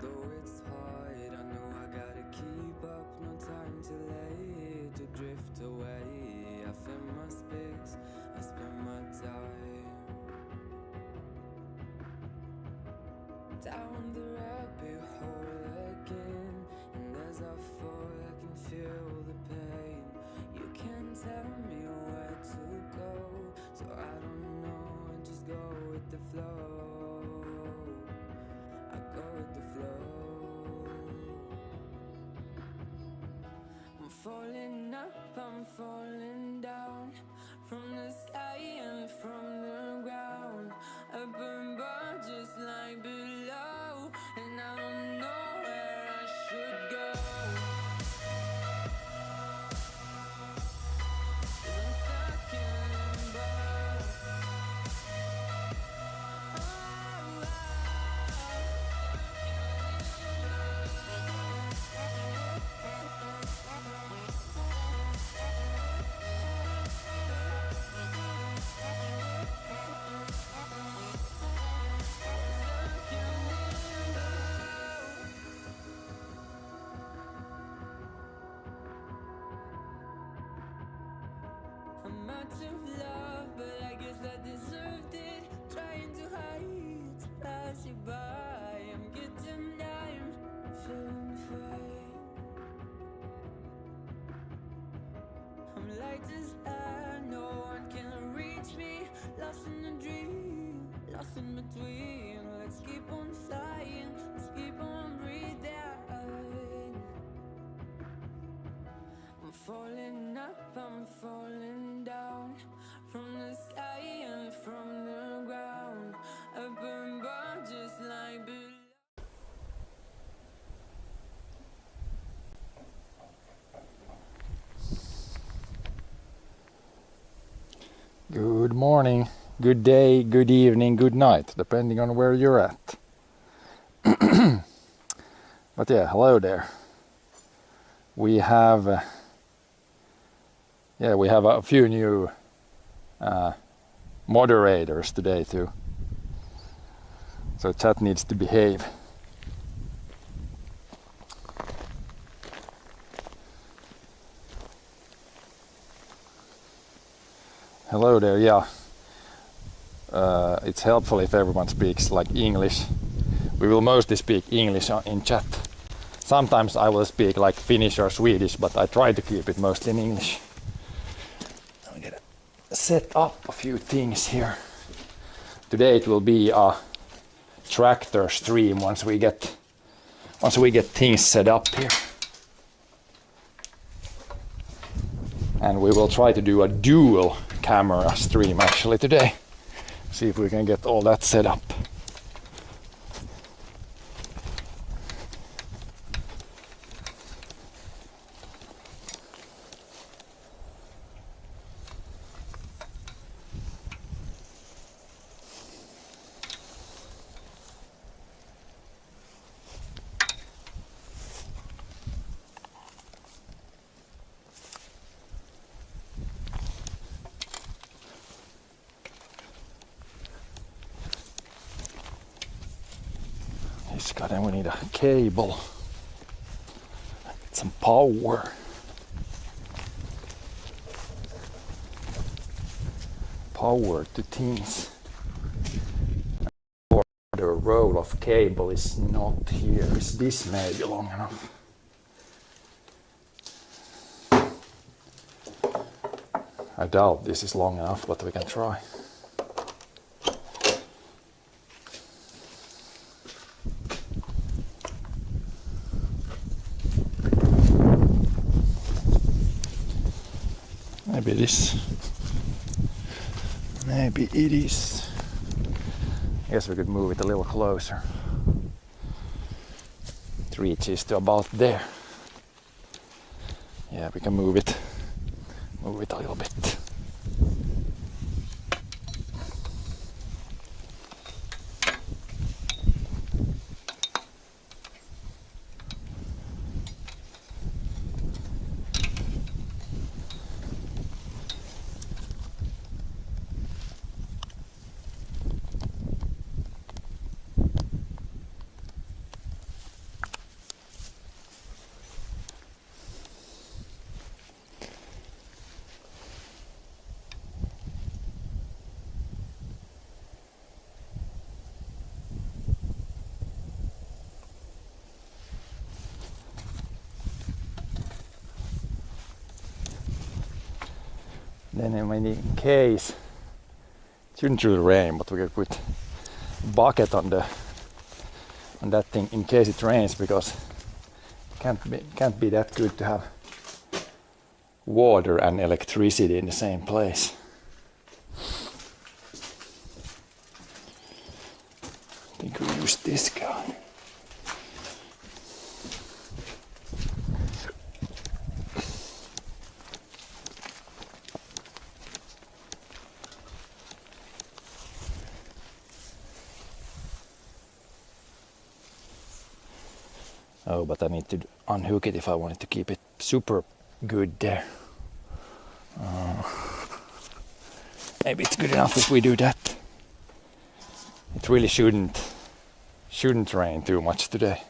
Although it's hard, I know I gotta keep up. No time to late to drift away. I fill my space, I spend my time down the rabbit hole again. And as I fall, I can feel the pain. You can't tell me where to go, so I don't know, I just go with the flow. I go with the flow. I'm falling up, I'm falling down, from the sky and from the ground. Up above just like below, and I don't know where I should go. 'Cause I'm stuck in limbo. I'm out of love, but I guess I deserved it. Trying to hide, to pass you by. I'm getting down, feeling fine. I'm light as air, no one can reach me. Lost in a dream, lost in between. Let's keep on flying, let's keep on breathing. I'm falling up, I'm falling down, from the sky and from the ground. Up above just like below. Good morning, good day, good evening, good night, depending on where you're at. But yeah, hello there. We have a few new moderators today too. So chat needs to behave. Hello there, yeah. It's helpful if everyone speaks like English. We will mostly speak English in chat. Sometimes I will speak like Finnish or Swedish, but I try to keep it mostly in English. I'm gonna set up a few things here. Today it will be a tractor stream once we get things set up here. And we will try to do a dual camera stream actually today. See if we can get all that set up. Then we need a cable, some power. Power to things. The roll of cable is not here. Is this maybe long enough? I doubt this is long enough, but we can try. Maybe it is. Maybe it is. I guess we could move it a little closer. It reaches to about there. Yeah, we can move it a little bit. Then in case, it shouldn't really rain, but we could put a bucket on that thing in case it rains, because it can't be that good to have water and electricity in the same place. I think we use this guy. Oh, but I need to unhook it if I wanted to keep it super good there. Maybe it's good enough if we do that. It really shouldn't rain too much today.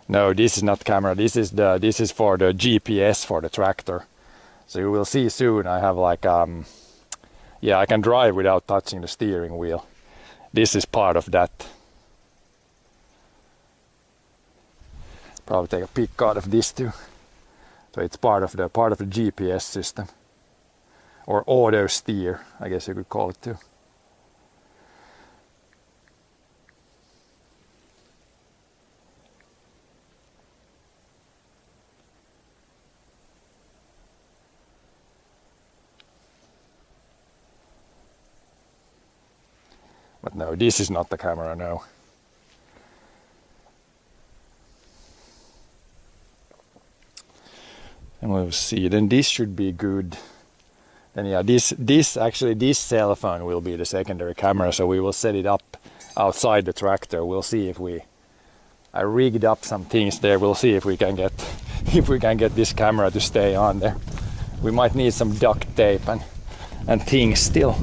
No, this is not camera. This is for the GPS for the tractor. So you will see soon. I have like I can drive without touching the steering wheel. This is part of that. Probably take a pic out of this too. So it's part of the GPS system, or auto steer, I guess you could call it too. But no, this is not the camera, no. And we'll see. Then this should be good. Then yeah, this cell phone will be the secondary camera, so we will set it up outside the tractor. We'll see if I rigged up some things there. We'll see if we can get this camera to stay on there. We might need some duct tape and things still.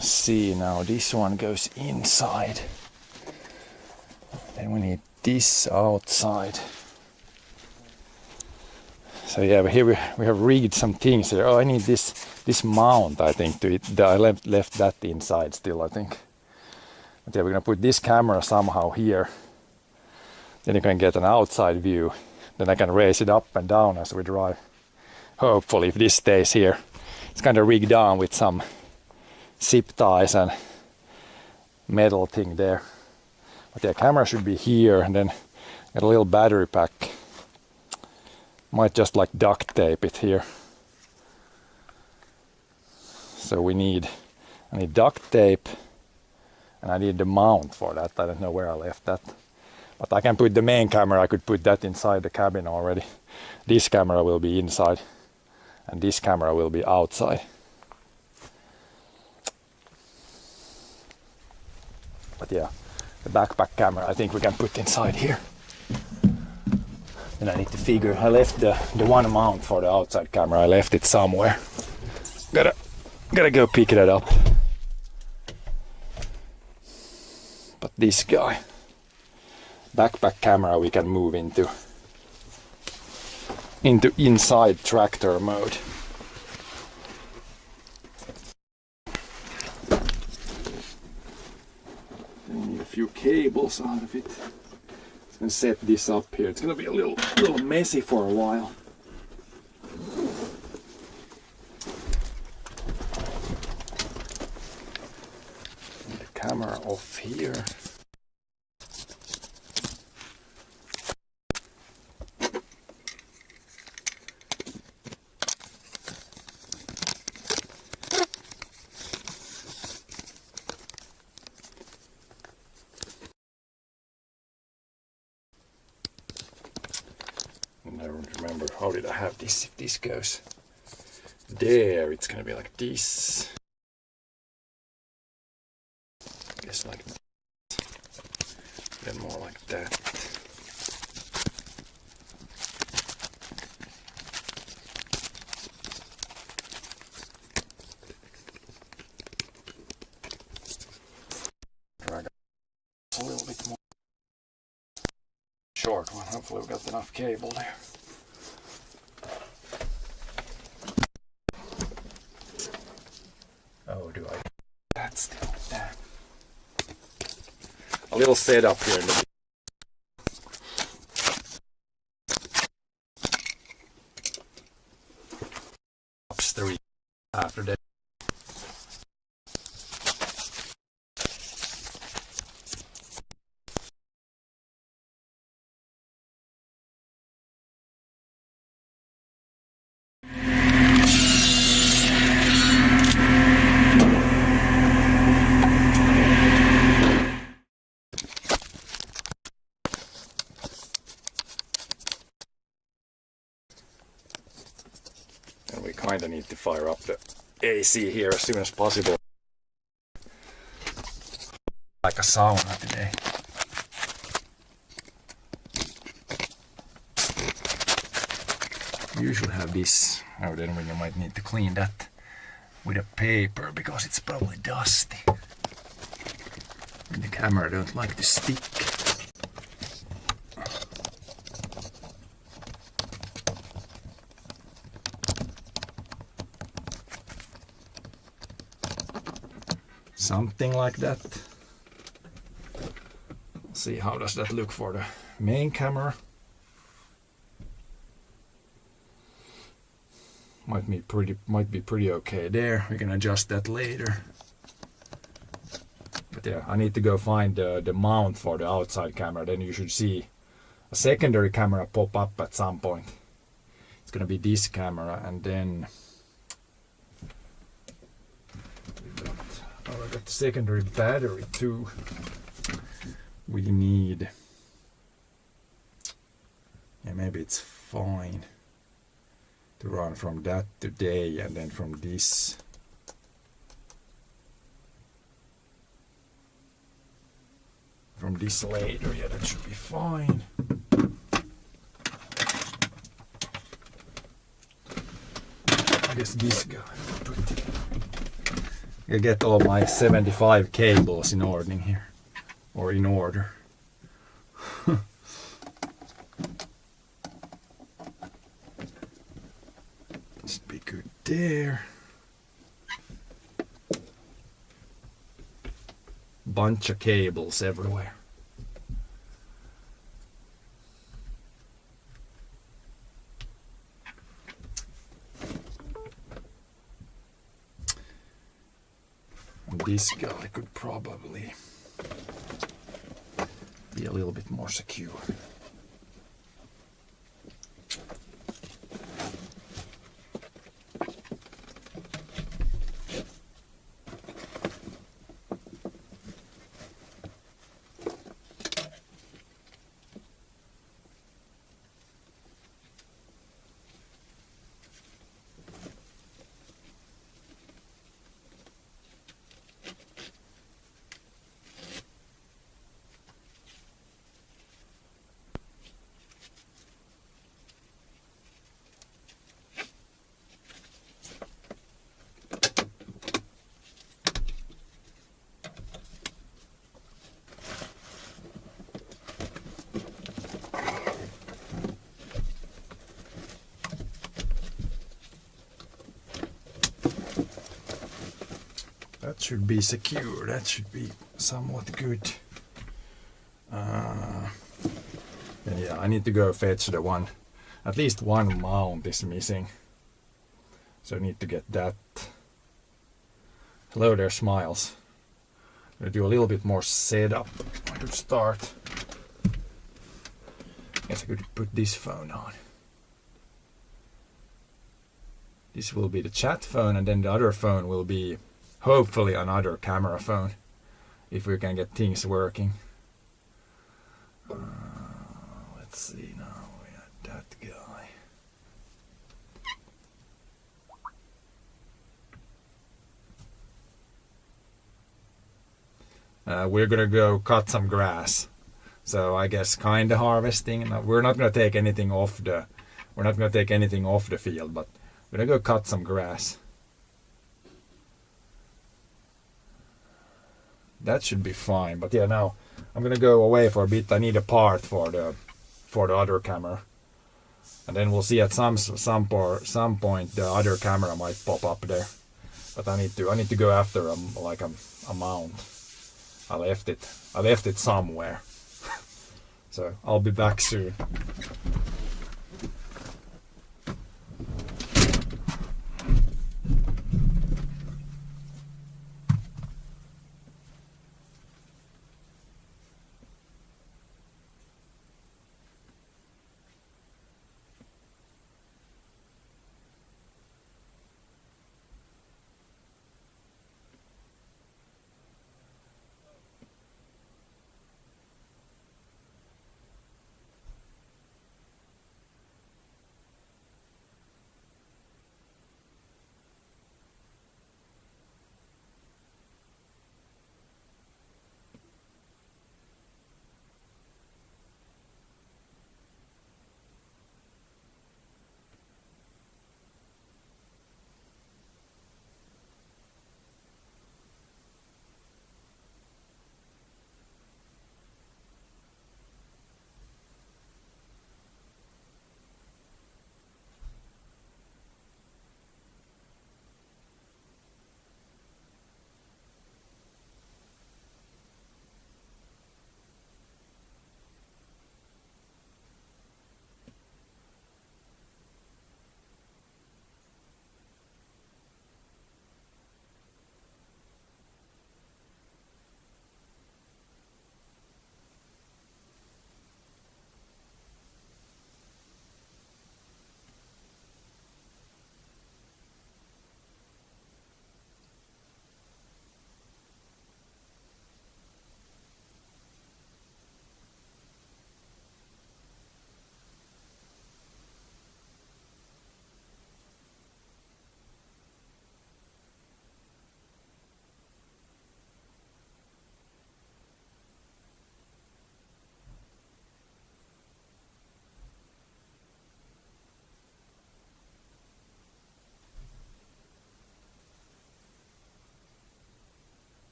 See, now this one goes inside. Then we need this outside. So yeah, but here we have rigged some things here. Oh, I need this mount, I think, to it. I left that inside still, I think. But yeah, we're gonna put this camera somehow here. Then you can get an outside view. Then I can raise it up and down as we drive. Hopefully, if this stays here. It's kind of rigged on with some zip ties and metal thing there. But the camera should be here, and then got a little battery pack. Might just like duct tape it here. So I need duct tape, and I need the mount for that. I don't know where I left that. But I can put the main camera, I could put that inside the cabin already. This camera will be inside, and this camera will be outside. But yeah, the backpack camera I think we can put inside here. Then I need to figure, I left the one mount for the outside camera, I left it somewhere. Gotta go pick that up. But this guy, backpack camera, we can move into inside tractor mode. Few cables out of it. It's gonna set this up here. It's gonna be a little messy for a while. Get the camera off here. I don't remember, how did I have this? If this goes there, it's gonna be like this. peaks like that. Then more like that. Drag a little bit more short one. Hopefully we've got enough cable there. Oh, do I? That's still there. A little setup here in the ups 3 after that. And we kinda need to fire up the AC here as soon as possible. Like a sauna today. Usually have this. Oh, then we might need to clean that with a paper because it's probably dusty. And the camera don't like to stick. Something like that. See how does that look for the main camera. Might be pretty okay there. We can adjust that later. But yeah, I need to go find the mount for the outside camera. Then you should see a secondary camera pop up at some point. It's gonna be this camera, and then I got the secondary battery too. We need, yeah, maybe it's fine to run from that today and then from this. From this later, yeah, that should be fine. I guess this guy will put it. I get all my 75 cables in order here, or in order. Should be good there. Bunch of cables everywhere. This guy could probably be a little bit more secure. That should be secure. That should be somewhat good. And yeah, I need to go fetch the one. At least one mount is missing. So I need to get that. Hello there, Smiles. I'm gonna do a little bit more setup. I could start. Guess I could put this phone on. This will be the chat phone, and then the other phone will be hopefully another camera phone, if we can get things working. Let's see now, we had that guy. we're gonna go cut some grass. So I guess kind of harvesting. No, we're not gonna take anything off the. We're not gonna take anything off the field, but we're gonna go cut some grass. That should be fine. But yeah, now I'm gonna go away for a bit. I need a part for the other camera, and then we'll see at some point the other camera might pop up there. But I need to go after a mount. I left it somewhere. So I'll be back soon.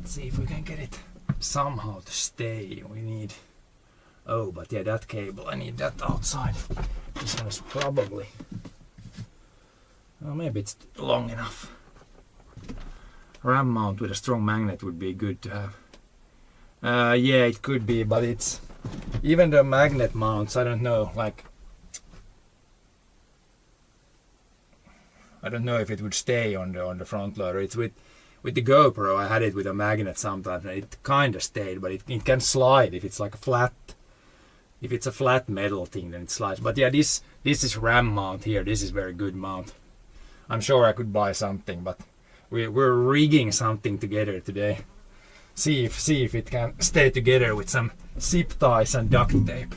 Let's see if we can get it somehow to stay. We need... Oh, but yeah, that cable, I need that outside. This one's probably... Well, maybe it's long enough. Ram mount with a strong magnet would be good to have. Yeah, it could be, but it's... Even the magnet mounts, I don't know, like... I don't know if it would stay on the front loader. It's with the GoPro, I had it with a magnet sometimes, and it kind of stayed, but it can slide if it's like a flat... If it's a flat metal thing, then it slides. But yeah, this is ram mount here. This is very good mount. I'm sure I could buy something, but we're rigging something together today. See if it can stay together with some zip ties and duct tape.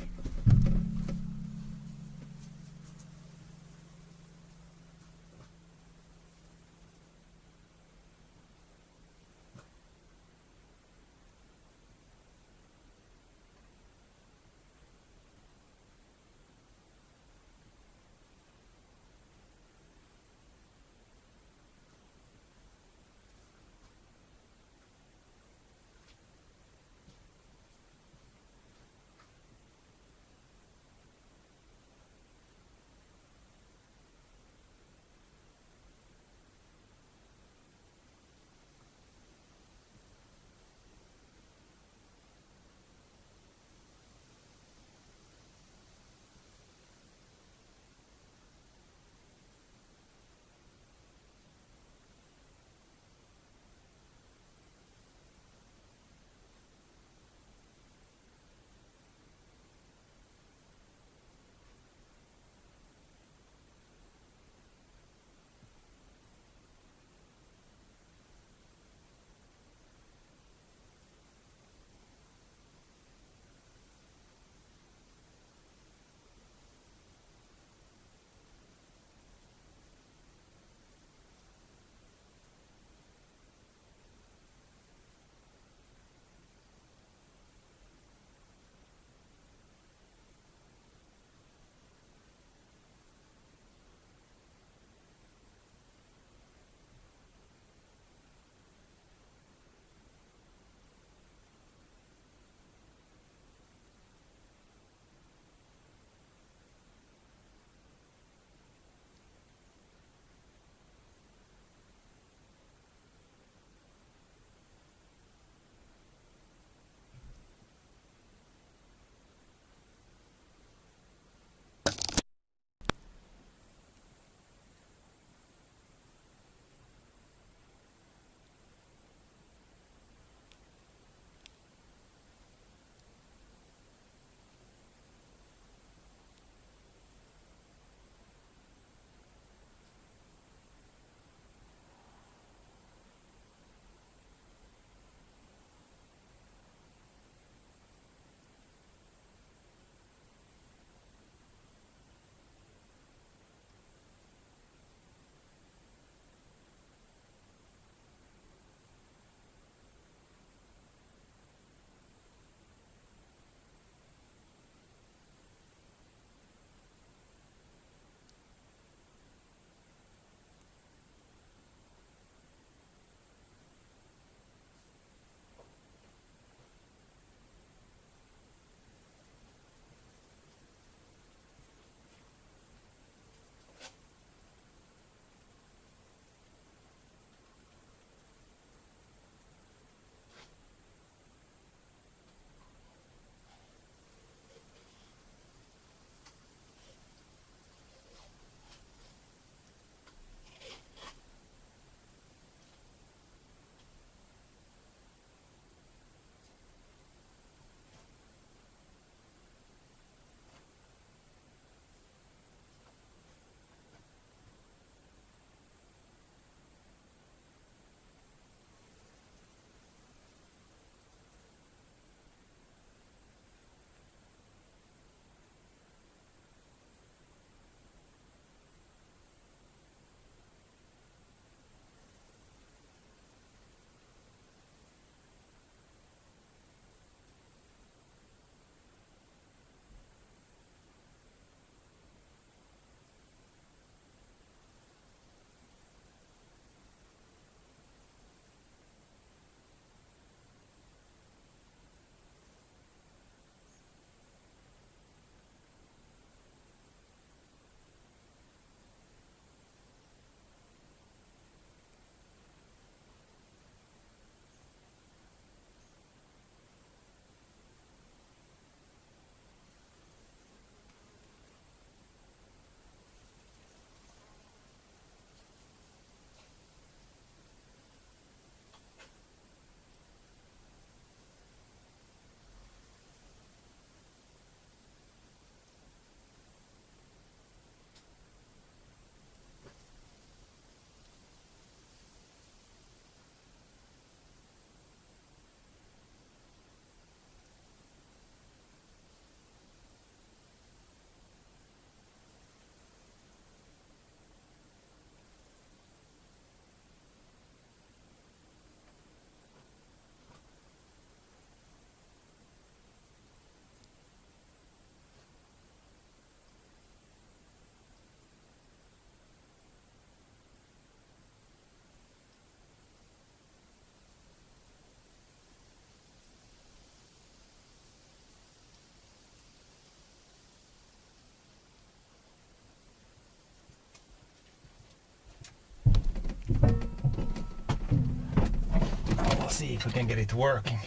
see if we can get it working.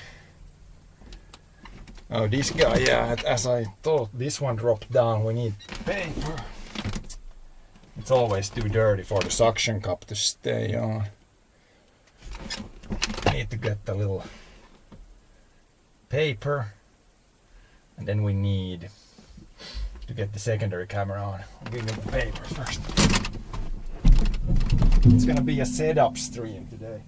Oh, this guy, yeah, as I thought, this one dropped down. We need paper. It's always too dirty for the suction cup to stay on. I need to get the little paper, and then we need to get the secondary camera on. I'll give me the paper first. It's gonna be a setup stream today.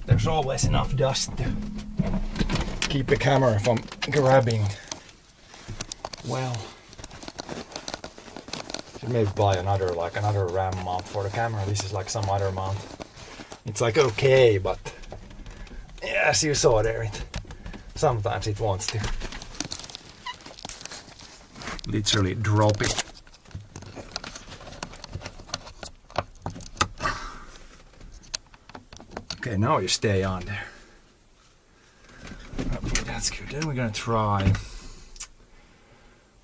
There's always enough dust to keep the camera from grabbing. Well, should maybe buy another RAM mount for the camera. This is like some other mount. It's like okay, but yeah, as you saw there, sometimes it wants to literally drop it. Okay, now you stay on there. Okay, that's good. Then we're gonna try,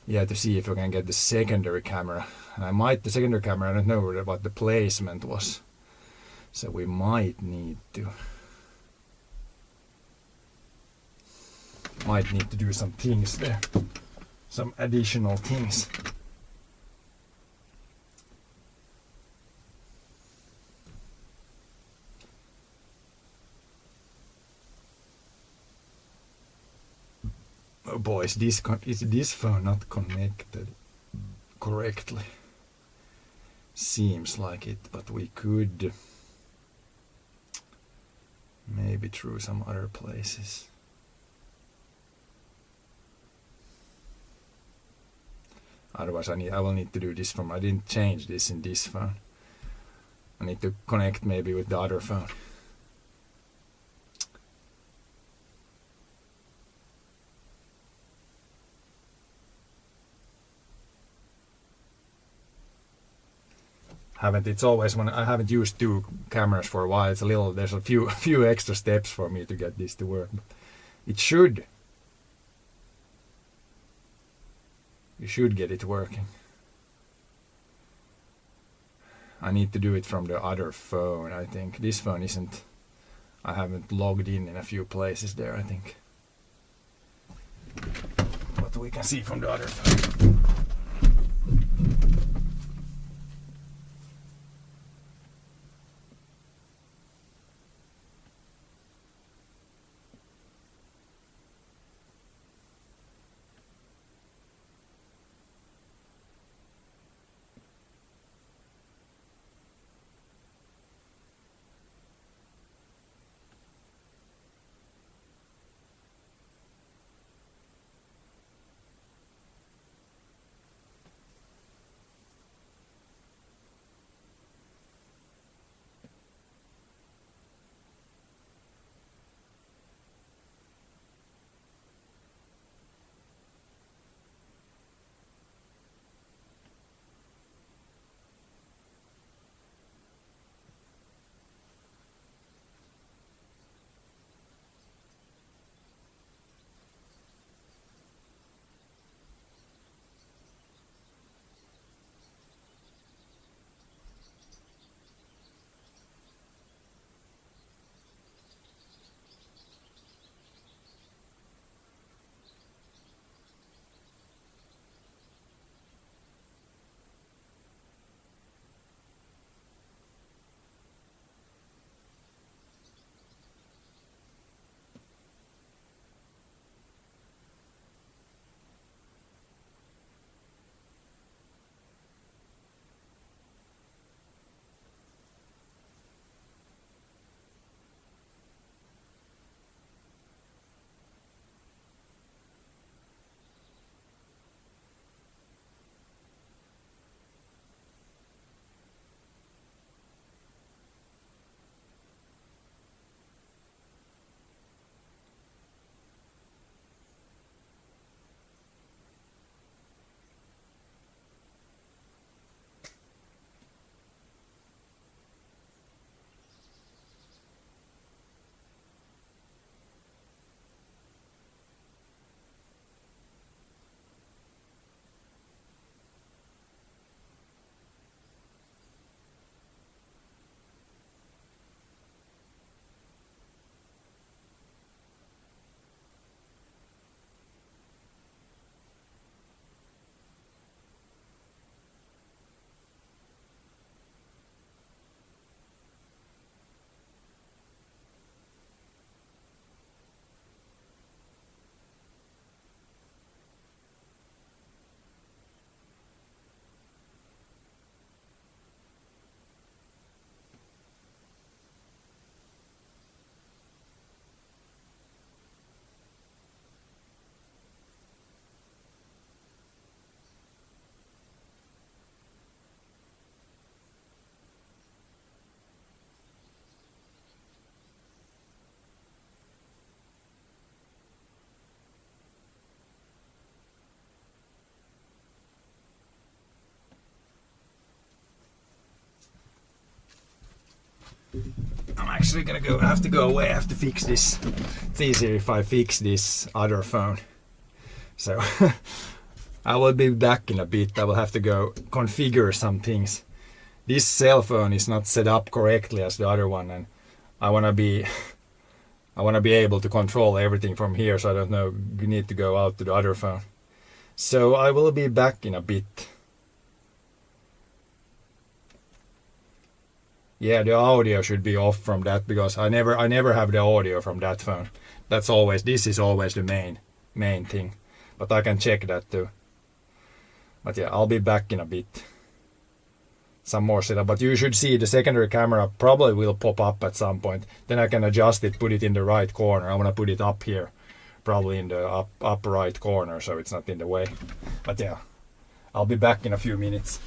to see if we can get the secondary camera. And the secondary camera, I don't know what the placement was. So we might need to do some things there. Some additional things. Oh boy, is this phone not connected correctly? Seems like it, but we could maybe through some other places. Otherwise I will need to do this from, I didn't change this in this phone. I need to connect maybe with the other phone. It's always when I haven't used two cameras for a while, it's there's a few extra steps for me to get this to work. But it should. You should get it working. I need to do it from the other phone, I think. This phone isn't, I haven't logged in a few places there, I think. But we can see from the other phone. I'm actually gonna go. I have to go away. I have to fix this. It's easier if I fix this other phone. So I will be back in a bit. I will have to go configure some things. This cell phone is not set up correctly as the other one, and I wanna be able to control everything from here. So I don't know. You need to go out to the other phone. So I will be back in a bit. Yeah, the audio should be off from that because I never have the audio from that phone. This is always the main thing. But I can check that too. But yeah, I'll be back in a bit. Some more setup, but you should see the secondary camera probably will pop up at some point. Then I can adjust it, put it in the right corner. I want to put it up here, probably in the up right corner, so it's not in the way. But yeah, I'll be back in a few minutes.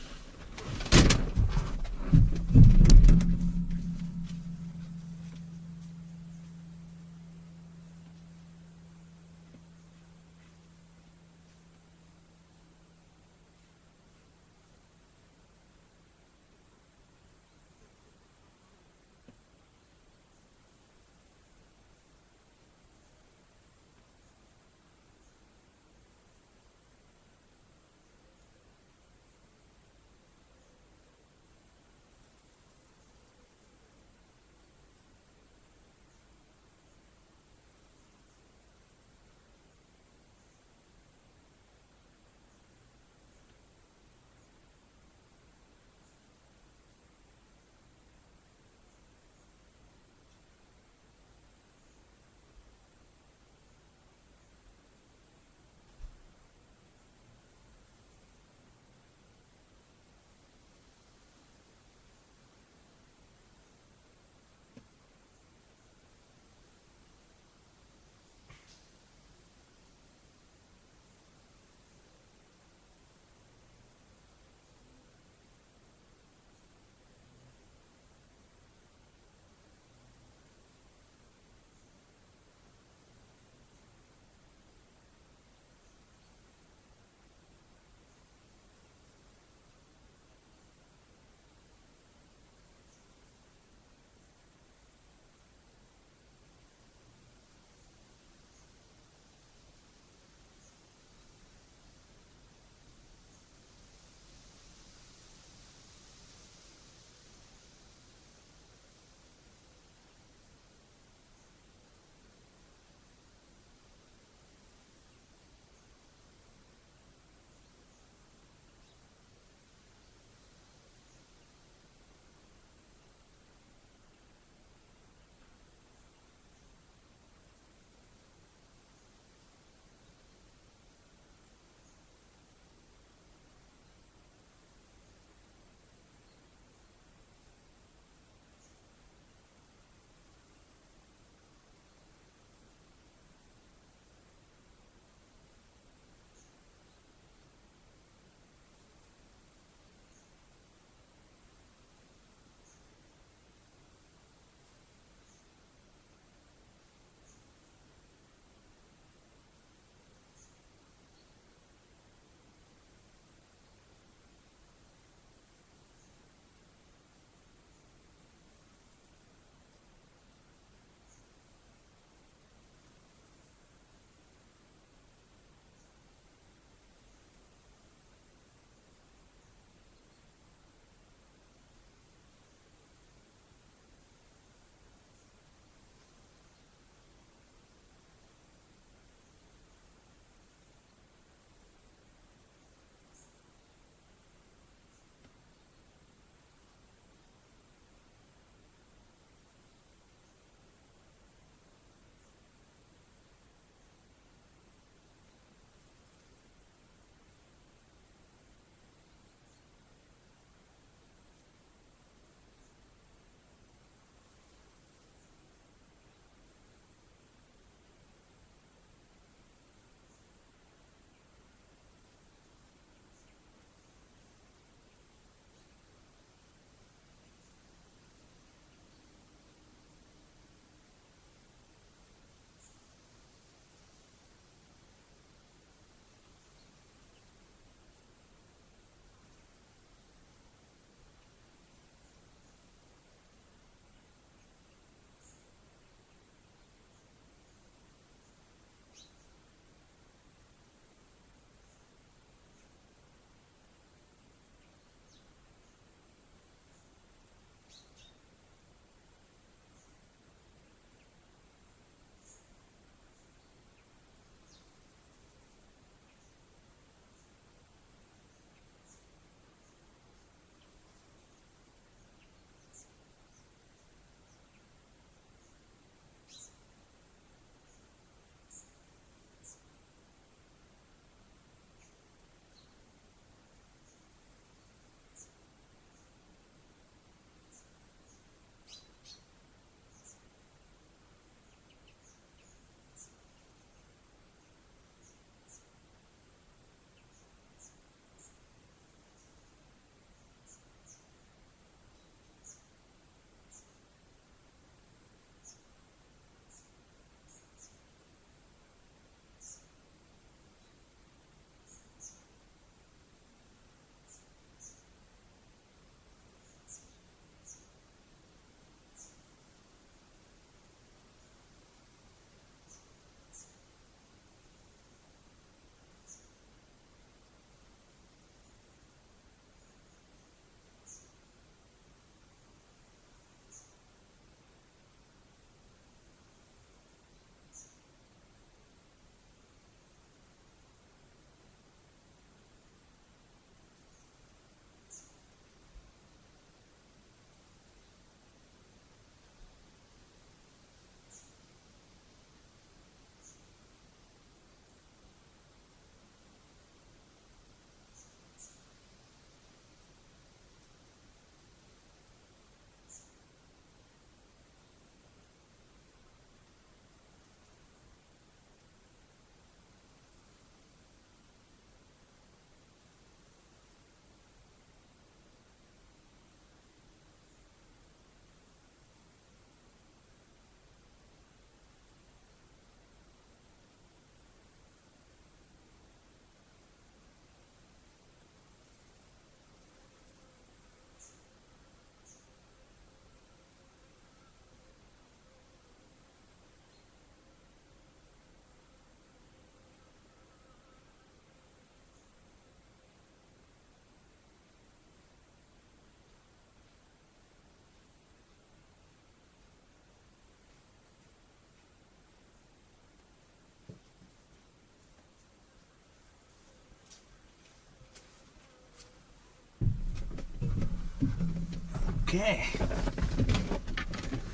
Okay.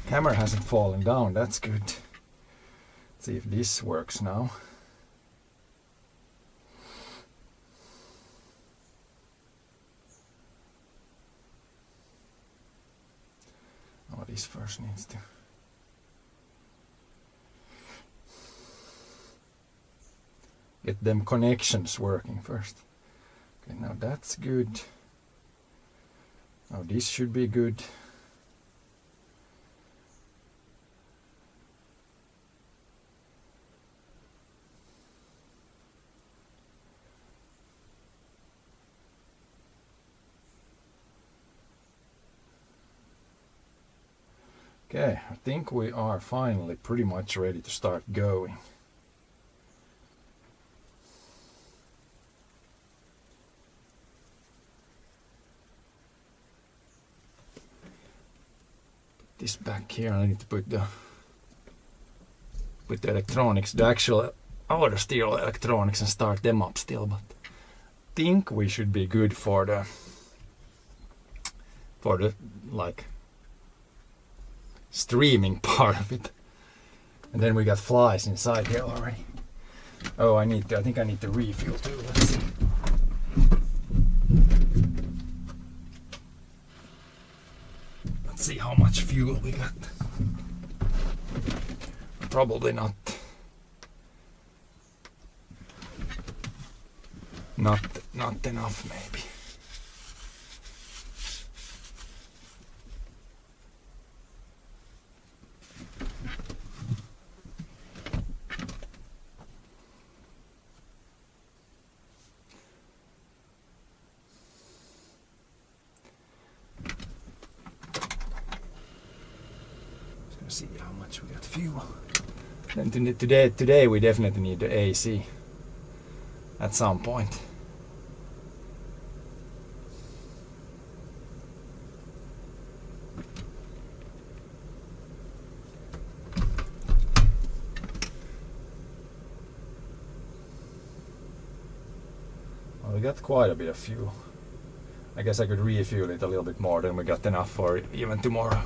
Camera hasn't fallen down, that's good. Let's see if this works now. Oh, this first needs to... get them connections working first. Okay, now that's good. Now this should be good. Okay, I think we are finally pretty much ready to start going. Put this back here. I need to put the electronics, the actual outer steel electronics, and start them up still, but I think we should be good for the like streaming part of it. And then we got flies inside here already. Oh, I think I need to refuel too. Let's see. Let's see how much fuel we got. Probably not enough maybe. See how much we got fuel. Then today we definitely need the AC at some point. Well, we got quite a bit of fuel. I guess I could refuel it a little bit more than we got enough for even tomorrow.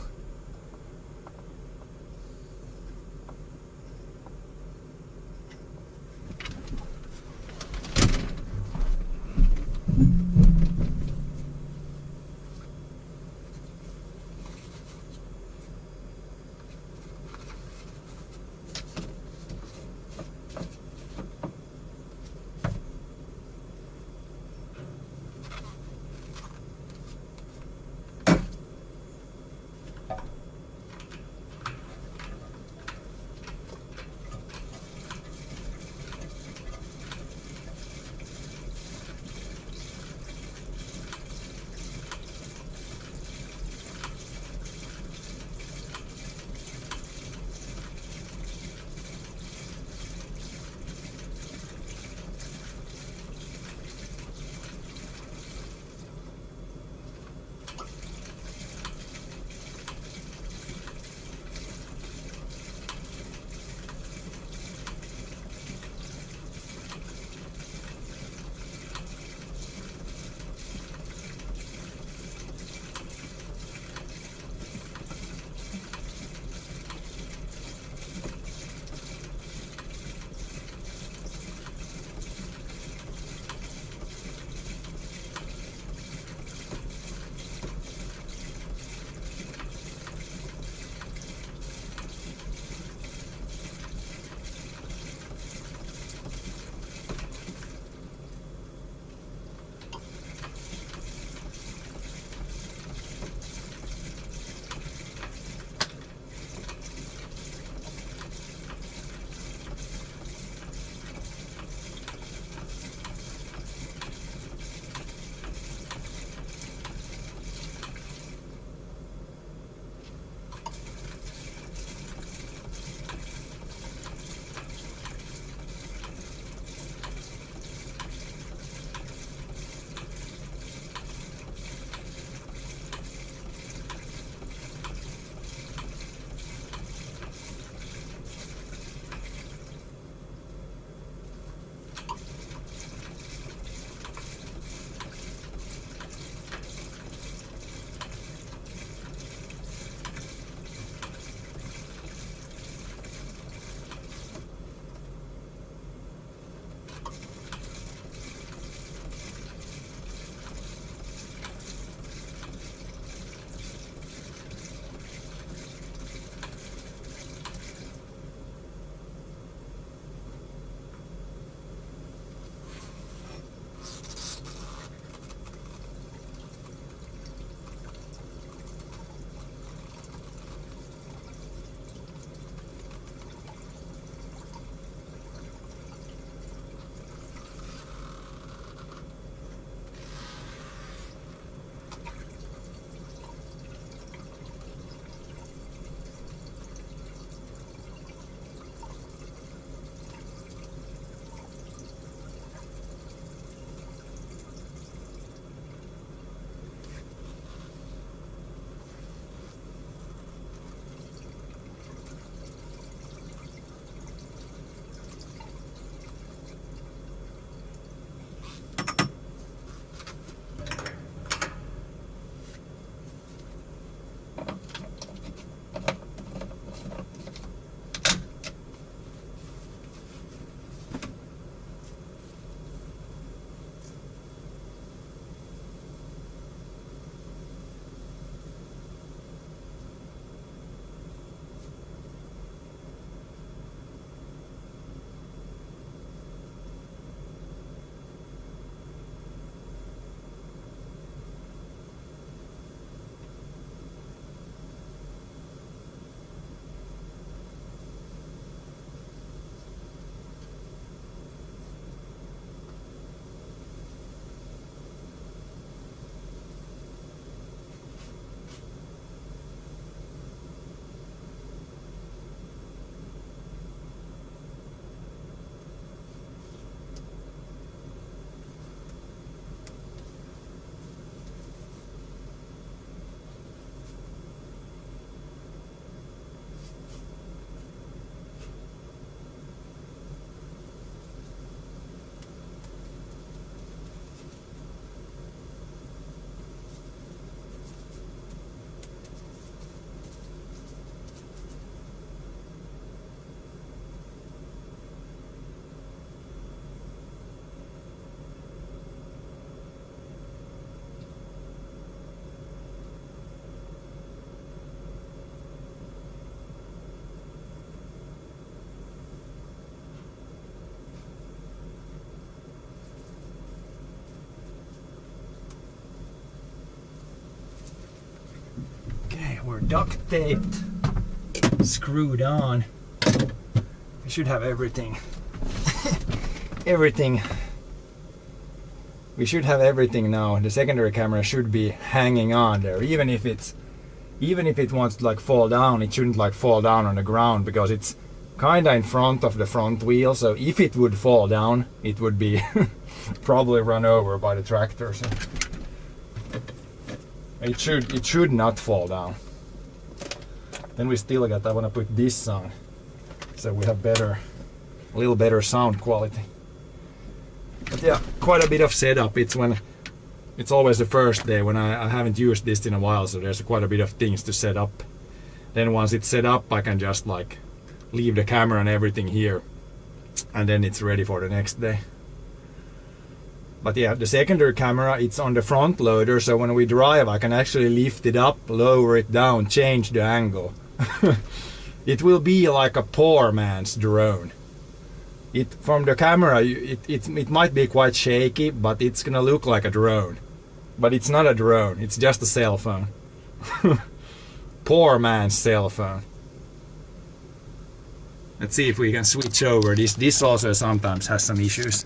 We're duct taped, screwed on. We should have everything. Everything. We should have everything now. The secondary camera should be hanging on there, even if it wants to like fall down, it shouldn't like fall down on the ground because it's kinda in front of the front wheel. So if it would fall down, it would be probably run over by the tractor. So it should not fall down. Then we still got, I want to put this on so we have a little better sound quality. But yeah, quite a bit of setup. It's always the first day when I haven't used this in a while, so there's quite a bit of things to set up. Then once it's set up, I can just like leave the camera and everything here, and then it's ready for the next day. But yeah, the secondary camera, it's on the front loader, so when we drive I can actually lift it up, lower it down, change the angle. It will be like a poor man's drone. From the camera, it might be quite shaky, but it's gonna look like a drone. But it's not a drone, it's just a cell phone. Poor man's cell phone. Let's see if we can switch over. This also sometimes has some issues.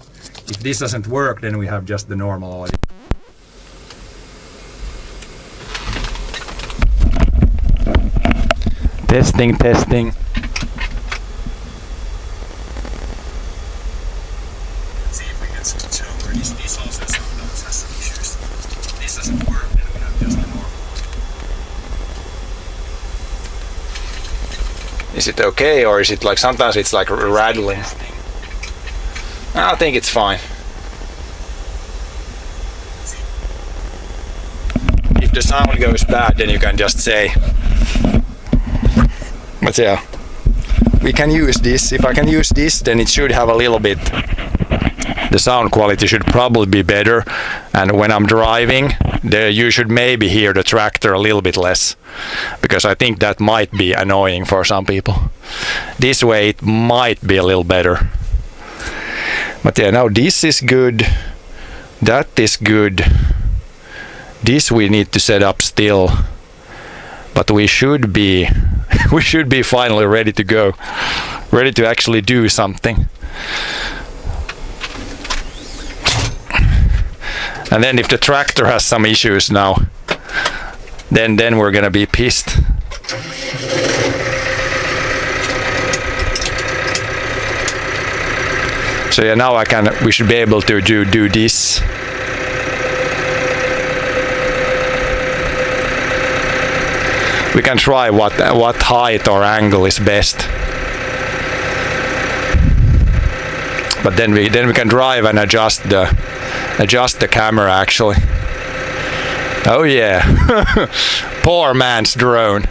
If this doesn't work, then we have just the normal audio. Testing. This also sometimes has some issues. If this doesn't work, then we have just the normal. Is it okay, or is it like sometimes it's like rattling? I think it's fine. If the sound goes bad, then you can just say. But yeah, we can use this. If I can use this, then it should have a little bit. The sound quality should probably be better, and when I'm driving, you should maybe hear the tractor a little bit less, because I think that might be annoying for some people. This way it might be a little better. But yeah, now this is good, that is good, this we need to set up still, but we should be finally ready to go, ready to actually do something. And then if the tractor has some issues now, then we're gonna be pissed. So yeah, now we should be able to do this. We can try what height or angle is best. But then we can drive and adjust the camera actually. Oh yeah. Poor man's drone.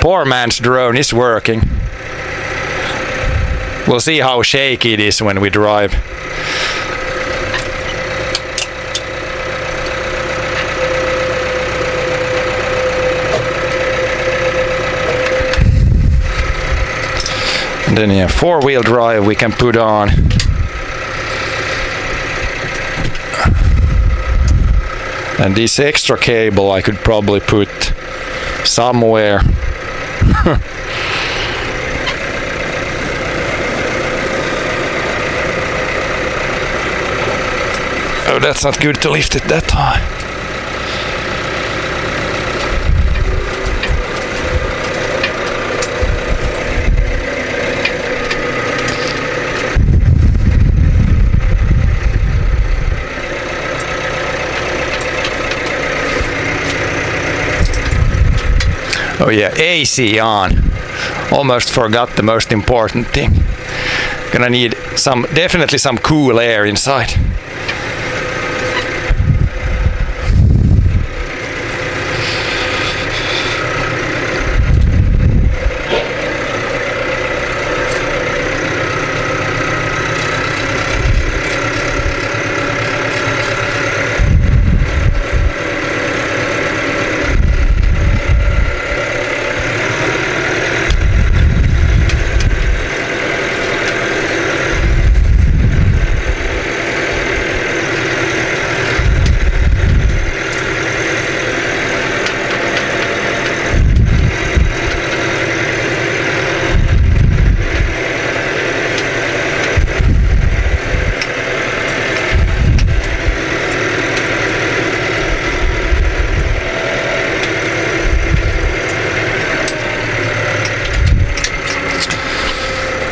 Poor man's drone is working. We'll see how shaky it is when we drive. And then yeah, 4-wheel drive we can put on. And this extra cable I could probably put somewhere. Oh, that's not good to lift it that high. Oh yeah, AC on. Almost forgot the most important thing. Gonna need definitely some cool air inside.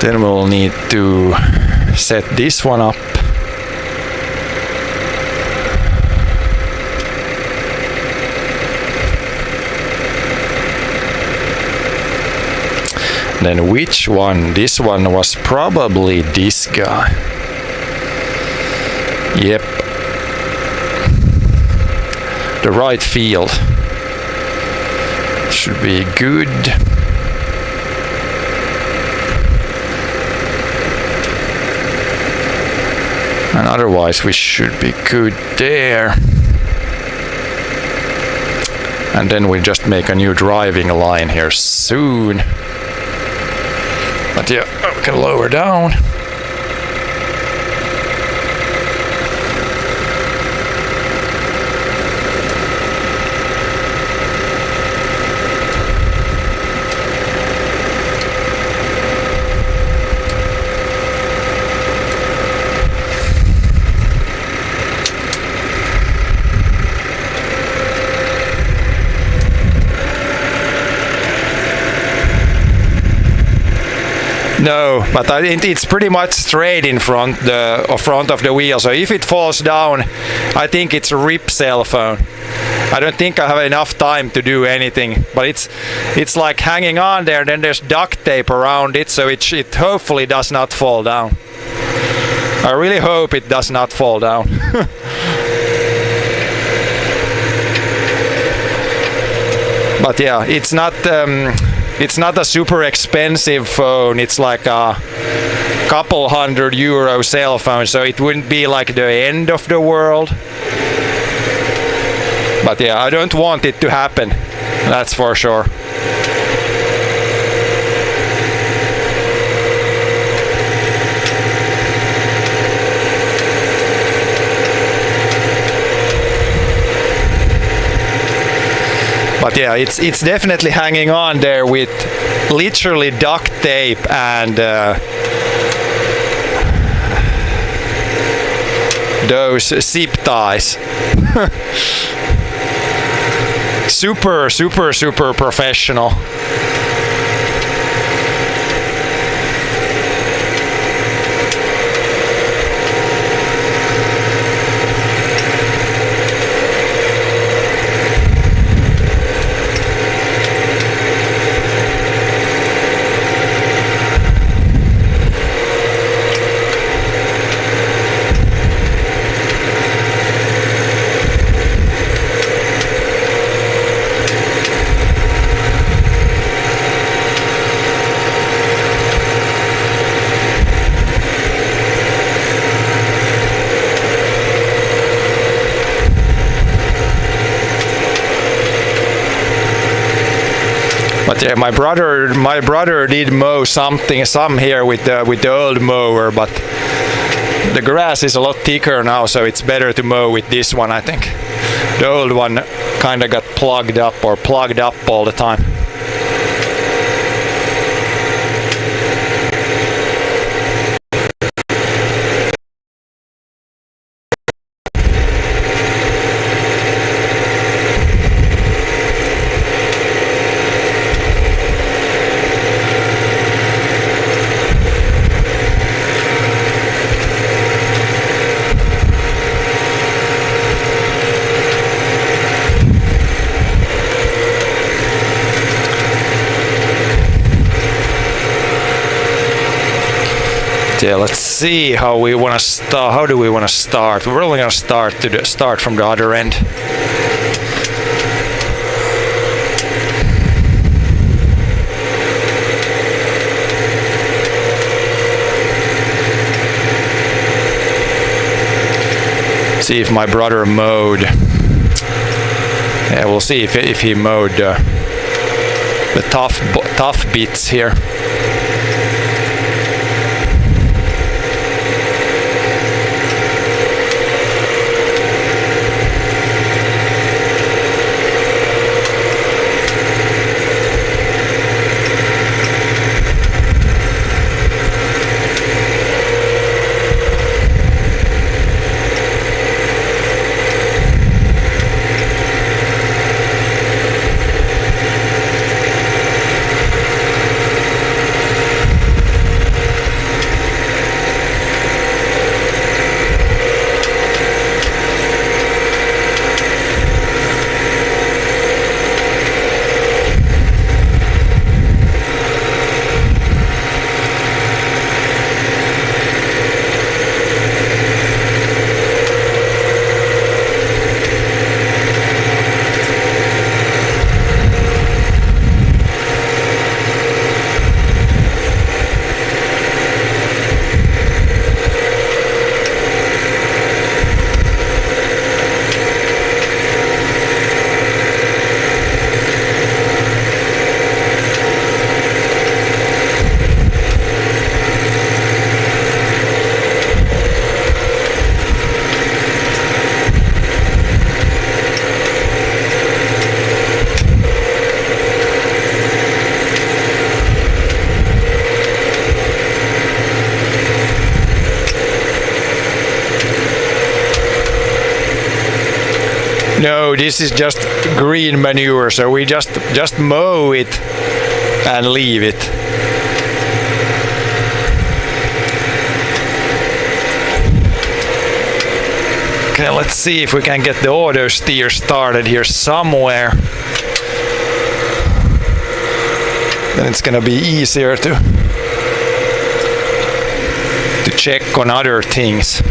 Then we'll need to set this one up. Then which one? This one was probably this guy. Yep. The right field. Should be good. And otherwise we should be good there. And then we just make a new driving line here soon. But yeah, we can lower down. No, but I think it's pretty much straight in front of the wheel. So if it falls down, I think it's a rip cell phone. I don't think I have enough time to do anything. But it's like hanging on there. Then there's duct tape around it, so it hopefully does not fall down. I really hope it does not fall down. But yeah, it's not a super expensive phone. It's like a couple €100 cell phone, so it wouldn't be like the end of the world. But yeah, I don't want it to happen. That's for sure. But yeah, it's definitely hanging on there with literally duct tape and those zip ties. Super professional. But yeah, my brother did mow some here with the old mower, but the grass is a lot thicker now, so it's better to mow with this one, I think. The old one kind of got plugged up all the time. Yeah, let's see how we want to start. How do we want to start? We're only going to start from the other end. See if my brother mowed. Yeah, we'll see if he mowed the tough bits here. No, this is just green manure, so we just mow it and leave it. Okay, let's see if we can get the auto steer started here somewhere. Then it's gonna be easier to check on other things.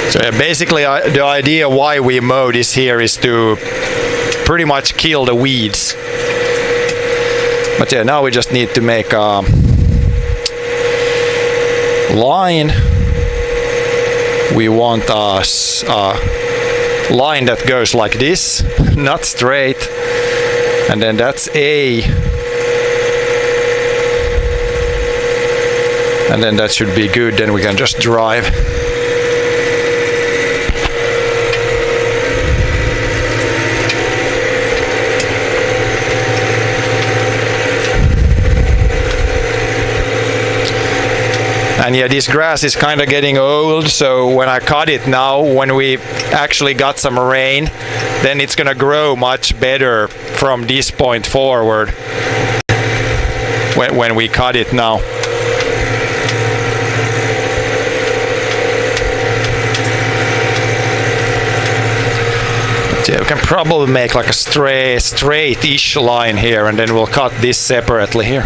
So yeah, basically the idea why we mow this here is to pretty much kill the weeds. But yeah, now we just need to make a line. We want a line that goes like this, not straight. And then that's A. And then that should be good, then we can just drive. And yeah, this grass is kind of getting old, so when I cut it now, when we actually got some rain, then it's gonna grow much better from this point forward when we cut it now. But yeah, we can probably make like a straight-ish line here, and then we'll cut this separately here.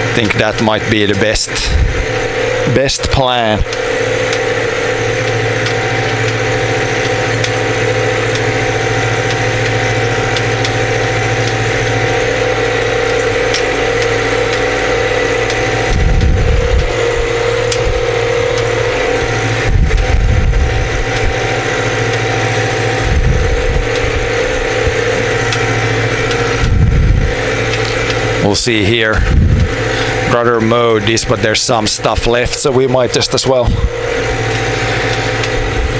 I think that might be the best plan. We'll see here. Brother mowed this, but there's some stuff left, so we might just as well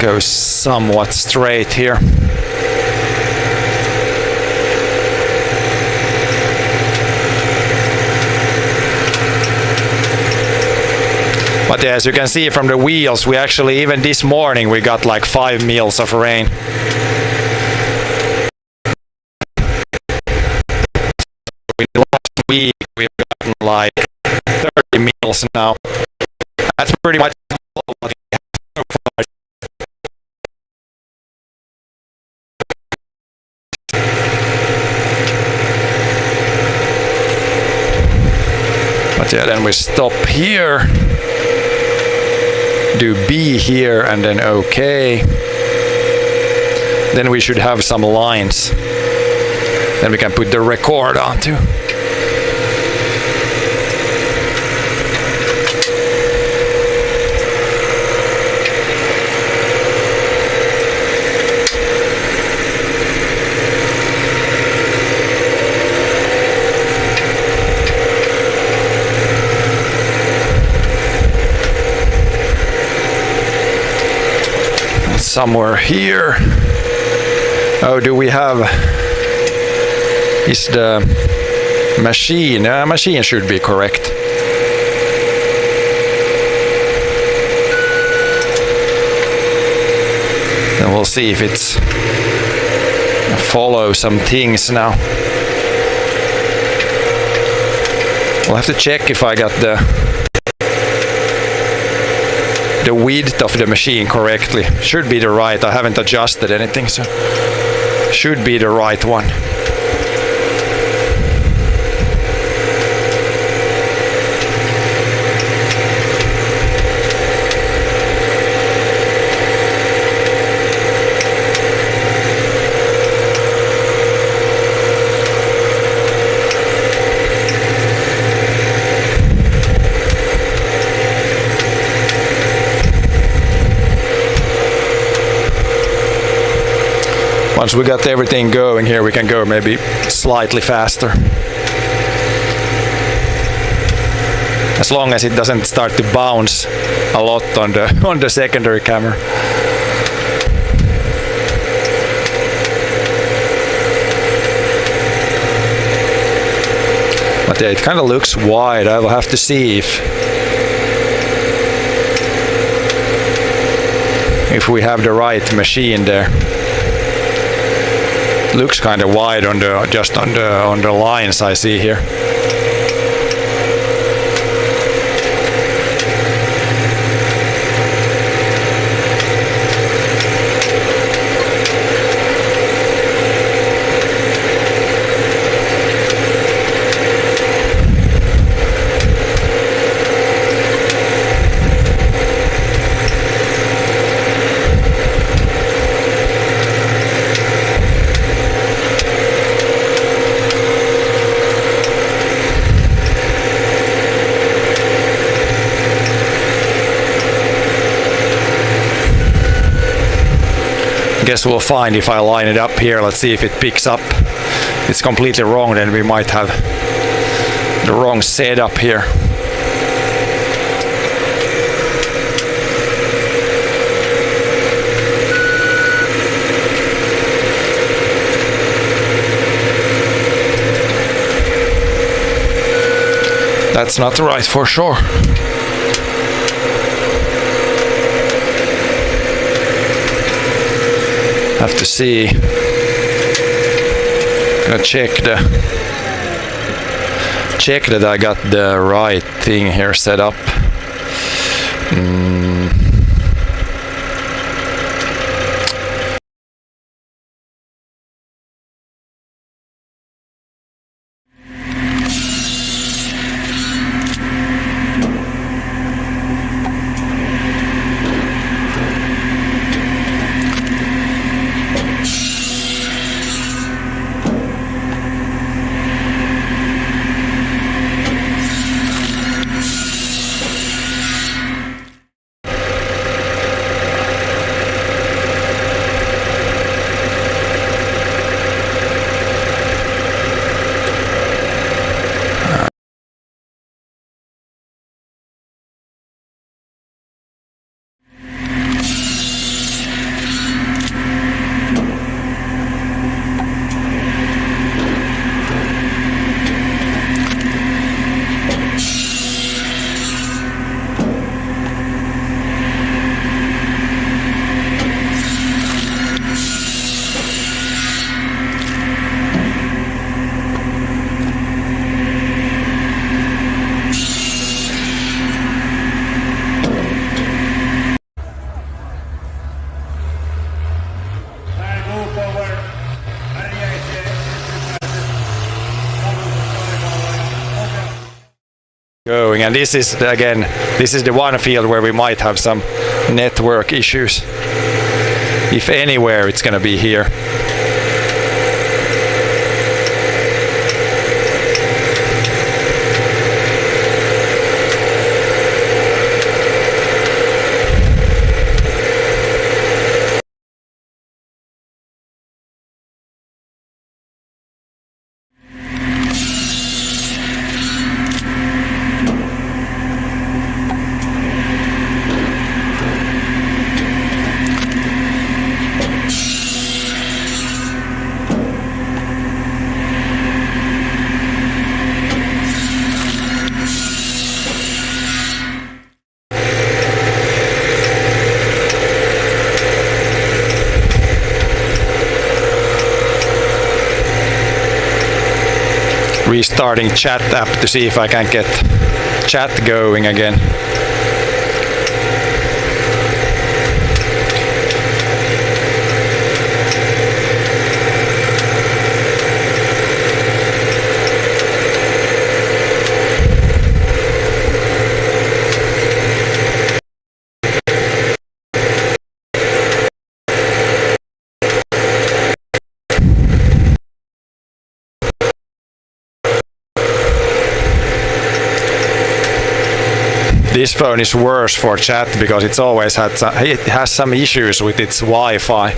go somewhat straight here. But yeah, as you can see from the wheels, we actually, even this morning, we got like 5 mils of rain. Last week we've gotten like 30 mils now. That's pretty much what we have so far. But yeah, then we stop here, do B here, and then OK. Then we should have some lines. Then we can put the record on too. Somewhere here. Oh, do we have? Is the machine? Machine should be correct. And we'll see if it's follow some things now. We'll have to check if I got the width of the machine correctly. Should be the right. I haven't adjusted anything, so should be the right one. Once we got everything going here, we can go maybe slightly faster. As long as it doesn't start to bounce a lot on the secondary camera. But yeah, it kind of looks wide. I will have to see if we have the right machine there. Looks kind of wide on the lines I see here. Guess we'll find if I line it up here. Let's see if it picks up. If it's completely wrong, then we might have the wrong setup here. That's not right for sure. Have to see. Gonna check that I got the right thing here set up. Going, and this is the one field where we might have some network issues. If anywhere, it's gonna be here. Restarting chat app to see if I can get chat going again. This phone is worse for chat because it has some issues with its Wi-Fi.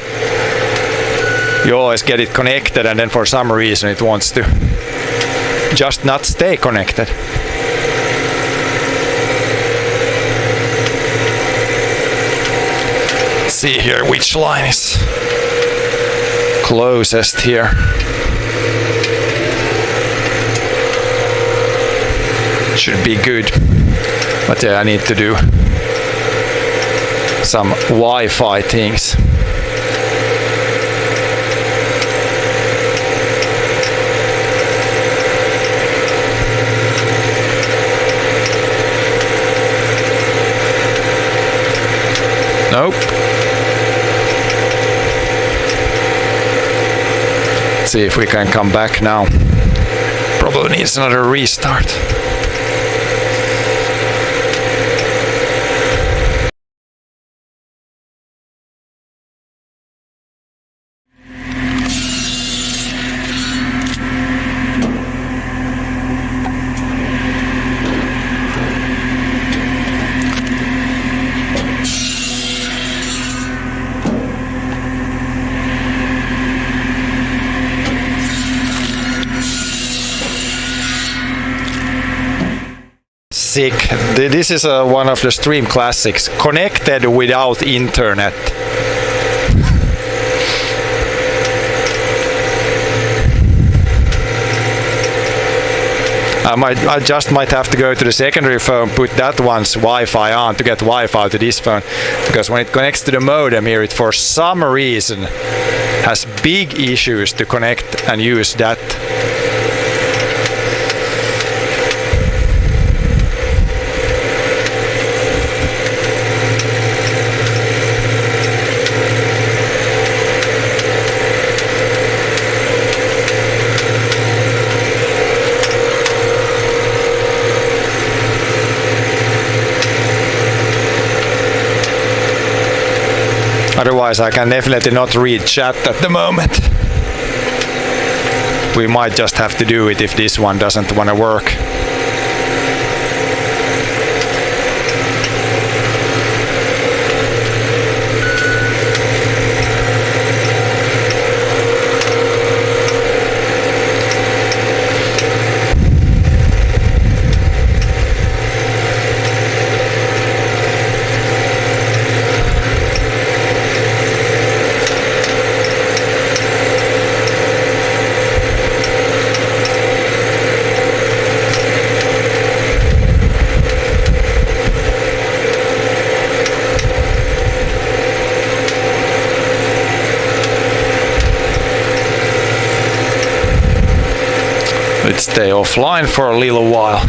You always get it connected and then for some reason it wants to just not stay connected. Let's see here which line is closest here. should be good. But yeah, I need to do some Wi-Fi things. Nope. Let's see if we can come back now. Probably needs another restart. Sick. This is one of the stream classics. Connected without internet. I just might have to go to the secondary phone, put that one's Wi-Fi on to get Wi-Fi to this phone, because when it connects to the modem here, it for some reason has big issues to connect and use that. Otherwise, I can definitely not read chat at the moment. We might just have to do it if this one doesn't want to work. Let's stay offline for a little while.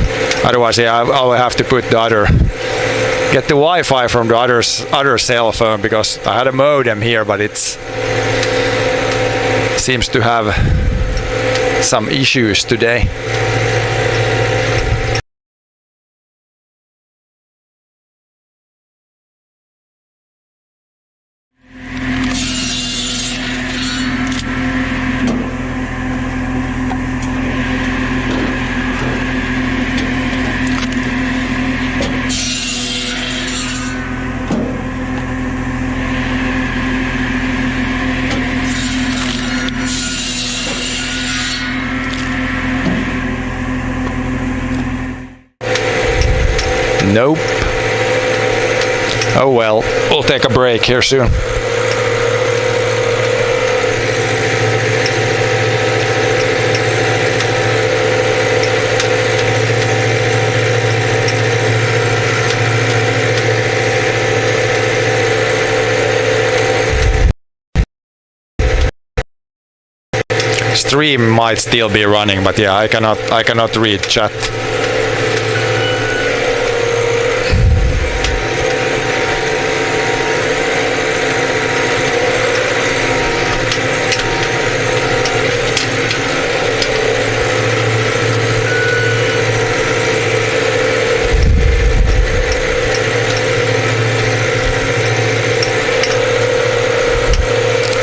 Otherwise, yeah, I'll have to put the get the Wi-Fi from the other cell phone, because I had a modem here, but it seems to have some issues today. Nope. Oh well, we'll take a break here soon. Stream might still be running, but yeah, I cannot read chat.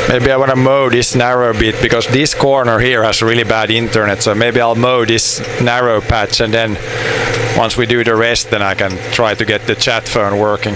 Maybe I want to mow this narrow bit, because this corner here has really bad internet, so maybe I'll mow this narrow patch, and then once we do the rest, then I can try to get the chat phone working.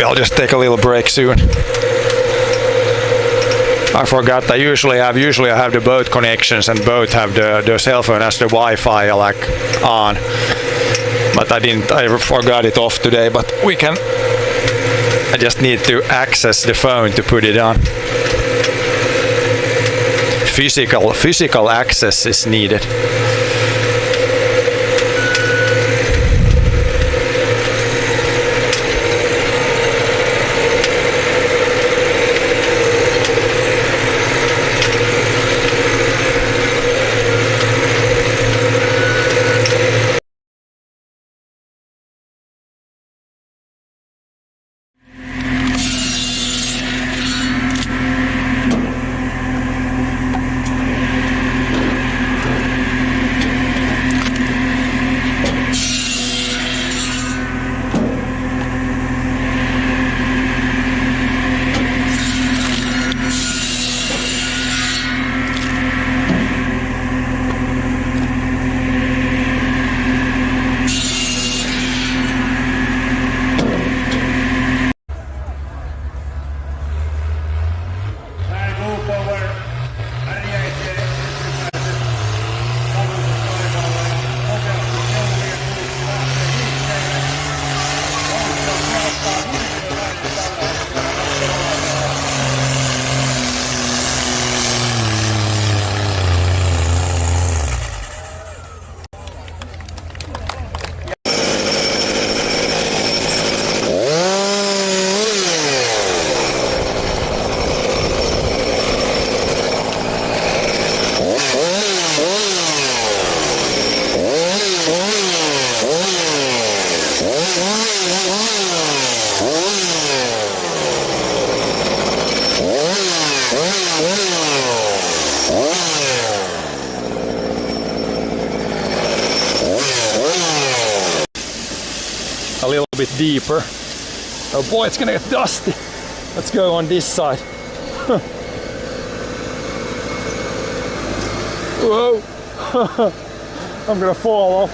maybe I'll just take a little break soon. I forgot I usually I have the both connections and both have the cell phone as the Wi-Fi like on. But I forgot it off today, but I just need to access the phone to put it on. Physical access is needed. A little bit deeper. Oh boy, it's gonna get dusty. Let's go on this side. Whoa! I'm gonna fall off.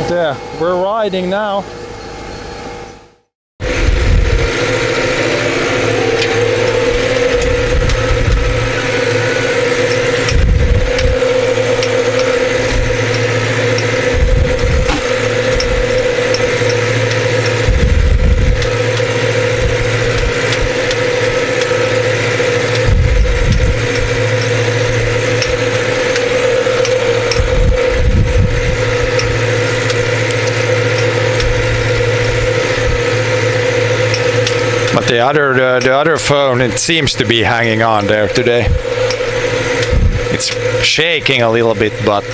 There, we're riding now. The other phone, it seems to be hanging on there today. It's shaking a little bit, but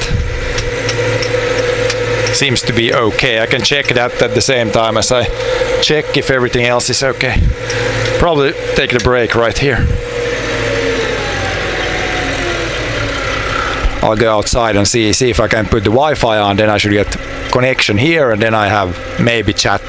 seems to be okay. I can check that at the same time as I check if everything else is okay. Probably take the break right here. I'll go outside and see if I can put the Wi-Fi on, then I should get connection here and then I have maybe chat.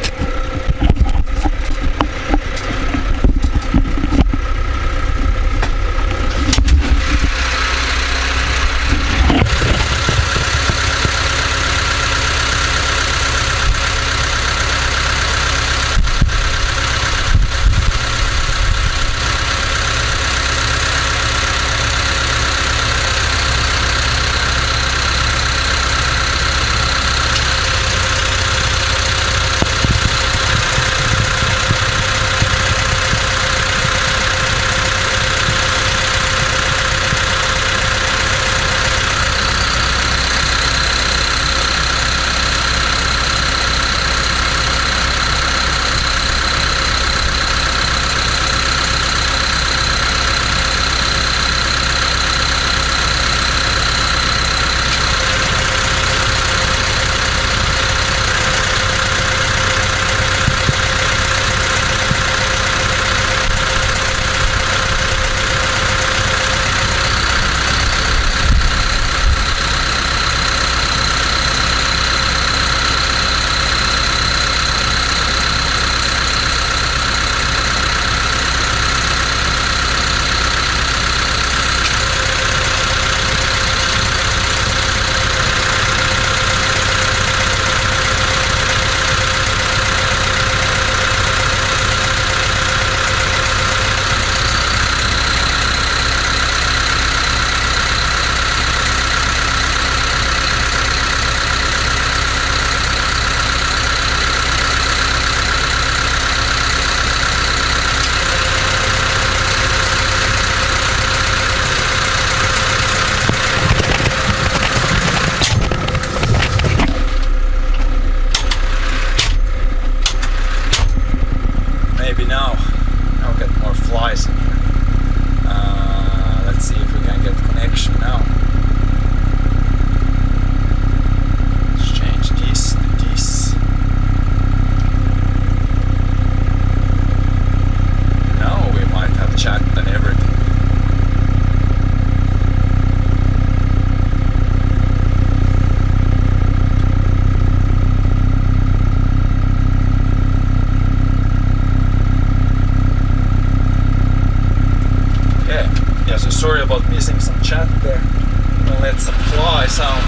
Yeah, so sorry about missing some chat there. I'll let some flies out.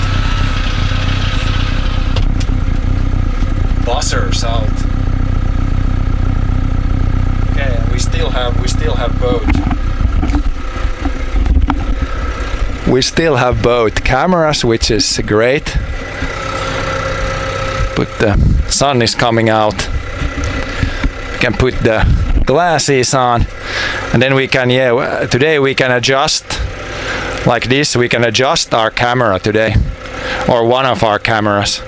Buzzers out. Okay, we still have both. We still have both cameras, which is great. But the sun is coming out. We can put the glasses on, and then we can, today we can adjust like this. We can adjust our camera today, or one of our cameras.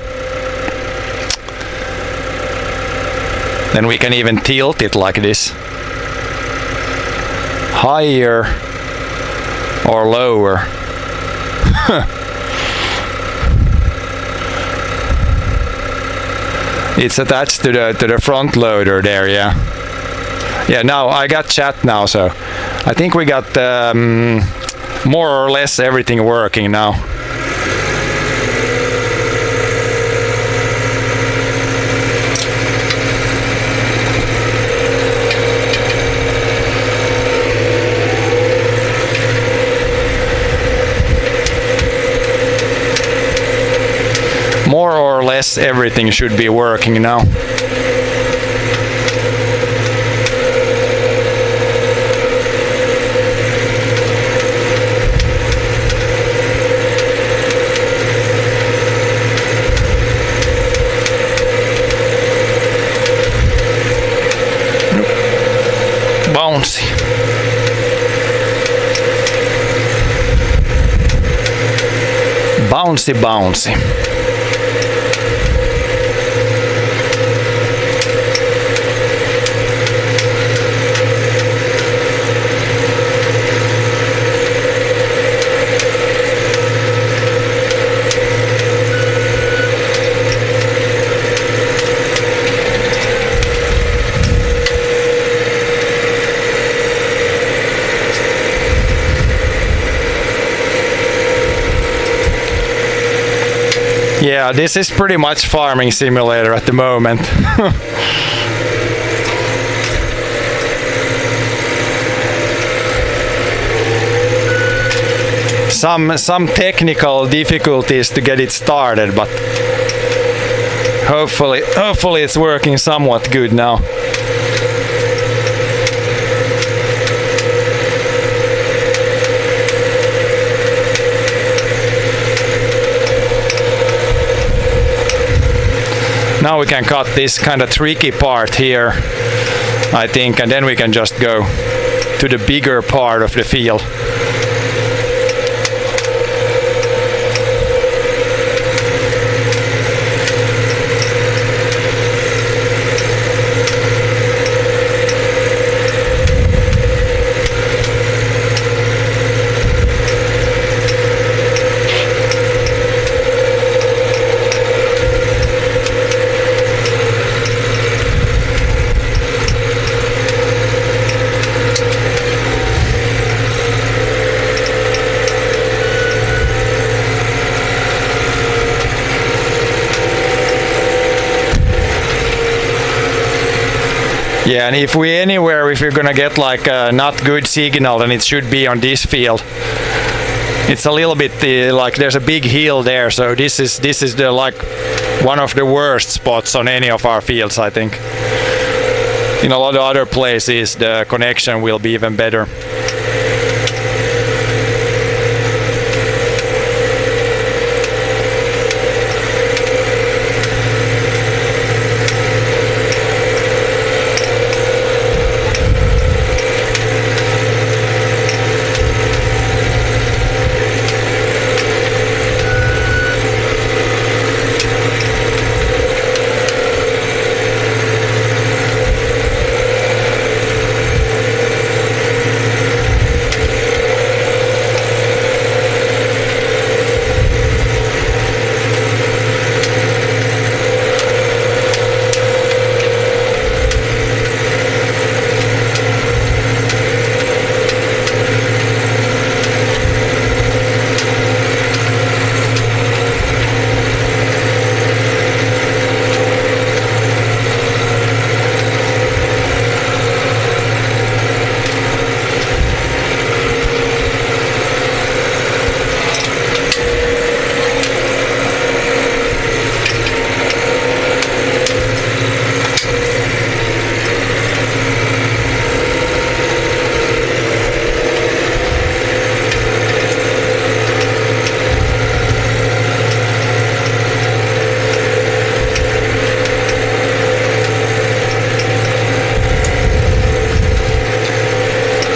Then we can even tilt it like this, higher or lower. It's attached to the front loader there, yeah. Yeah, now I got chat now, so I think we got more or less everything working now. More or less everything should be working now. Bouncy. Bouncy, bouncy. Yeah, this is pretty much farming simulator at the moment. Some technical difficulties to get it started, but hopefully it's working somewhat good now. Now we can cut this kind of tricky part here, I think, and then we can just go to the bigger part of the field. Yeah, and if you're gonna get like a not good signal, then it should be on this field. It's a little bit like there's a big hill there, so this is the like one of the worst spots on any of our fields, I think. In a lot of other places, the connection will be even better.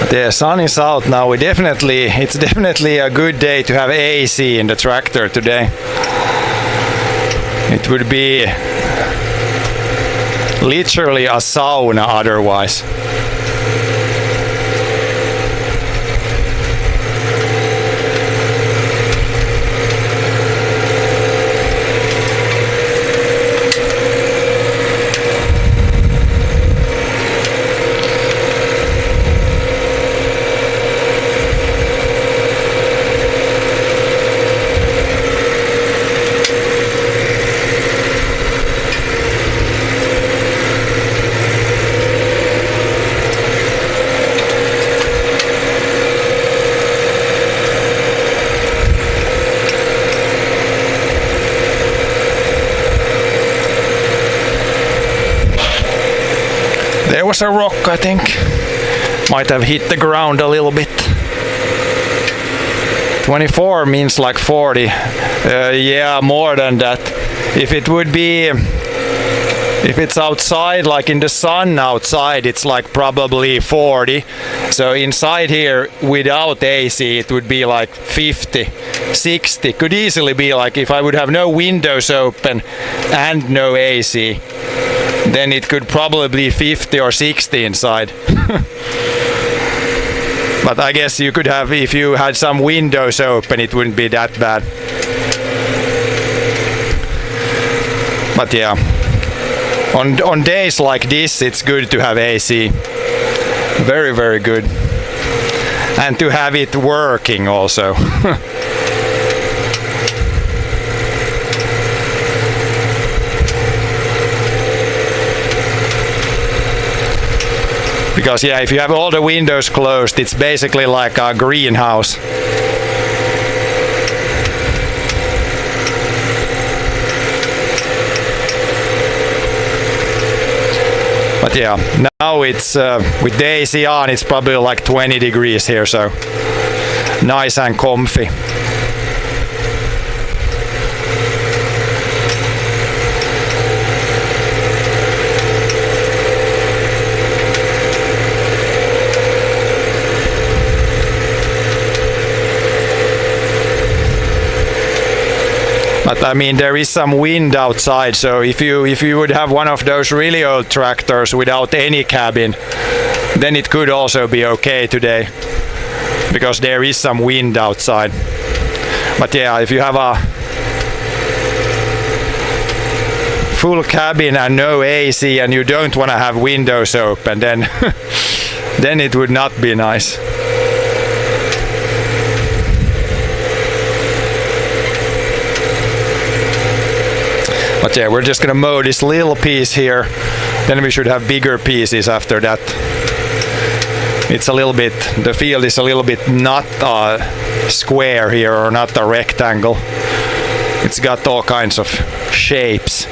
The sun is out now. It's definitely a good day to have AC in the tractor today. It would be literally a sauna otherwise. There was a rock, I think. Might have hit the ground a little bit. 24 means like 40. Yeah, more than that. If it's outside, like in the sun outside, it's like probably 40. So inside here, without AC, it would be like 50, 60. Could easily be like if I would have no windows open and no AC, then it could probably be 50 or 60 inside. But I guess you could have, if you had some windows open, it wouldn't be that bad. But yeah, on days like this, it's good to have AC. Very, very good. And to have it working also. Because yeah, if you have all the windows closed, it's basically like a greenhouse. But yeah, now it's with the AC on, it's probably like 20 degrees here, so nice and comfy. But I mean, there is some wind outside, so if you would have one of those really old tractors without any cabin, then it could also be okay today, because there is some wind outside. But yeah, if you have a full cabin and no AC and you don't want to have windows open, then then it would not be nice. But yeah, we're just gonna mow this little piece here, then we should have bigger pieces after that. It's a little bit, the field is a little bit not square here, or not a rectangle. It's got all kinds of shapes.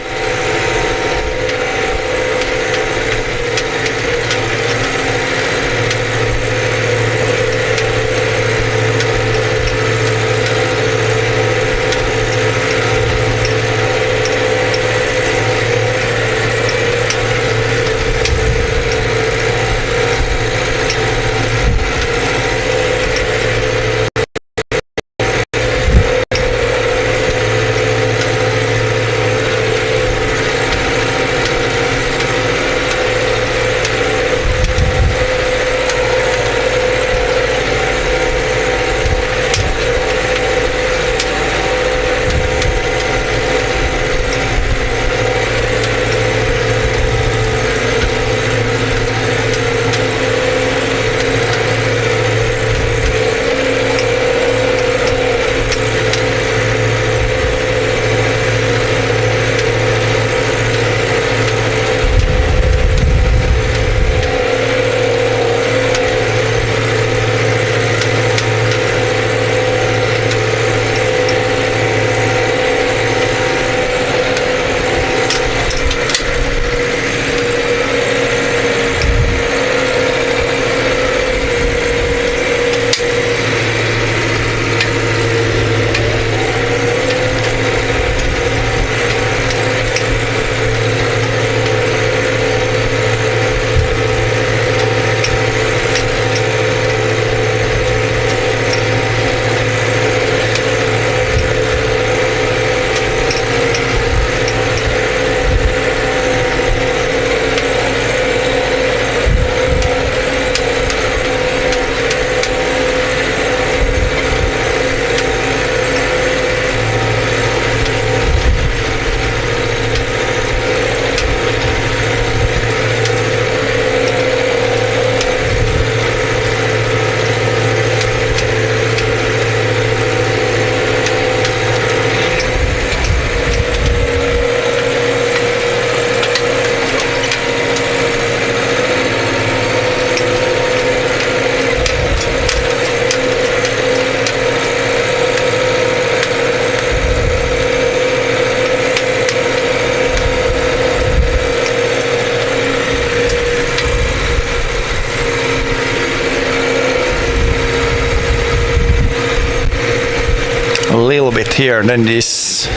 left here, then this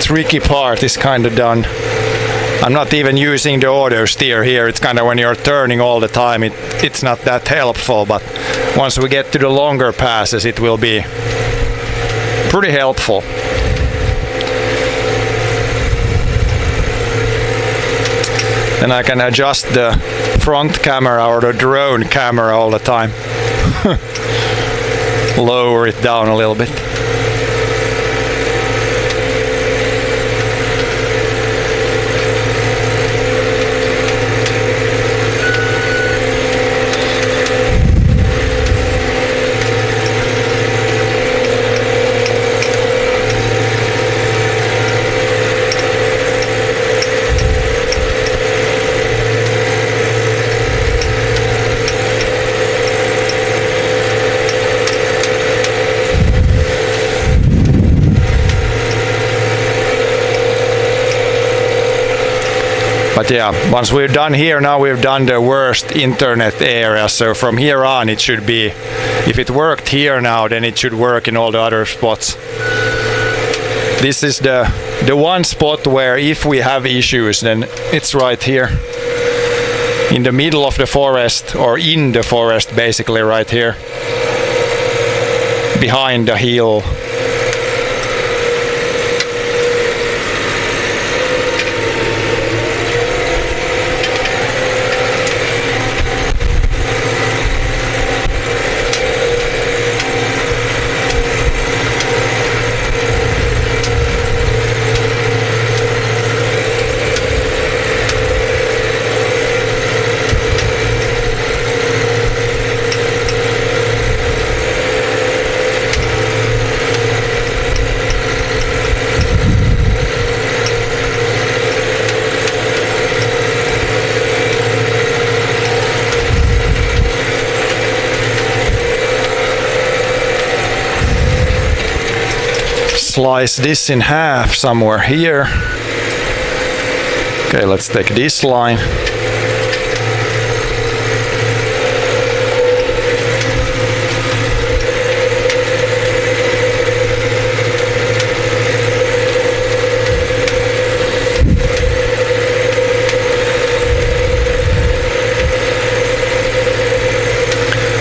tricky part is kind of done. I'm not even using the auto steer here. It's kind of when you're turning all the time, it's not that helpful, but once we get to the longer passes, it will be pretty helpful. Then I can adjust the front camera or the drone camera all the time. Lower it down a little bit. But yeah, once we're done here, now we've done the worst internet area, so from here on it should be, if it worked here now, then it should work in all the other spots. This is the one spot where if we have issues, then it's right here. In the middle of the forest, or in the forest basically, right here. Behind the hill. Slice this in half somewhere here. Okay, let's take this line.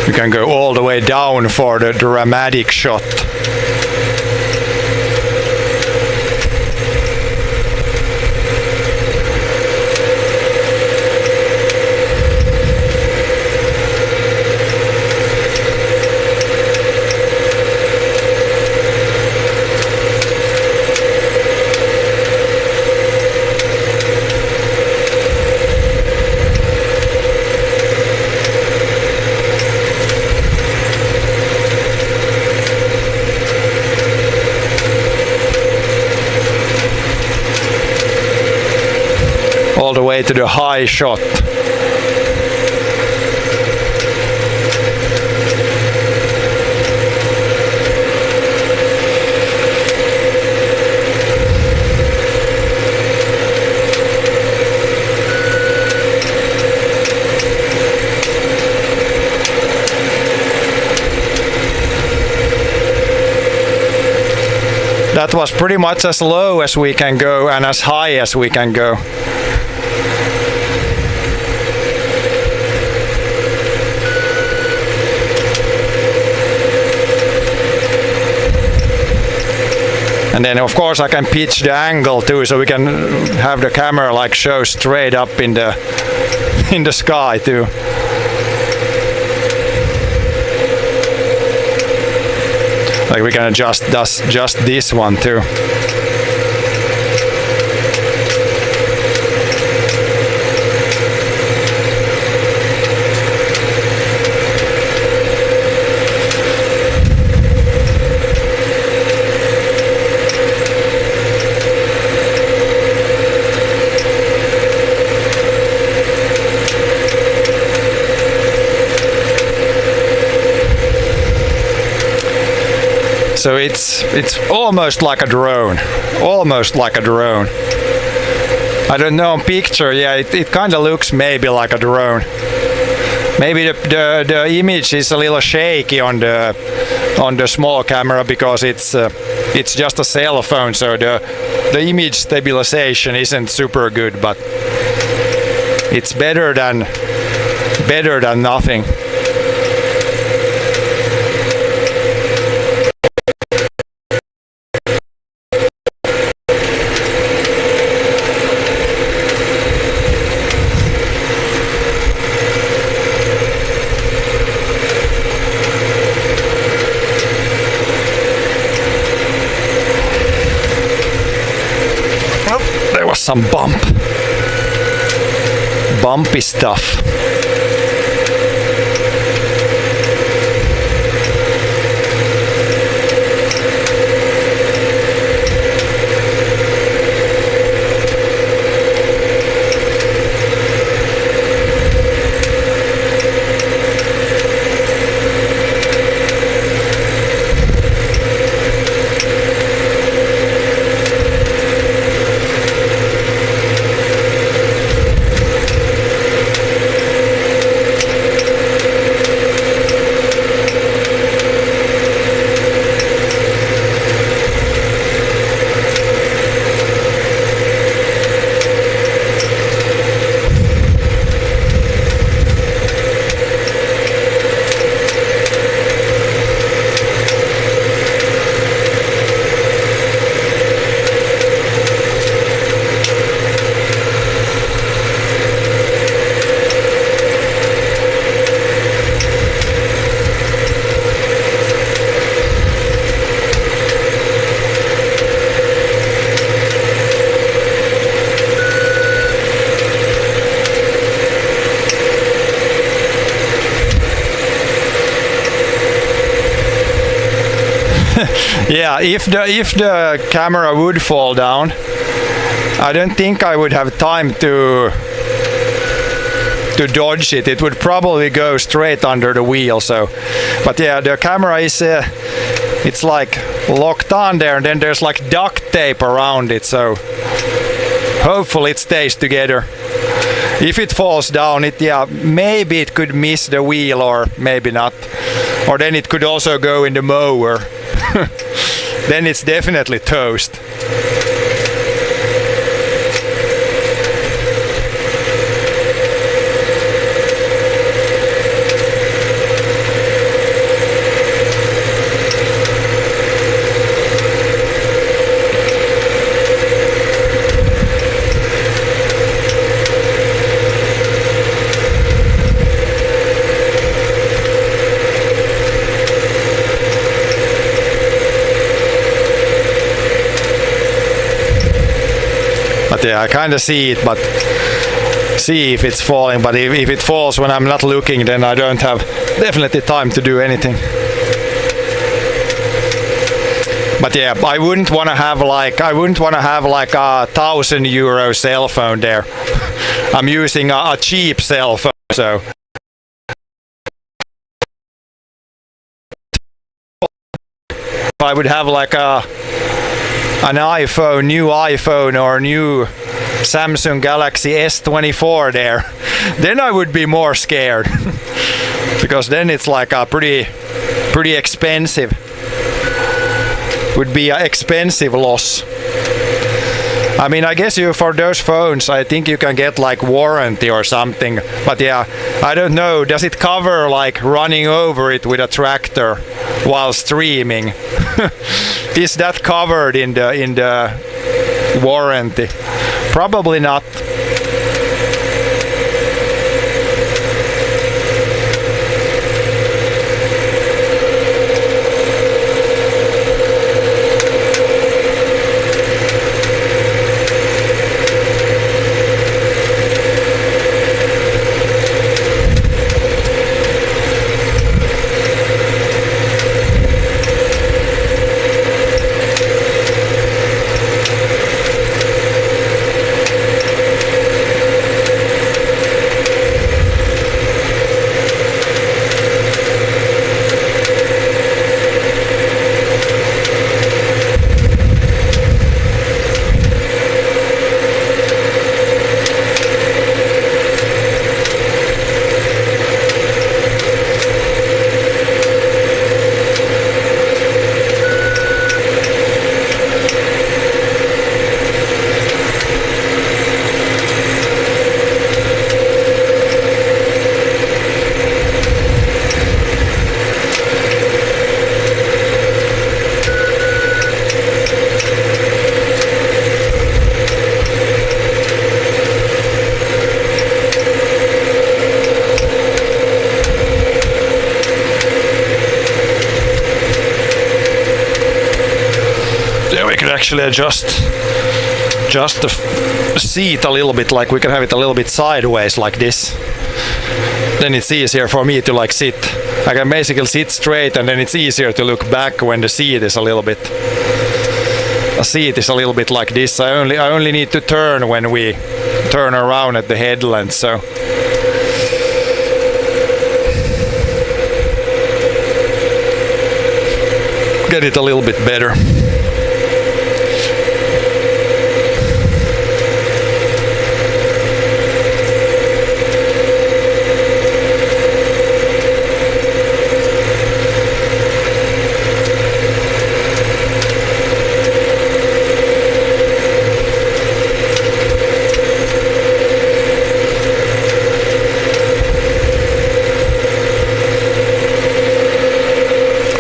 You can go all the way down for the dramatic shot. All the way to the high shot. That was pretty much as low as we can go and as high as we can go. And then of course I can pitch the angle too, so we can have the camera like show straight up in the sky too. Like we can adjust just this one too. So it's almost like a drone, almost like a drone. I don't know on picture, yeah, it kind of looks maybe like a drone. Maybe the image is a little shaky on the on the small camera because it's just a cell phone, so the image stabilization isn't super good, but it's better than nothing. There was some bumpy stuff. Yeah, if the camera would fall down, I don't think I would have time to dodge it. It would probably go straight under the wheel. So, but yeah, the camera is it's like locked on there, and then there's like duct tape around it. So hopefully it stays together. If it falls down, maybe it could miss the wheel, or maybe not. Or then it could also go in the mower. Then it's definitely toast. But yeah, I kind of see it, but see if it's falling. But if it falls when I'm not looking, then I don't have definitely time to do anything. But yeah, I wouldn't want to have like a €1,000 cell phone there. I'm using a cheap cell phone, so. If I would have like an iPhone, new iPhone or new Samsung Galaxy S24 there, then I would be more scared. Because then it's like a pretty expensive. Would be an expensive loss. I mean, I guess for those phones, I think you can get like warranty or something. But yeah, I don't know. Does it cover like running over it with a tractor while streaming? Is that covered in the warranty? Probably not. actually adjust the seat a little bit, like we can have it a little bit sideways like this. Then it's easier for me to like sit. I can basically sit straight, and then it's easier to look back when the seat is a little bit like this. I only need to turn when we turn around at the headland, so get it a little bit better.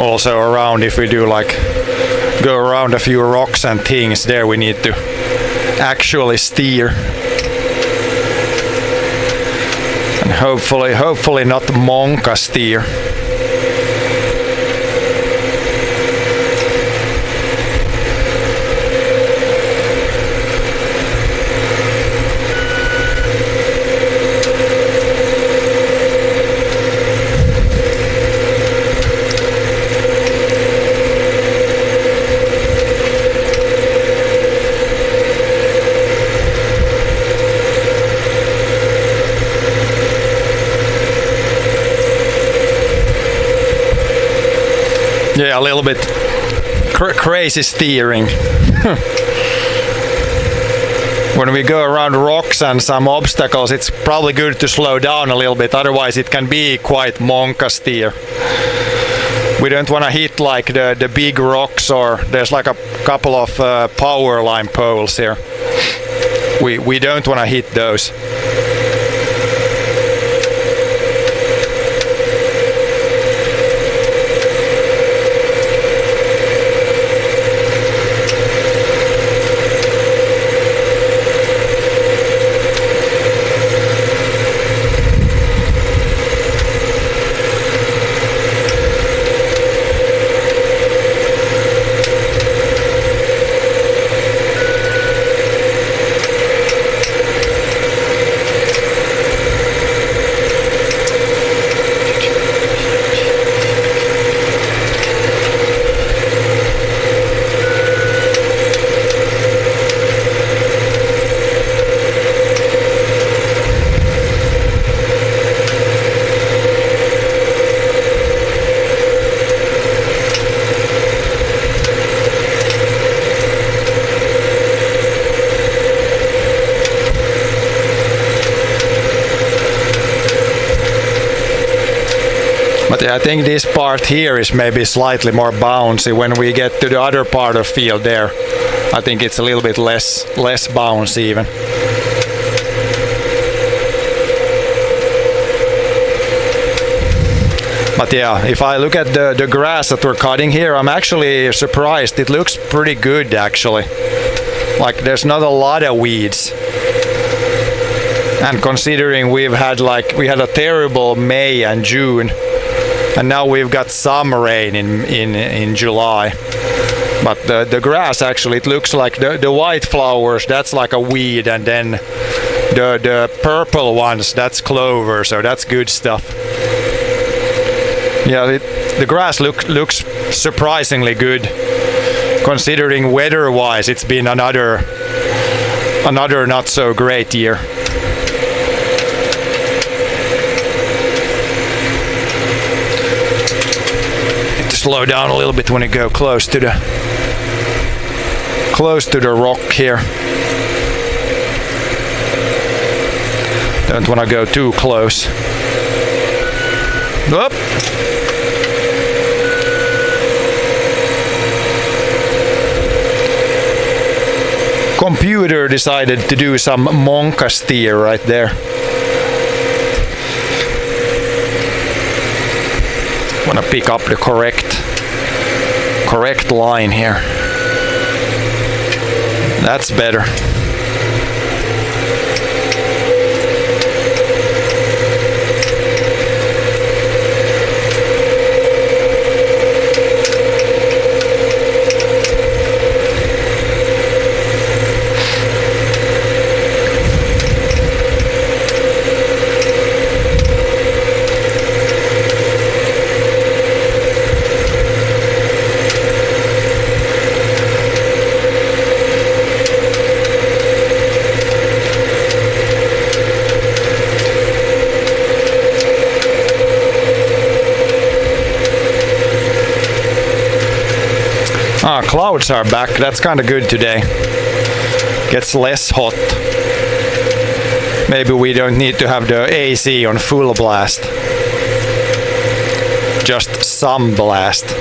Also around, if we do like go around a few rocks and things, there we need to actually steer, and hopefully not monka steer. Yeah, a little bit crazy steering. When we go around rocks and some obstacles, it's probably good to slow down a little bit, otherwise it can be quite monka steer. We don't want to hit like the big rocks, or there's like a couple of power line poles here. We don't want to hit those. But I think this part here is maybe slightly more bouncy. When we get to the other part of the field there, I think it's a little bit less bouncy even. But yeah, if I look at the grass that we're cutting here, I'm actually surprised. It looks pretty good actually. Like there's not a lot of weeds. And considering we had a terrible May and June, and now we've got some rain in July. But the grass actually, it looks like the white flowers, that's like a weed, and then the purple ones, that's clover, so that's good stuff. Yeah, the grass looks surprisingly good, considering weather-wise it's been another not so great year. Slow down a little bit when you go close to the rock here. Don't want to go too close. Up. Computer decided to do some monka steer right there. Want to pick up the correct line here. That's better. Clouds are back. That's kind of good today. Gets less hot. Maybe we don't need to have the AC on full blast. Just some blast.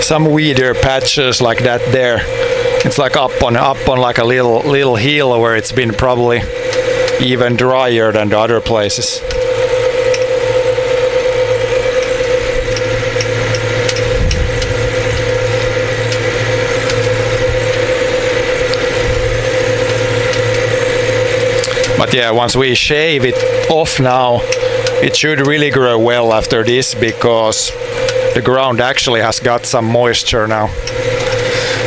Some weeder patches like that there. It's like up on like a little hill where it's been probably even drier than the other places. But yeah, once we shave it off now, it should really grow well after this, because the ground actually has got some moisture now.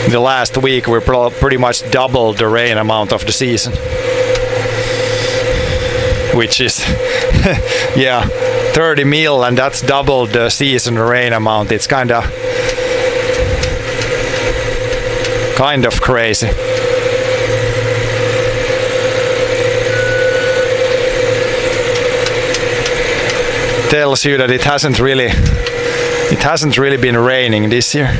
The last week we pretty much doubled the rain amount of the season, which is yeah, 30 mil, and that's doubled the season rain amount. It's kind of crazy. Tells you that it hasn't really been raining this year.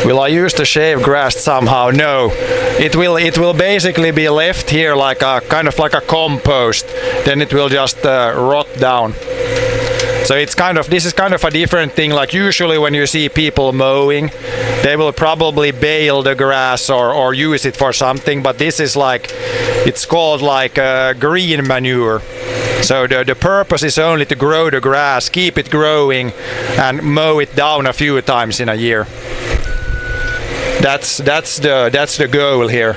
Will I use the shaved grass somehow? No. It will basically be left here like a kind of like a compost. Then it will just rot down. So this is kind of a different thing. Like usually when you see people mowing, they will probably bale the grass or use it for something. But this is like, it's called like green manure. So the purpose is only to grow the grass, keep it growing, and mow it down a few times in a year. That's the goal here.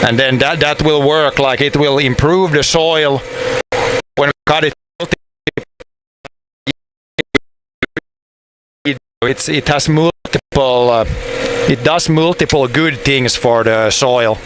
And then that will work, like it will improve the soil when we cut it. It has multiple. It does multiple good things for the soil.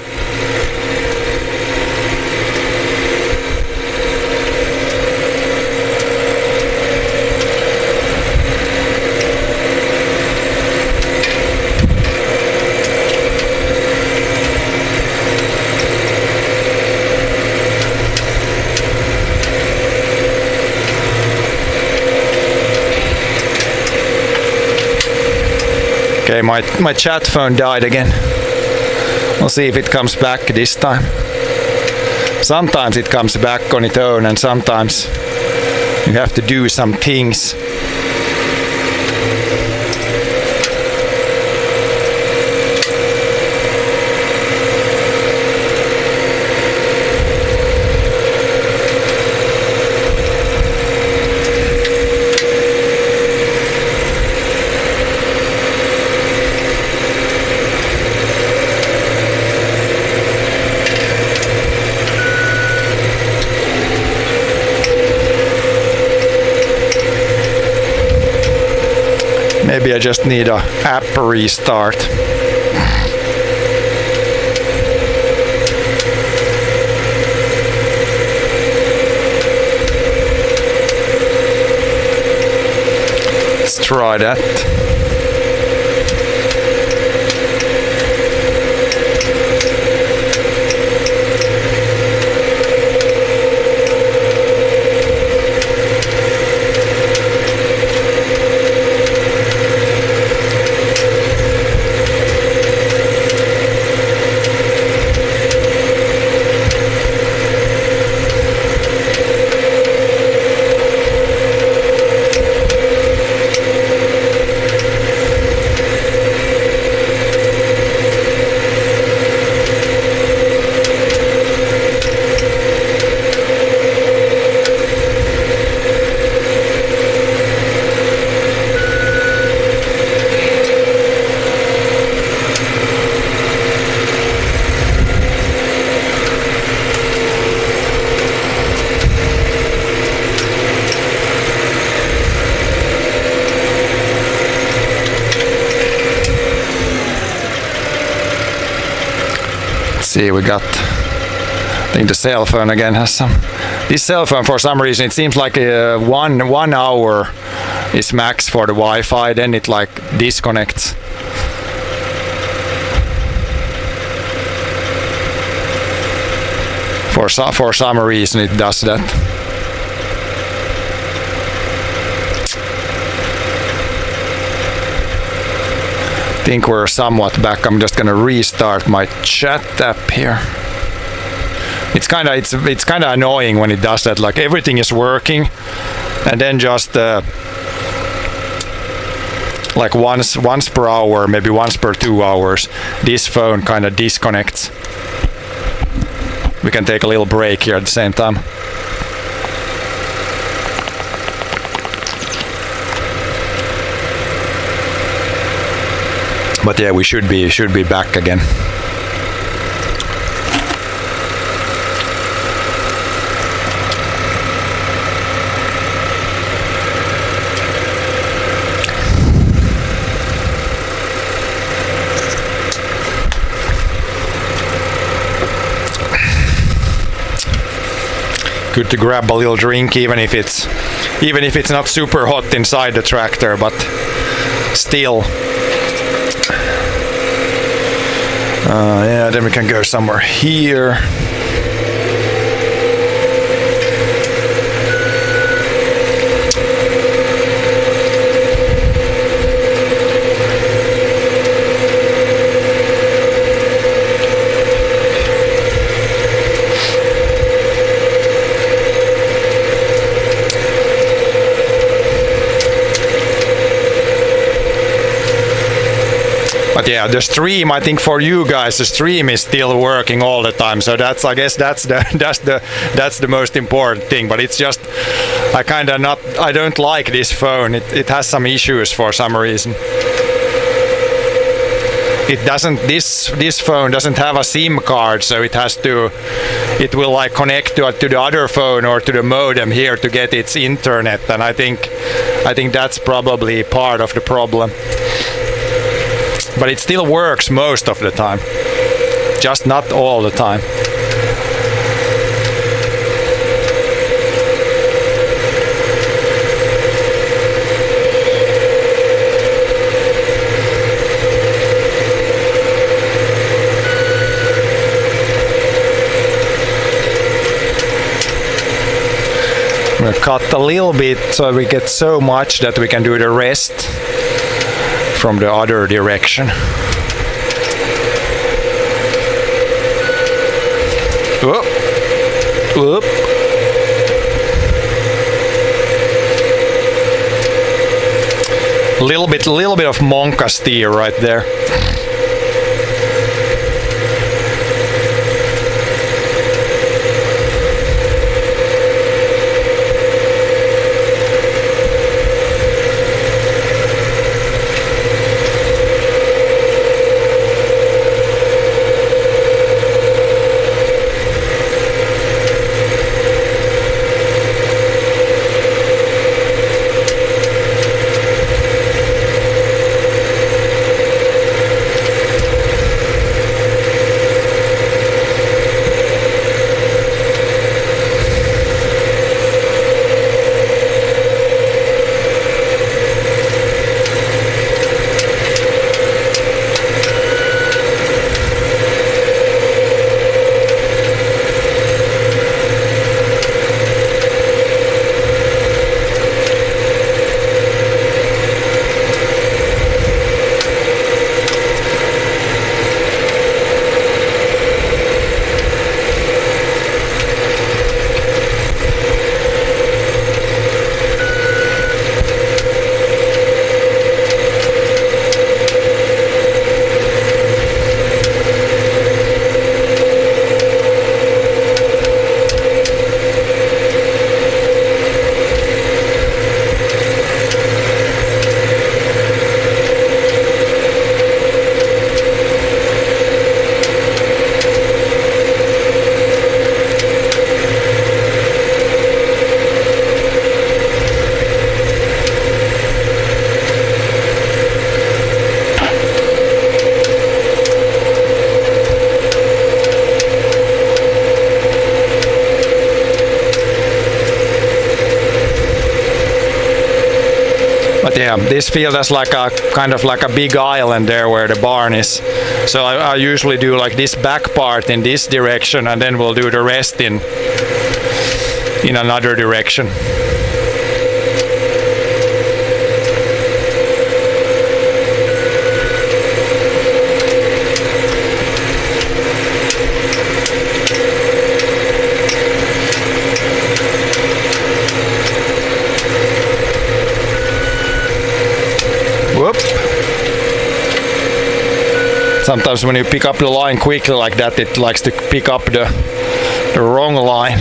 Okay, my chat phone died again. We'll see if it comes back this time. Sometimes it comes back on its own, and sometimes you have to do some things. Maybe I just need a app restart. Let's try that. See, we got, I think the cell phone again has some. This cell phone, for some reason, it seems like 1 hour is max for the Wi-Fi, then it like disconnects. For some reason it does that. I think we're somewhat back. I'm just gonna restart my chat app here. It's kind of annoying when it does that. Like everything is working, and then just like once per hour, maybe once per 2 hours, this phone kind of disconnects. We can take a little break here at the same time. But yeah, we should be back again. Good to grab a little drink, even if it's not super hot inside the tractor, but still. Yeah, then we can go somewhere here. But But yeah, the stream, I think for you guys, the stream is still working all the time. So that's, I guess that's the most important thing. But it's just, I don't like this phone. It has some issues for some reason. It doesn't, this phone doesn't have a SIM card, so it will like connect to the other phone or to the modem here to get its internet, and I think that's probably part of the problem. But it still works most of the time, just not all the time. I'm gonna cut a little bit so we get so much that we can do the rest from the other direction. Whoop. Whoop. Little bit of Monka steer right there. Yeah, this field has like a kind of like a big island there where the barn is. So I usually do like this back part in this direction, and then we'll do the rest in another direction. Whoop. Sometimes when you pick up the line quickly like that, it likes to pick up the wrong line.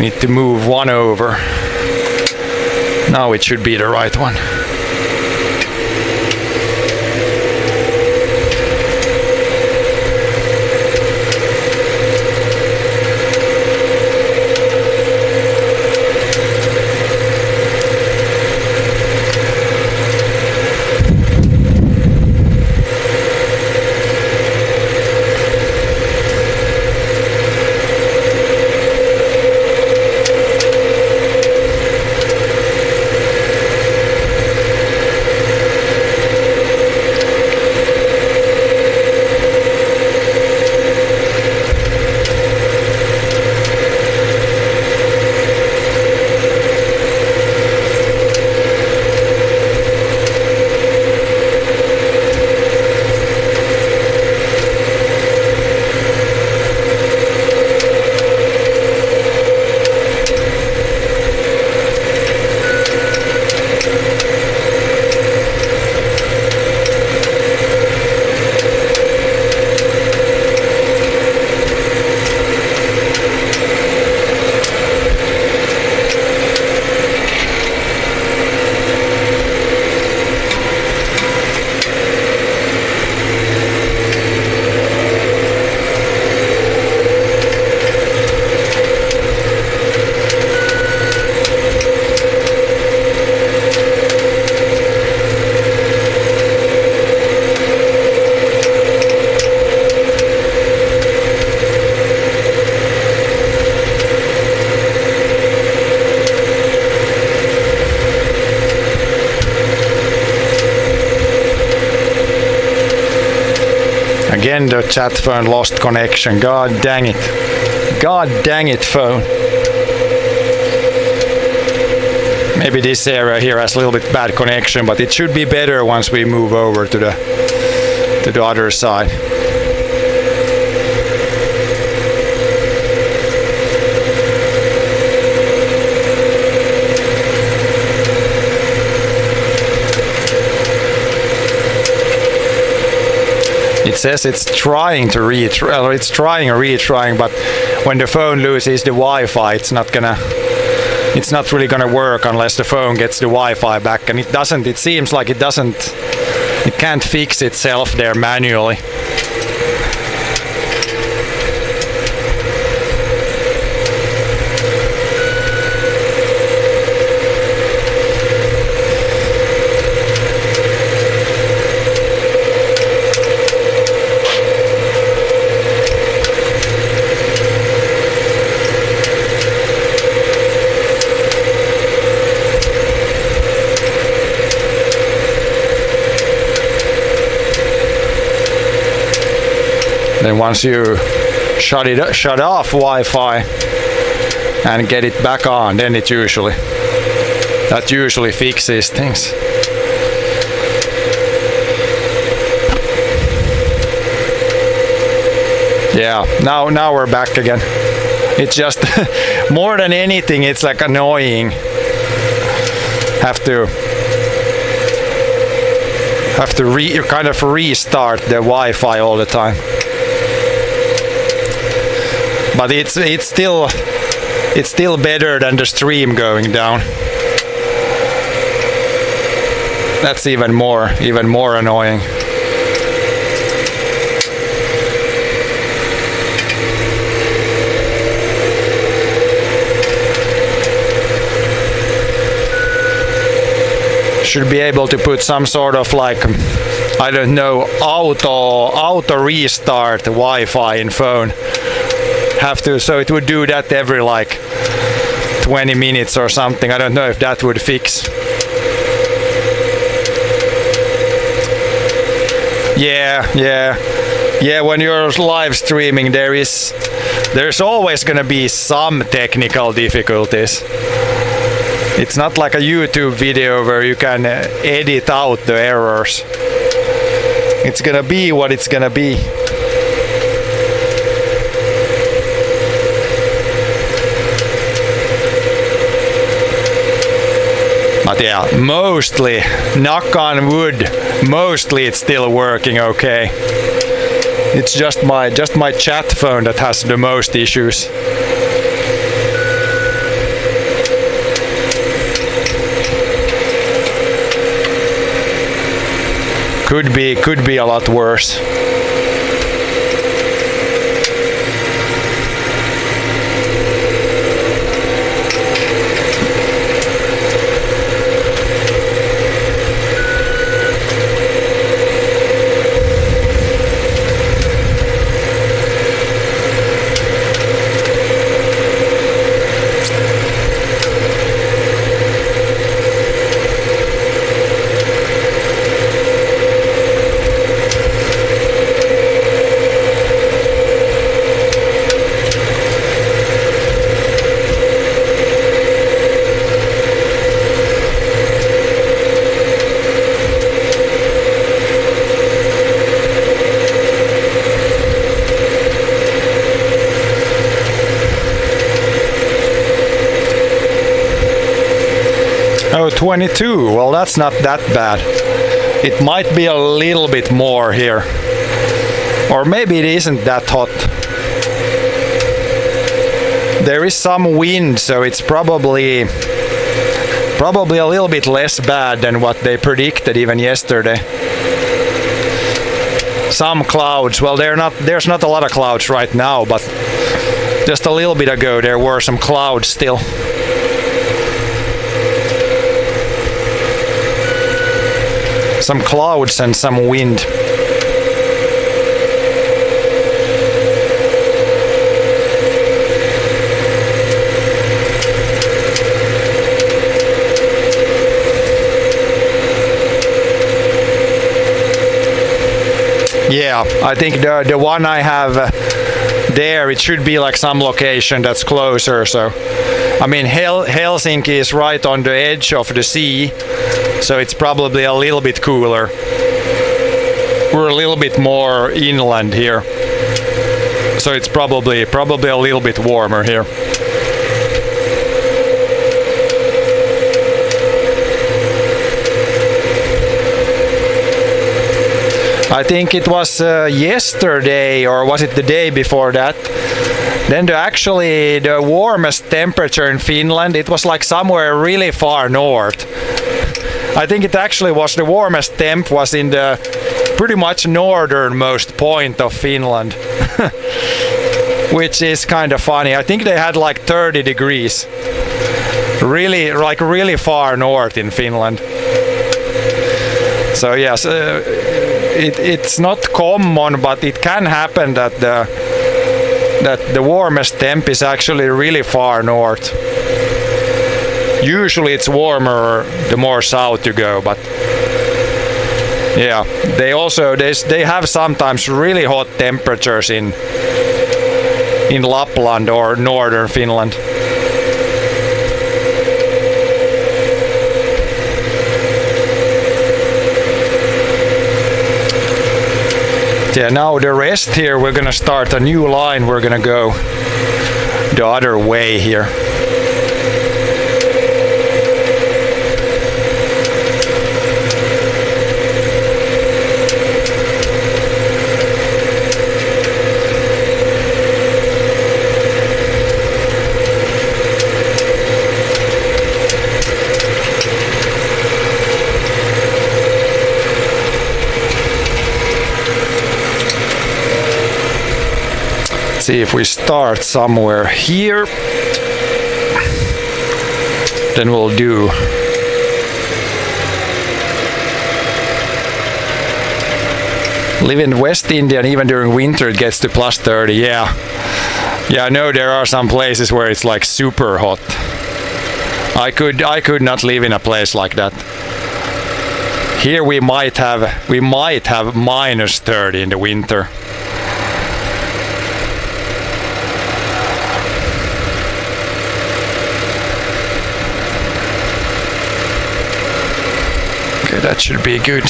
Need to move one over. Now it should be the right one. the chat phone lost connection. God dang it. God dang it, phone. Maybe this area here has a little bit bad connection, but it should be better once we move over to the other side. It says it's trying to retrying, but when the phone loses the Wi-Fi, it's not really gonna work unless the phone gets the Wi-Fi back, and it doesn't. It seems like it can't fix itself there manually. Then once you shut off Wi-Fi and get it back on, then that usually fixes things. Yeah, now we're back again. It's just more than anything, it's like annoying. Have to kind of restart the Wi-Fi all the time. But it's still better than the stream going down. That's even more annoying. Should be able to put some sort of like, I don't know, auto restart Wi-Fi in phone. So it would do that every like 20 minutes or something. I don't know if that would fix. Yeah, when you're live streaming there's always gonna be some technical difficulties. It's not like a YouTube video where you can edit out the errors. It's gonna be what it's gonna be. But yeah, mostly, knock on wood, mostly it's still working okay. It's just my chat phone that has the most issues. Could be a lot worse. Oh, 22. Well, that's not that bad. It might be a little bit more here. Or maybe it isn't that hot. There is some wind, so it's probably a little bit less bad than what they predicted even yesterday. Some clouds. Well, there's not a lot of clouds right now, but just a little bit ago there were some clouds still. Some clouds and some wind. Yeah, I think the one I have there, it should be like some location that's closer. So, I mean, Helsinki is right on the edge of the sea, so it's probably a little bit cooler. We're a little bit more inland here, so it's probably a little bit warmer here. I think it was yesterday, or was it the day before that? Then actually the warmest temperature in Finland, it was like somewhere really far north. I think it actually was the warmest temp was in the pretty much northernmost point of Finland. Which is kind of funny. I think they had like 30 degrees. Really far north in Finland. So yes, it's not common, but it can happen that the warmest temp is actually really far north. Usually it's warmer the more south you go, but yeah, they have sometimes really hot temperatures in Lapland or northern Finland. Yeah, now the rest here, we're gonna start a new line. We're gonna go the other way here. See if we start somewhere here, then we'll do live in West India, and even during winter it gets to plus 30. Yeah, I know there are some places where it's like super hot. I could not live in a place like that. Here we might have minus 30 in the winter. That should be good.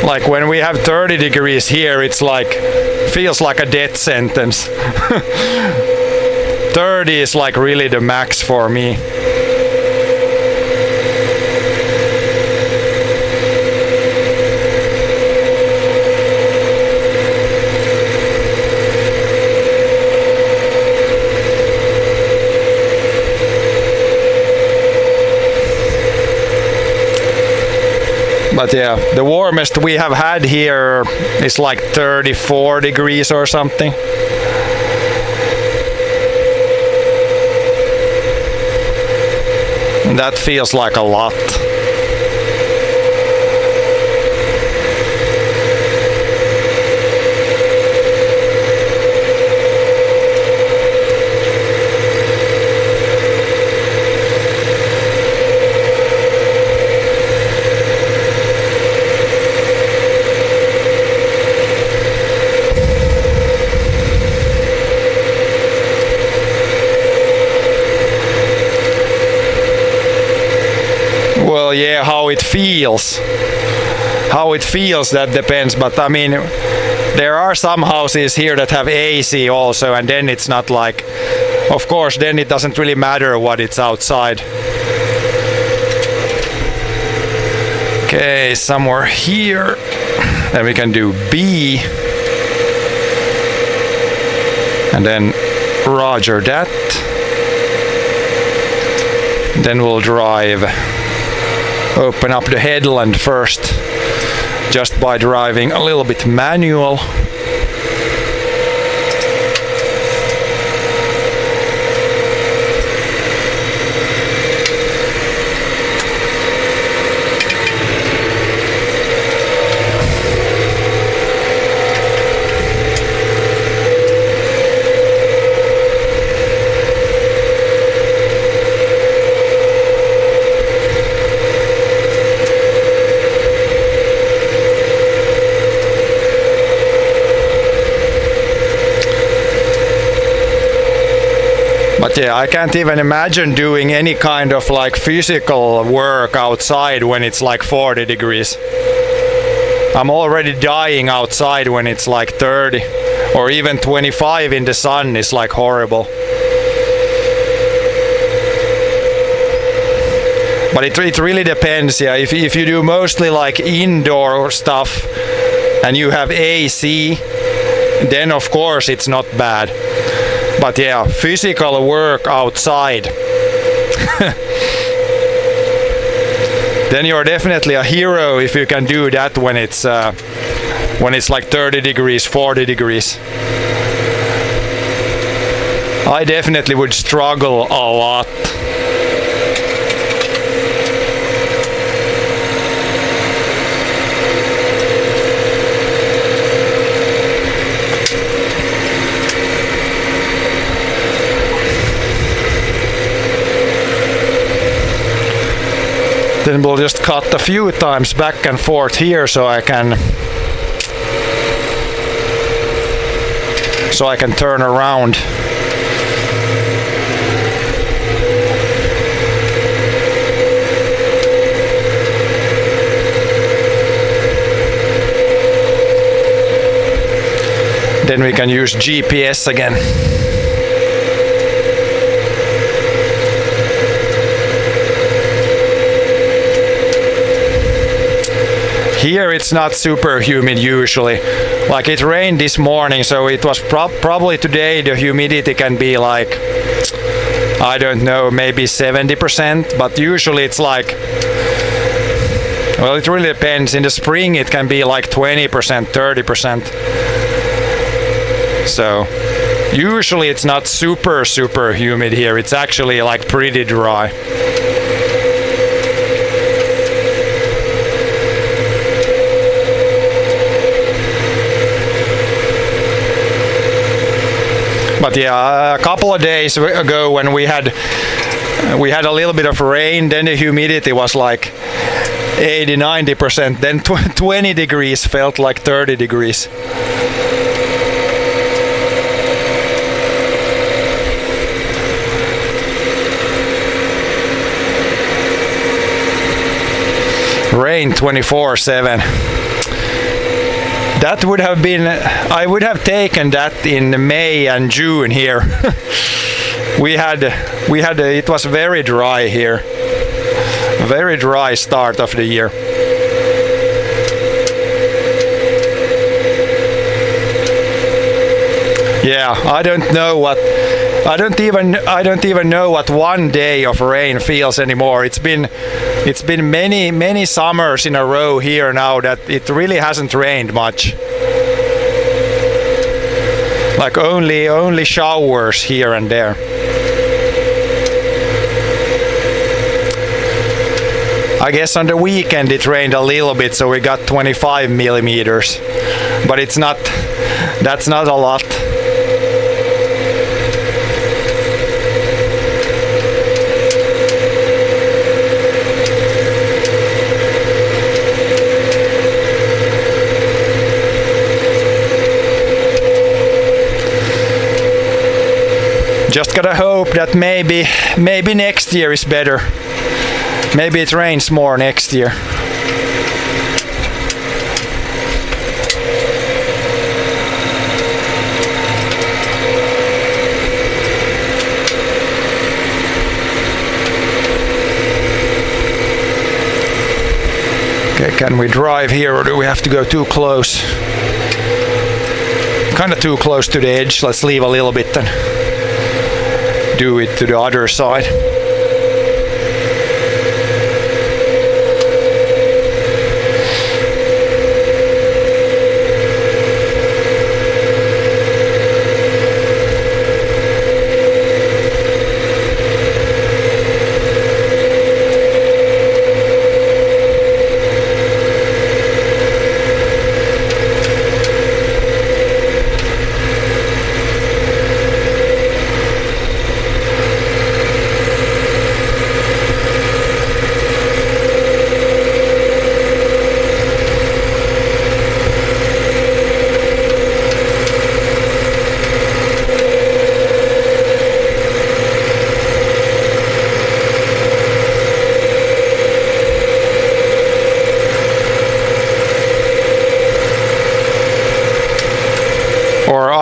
Like when we have 30 degrees here, it's like, feels like a death sentence. 30 is like really the max for me. But yeah, the warmest we have had here is like 34 degrees or something. And that feels like a lot. Well, yeah, how it feels, that depends. But I mean, there are some houses here that have AC also, and then it's not like, of course, then it doesn't really matter what it's outside. Okay, somewhere here, then we can do B, and then roger that. Then we'll drive. Open up the headland first, just by driving a little bit manual. But yeah, I can't even imagine doing any kind of like physical work outside when it's like 40 degrees. I'm already dying outside when it's like 30 or even 25 in the sun is like horrible. But it really depends, yeah. If you do mostly like indoor stuff and you have AC, then of course it's not bad. But yeah, physical work outside, then you're definitely a hero if you can do that when it's like 30 degrees, 40 degrees. I definitely would struggle a lot. Then we'll just cut a few times back and forth here so I can turn around. Then we can use GPS again. Here it's not super humid usually. Like it rained this morning, so it was probably today the humidity can be like, I don't know, maybe 70%, but usually it's like, well, it really depends. In the spring it can be like 20%, 30%. So usually it's not super humid here. It's actually like pretty dry. But yeah, a couple of days ago when we had a little bit of rain, then the humidity was like 80-90%, then 20 degrees felt like 30 degrees. Rain 24/7. That would have been, I would have taken that in May and June here. It was very dry here. Very dry start of the year. Yeah, I don't even know what one day of rain feels anymore. It's been many summers in a row here now that it really hasn't rained much. Like only showers here and there. I guess on the weekend it rained a little bit, so we got 25 millimeters. But that's not a lot. Just gotta hope that maybe next year is better. Maybe it rains more next year. Okay, can we drive here or do we have to go too close? Kinda too close to the edge. Let's leave a little bit then. Do it to the other side.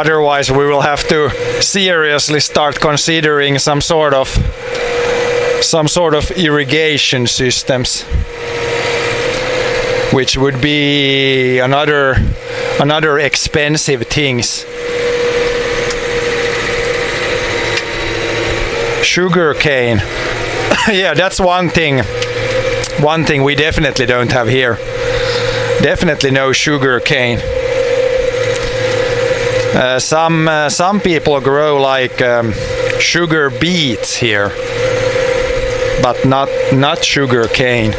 Otherwise, we will have to seriously start considering some sort of irrigation systems, which would be another expensive things. Sugar cane. Yeah, that's one thing we definitely don't have here. Definitely no sugar cane. Some people grow like sugar beets here, but not sugar cane.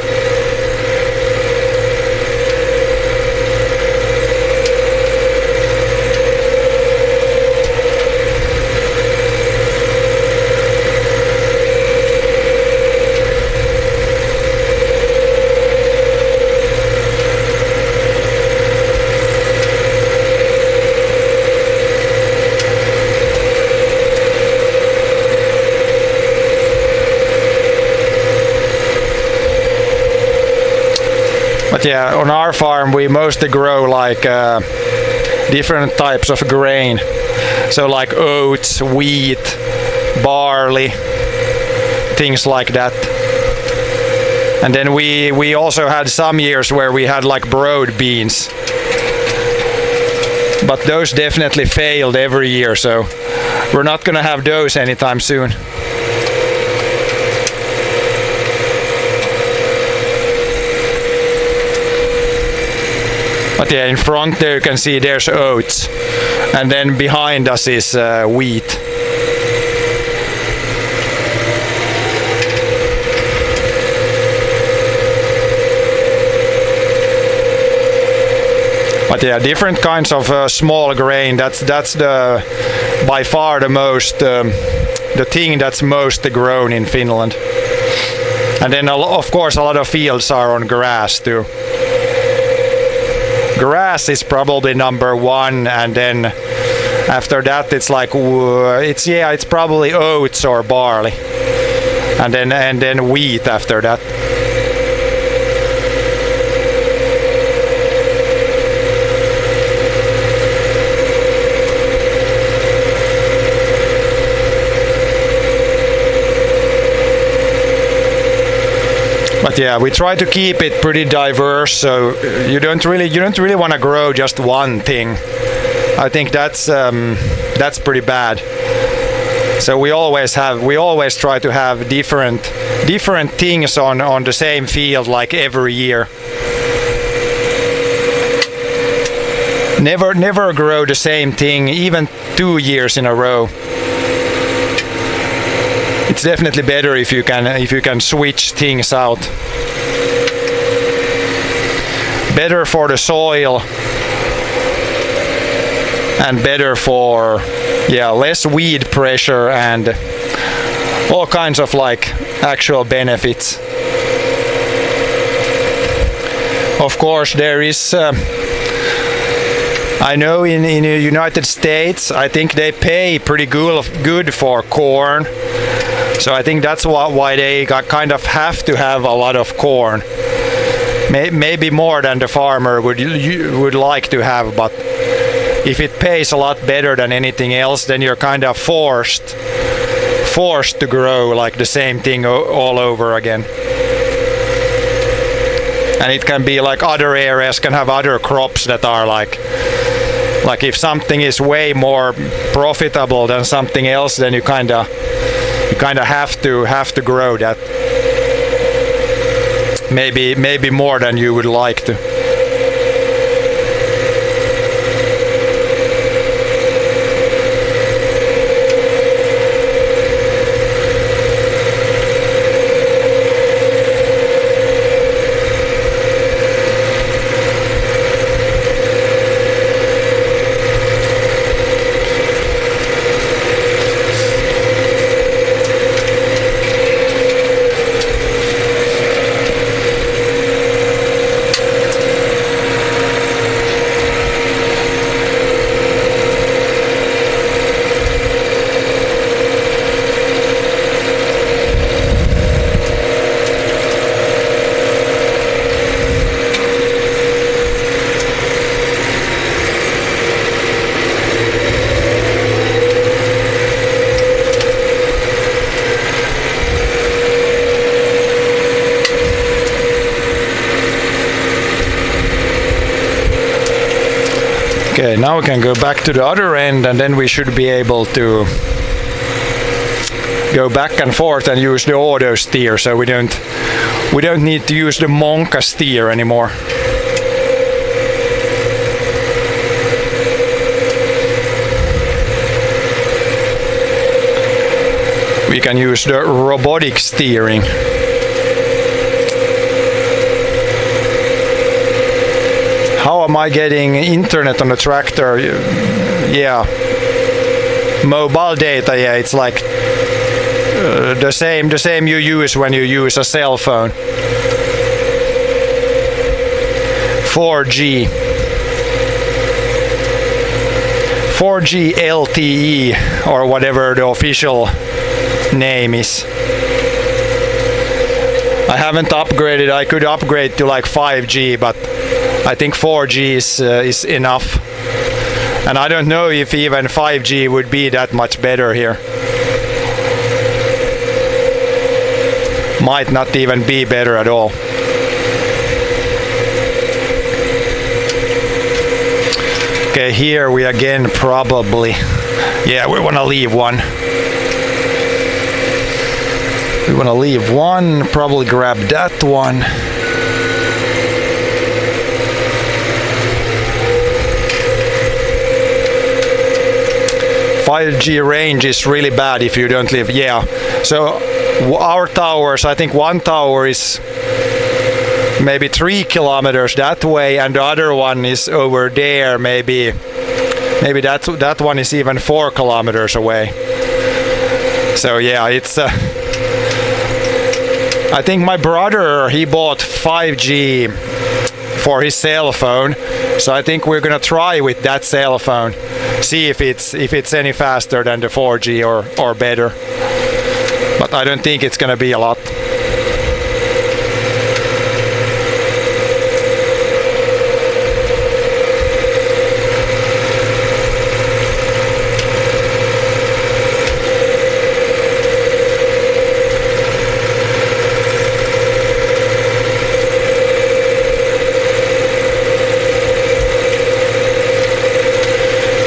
But yeah, on our farm we mostly grow like different types of grain. So like oats, wheat, barley, things like that. And then we also had some years where we had like broad beans. But those definitely failed every year, so we're not gonna have those anytime soon. But yeah, in front there you can see there's oats, and then behind us is wheat. But yeah, different kinds of small grain. That's the by far the most the thing that's most grown in Finland. And then of course a lot of fields are on grass too. Grass is probably number one, and then after that it's like it's probably oats or barley, and then wheat after that. But yeah, we try to keep it pretty diverse, so you don't really want to grow just one thing. I think that's pretty bad. So we always try to have different things on the same field like every year. Never grow the same thing even 2 years in a row. It's definitely better if you can switch things out. Better for the soil and better for less weed pressure and all kinds of like actual benefits. Of course there is I know in the United States I think they pay pretty good for corn. So I think that's why they kind of have to have a lot of corn. Maybe more than the farmer would like to have, but if it pays a lot better than anything else, then you're kind of forced to grow like the same thing all over again. And it can be like other areas can have other crops that are like if something is way more profitable than something else, then you kind of have to grow that. Maybe more than you would like to. Okay, now we can go back to the other end, and then we should be able to go back and forth and use the auto steer, so we don't need to use the Monka steer anymore. We can use the robotic steering. How am I getting internet on the tractor? Yeah. Mobile data, yeah, it's like the same you use when you use a cell phone. 4G. 4G LTE, or whatever the official name is. I haven't upgraded. I could upgrade to like 5G, but I think 4G is enough. And I don't know if even 5G would be that much better here. Might not even be better at all. Okay, here we again probably, yeah, we want to leave one. We want to leave one, probably grab that one. .5G range is really bad if you don't live, yeah. So our towers, I think one tower is maybe 3 kilometers that way, and the other one is over there, maybe that one is even 4 kilometers away. So yeah, it's I think my brother, he bought 5G for his cell phone, so I think we're gonna try with that cell phone, see if it's any faster than the 4G or better. But I don't think it's gonna be a lot.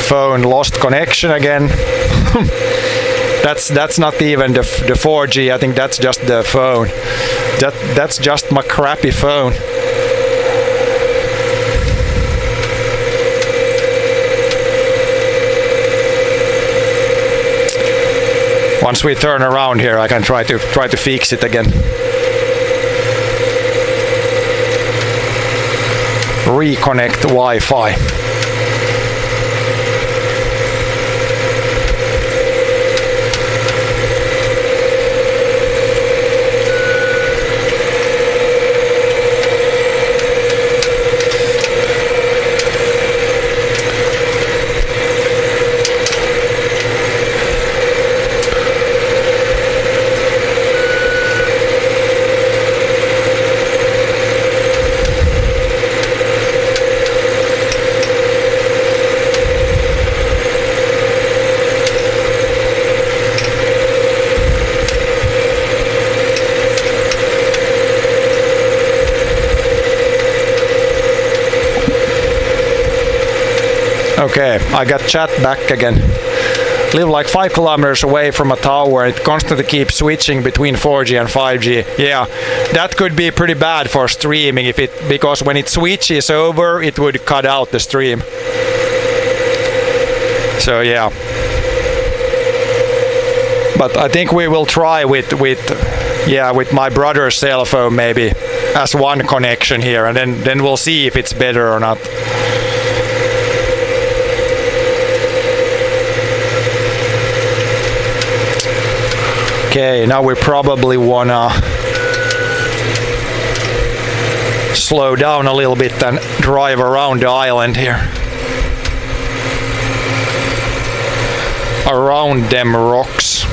Phone lost connection again. That's not even the 4G. I think that's just the phone. That's just my crappy phone. Once we turn around here, I can try to fix it again. Reconnect Wi-Fi. Okay, I got chat back again. Live like 5 kilometers away from a tower. It constantly keeps switching between 4G and 5G. Yeah, that could be pretty bad for streaming because when it switches over, it would cut out the stream. So yeah. But I think we will try with my brother's cell phone maybe as one connection here, and then we'll see if it's better or not. Okay, now we probably wanna slow down a little bit and drive around the island here. Around them rocks.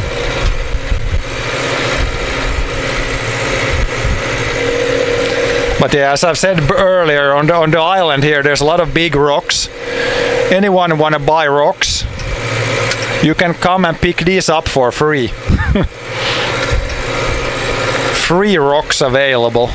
But yeah, as I've said earlier, on the island here, there's a lot of big rocks. Anyone wanna buy rocks? You can come and pick these up for free. Free rocks available.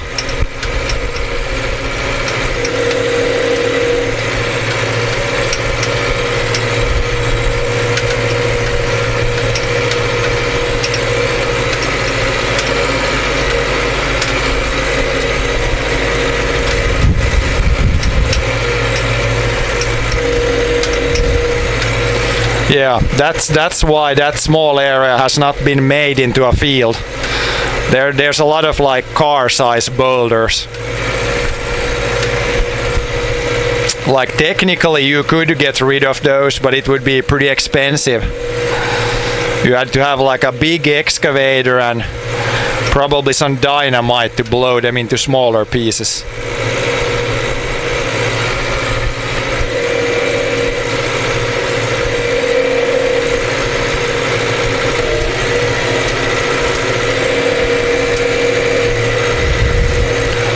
Yeah, that's why that small area has not been made into a field. There's a lot of like car-size boulders. Like technically you could get rid of those, but it would be pretty expensive. You had to have like a big excavator and probably some dynamite to blow them into smaller pieces.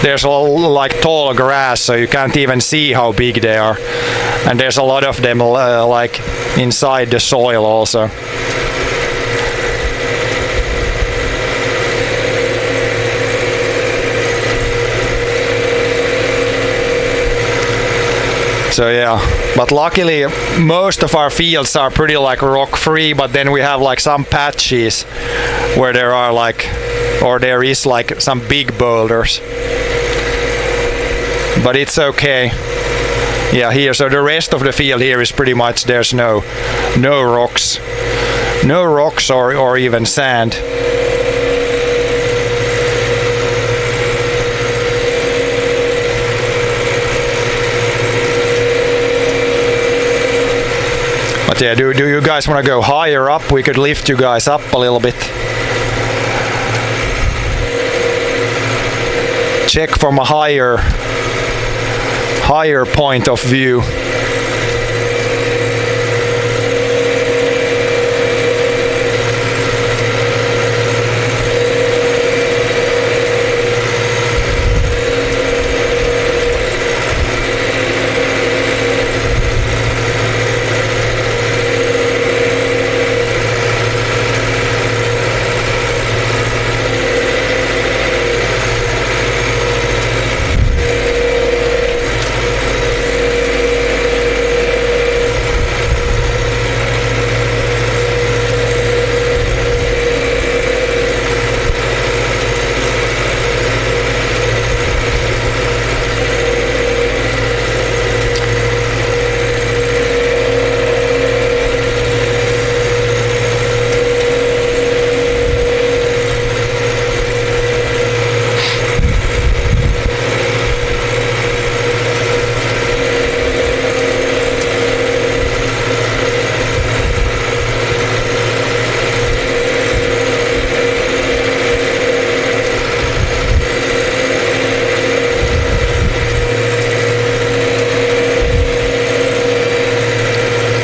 There's all like tall grass, so you can't even see how big they are. And there's a lot of them like inside the soil also. So yeah, but luckily most of our fields are pretty like rock free, but then we have like some patches where there are like, or there is like some big boulders. But it's okay. Yeah, here, so the rest of the field here is pretty much, there's no rocks. No rocks or even sand. But yeah, do you guys want to go higher up? We could lift you guys up a little bit. Check from a higher point of view.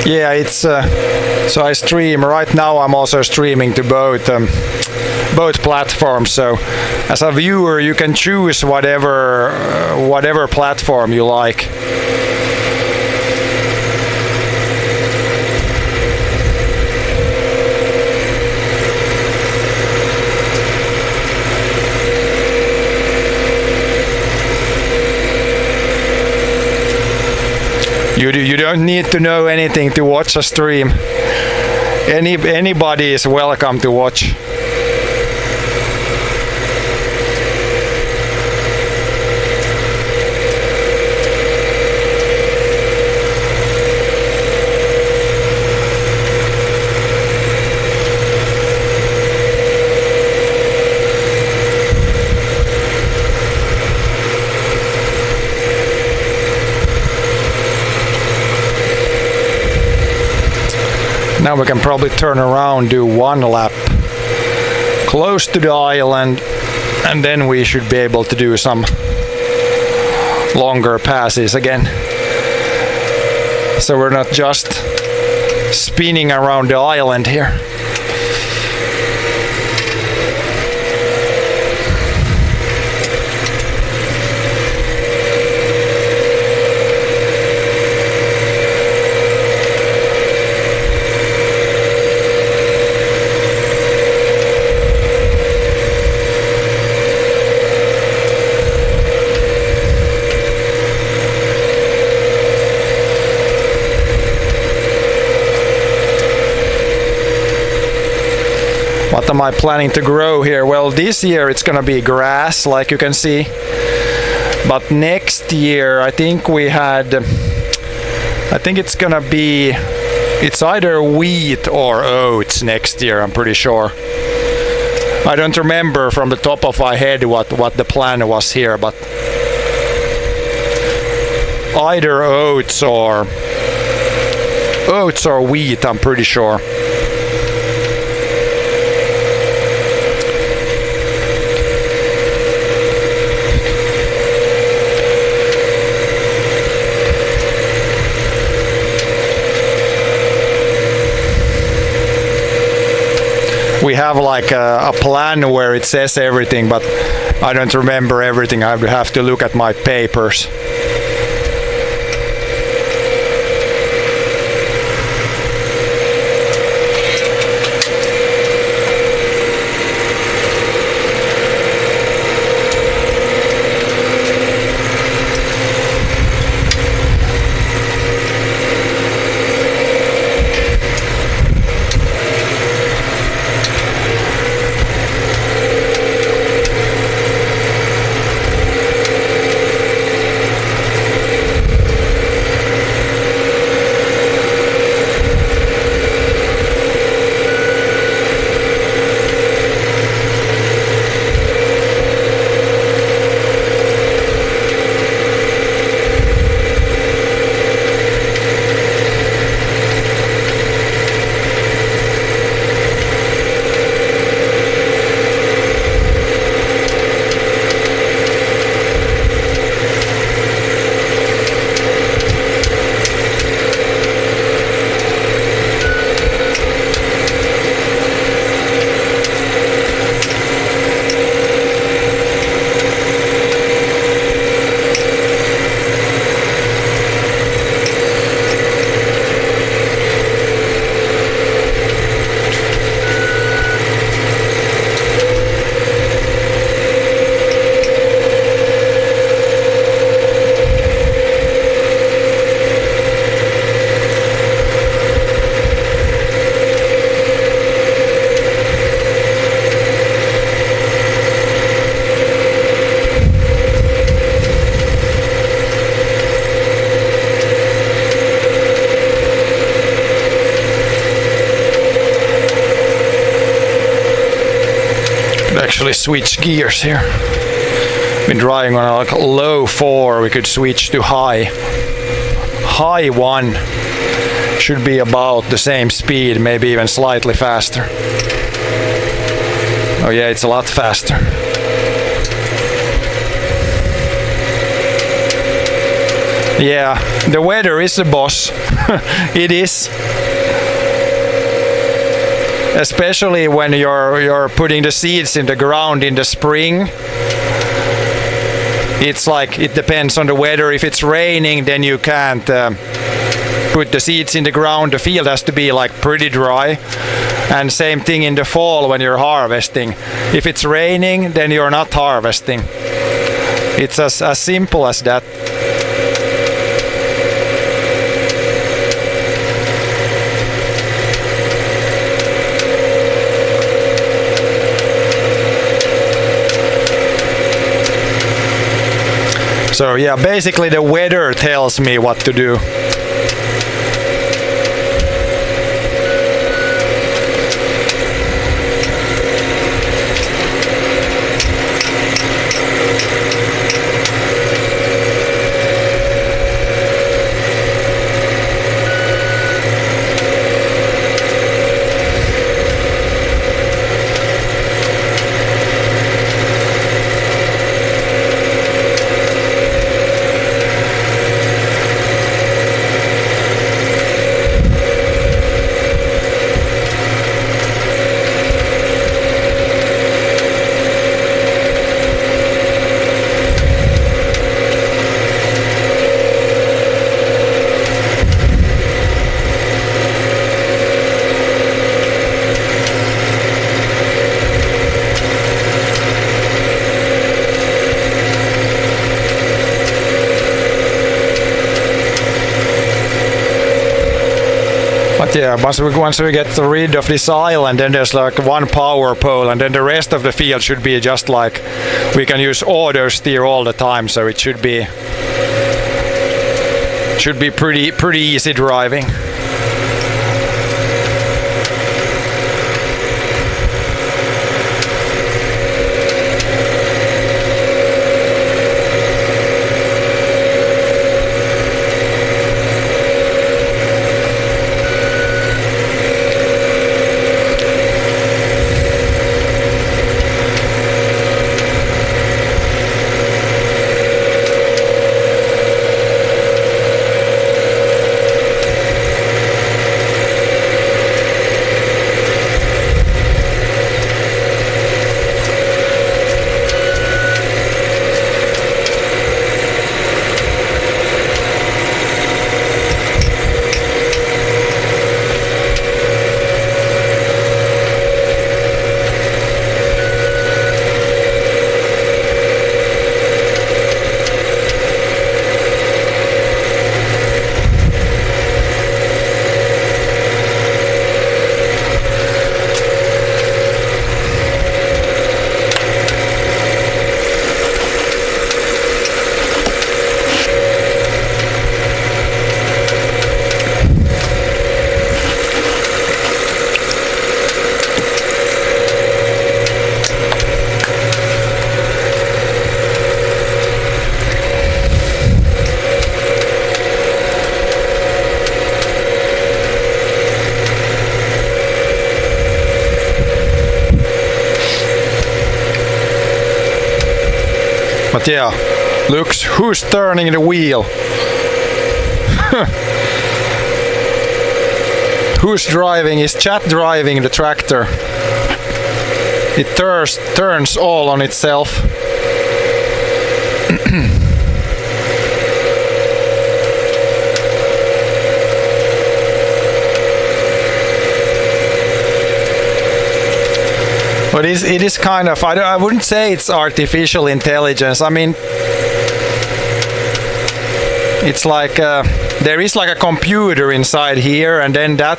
Yeah, it's so I stream right now. I'm also streaming to both platforms. So as a viewer, you can choose whatever platform you like. You don't need to know anything to watch a stream. Anybody is welcome to watch. Now we can probably turn around, do one lap close to the island, and then we should be able to do some longer passes again. So we're not just spinning around the island here. What am I planning to grow here? Well, this year it's gonna be grass, like you can see. But next year, I think it's gonna be It's either wheat or oats next year, I'm pretty sure. I don't remember from the top of my head what the plan was here, but either oats or wheat, I'm pretty sure. We have like a plan where it says everything, but I don't remember everything. I would have to look at my papers. Actually switch gears here. Been driving on like low 4, we could switch to high 1. Should be about the same speed, maybe even slightly faster. Oh yeah, it's a lot faster. Yeah, the weather is the boss. It is. Especially when you're putting the seeds in the ground in the spring. It's like, it depends on the weather. If it's raining, then you can't put the seeds in the ground. The field has to be like pretty dry. And same thing in the fall when you're harvesting. If it's raining, then you're not harvesting. It's as simple as that. So yeah, basically the weather tells me what to do. But yeah, once we get rid of this island, then there's like one power pole, and then the rest of the field should be just like, we can use auto steer all the time, so it should be pretty easy driving. But yeah, looks who's turning the wheel. Who's driving? Is Chat driving the tractor? It turns all on itself. But it is kind of, I wouldn't say it's artificial intelligence. I mean, it's like there is like a computer inside here, and then that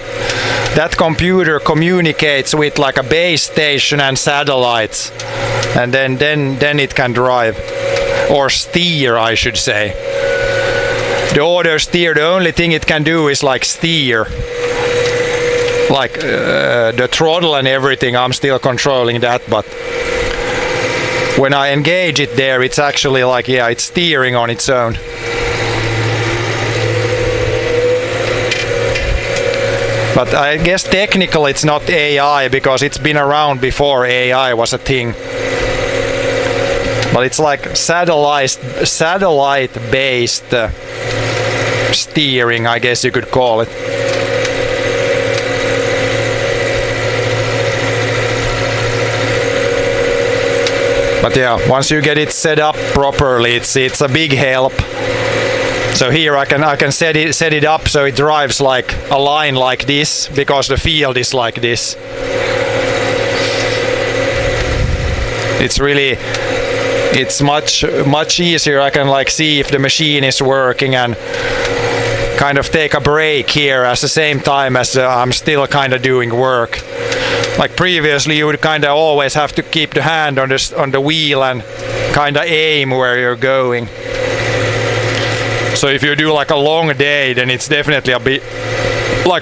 computer communicates with like a base station and satellites, and then it can drive or steer, I should say. The auto steer, the only thing it can do is like steer. Like the throttle and everything, I'm still controlling that, but when I engage it there, it's actually like, yeah, it's steering on its own. But I guess technically it's not AI, because it's been around before AI was a thing. But it's like satellite-based steering, I guess you could call it. But yeah, once you get it set up properly, it's a big help. So here I can set it up so it drives like a line like this, because the field is like this. It's much easier. I can like see if the machine is working and kind of take a break here at the same time as I'm still kind of doing work. Like previously, you would kind of always have to keep the hand on the wheel and kind of aim where you're going. So if you do like a long day, then it's definitely a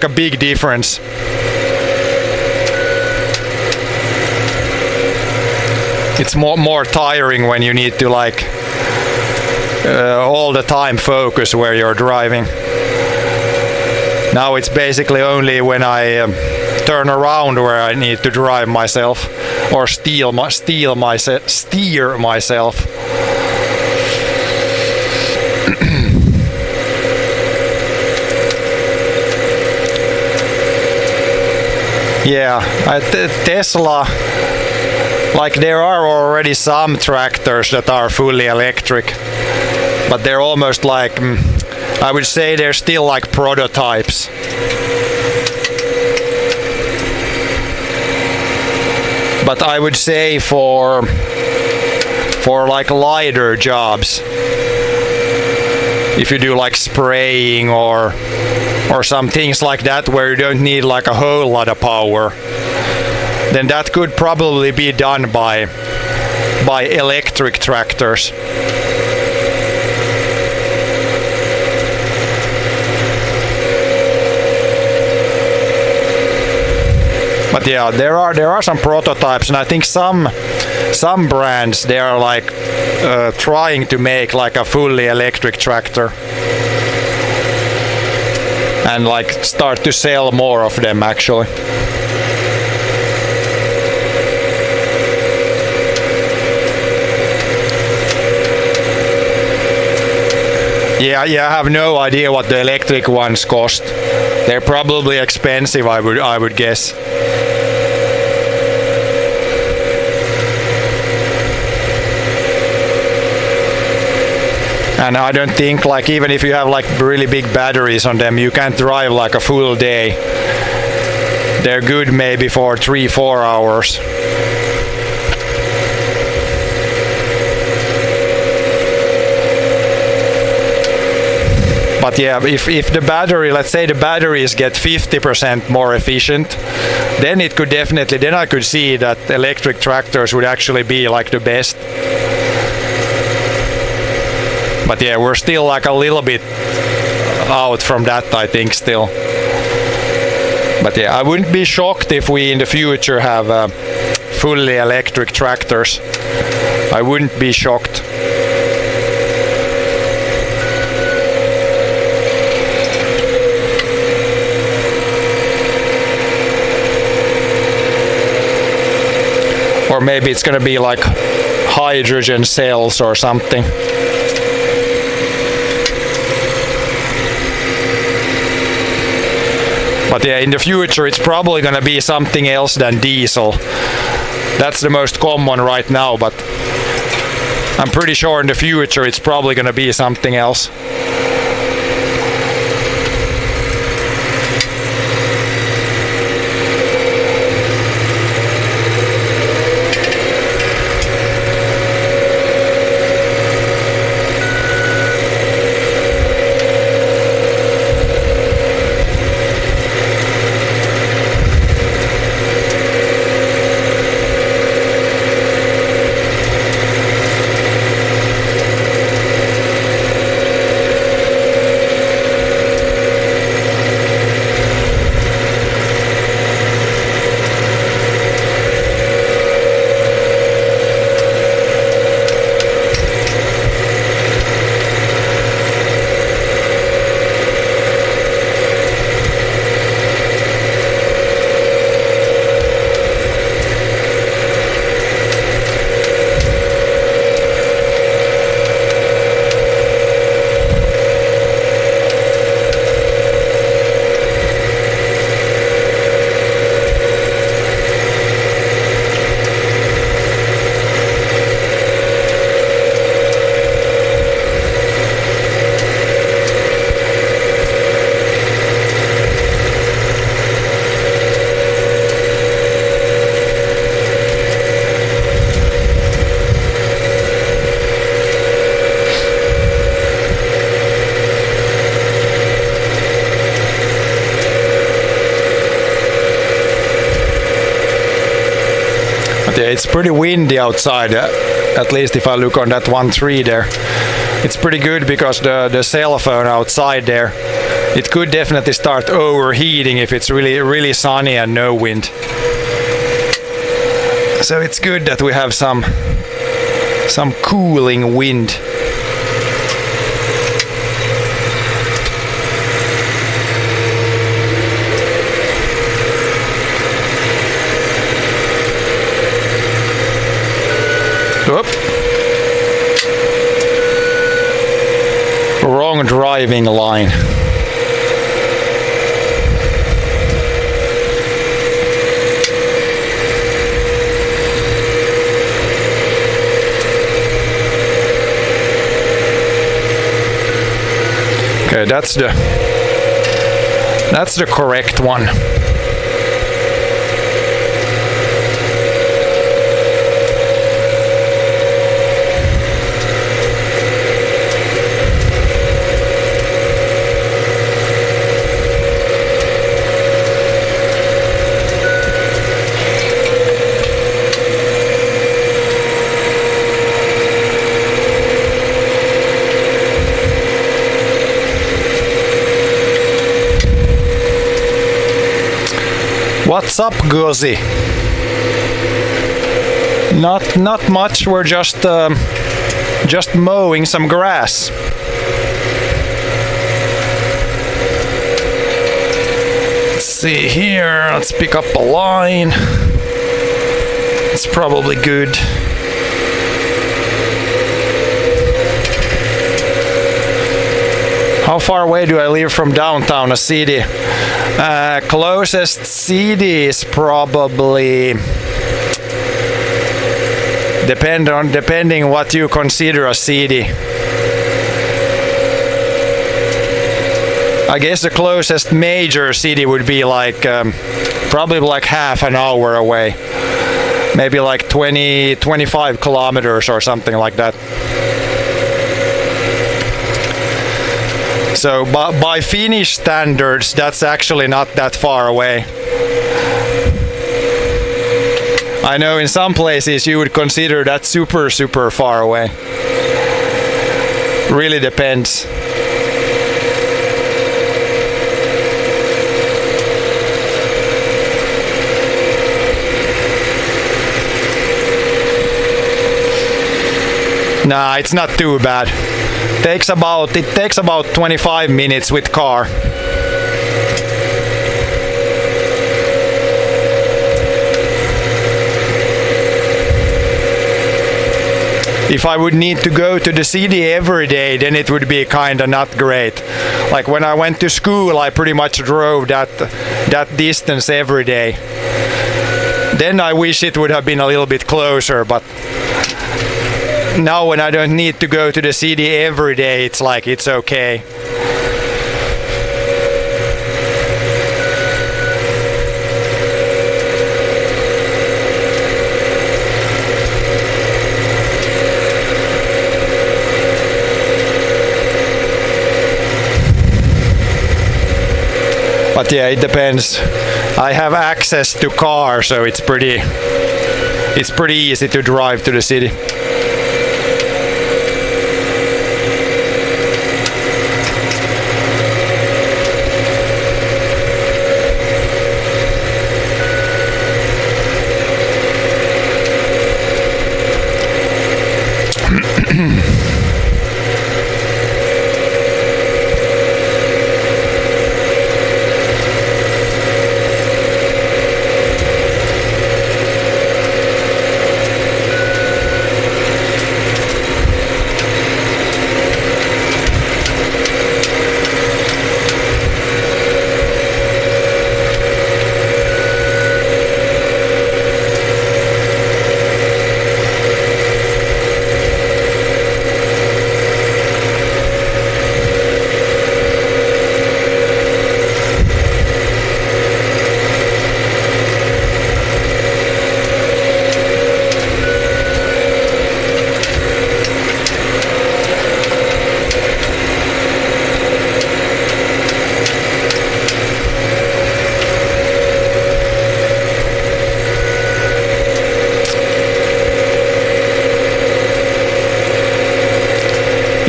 big difference. It's more tiring when you need to like all the time focus where you're driving. Now it's basically only when I turn around where I need to drive myself or steer myself. Yeah, Tesla, like there are already some tractors that are fully electric, but they're almost like, I would say they're still like prototypes. But I would say for like lighter jobs, if you do like spraying or some things like that where you don't need like a whole lot of power, then that could probably be done by electric tractors. But yeah, there are some prototypes, and I think some brands, they are like trying to make like a fully electric tractor and like start to sell more of them actually. Yeah, I have no idea what the electric ones cost. They're probably expensive, I would guess. And I don't think, like, even if you have like really big batteries on them, you can't drive like a full day. They're good maybe for 3-4 hours. But yeah, if the battery, let's say the batteries get 50% more efficient, then it could definitely, then I could see that electric tractors would actually be like the best. But yeah, we're still like a little bit out from that, I think, still. But yeah, I wouldn't be shocked if we in the future have fully electric tractors. I wouldn't be shocked. Or maybe it's gonna be like hydrogen cells or something. But yeah, in the future it's probably gonna be something else than diesel. That's the most common right now, but I'm pretty sure in the future it's probably gonna be something else. Yeah, it's pretty windy outside, at least if I look on that one tree there. It's pretty good because the cell phone outside there, it could definitely start overheating if it's really sunny and no wind. So it's good that we have some cooling wind. Oop. Wrong driving line. Okay, that's the correct one. What's up, Guzzy? Not much. We're just mowing some grass. Let's see here. Let's pick up a line. It's probably good. How far away do I live from downtown a city? Closest city is probably depending what you consider a city. I guess the closest major city would be like probably like half an hour away, maybe like 25 kilometers or something like that. So by Finnish standards, that's actually not that far away. I know in some places you would consider that super far away. Really depends. Nah, it's not too bad. It takes about 25 minutes with car. if I would need to go to the city every day, then it would be kind of not great. Like when I went to school, I pretty much drove that distance every day. Then I wish it would have been a little bit closer, but now when I don't need to go to the city every day, it's like it's okay. But yeah, it depends. I have access to car, so it's pretty easy to drive to the city.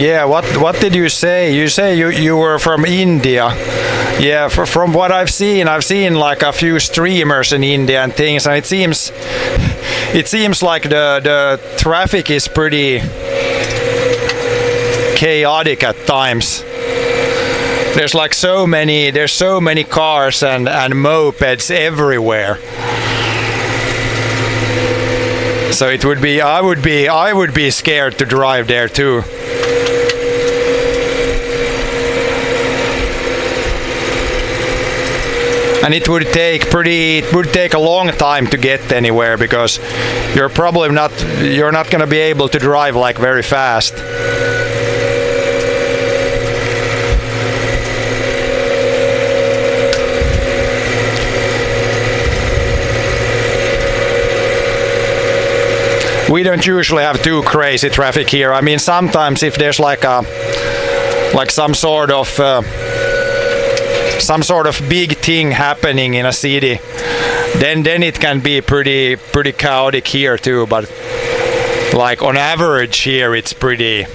Yeah, what did you say? You say you were from India. Yeah, from what I've seen like a few streamers in India and things, and it seems like the traffic is pretty chaotic at times. There's so many cars and mopeds everywhere. So it would be I would be scared to drive there too. And it would take a long time to get anywhere, because you're not going to be able to drive like very fast. We don't usually have too crazy traffic here. I mean, sometimes if there's like some sort of big thing happening in a city, then it can be pretty chaotic here too. But like on average here, it's pretty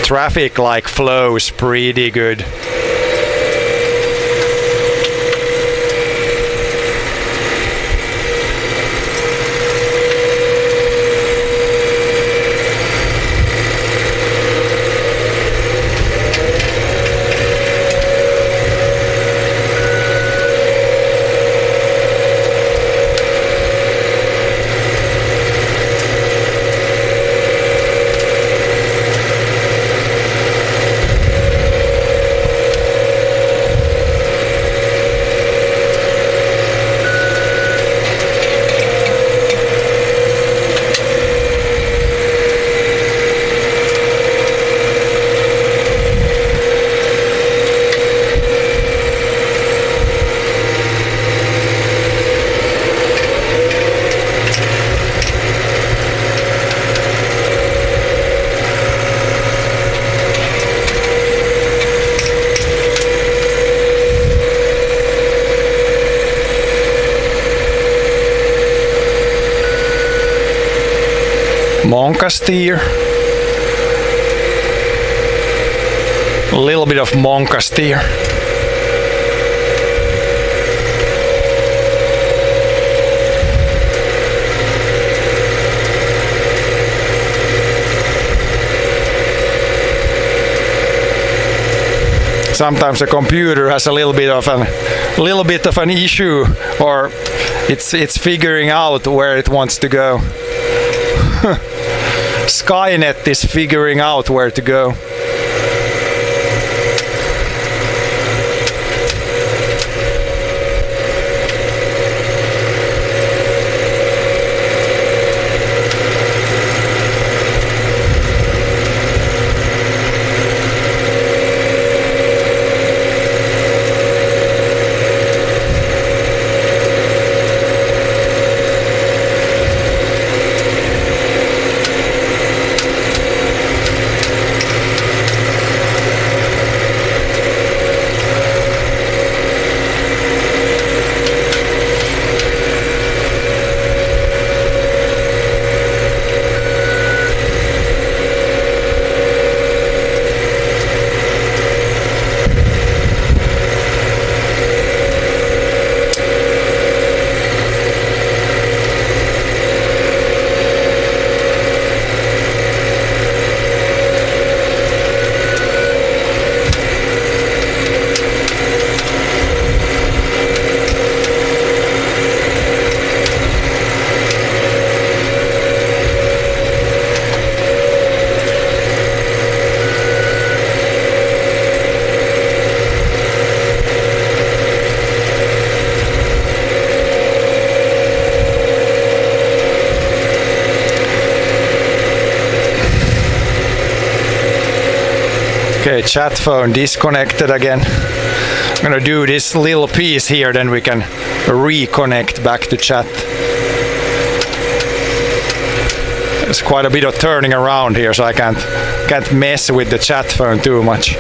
traffic flows pretty good. Monkastier. A little bit of Monkastier. Sometimes the computer has a little bit of an issue, or it's figuring out where it wants to go. Skynet is figuring out where to go. Okay, chat phone disconnected again. I'm gonna do this little piece here, then we can reconnect back to chat. There's quite a bit of turning around here, so I can't mess with the chat phone too much.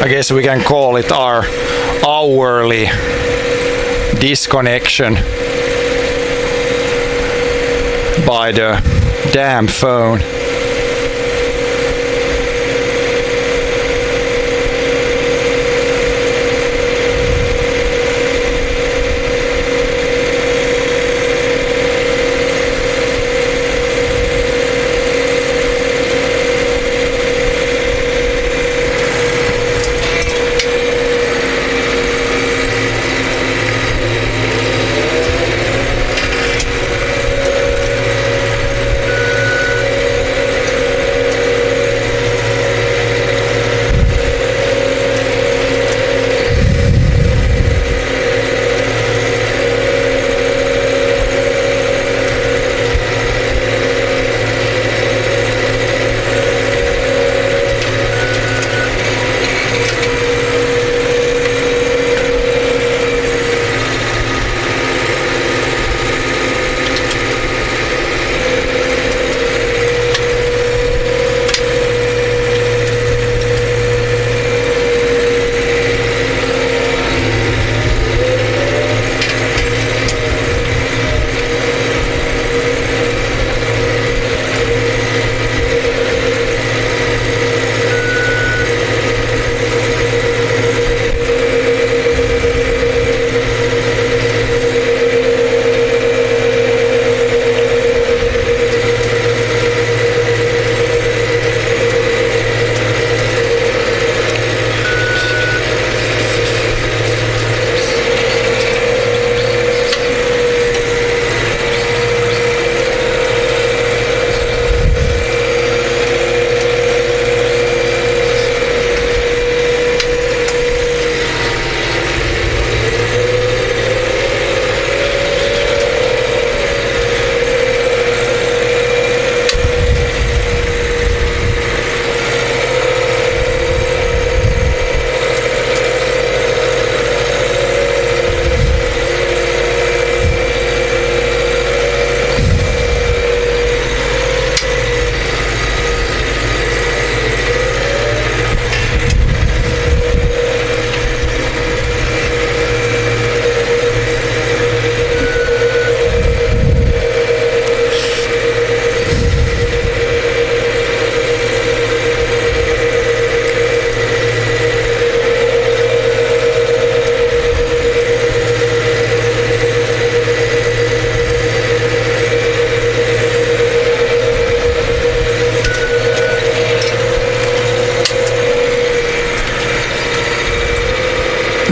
I guess we can call it our hourly disconnection by the damn phone.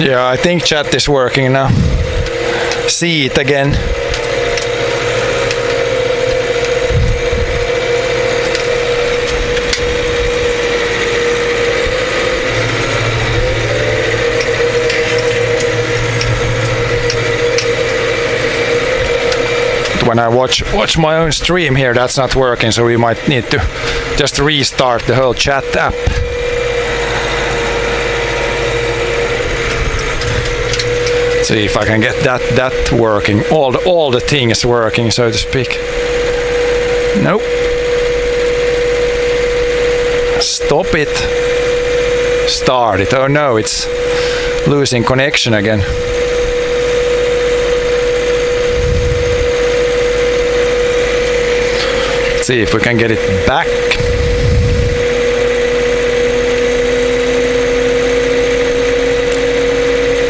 Yeah, I think chat is working now. See it again. When I watch my own stream here, that's not working, so we might need to just restart the whole chat app. See if I can get that working. All the things working, so to speak. Nope. Stop it. Start it. Oh no, it's losing connection again. Let's see if we can get it back.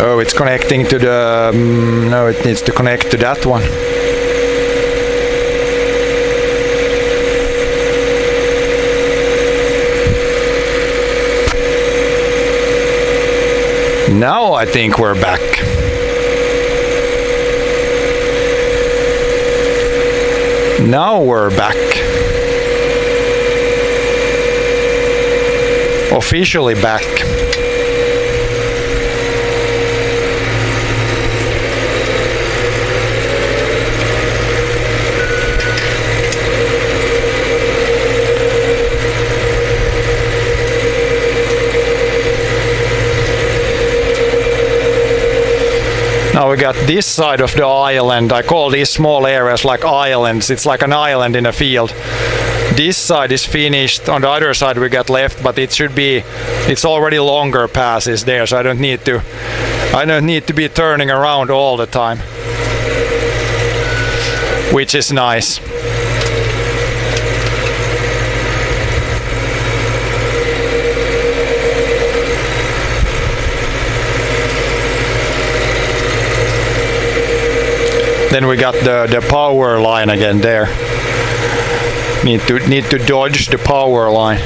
Oh, it's connecting to the... no, it needs to connect to that one. Now I think we're back. Now we're back. Officially back. Now we got this side of the island. I call these small areas like islands. It's like an island in a field. This side is finished. On the other side we got left, but it should be, it's already longer passes there, so I don't need to be turning around all the time, which is nice. Then we got the power line again there. Need to dodge the power line.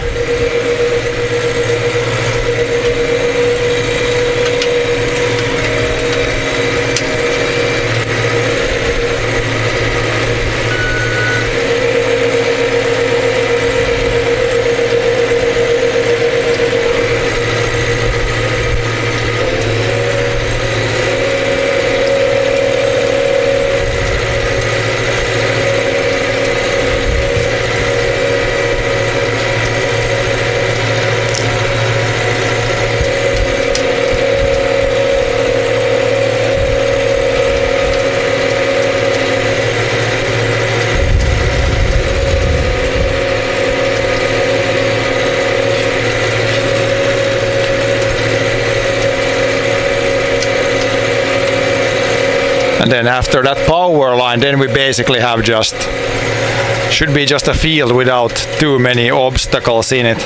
And then after that power line, then we basically have should be just a field without too many obstacles in it.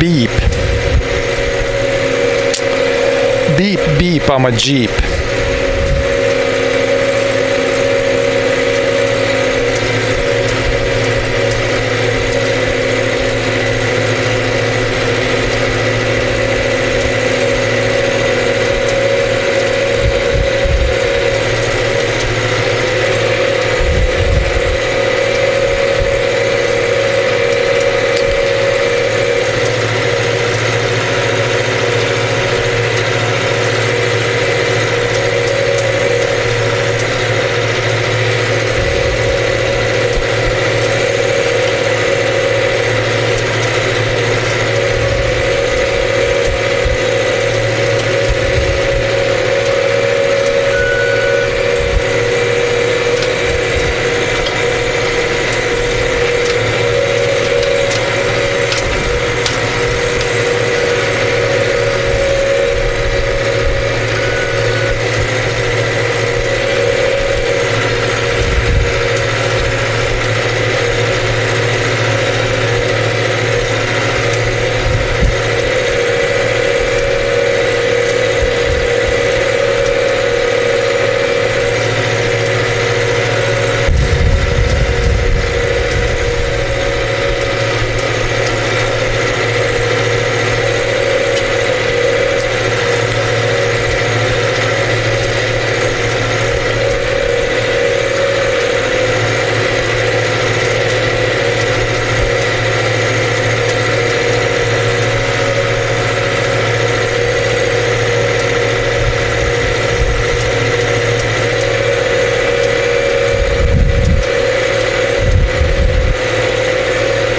beep. Beep beep, I'm a Jeep.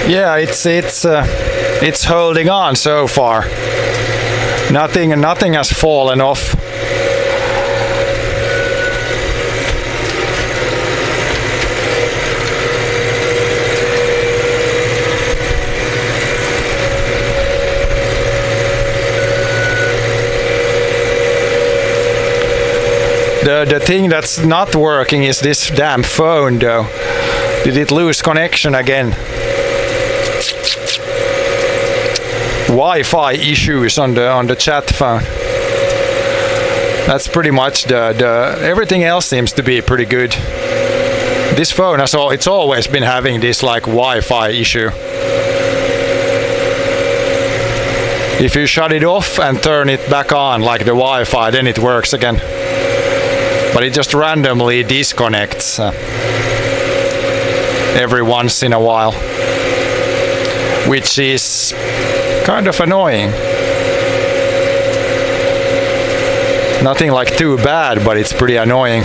Yeah, it's holding on so far. Nothing has fallen off. The thing that's not working is this damn phone though. Did it lose connection again? Wi-Fi issues on the chat phone. That's pretty much the everything else seems to be pretty good. This phone it's always been having this like Wi-Fi issue. If you shut it off and turn it back on like the Wi-Fi, then it works again. But it just randomly disconnects every once in a while, which is kind of annoying. Nothing like too bad, but it's pretty annoying.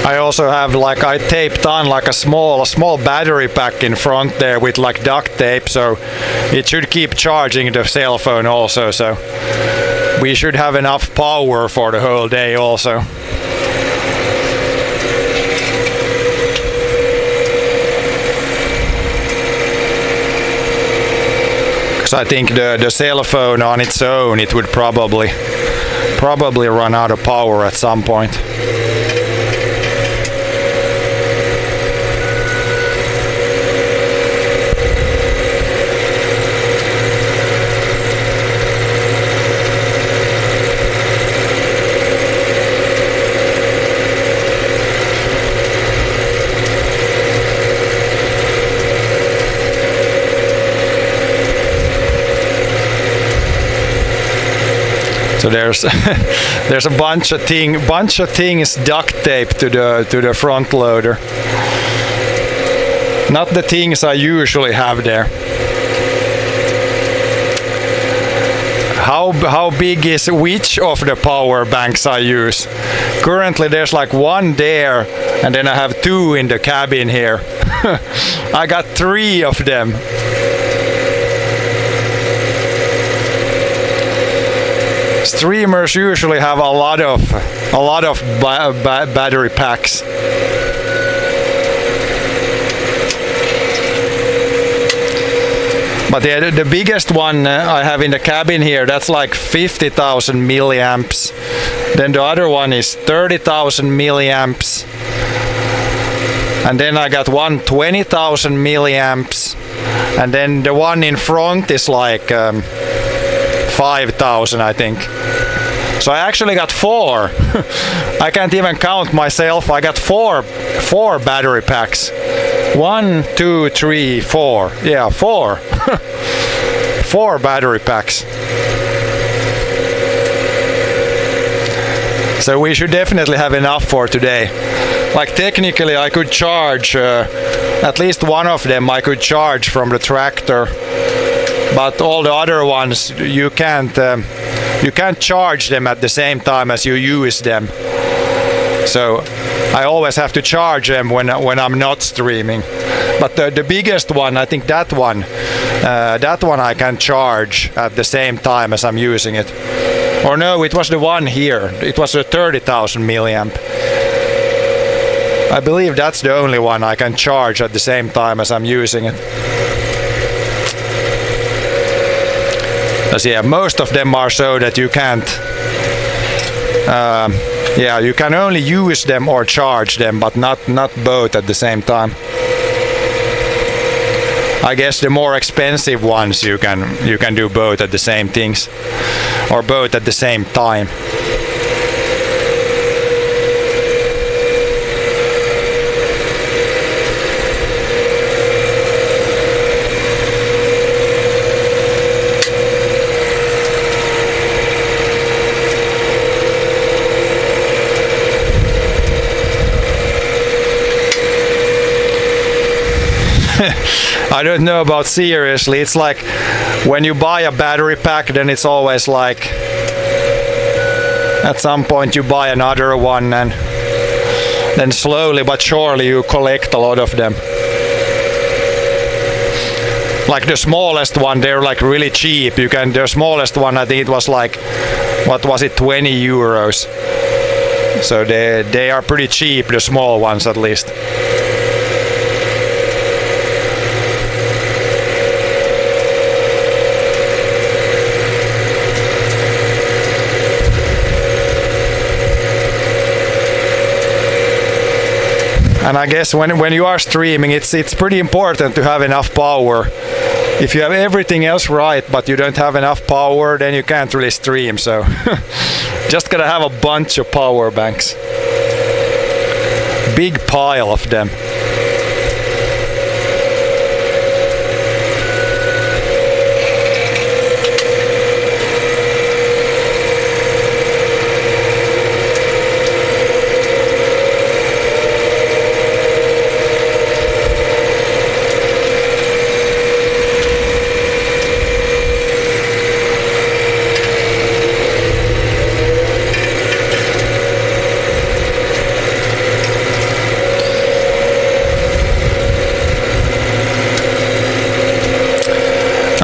I also have I taped on like a small battery pack in front there with like duct tape, so it should keep charging the cell phone also, so we should have enough power for the whole day also. Because I think the cell phone on its own, it would probably run out of power at some point. So there's there's a bunch of things duct taped to the front loader. Not the things I usually have there. How big is which of the power banks I use? Currently there's like one there, and then I have two in the cabin here. I got 3 of them. Streamers usually have a lot of battery packs. But the biggest one I have in the cabin here, that's like 50,000 milliamps. Then the other one is 30,000 milliamps. And then I got one 20,000 milliamps. And then the one in front is like 5,000, I think. So I actually got 4. I can't even count myself. I got 4 battery packs. 1, 2, 3, 4. Yeah, 4. 4 battery packs. So we should definitely have enough for today. Like technically I could charge at least one of them I could charge from the tractor. But all the other ones you can't charge them at the same time as you use them. So I always have to charge them when I'm not streaming. But the biggest one, I think that one I can charge at the same time as I'm using it. Or no, it was the one here. It was a 30,000 milliamp. I believe that's the only one I can charge at the same time as I'm using it. Because yeah, most of them are so that you can't. You can only use them or charge them, but not both at the same time. I guess the more expensive ones you can do both at the same things, or both at the same time. I don't know about seriously. It's like when you buy a battery pack, then it's always like at some point you buy another one, and then slowly but surely you collect a lot of them. Like the smallest one, they're like really cheap. The smallest one, I think it was like, what was it, 20 euros. So they are pretty cheap, the small ones at least. And I guess when you are streaming, it's pretty important to have enough power. If you have everything else right, but you don't have enough power, then you can't really stream. So just gotta have a bunch of power banks. Big pile of them.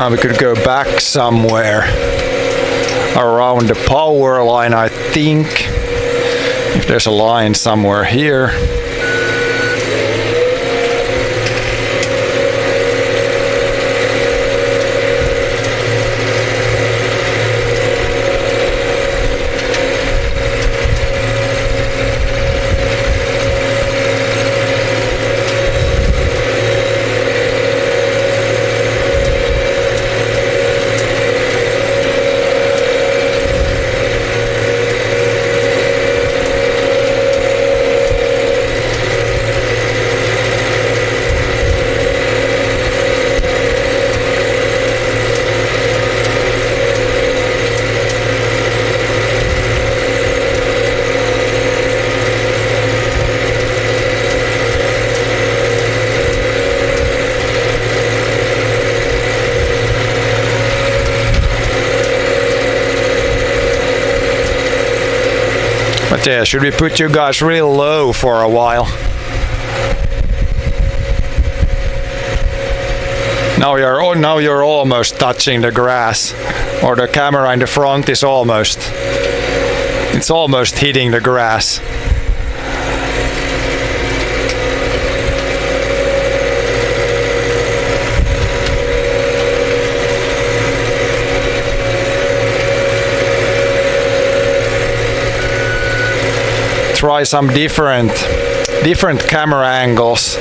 We could go back somewhere around the power line, I think. If there's a line somewhere here. But yeah, should we put you guys real low for a while? Now you're almost touching the grass, or the camera in the front is almost hitting the grass. Try some different camera angles.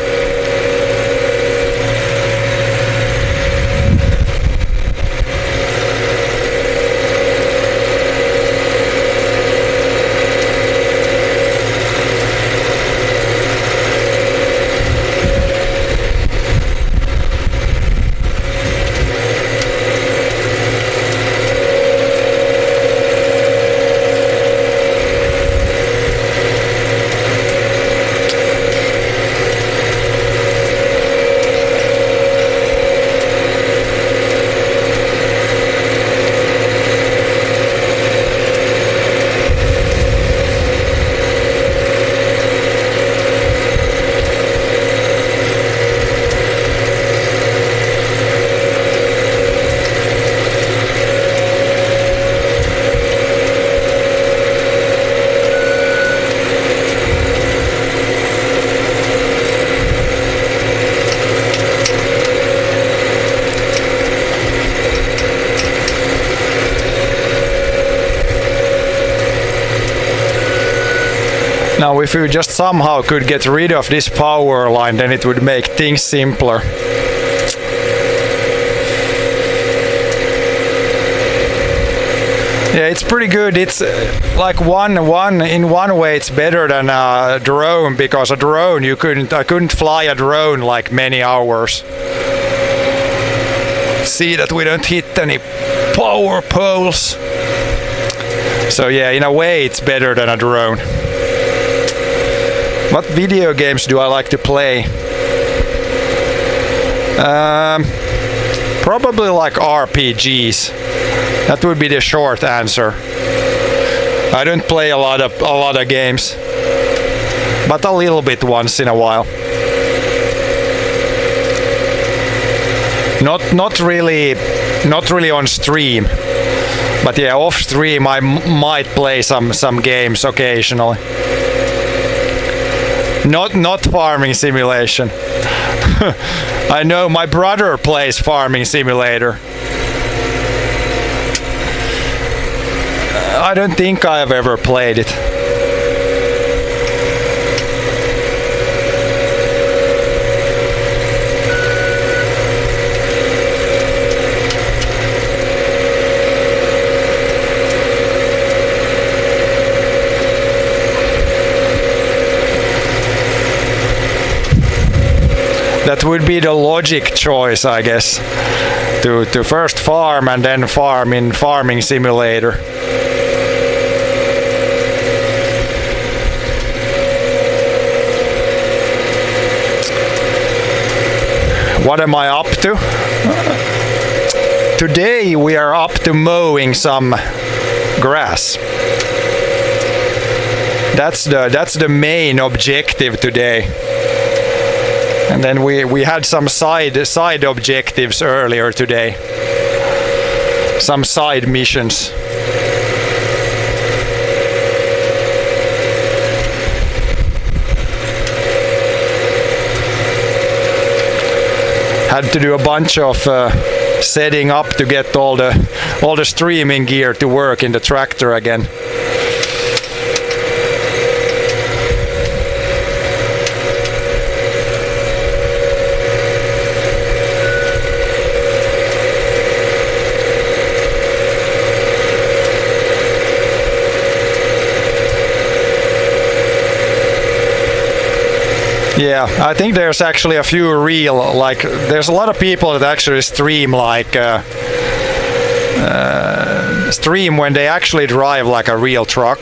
Now if we just somehow could get rid of this power line, then it would make things simpler. Yeah, it's pretty good. It's like in one way it's better than a drone, because a drone I couldn't fly a drone like many hours. See that we don't hit any power poles. So yeah, in a way it's better than a drone. What video games do I like to play? Probably like RPGs. That would be the short answer. I don't play a lot of games, but a little bit once in a while. Not really on stream, but yeah, off stream I might play some games occasionally. Not farming simulation. I know my brother plays farming simulator. I don't think I have ever played it. That would be the logic choice, I guess, to first farm and then farm in farming simulator. What am I up to? Today we are up to mowing some grass. That's the main objective today. And then we had some side objectives earlier today. Some side missions. Had to do a bunch of setting up to get all the streaming gear to work in the tractor again. Yeah, I think there's actually a few there's a lot of people that actually stream stream when they actually drive like a real truck.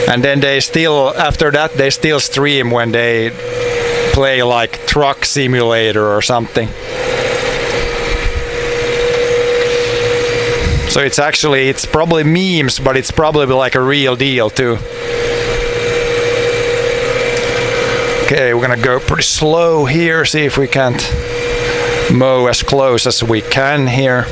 And then after that they still stream when they play like Truck Simulator or something. So it's probably memes, but it's probably like a real deal too. Okay, we're gonna go pretty slow here, see if we can't mow as close as we can here.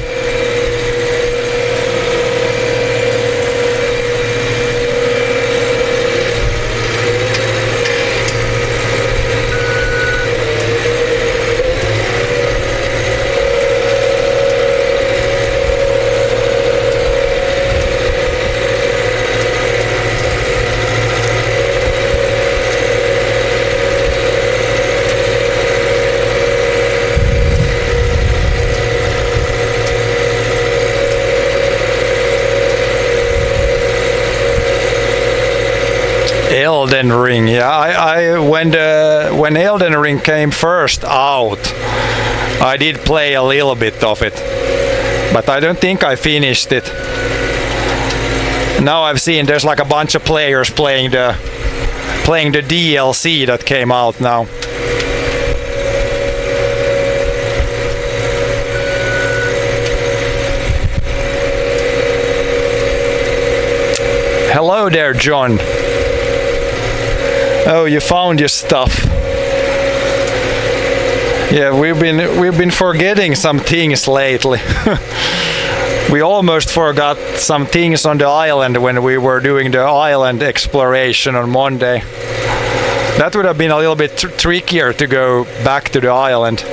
Elden Ring, yeah. I when Elden Ring came first out, I did play a little bit of it, but I don't think I finished it. Now I've seen there's like a bunch of players playing the DLC that came out now. Hello there, John. Oh, you found your stuff. Yeah, we've been forgetting some things lately. We almost forgot some things on the island when we were doing the island exploration on Monday. That would have been a little bit trickier to go back to the island.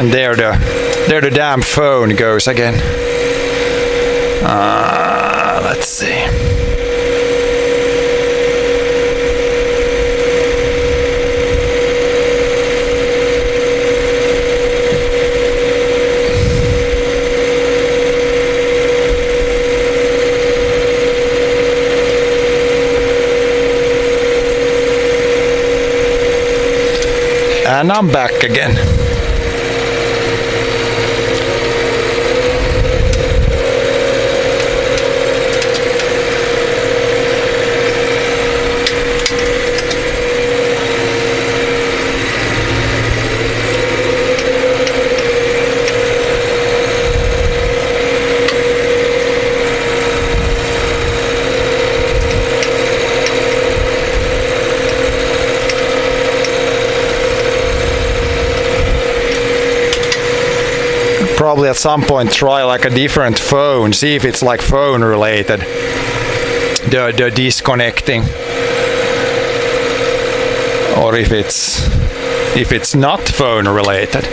And there the damn phone goes again. Let's see. And I'm back again. Probably at some point try like a different phone, see if it's like phone related, the disconnecting, or if it's not phone related.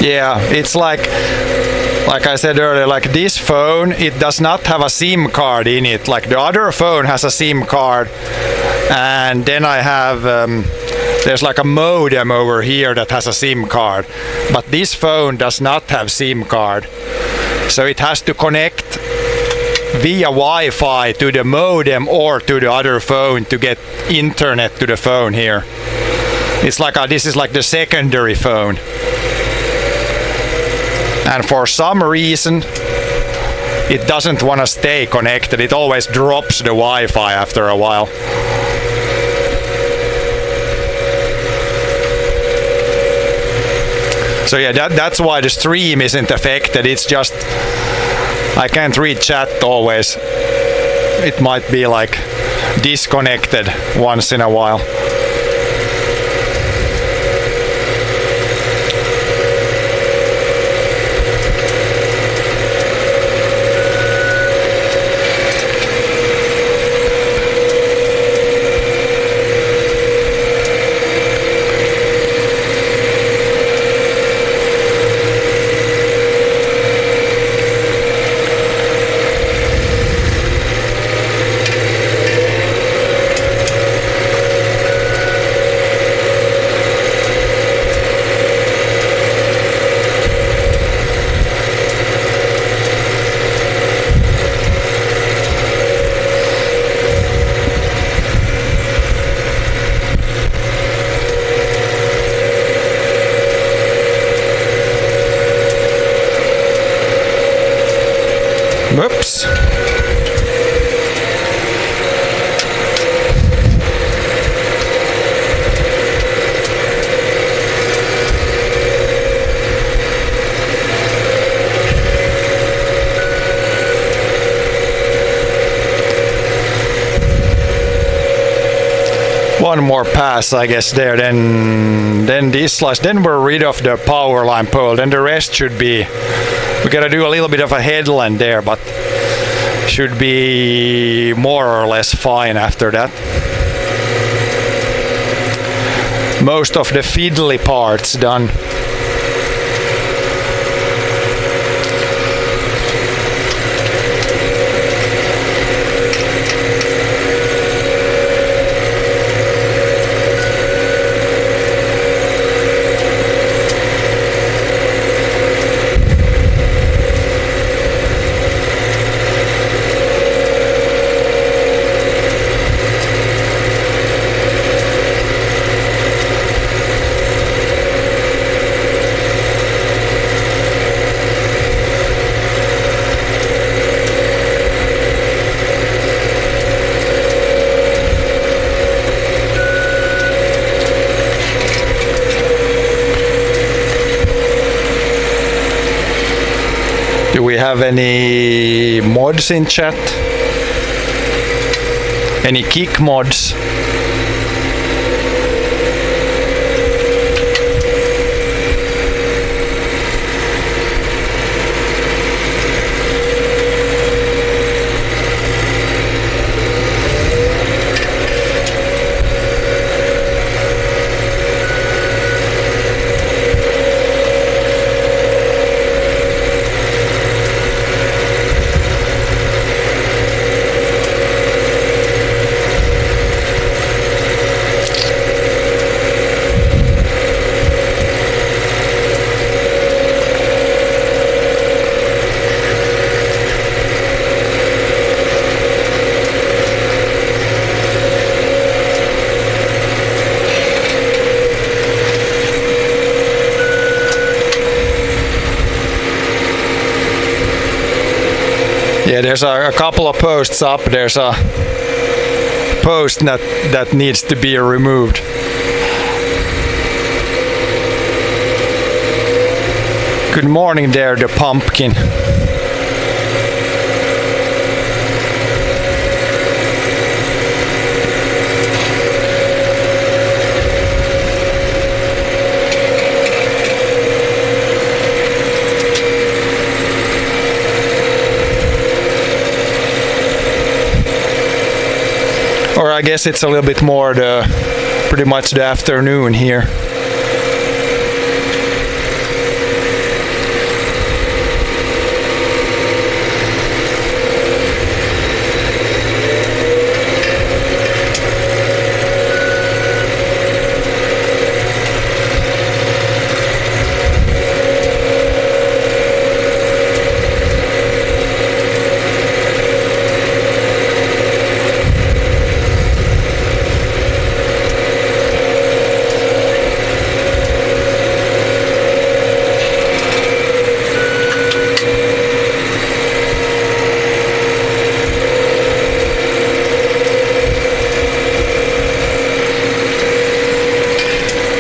Yeah, it's like I said earlier, like this phone, it does not have a SIM card in it. Like the other phone has a SIM card, and then I have there's like a modem over here that has a SIM card, but this phone does not have SIM card, so it has to connect via Wi-Fi to the modem or to the other phone to get internet to the phone here. It's like this is like the secondary phone. And for some reason, it doesn't want to stay connected. It always drops the Wi-Fi after a while. So yeah, that's why the stream isn't affected. It's just I can't read chat always. It might be like disconnected once in a while. Whoops. One more pass, I guess, there, then this slice, then we're rid of the power line pole, then the rest should be, we gotta do a little bit of a headland there, but should be more or less fine after that. Most of the fiddly parts done. Do we have any mods in chat? Any kick mods? Yeah, there's a couple of posts up. There's a post that needs to be removed. Good morning there, the pumpkin. Or I guess it's a little bit more pretty much the afternoon here.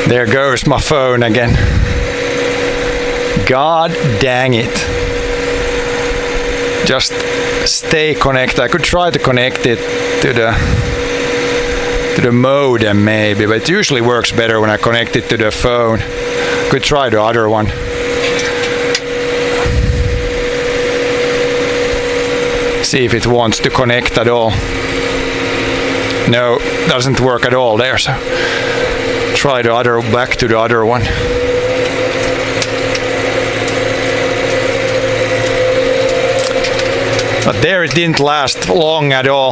There goes my phone again. God dang it. Just stay connected. I could try to connect it to the modem maybe, but it usually works better when I connect it to the phone. Could try the other one. See if it wants to connect at all. No, doesn't work at all there, so try the other, back to the other one. But there it didn't last long at all.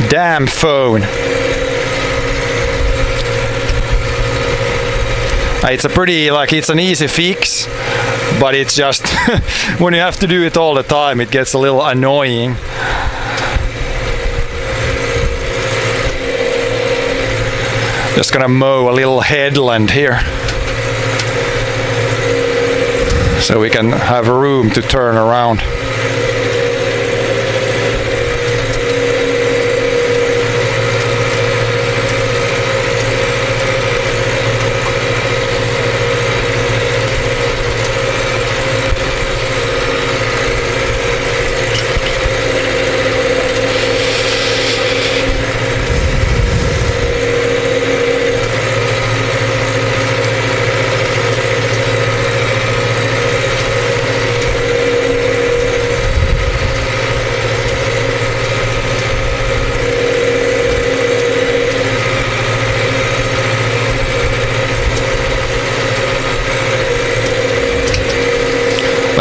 Damn phone. It's a pretty, like, it's an easy fix, but it's just when you have to do it all the time, it gets a little annoying. Just gonna mow a little headland here, so we can have room to turn around.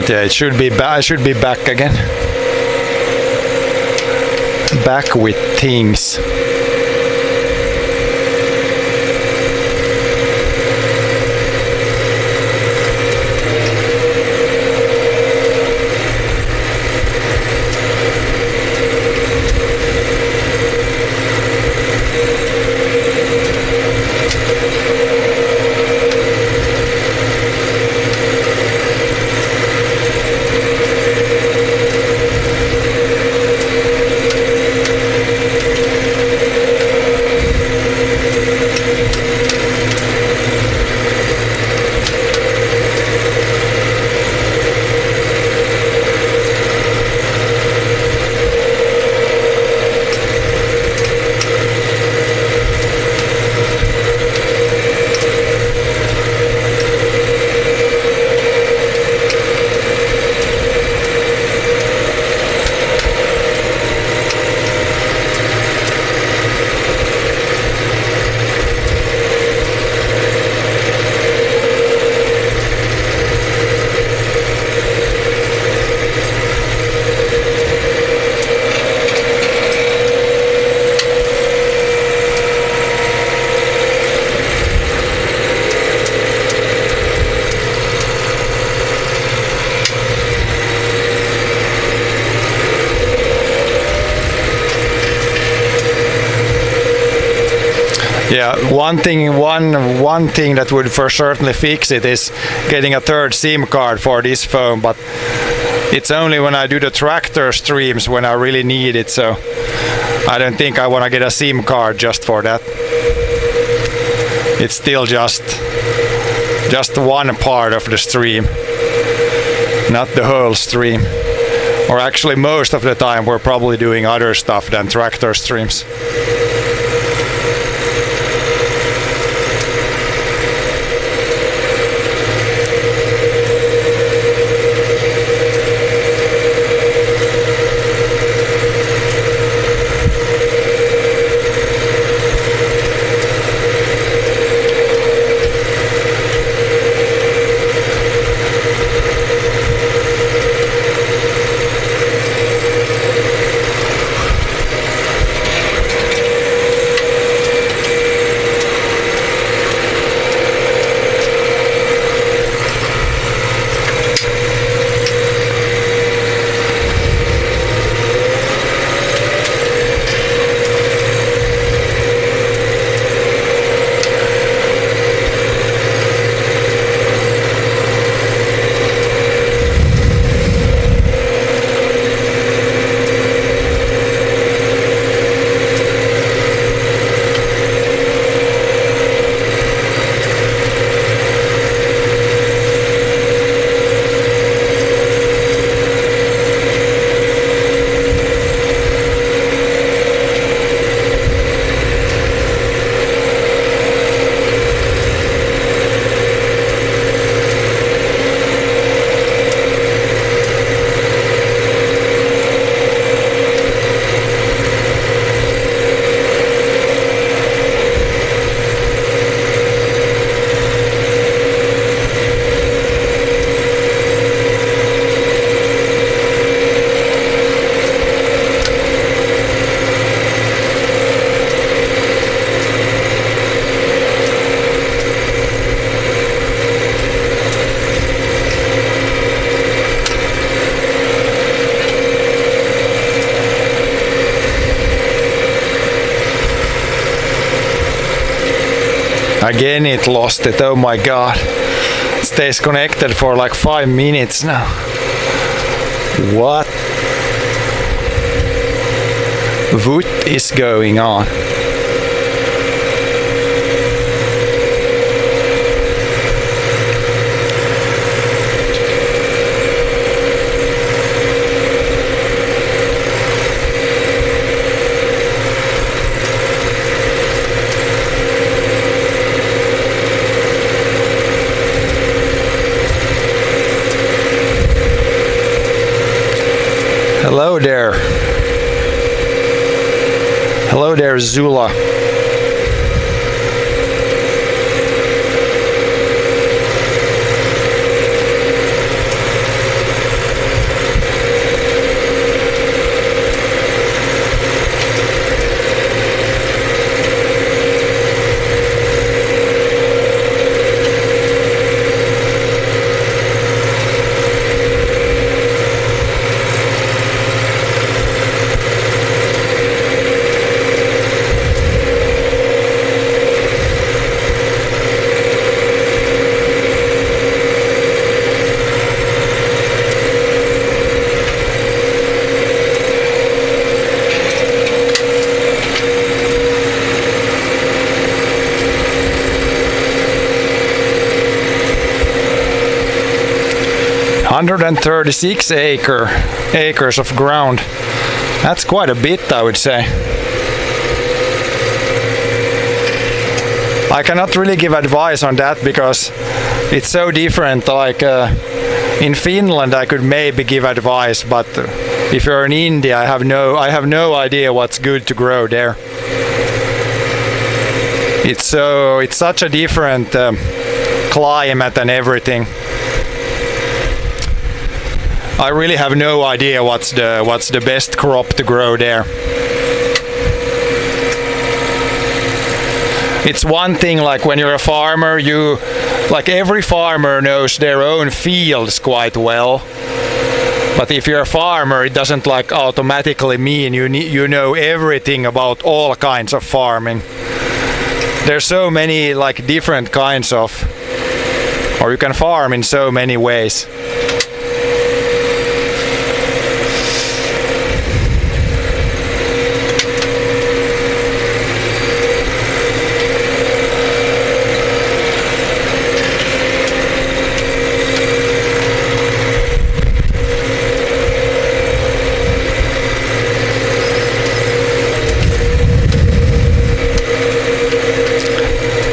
Yeah, it should be I should be back again. Back with things. Yeah, one thing that would for certainly fix it is getting a third SIM card for this phone, but it's only when I do the tractor streams when I really need it, so I don't think I want to get a SIM card just for that. It's still just one part of the stream, not the whole stream. Or actually most of the time we're probably doing other stuff than tractor streams. Again it lost it, oh my god. It stays connected for like 5 minutes now. What? What is going on? Hello there. Hello there, Zula. ...136 acres of ground. That's quite a bit, I would say. I cannot really give advice on that because it's so different. Like in Finland I could maybe give advice, but if you're in India I have no idea what's good to grow there. It's such a different climate and everything. I really have no idea what's the best crop to grow there. It's one thing, like when you're a farmer, every farmer knows their own fields quite well. But if you're a farmer, it doesn't like automatically mean you know everything about all kinds of farming. There's so many like different kinds of, or you can farm in so many ways.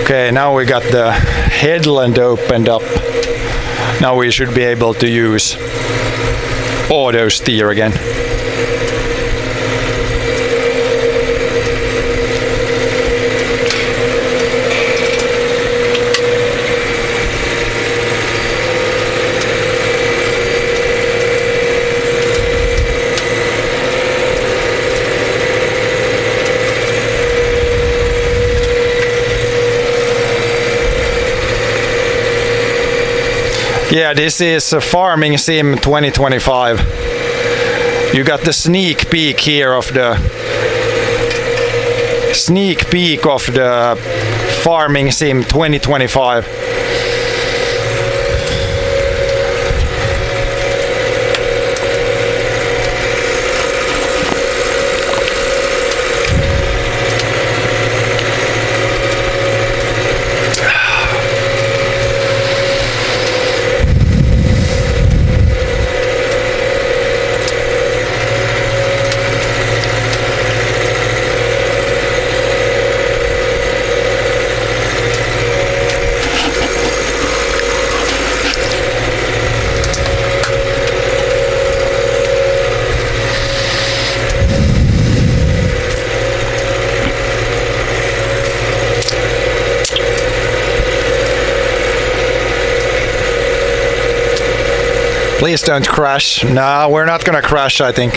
Okay, now we got the headland opened up. Now we should be able to use auto steer again. Yeah, this is a Farming Sim 2025. You got the sneak peek here of the Farming Sim 2025. Please don't crash. No, we're not gonna crash, I think.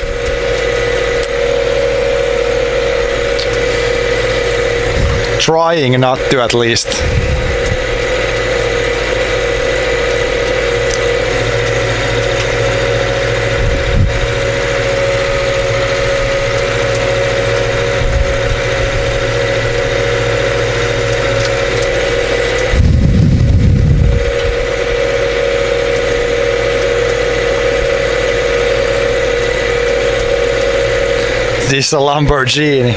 Trying not to, at least. This is a Lamborghini.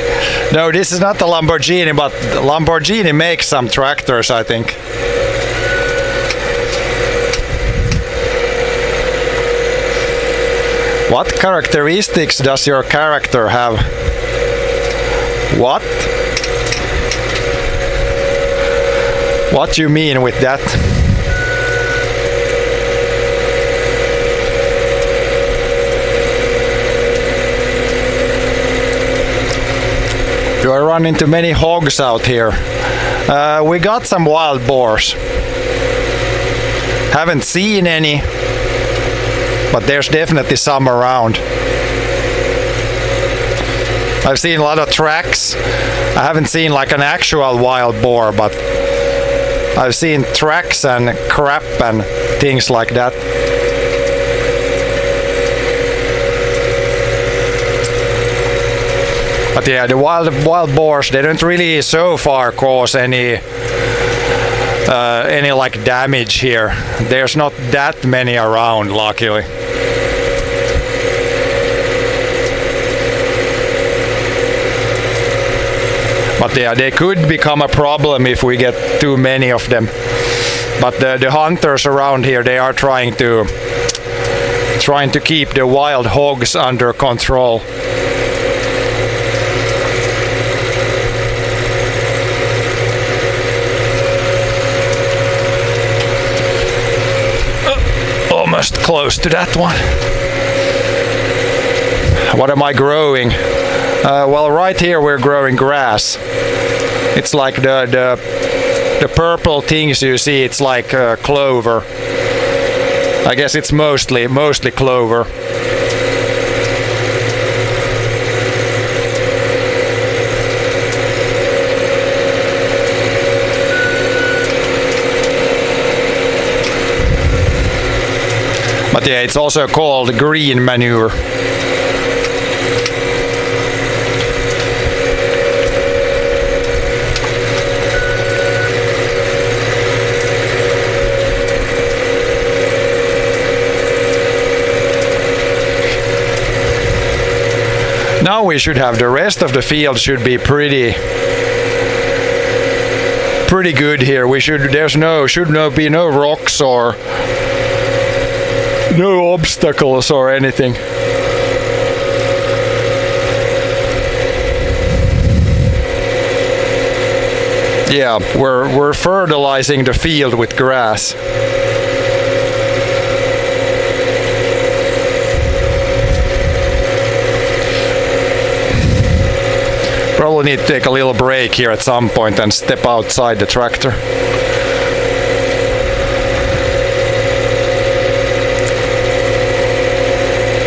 No, this is not the Lamborghini, but Lamborghini makes some tractors, I think. What characteristics does your character have? What? What do you mean with that? Do I run into many hogs out here? We got some wild boars. Haven't seen any, but there's definitely some around. I've seen a lot of tracks. I haven't seen like an actual wild boar, but I've seen tracks and crap and things like that. But yeah, the wild boars, they don't really so far cause any like damage here. There's not that many around, luckily. But yeah, they could become a problem if we get too many of them. But the hunters around here, they are trying to keep the wild hogs under control. Almost close to that one. What am I growing? Well, right here we're growing grass. It's like the purple things you see. It's like clover. I guess it's mostly clover. But yeah, it's also called green manure. Now we should have the rest of the field should be pretty good here. Should be no rocks or no obstacles or anything. Yeah, we're fertilizing the field with grass. Probably need to take a little break here at some point and step outside the tractor.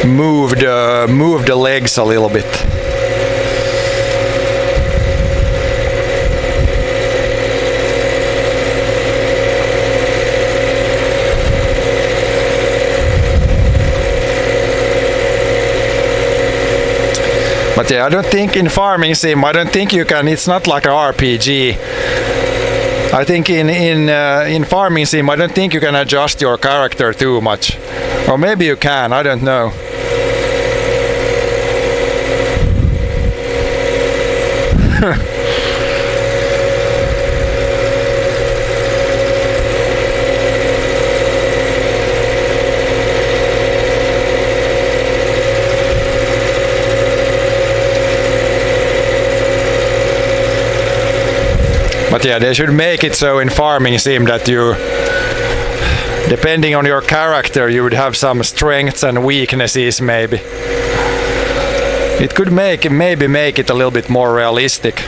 Move the legs a little bit. But yeah, I don't think in farming sim, I don't think you can. It's not like an RPG. I think in farming sim, I don't think you can adjust your character too much, or maybe you can. I don't know. But yeah, they should make it so in farming sim that you, depending on your character, you would have some strengths and weaknesses maybe. It could maybe make it a little bit more realistic.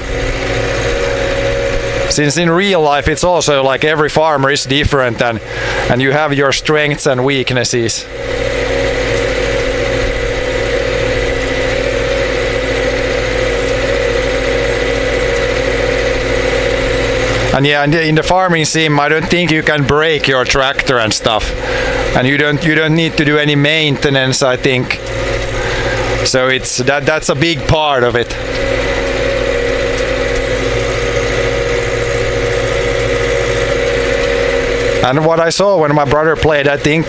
Since in real life it's also like every farmer is different and you have your strengths and weaknesses. And yeah, in the farming sim, I don't think you can break your tractor and stuff, and you don't need to do any maintenance, I think. So that's a big part of it. And what I saw when my brother played, I think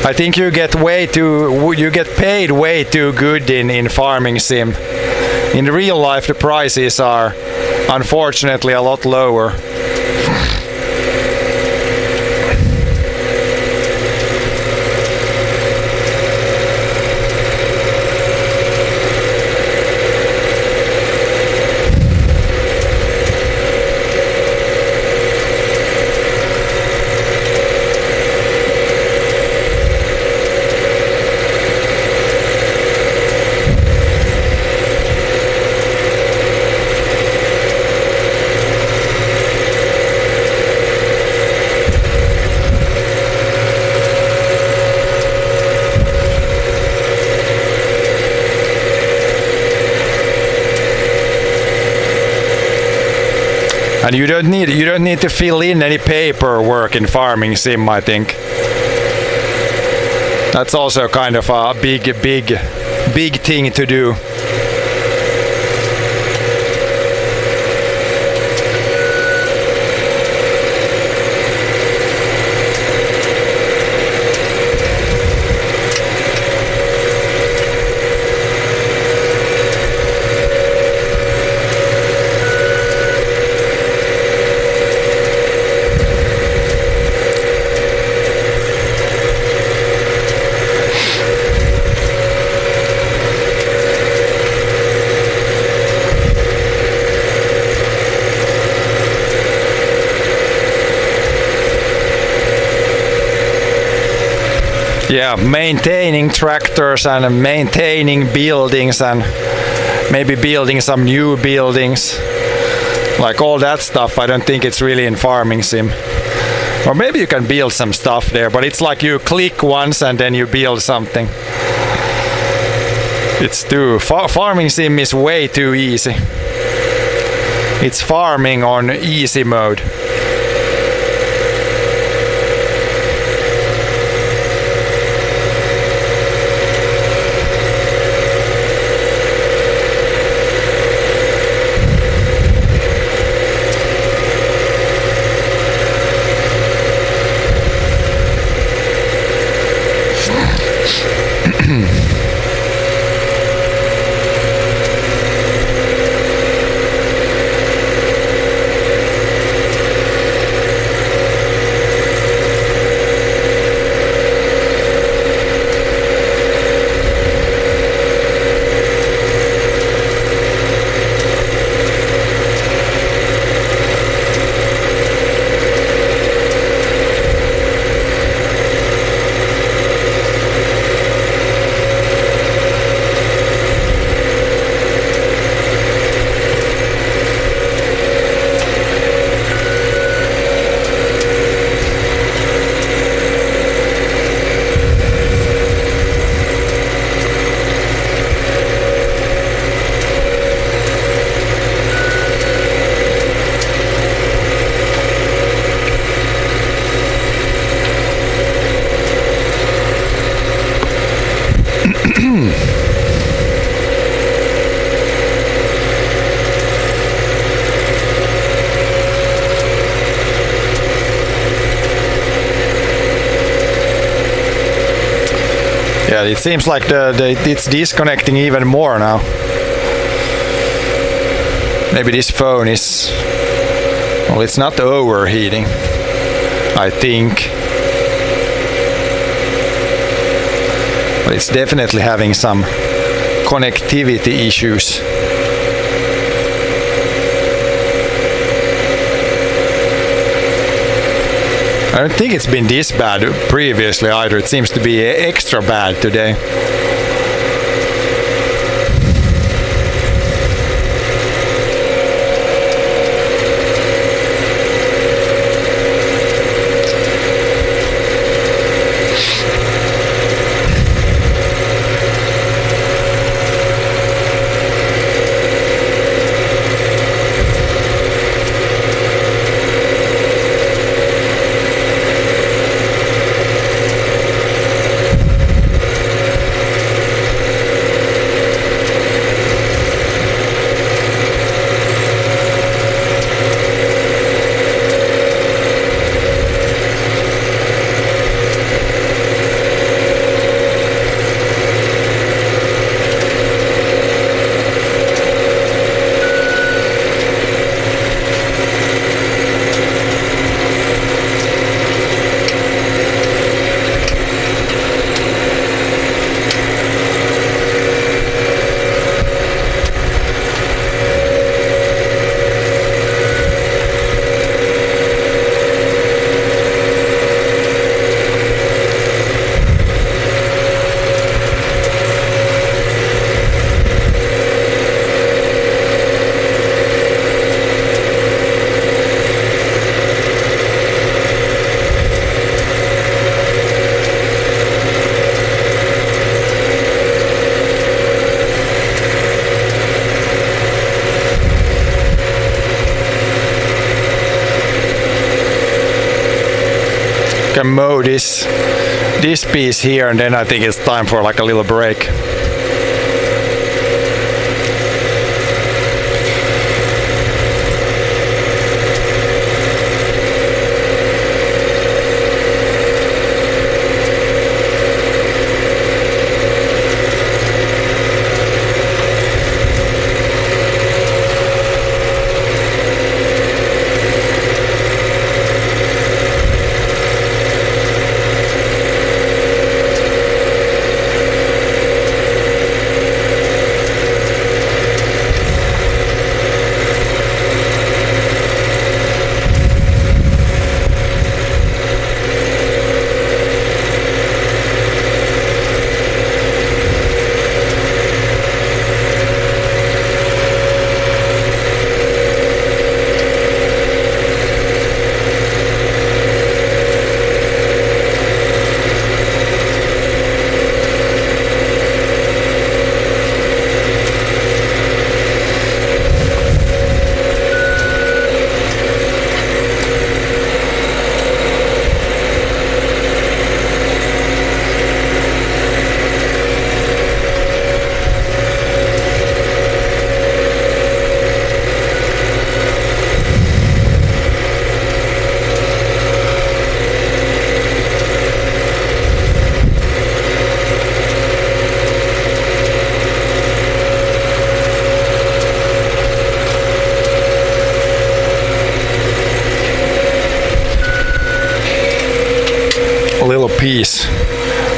I think you get paid way too good in farming sim. In real life the prices are unfortunately a lot lower. And you don't need to fill in any paperwork in farming sim, I think. That's also kind of a big thing to do. Yeah, maintaining tractors and maintaining buildings and maybe building some new buildings. Like all that stuff, I don't think it's really in farming sim. Or maybe you can build some stuff there, but it's like you click once and then you build something. It's too... farming sim is way too easy. It's farming on easy mode. Yeah, it seems like it's disconnecting even more now. Maybe this phone is... well, it's not overheating, I think. But it's definitely having some connectivity issues. I don't think it's been this bad previously either. It seems to be extra bad today. can mow this piece here, and then I think it's time for like a little break.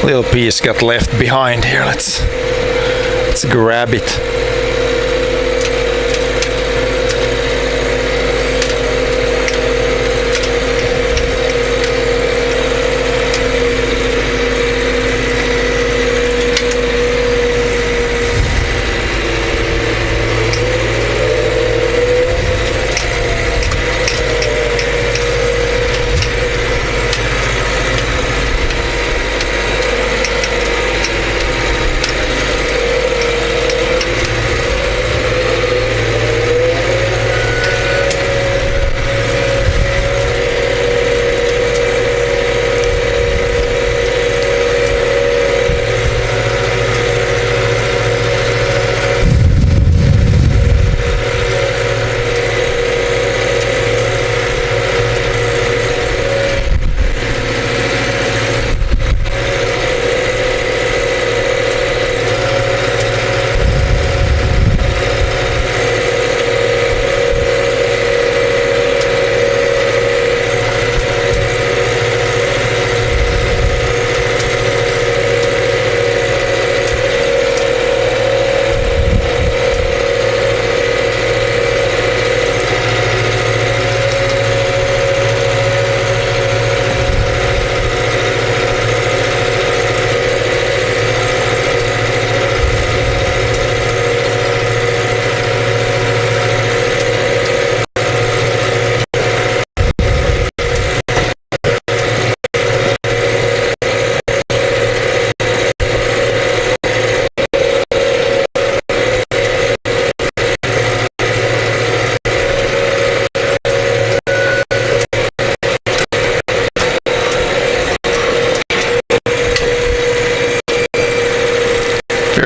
Little piece got left behind here. Let's grab it.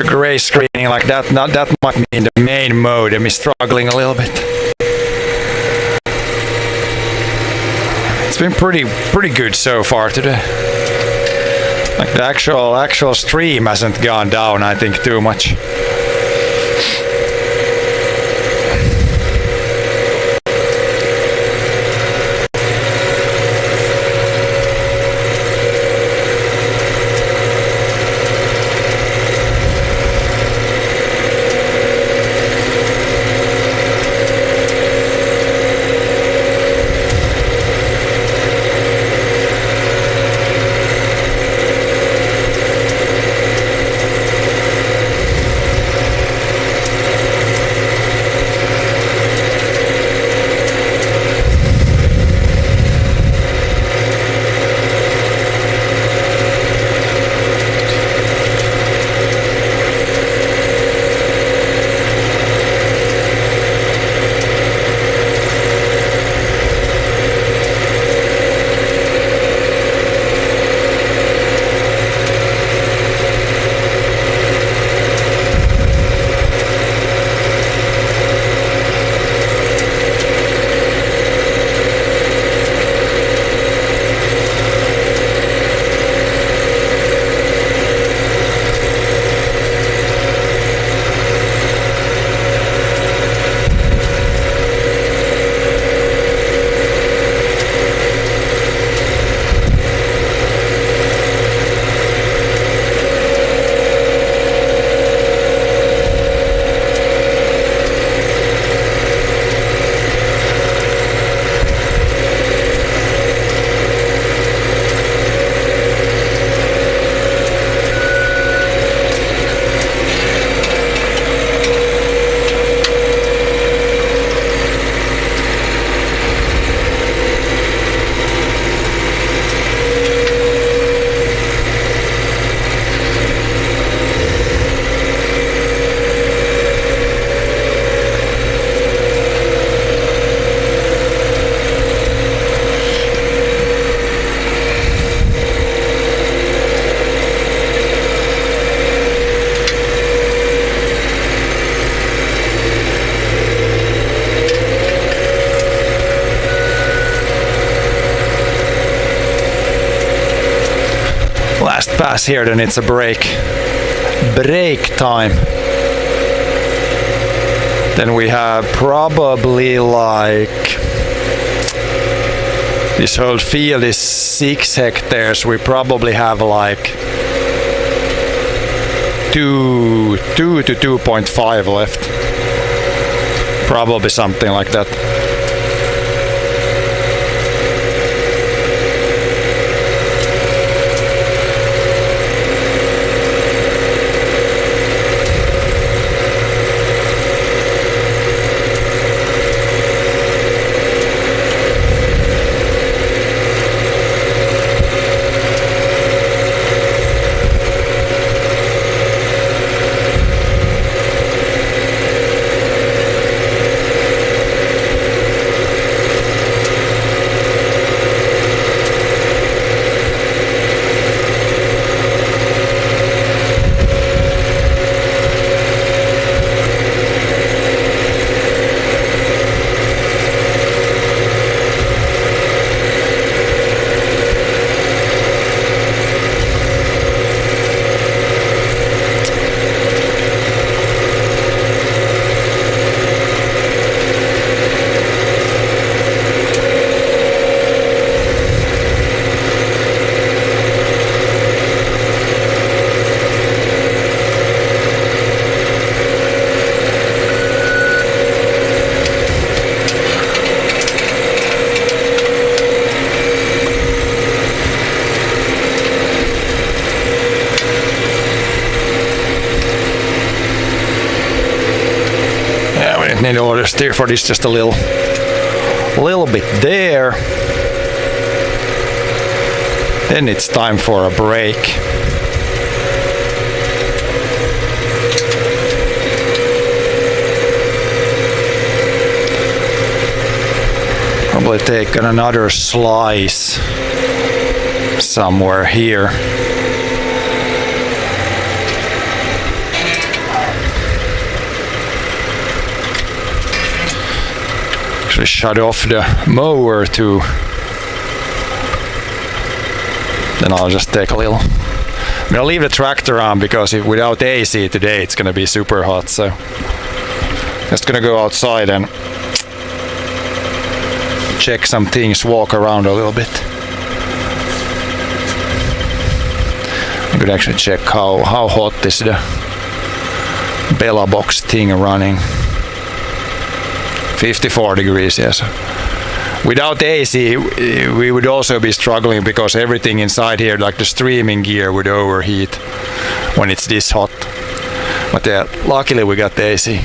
Gray screening like that, that might mean the main modem is struggling a little bit. It's been pretty good so far today. Like the actual stream hasn't gone down, I think, too much. Last pass here, then it's a break. Break time. Then we have probably like, this whole field is 6 hectares. We probably have like 2 to 2.5 left. Probably something like that. Need to order steer for this just a little bit there. Then it's time for a break. Probably take another slice somewhere here. Actually shut off the mower too. Then I'll just take a little. I'm gonna leave the tractor on because without AC today it's gonna be super hot, so just gonna go outside and check some things, walk around a little bit. I could actually check how hot is the Bella box thing running. 54 degrees, yes. Without AC, we would also be struggling because everything inside here, like the streaming gear, would overheat when it's this hot. But yeah, luckily we got the AC.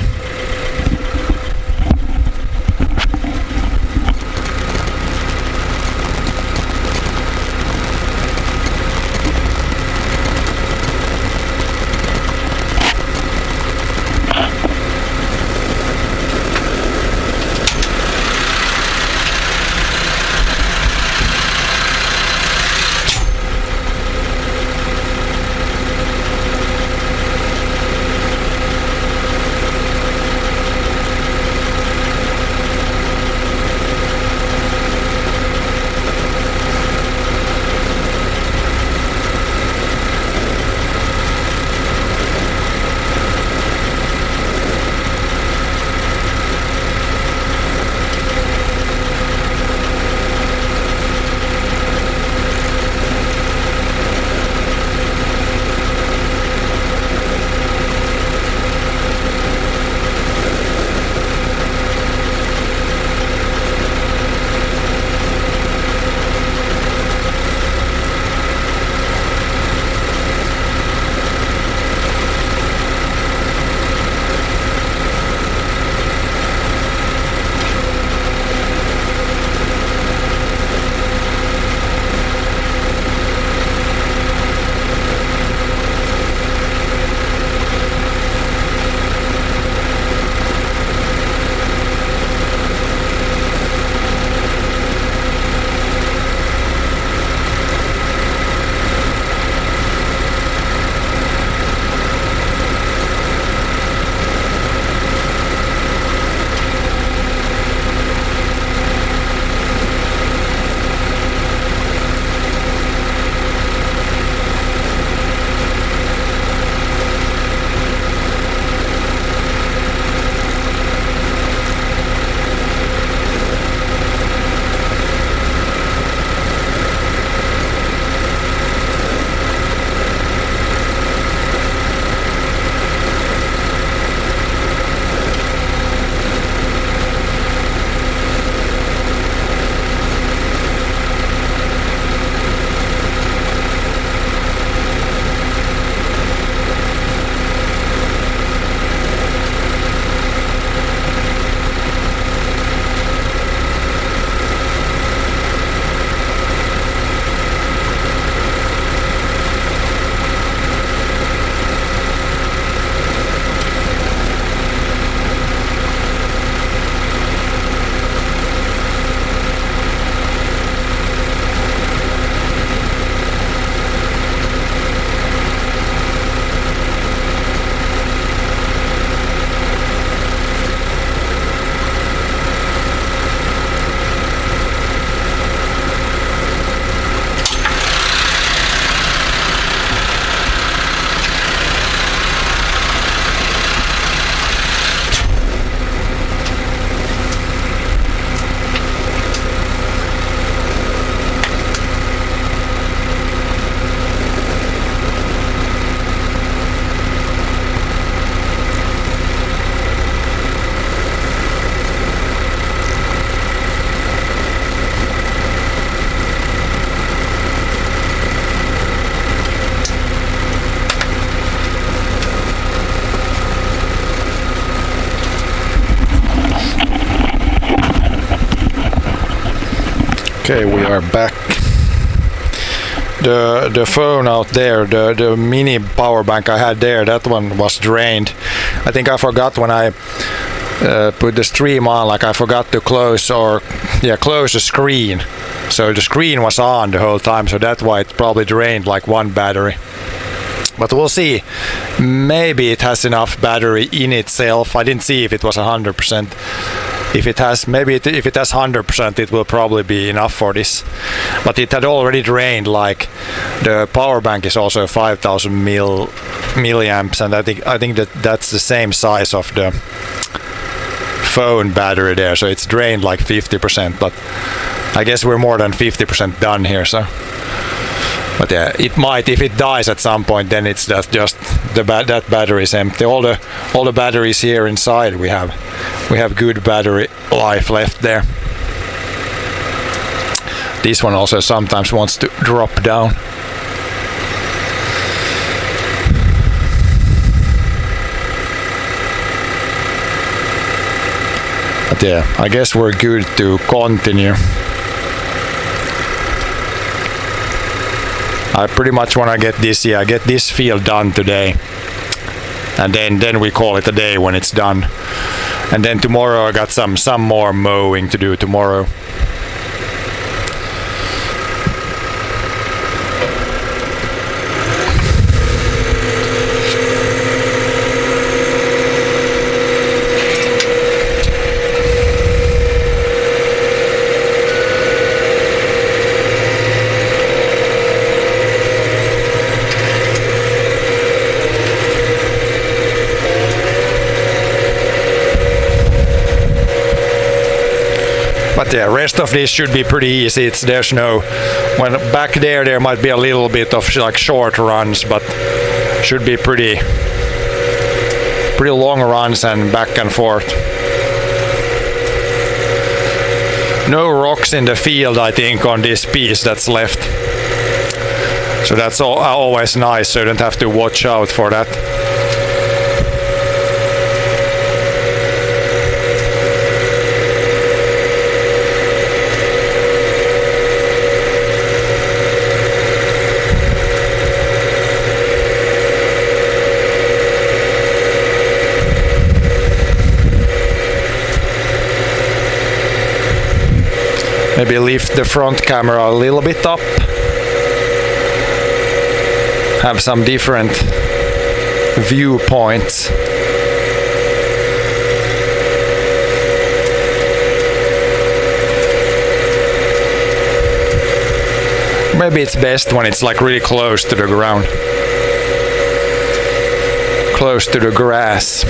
Okay, we are back. The phone out there, the mini power bank I had there, that one was drained. I think I forgot when I put the stream on, like I forgot to close the screen. So the screen was on the whole time, so that's why it probably drained like one battery. But we'll see. Maybe it has enough battery in itself. I didn't see if it was 100%. If it has 100%, it will probably be enough for this. But it had already drained. Like the power bank is also 5,000 milliamps, and I think that's the same size of the phone battery there. So it's drained like 50%. But I guess we're more than 50% done here. So. But yeah, it might, if it dies at some point, then it's just that battery is empty. All the batteries here inside we have good battery life left there. This one also sometimes wants to drop down. But yeah, I guess we're good to continue. I pretty much want to get this field done today, and then we call it a day when it's done. And then tomorrow I got some more mowing to do tomorrow. But yeah, rest of this should be pretty easy. When back there might be a little bit of like short runs, but should be pretty long runs and back and forth. No rocks in the field, I think, on this piece that's left. So that's always nice, so you don't have to watch out for that. Maybe lift the front camera a little bit up. Have some different viewpoints. Maybe it's best when it's like really close to the ground. Close to the grass.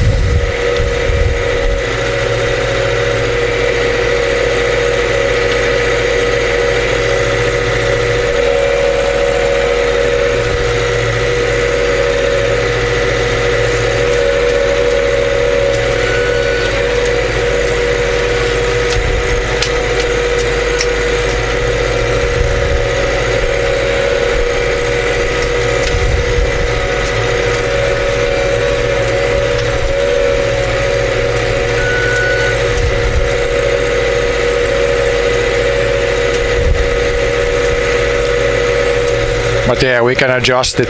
But yeah, we can adjust it.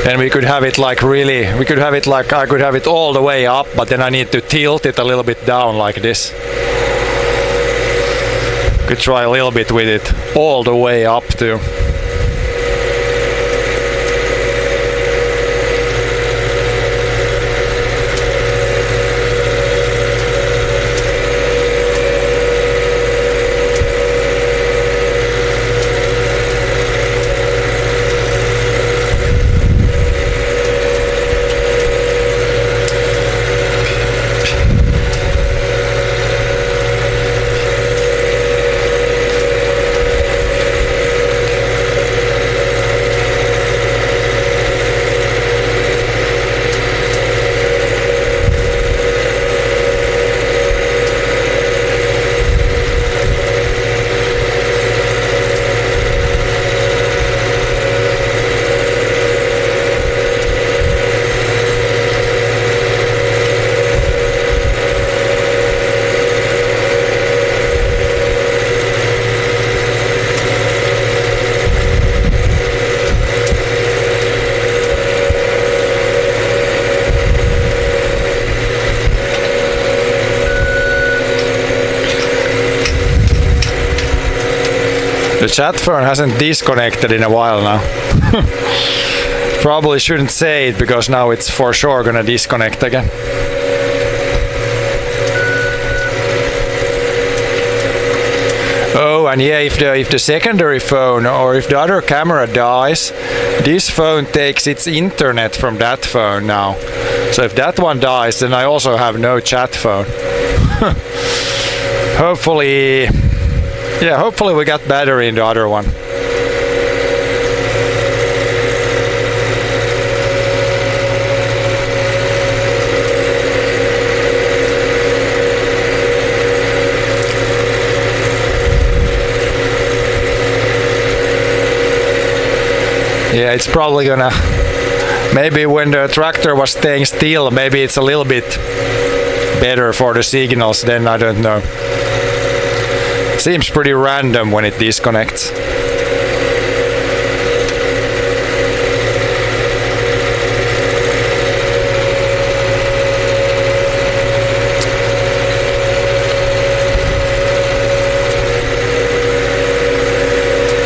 Then we could have it like I could have it all the way up, but then I need to tilt it a little bit down like this. Could try a little bit with it all the way up too. The chat phone hasn't disconnected in a while now. Probably shouldn't say it because now it's for sure gonna disconnect again. Oh, and yeah, if the secondary phone or if the other camera dies, this phone takes its internet from that phone now. So if that one dies, then I also have no chat phone. Hopefully we got battery in the other one. Yeah, it's probably gonna, maybe when the tractor was staying still, maybe it's a little bit better for the signals, then I don't know. Seems pretty random when it disconnects.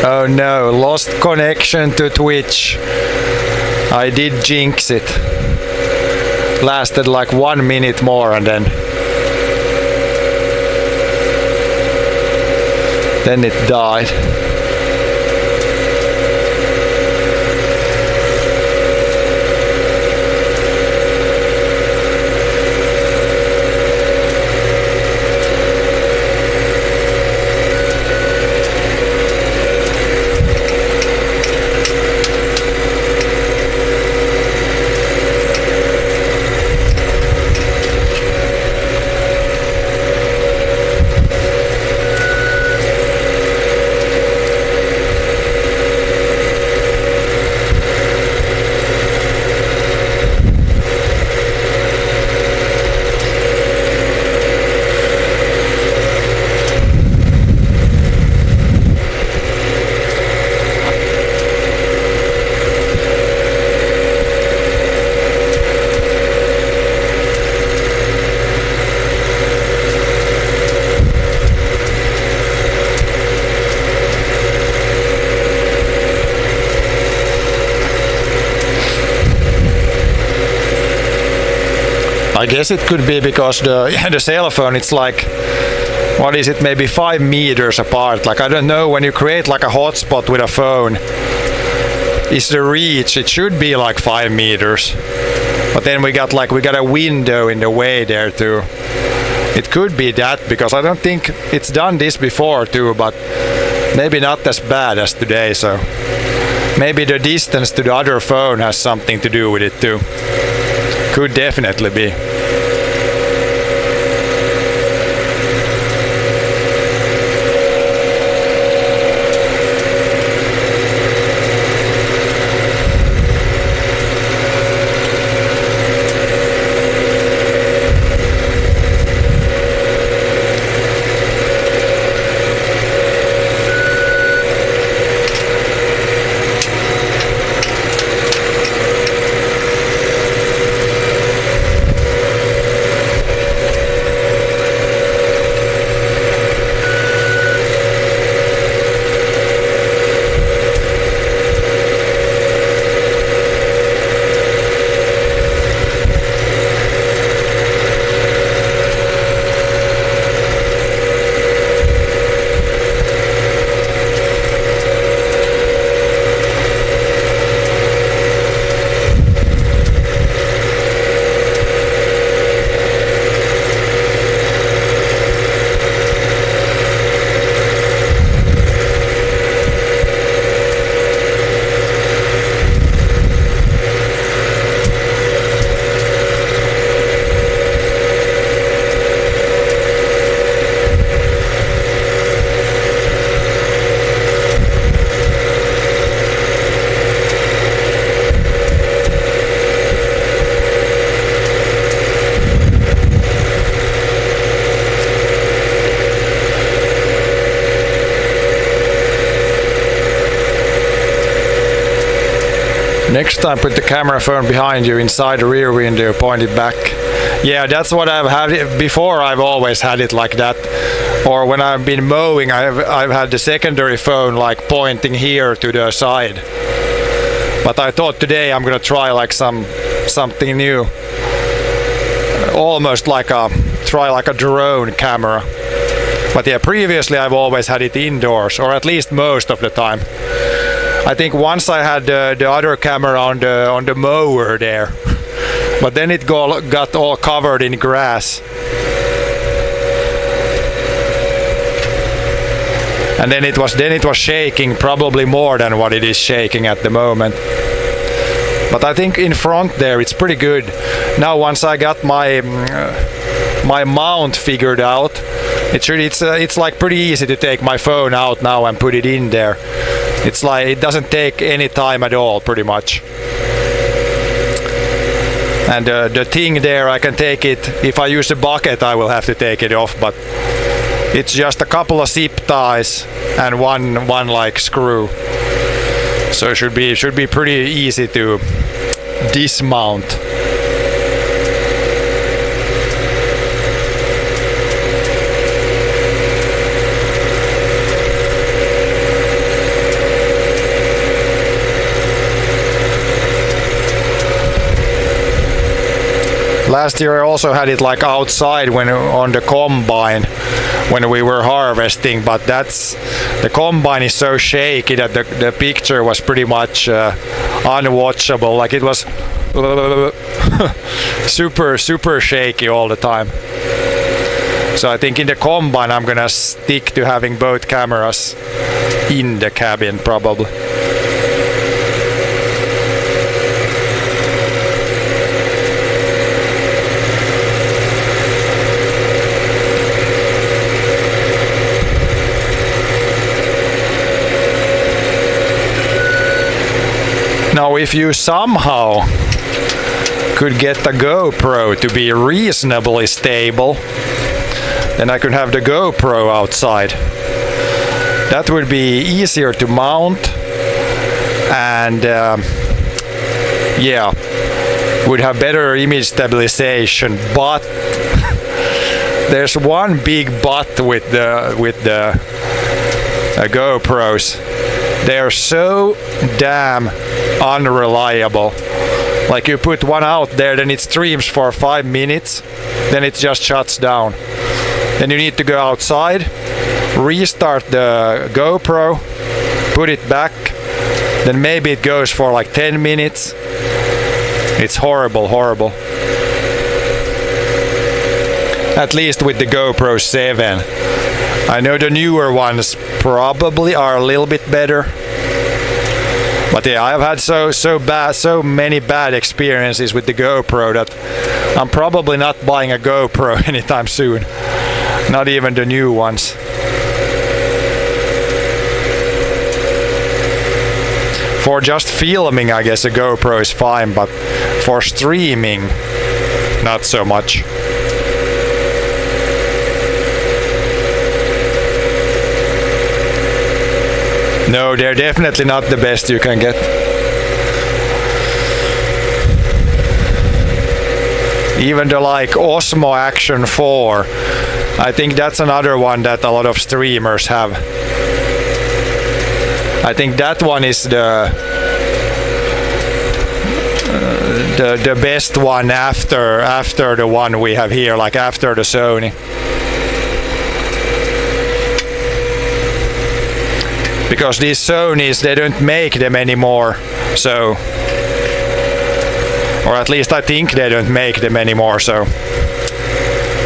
Oh no, lost connection to Twitch. I did jinx it. Lasted like 1 minute more and then it died. I guess it could be because the cell phone, it's like, what is it, maybe 5 meters apart. Like, I don't know, when you create like a hotspot with a phone, is the reach, it should be like 5 meters. But then we got a window in the way there too. It could be that, because I don't think it's done this before too, but maybe not as bad as today, so maybe the distance to the other phone has something to do with it too. Could definitely be. Next time put the camera phone behind you inside the rear window, point it back. Yeah, that's what I've had before. I've always had it like that. Or when I've been mowing, I've had the secondary phone like pointing here to the side. But I thought today I'm gonna try like something new. Almost like a drone camera. But yeah, previously I've always had it indoors, or at least most of the time. I think once I had the other camera on the mower there, but then it got all covered in grass. And then it was shaking probably more than what it is shaking at the moment. But I think in front there it's pretty good. Now once I got my mount figured out, it's like pretty easy to take my phone out now and put it in there. It's like it doesn't take any time at all, pretty much. And the thing there, I can take it. If I use a bucket, I will have to take it off, but it's just a couple of zip ties and one like screw. So it should be pretty easy to dismount. Last year I also had it like outside when on the combine when we were harvesting, but the combine is so shaky that the picture was pretty much unwatchable. Like it was super shaky all the time. So I think in the combine I'm gonna stick to having both cameras in the cabin probably. Now if you somehow could get the GoPro to be reasonably stable, then I could have the GoPro outside. That would be easier to mount and yeah, would have better image stabilization, but there's one big but with the GoPros. They're so damn unreliable. Like you put one out there, then it streams for 5 minutes, then it just shuts down. Then you need to go outside, restart the GoPro, put it back, then maybe it goes for like 10 minutes. It's horrible. At least with the GoPro 7. I know the newer ones probably are a little bit better. But yeah, I've had so many bad experiences with the GoPro that I'm probably not buying a GoPro anytime soon. Not even the new ones. For just filming, I guess a GoPro is fine, but for streaming, not so much. No, they're definitely not the best you can get. Even the like Osmo Action 4, I think that's another one that a lot of streamers have. I think that one is the best one after the one we have here, like after the Sony. Because these Sonys, they don't make them anymore, so, or at least I think they don't make them anymore, so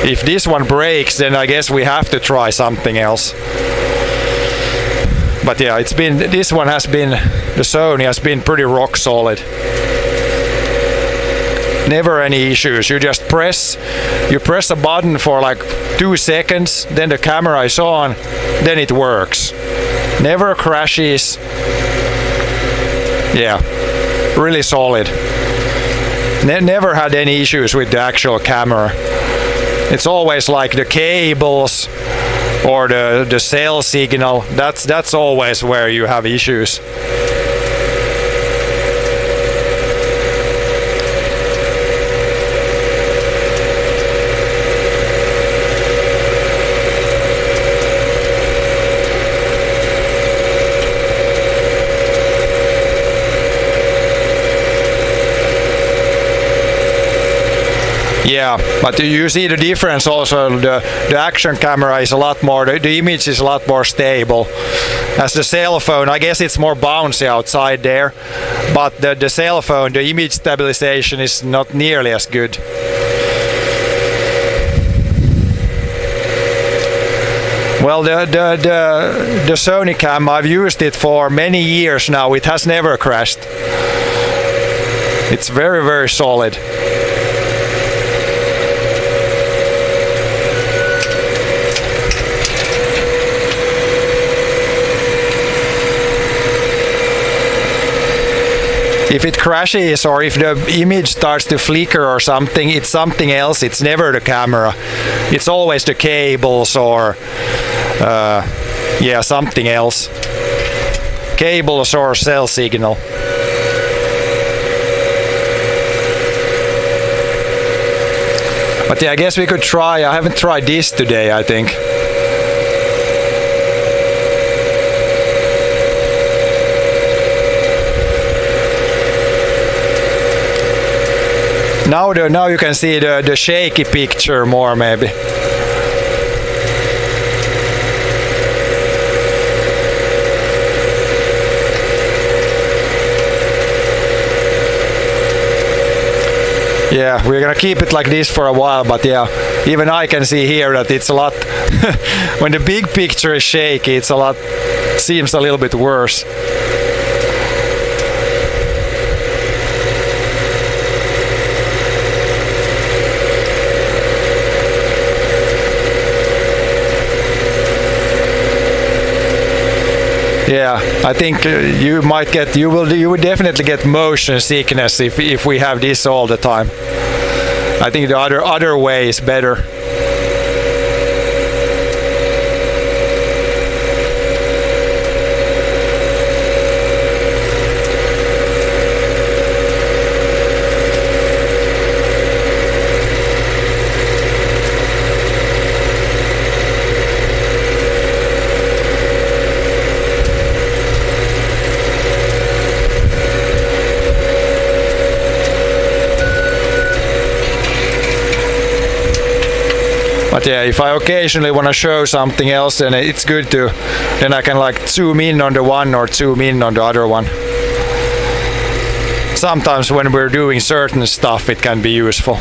if this one breaks, then I guess we have to try something else. But yeah, the Sony has been pretty rock solid. Never any issues. You just press a button for like 2 seconds, then the camera is on, then it works. Never crashes. Yeah, really solid. Never had any issues with the actual camera. It's always like the cables or the cell signal. That's always where you have issues. Yeah, but you see the difference also. The action camera is a lot more, the image is a lot more stable. As the cell phone, I guess it's more bouncy outside there, but the cell phone, the image stabilization is not nearly as good. Well, the Sony cam, I've used it for many years now. It has never crashed. It's very, very solid. If it crashes or if the image starts to flicker or something, it's something else. It's never the camera. It's always the cables or yeah, something else. Cables or cell signal. But yeah, I guess we could try. I haven't tried this today, I think. Now you can see the shaky picture more maybe. Yeah, we're gonna keep it like this for a while, but yeah, even I can see here that it's a lot when the big picture is shaky, it's a lot, seems a little bit worse. Yeah, I think you might get, you would definitely get motion sickness if we have this all the time. I think the other way is better. But yeah, if I occasionally want to show something else, then it's good to, then I can like zoom in on the one or zoom in on the other one. Sometimes when we're doing certain stuff, it can be useful.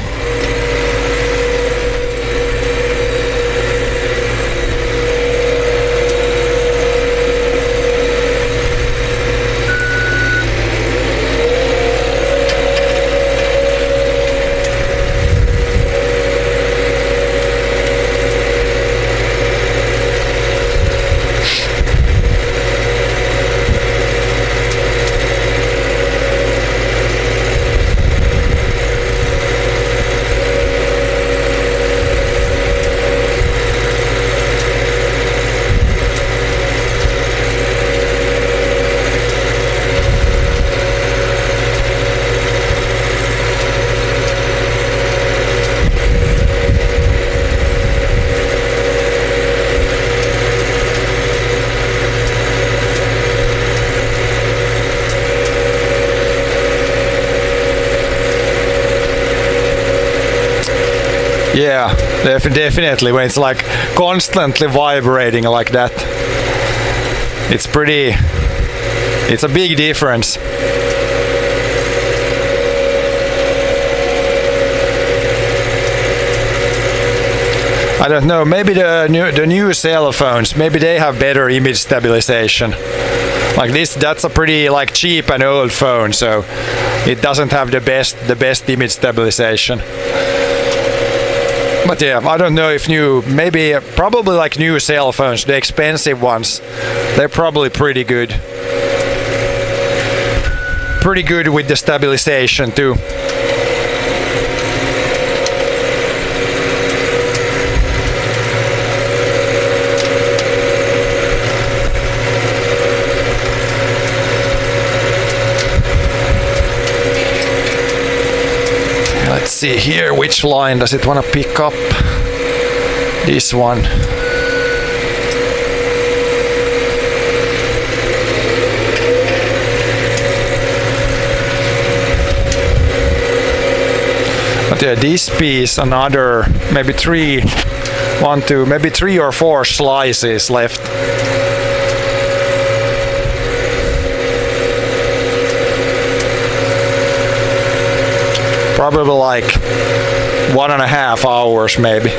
Yeah, definitely. When it's like constantly vibrating like that, it's a big difference. I don't know, maybe the new cell phones, maybe they have better image stabilization. Like this, that's a pretty like cheap and old phone, so it doesn't have the best image stabilization. But yeah, I don't know if probably like new cell phones, the expensive ones, they're probably pretty good. Pretty good with the stabilization too. Let's see here, which line does it want to pick up? This one. But this piece another maybe maybe 3 or 4 slices left. Probably like 1.5 hours maybe.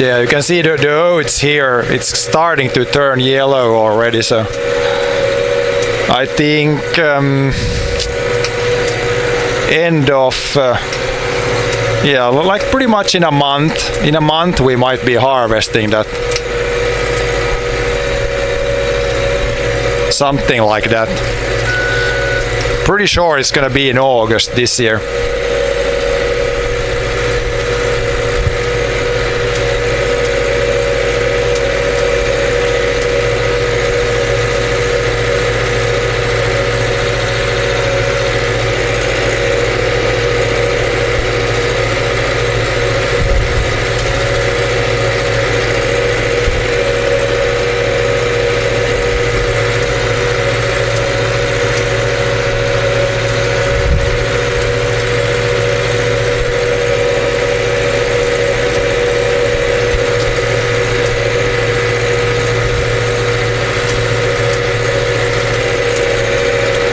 Yeah, you can see the oats here, it's starting to turn yellow already, so I think end of yeah, like pretty much in a month we might be harvesting that, something like that. Pretty sure it's gonna be in August this year.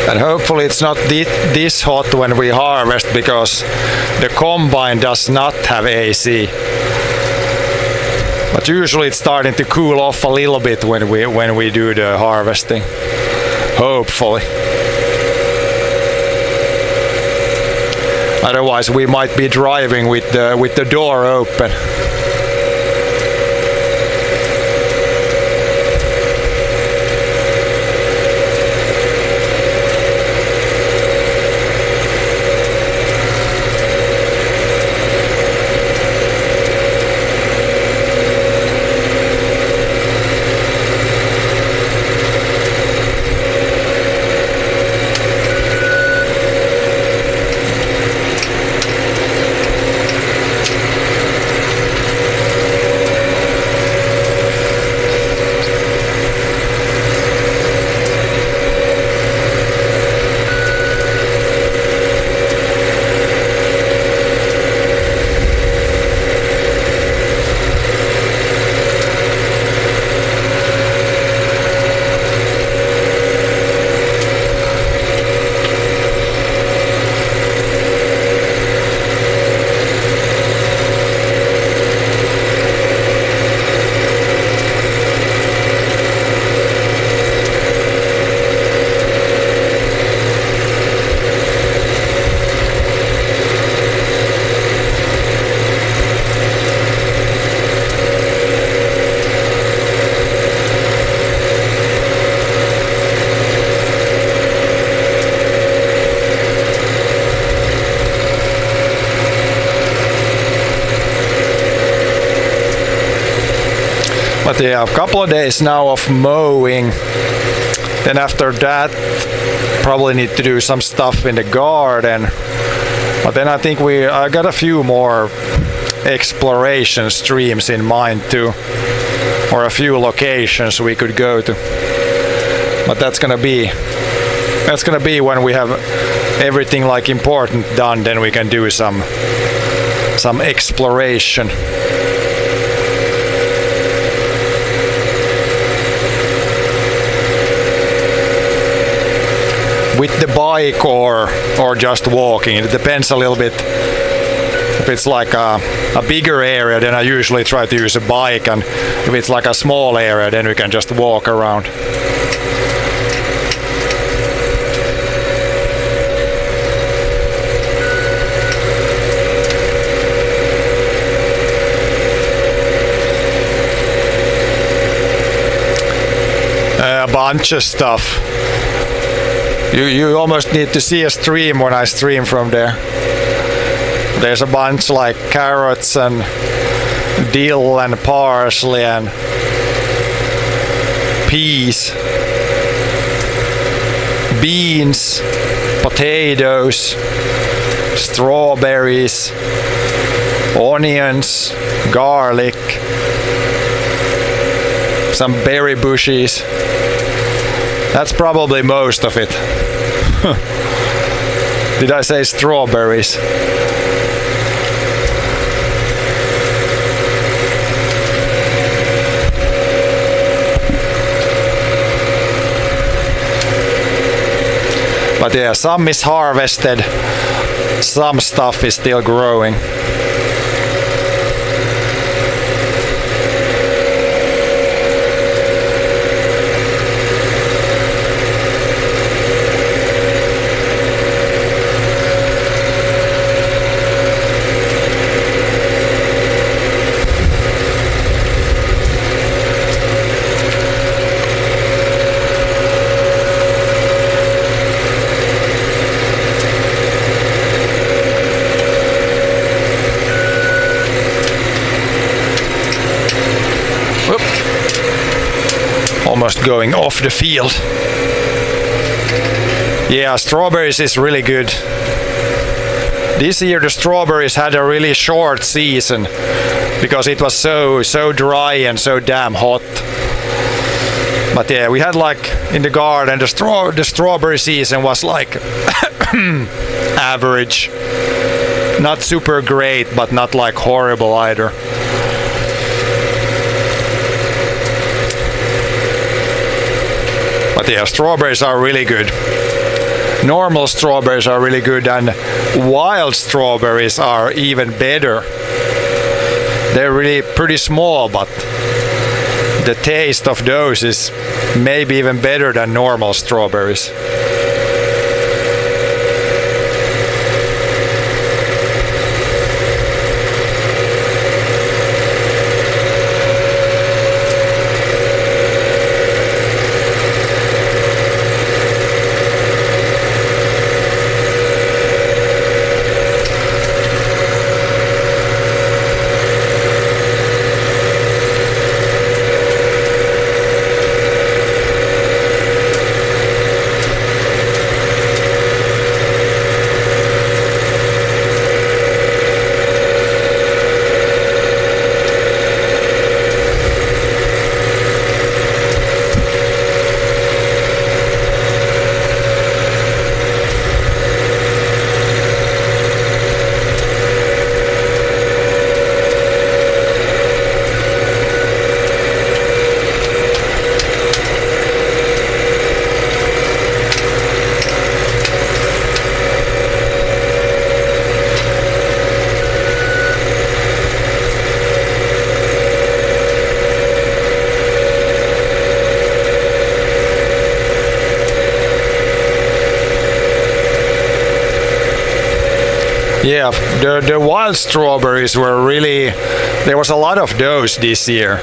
And hopefully it's not this hot when we harvest, because the combine does not have AC. But usually it's starting to cool off a little bit when we do the harvesting. Hopefully. Otherwise we might be driving with the door open. But yeah, a couple of days now of mowing. Then after that, probably need to do some stuff in the garden. But then I think I got a few more exploration streams in mind too, or a few locations we could go to. But that's gonna be when we have everything like important done. Then we can do some exploration. with the bike or just walking. It depends a little bit. If it's like a bigger area, then I usually try to use a bike, and if it's like a small area, then we can just walk around. A bunch of stuff. You almost need to see a stream when I stream from there. There's a bunch like carrots and dill and parsley and peas, beans, potatoes, strawberries, onions, garlic, some berry bushes. That's probably most of it. Did I say strawberries? But yeah, some is harvested, some stuff is still growing. Almost going off the field. Yeah, strawberries is really good. This year the strawberries had a really short season because it was so dry and so damn hot. But yeah, we had like in the garden the strawberry season was like average. Not super great, but not like horrible either. But yeah, strawberries are really good. Normal strawberries are really good, and wild strawberries are even better. They're really pretty small, but the taste of those is maybe even better than normal strawberries. Yeah, the wild strawberries were really, there was a lot of those this year.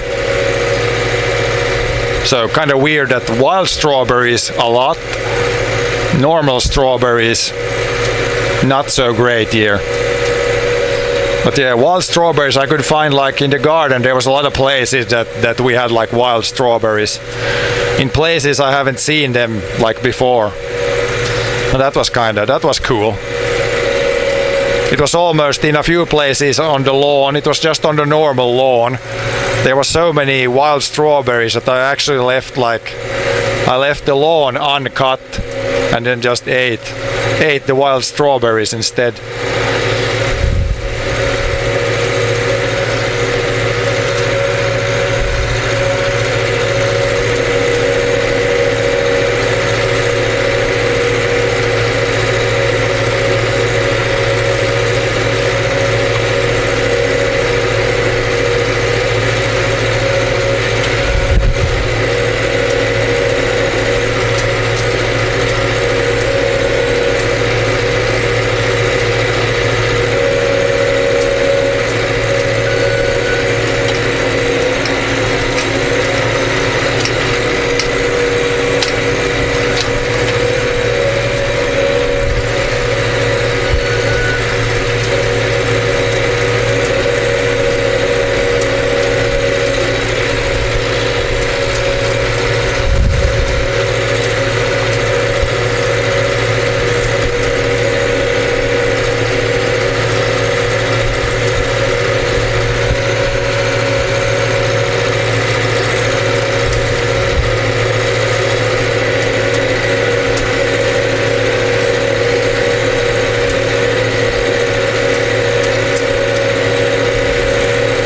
So kind of weird that wild strawberries a lot, normal strawberries not so great year. But yeah, wild strawberries I could find like in the garden. There was a lot of places that we had like wild strawberries. In places I haven't seen them like before. And that was cool. It was almost in a few places on the lawn. It was just on the normal lawn. There were so many wild strawberries that I actually left the lawn uncut and then just ate the wild strawberries instead.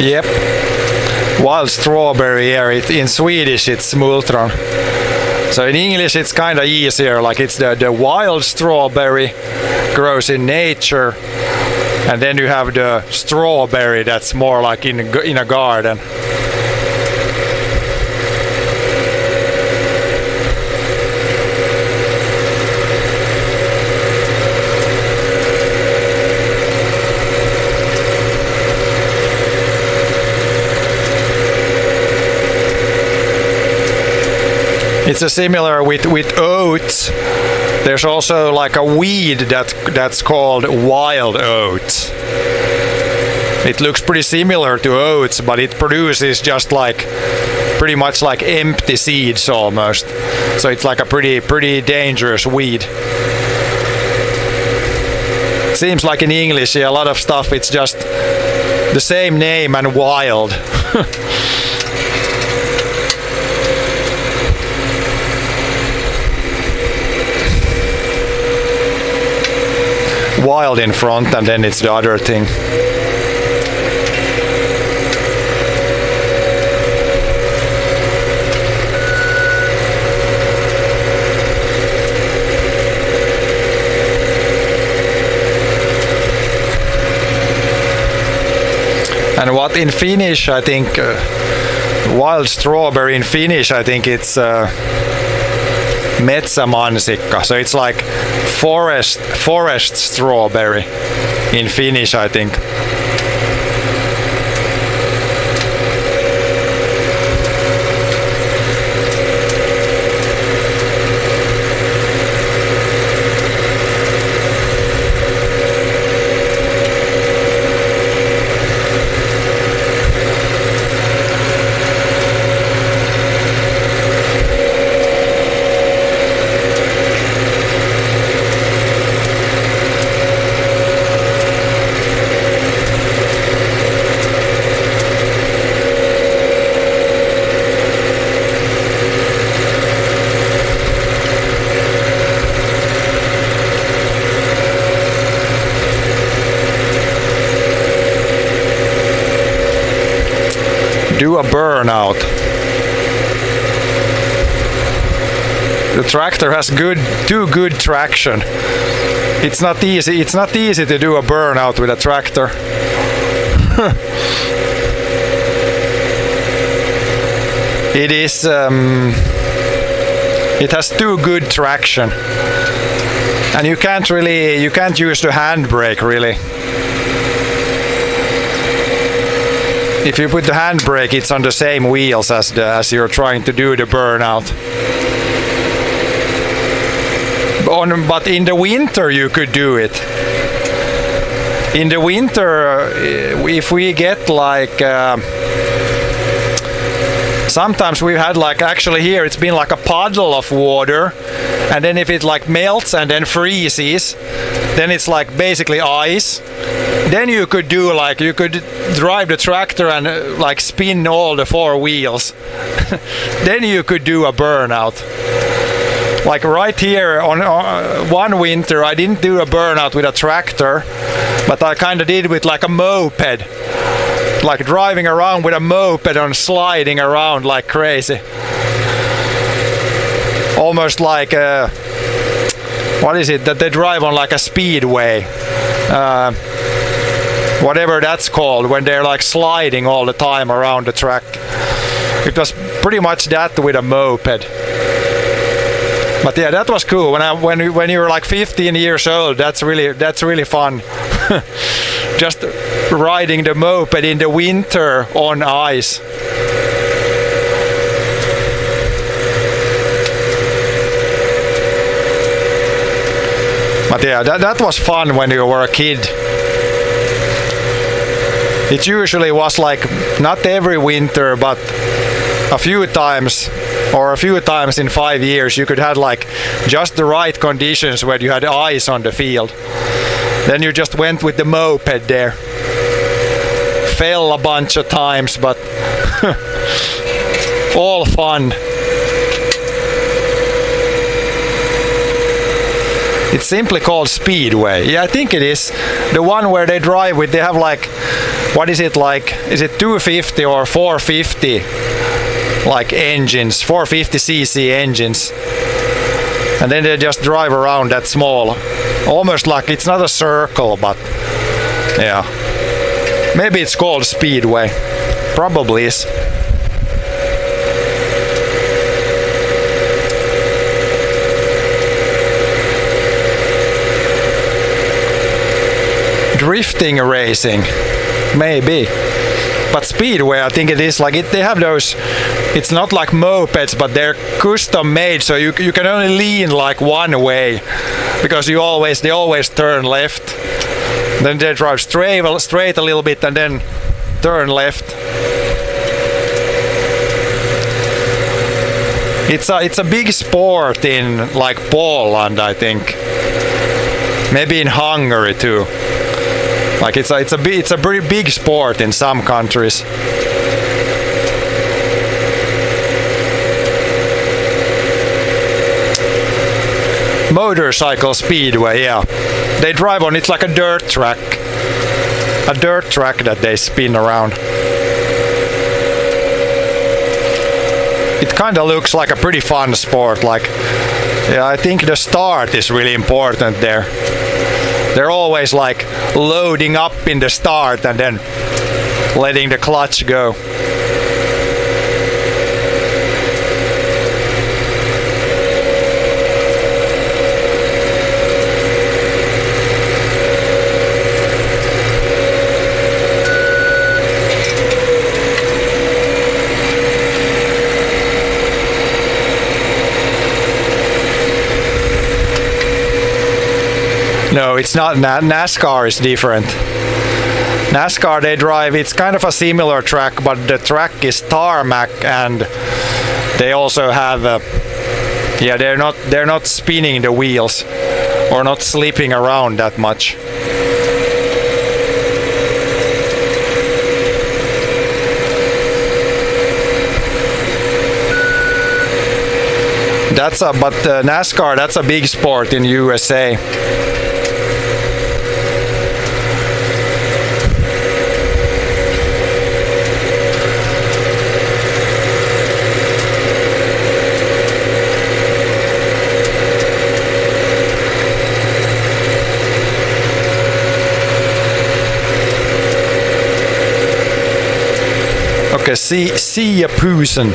Yep. Wild strawberry here. In Swedish it's smultron. So in English it's kind of easier. Like it's the wild strawberry grows in nature, and then you have the strawberry that's more like in a garden. It's a similar with oats. There's also like a weed that's called wild oats. It looks pretty similar to oats, but it produces just like pretty much like empty seeds almost. So it's like a pretty dangerous weed. It seems like in English, a lot of stuff it's just the same name and wild. Wild in front, and then it's the other thing. And what in Finnish, I think, wild strawberry in Finnish, I think it's metsämansikka. So it's like forest strawberry in Finnish, I think. Do a burnout. The tractor has too good traction. It's not easy to do a burnout with a tractor. It is it has too good traction. And you can't use the handbrake really. If you put the handbrake, it's on the same wheels as you're trying to do the burnout. But in the winter you could do it. In the winter, if we get like sometimes we've had like, actually here it's been like a puddle of water, and then if it like melts and then freezes, then it's like basically ice. Then you could drive the tractor and like spin all the four wheels. Then you could do a burnout. Like right here on one winter I didn't do a burnout with a tractor, but I kind of did with like a moped. Like driving around with a moped and sliding around like crazy. Almost like what is it that they drive on, like a speedway? Whatever that's called, when they're like sliding all the time around the track. It was pretty much that with a moped. But yeah, that was cool. When you were like 15 years old, that's really fun. Just riding the moped in the winter on ice. But yeah, that was fun when you were a kid. It usually was like, not every winter, but a few times in 5 years you could have like just the right conditions where you had ice on the field. Then you just went with the moped there. Fell a bunch of times, but all fun. It's simply called Speedway. Yeah, I think it is. The one where they drive with, they have like, what is it like? Is it 250 or 450 like engines, 450cc engines? And then they just drive around that small, almost like it's not a circle, but yeah. Maybe it's called Speedway. Probably is. Drifting racing, maybe. But Speedway, I think it is like it. They have those. It's not like mopeds, but they're custom made, so you can only lean like one way, because they always turn left. Then they drive straight a little bit and then turn left. It's a big sport in like Poland, I think. Maybe in Hungary too. Like it's a very big sport in some countries. Motorcycle Speedway, yeah. They drive on, it's like a dirt track. A dirt track that they spin around. It kind of looks like a pretty fun sport. Like, yeah, I think the start is really important there. They're always like loading up in the start and then letting the clutch go. No, it's not. NASCAR is different. NASCAR, they drive, it's kind of a similar track, but the track is tarmac, and they also have yeah, they're not spinning the wheels or not slipping around that much. But NASCAR, that's a big sport in USA. Okay, see a person.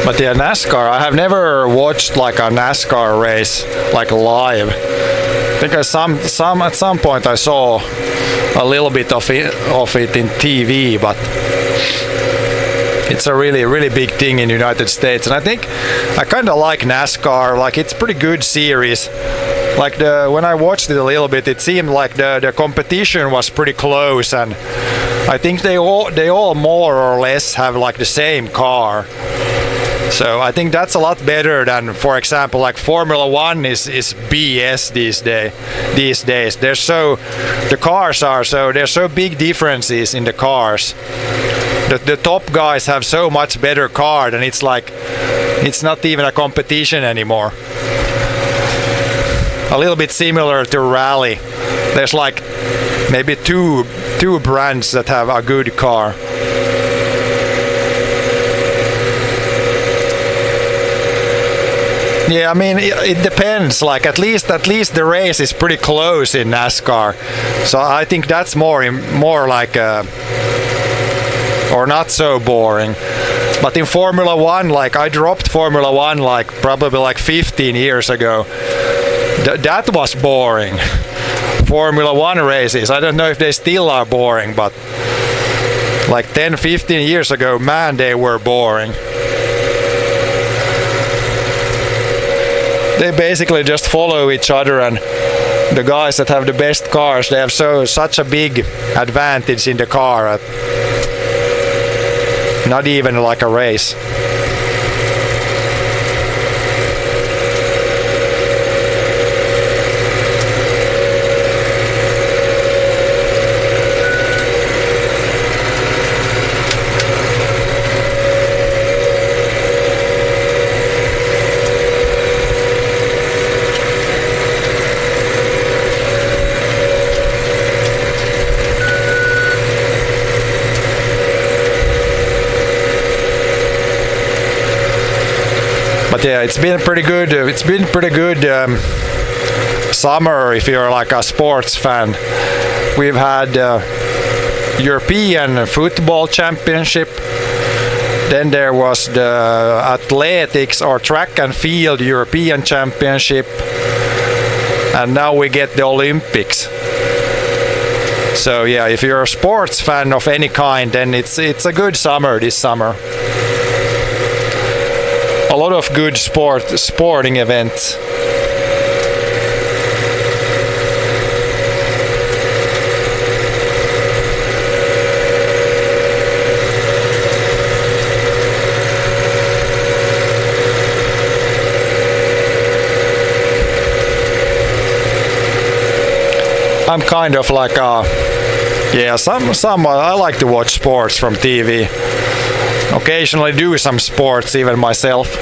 But yeah, NASCAR, I have never watched like a NASCAR race like live. I think at some point I saw a little bit of it in TV, but it's a really big thing in the United States. And I think I kind of like NASCAR. Like, it's a pretty good series. Like when I watched it a little bit, it seemed like the competition was pretty close, and I think they all more or less have like the same car. So I think that's a lot better than, for example, like Formula One is BS these days. There's so big differences in the cars. The top guys have so much better car, and it's like it's not even a competition anymore. A little bit similar to rally. There's like maybe two brands that have a good car. Yeah, I mean it depends. Like at least the race is pretty close in NASCAR, so I think that's more like or not so boring. But in Formula One, like I dropped Formula One like probably like 15 years ago. That was boring. Formula One races. I don't know if they still are boring, but like 10-15 years ago, man, they were boring. They basically just follow each other, and the guys that have the best cars, they have such a big advantage in the car. Not even like a race. But yeah, it's been pretty good. It's been pretty good summer if you're like a sports fan. We've had European football championship. Then there was the athletics or track and field European championship. And now we get the Olympics. So yeah, if you're a sports fan of any kind, then it's a good summer this summer. A lot of good sporting events. I'm kind of like some I like to watch sports from TV. Occasionally do some sports even myself.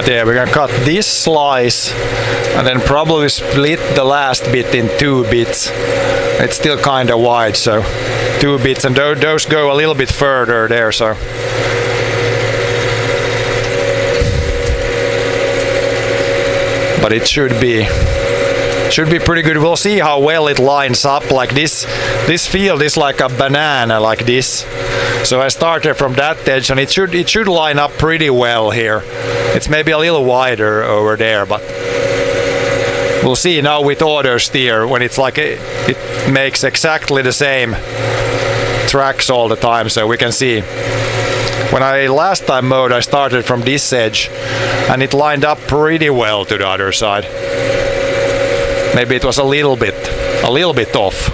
Yeah, we're gonna cut this slice and then probably split the last bit in 2 bits. It's still kind of wide, so 2 bits, and those go a little bit further there, so. But it should be pretty good. We'll see how well it lines up. Like this field is like a banana, like this. So I started from that edge, and it should line up pretty well here. It's maybe a little wider over there, but we'll see now with auto steer when it's like it makes exactly the same tracks all the time, so we can see. When I last time mowed, I started from this edge, and it lined up pretty well to the other side. Maybe it was a little bit off.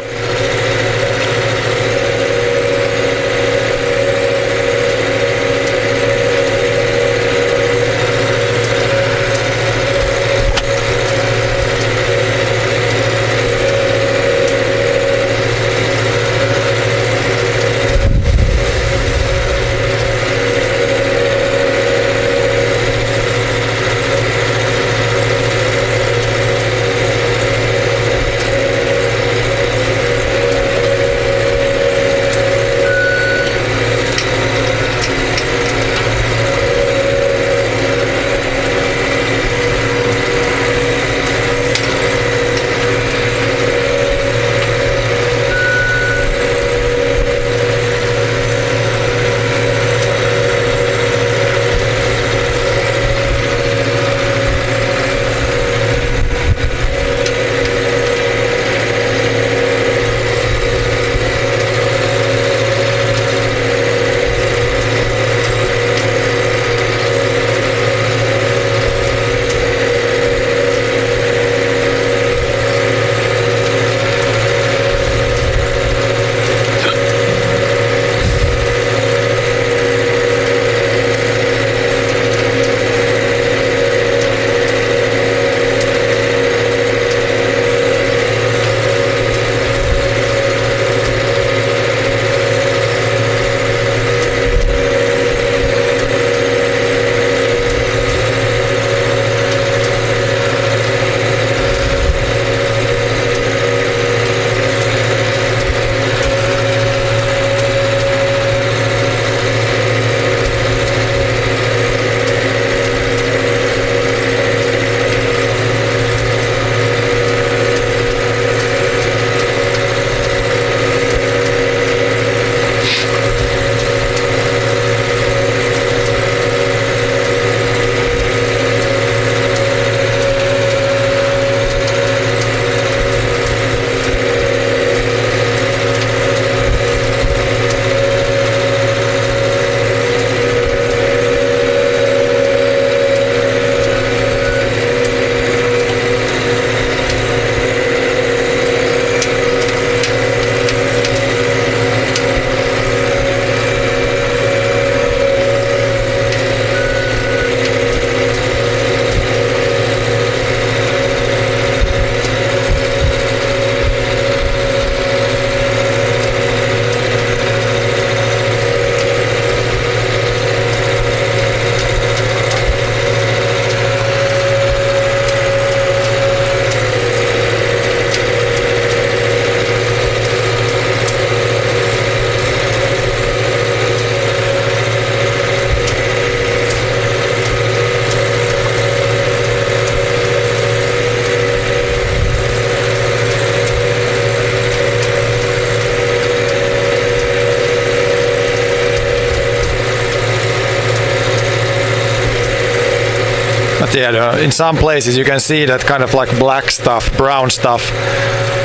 But yeah, in some places you can see that kind of like black stuff, brown stuff.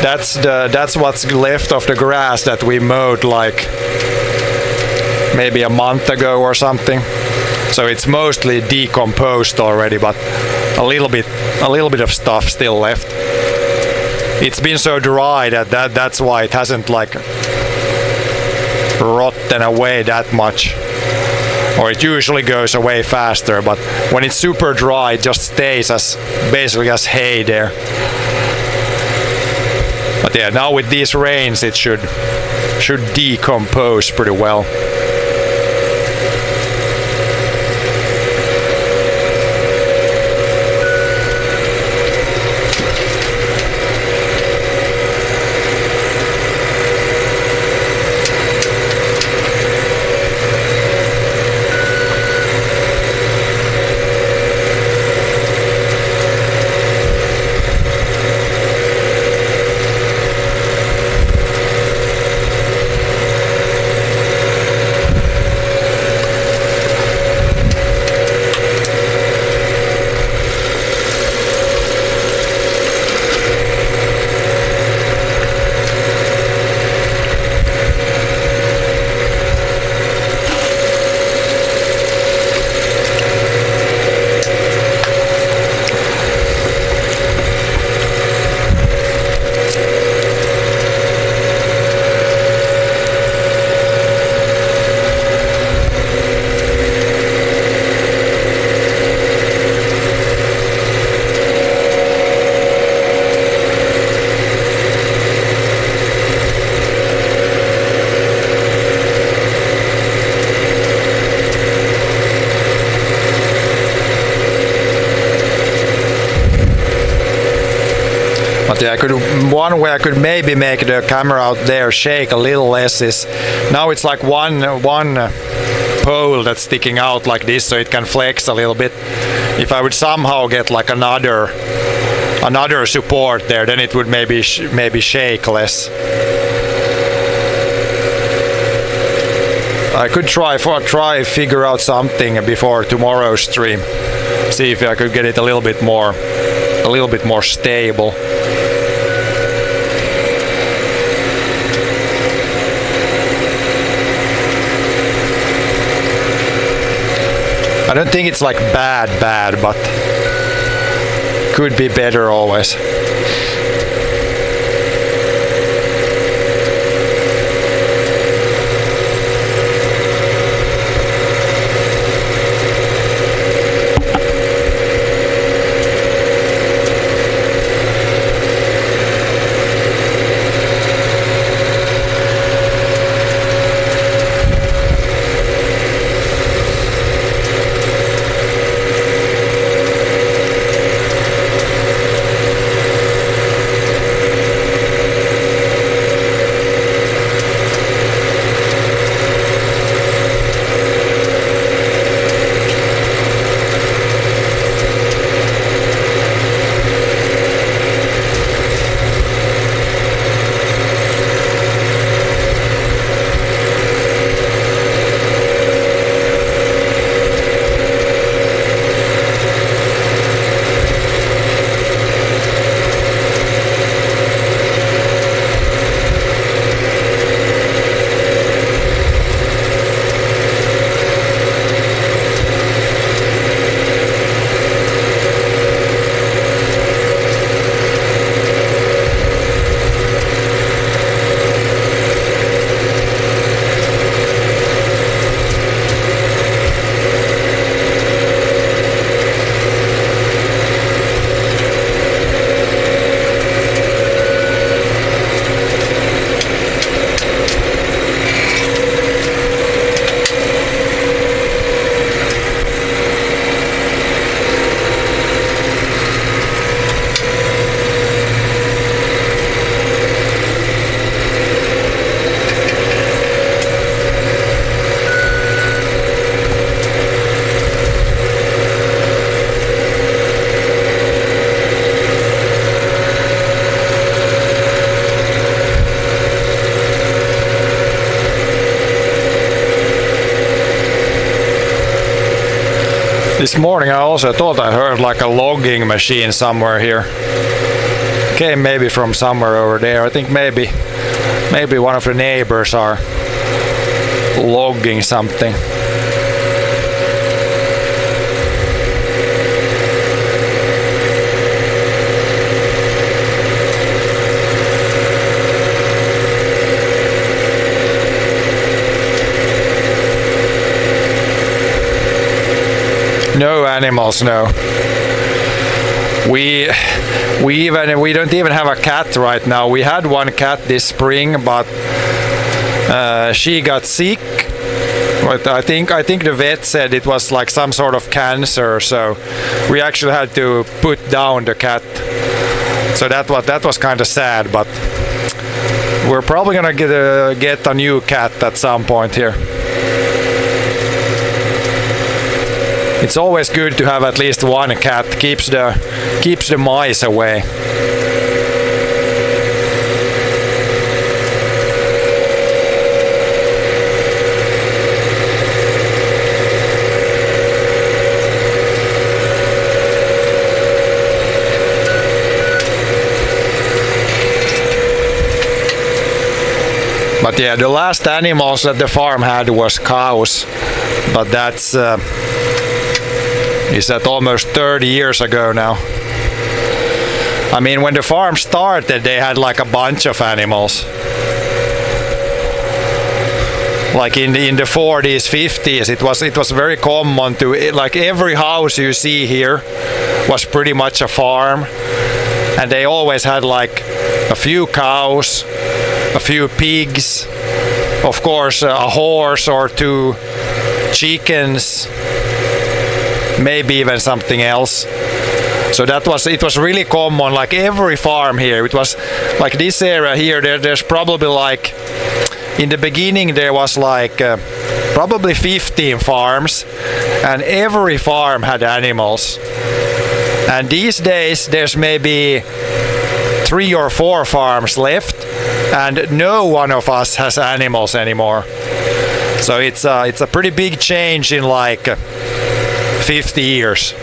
That's what's left of the grass that we mowed like maybe a month ago or something. So it's mostly decomposed already, but a little bit of stuff still left. It's been so dry that's why it hasn't like rotten away that much. Or it usually goes away faster, but when it's super dry it just stays as basically as hay there. But yeah, now with these rains it should decompose pretty well. Yeah, one way I could maybe make the camera out there shake a little less is now it's like one pole that's sticking out like this, so it can flex a little bit. If I would somehow get like another support there, then it would maybe shake less. I could try figure out something before tomorrow's stream. See if I could get it a little bit more stable. I don't think it's like bad, but could be better always. This morning I also thought I heard like a logging machine somewhere here. Came maybe from somewhere over there. I think maybe one of the neighbors are logging something. No animals, no. We don't even have a cat right now. We had one cat this spring, but she got sick. But I think the vet said it was like some sort of cancer, so we actually had to put down the cat. So that was kind of sad, but we're probably gonna get a new cat at some point here. It's always good to have at least one cat. Keeps the mice away. But yeah, the last animals that the farm had was cows, but that's is that almost 30 years ago now. I mean, when the farm started, they had like a bunch of animals. Like in the 40s, 50s, it was very common to, like every house you see here was pretty much a farm, and they always had like a few cows, a few pigs, of course a horse or two, chickens, maybe even something else. So it was really common, like every farm here. It was like this area here, there's probably like, in the beginning there was like probably 15 farms, and every farm had animals. And these days there's maybe 3 or 4 farms left, and no one of us has animals anymore. So it's a pretty big change in like 50 years.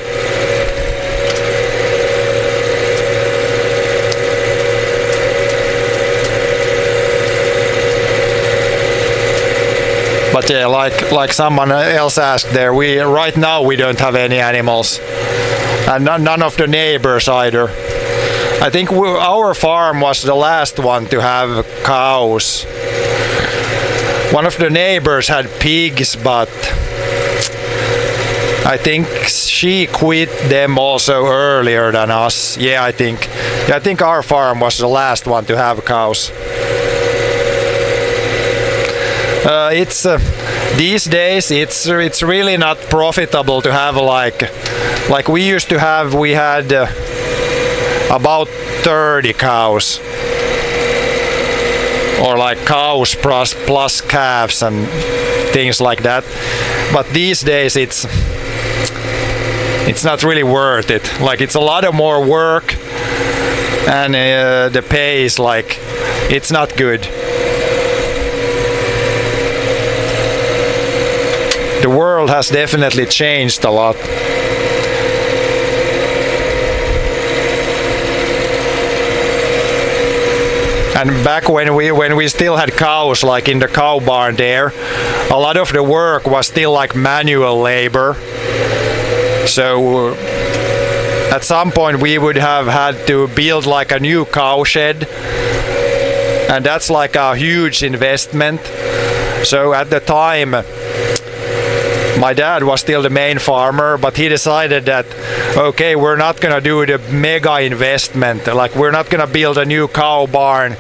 But yeah, like someone else asked there, right now we don't have any animals, and none of the neighbors either. I think our farm was the last one to have cows. One of the neighbors had pigs, but I think she quit them also earlier than us. Yeah, I think our farm was the last one to have cows. It's these days it's really not profitable to have like we used to have. We had about 30 cows, or like cows plus calves and things like that. But these days it's not really worth it. Like, it's a lot of more work, and the pay is like, it's not good. The world has definitely changed a lot. And back when we still had cows, like in the cow barn there, a lot of the work was still like manual labor. So at some point we would have had to build like a new cow shed, and that's like a huge investment. So at the time, my dad was still the main farmer, but he decided that, okay, we're not gonna do the mega investment, like we're not gonna build a new cow barn,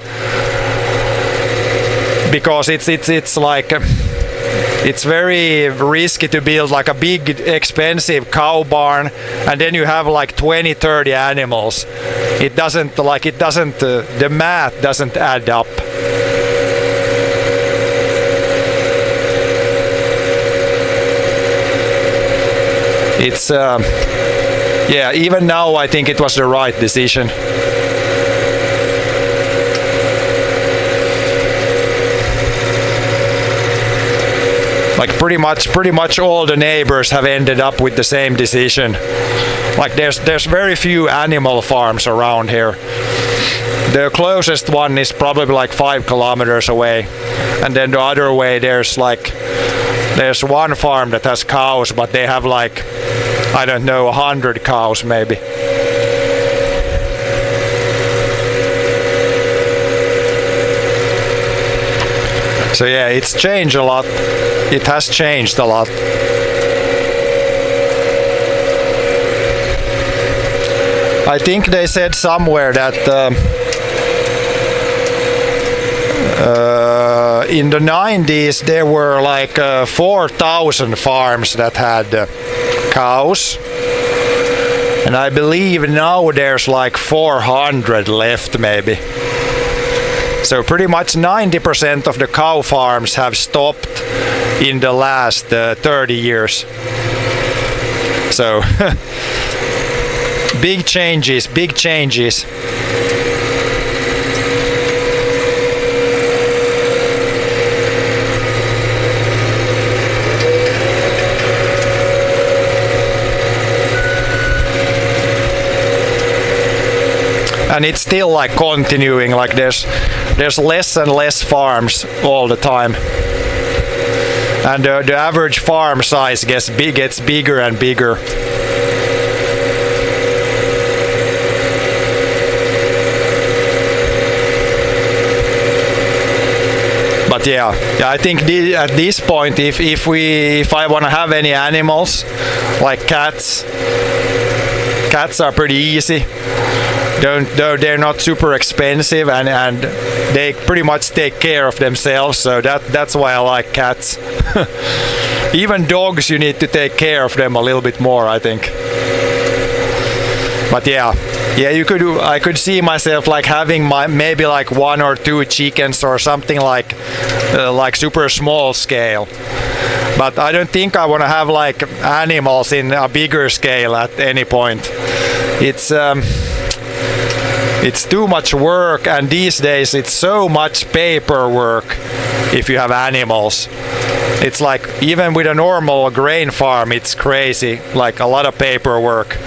because it's like, it's very risky to build like a big expensive cow barn and then you have like 20-30 animals. It doesn't the math doesn't add up. It's yeah, even now I think it was the right decision. Like pretty much all the neighbors have ended up with the same decision. Like there's very few animal farms around here. The closest one is probably like 5 kilometers away, and then the other way there's one farm that has cows, but they have like, I don't know, 100 cows maybe. So yeah, it's changed a lot. It has changed a lot. I think they said somewhere that in the 90s there were like 4,000 farms that had cows, and I believe now there's like 400 left maybe. So pretty much 90% of the cow farms have stopped in the last 30 years. So big changes, big changes. And it's still like continuing, like there's less and less farms all the time, and the average farm size gets bigger and bigger. But yeah, I think at this point, if I want to have any animals, like cats are pretty easy. They're not super expensive, and they pretty much take care of themselves, so that's why I like cats. Even dogs, you need to take care of them a little bit more, I think. But yeah, I could see myself like having maybe like 1 or 2 chickens or something like super small scale. But I don't think I want to have like animals in a bigger scale at any point. It's too much work, and these days it's so much paperwork if you have animals. It's like even with a normal grain farm, it's crazy, like a lot of paperwork.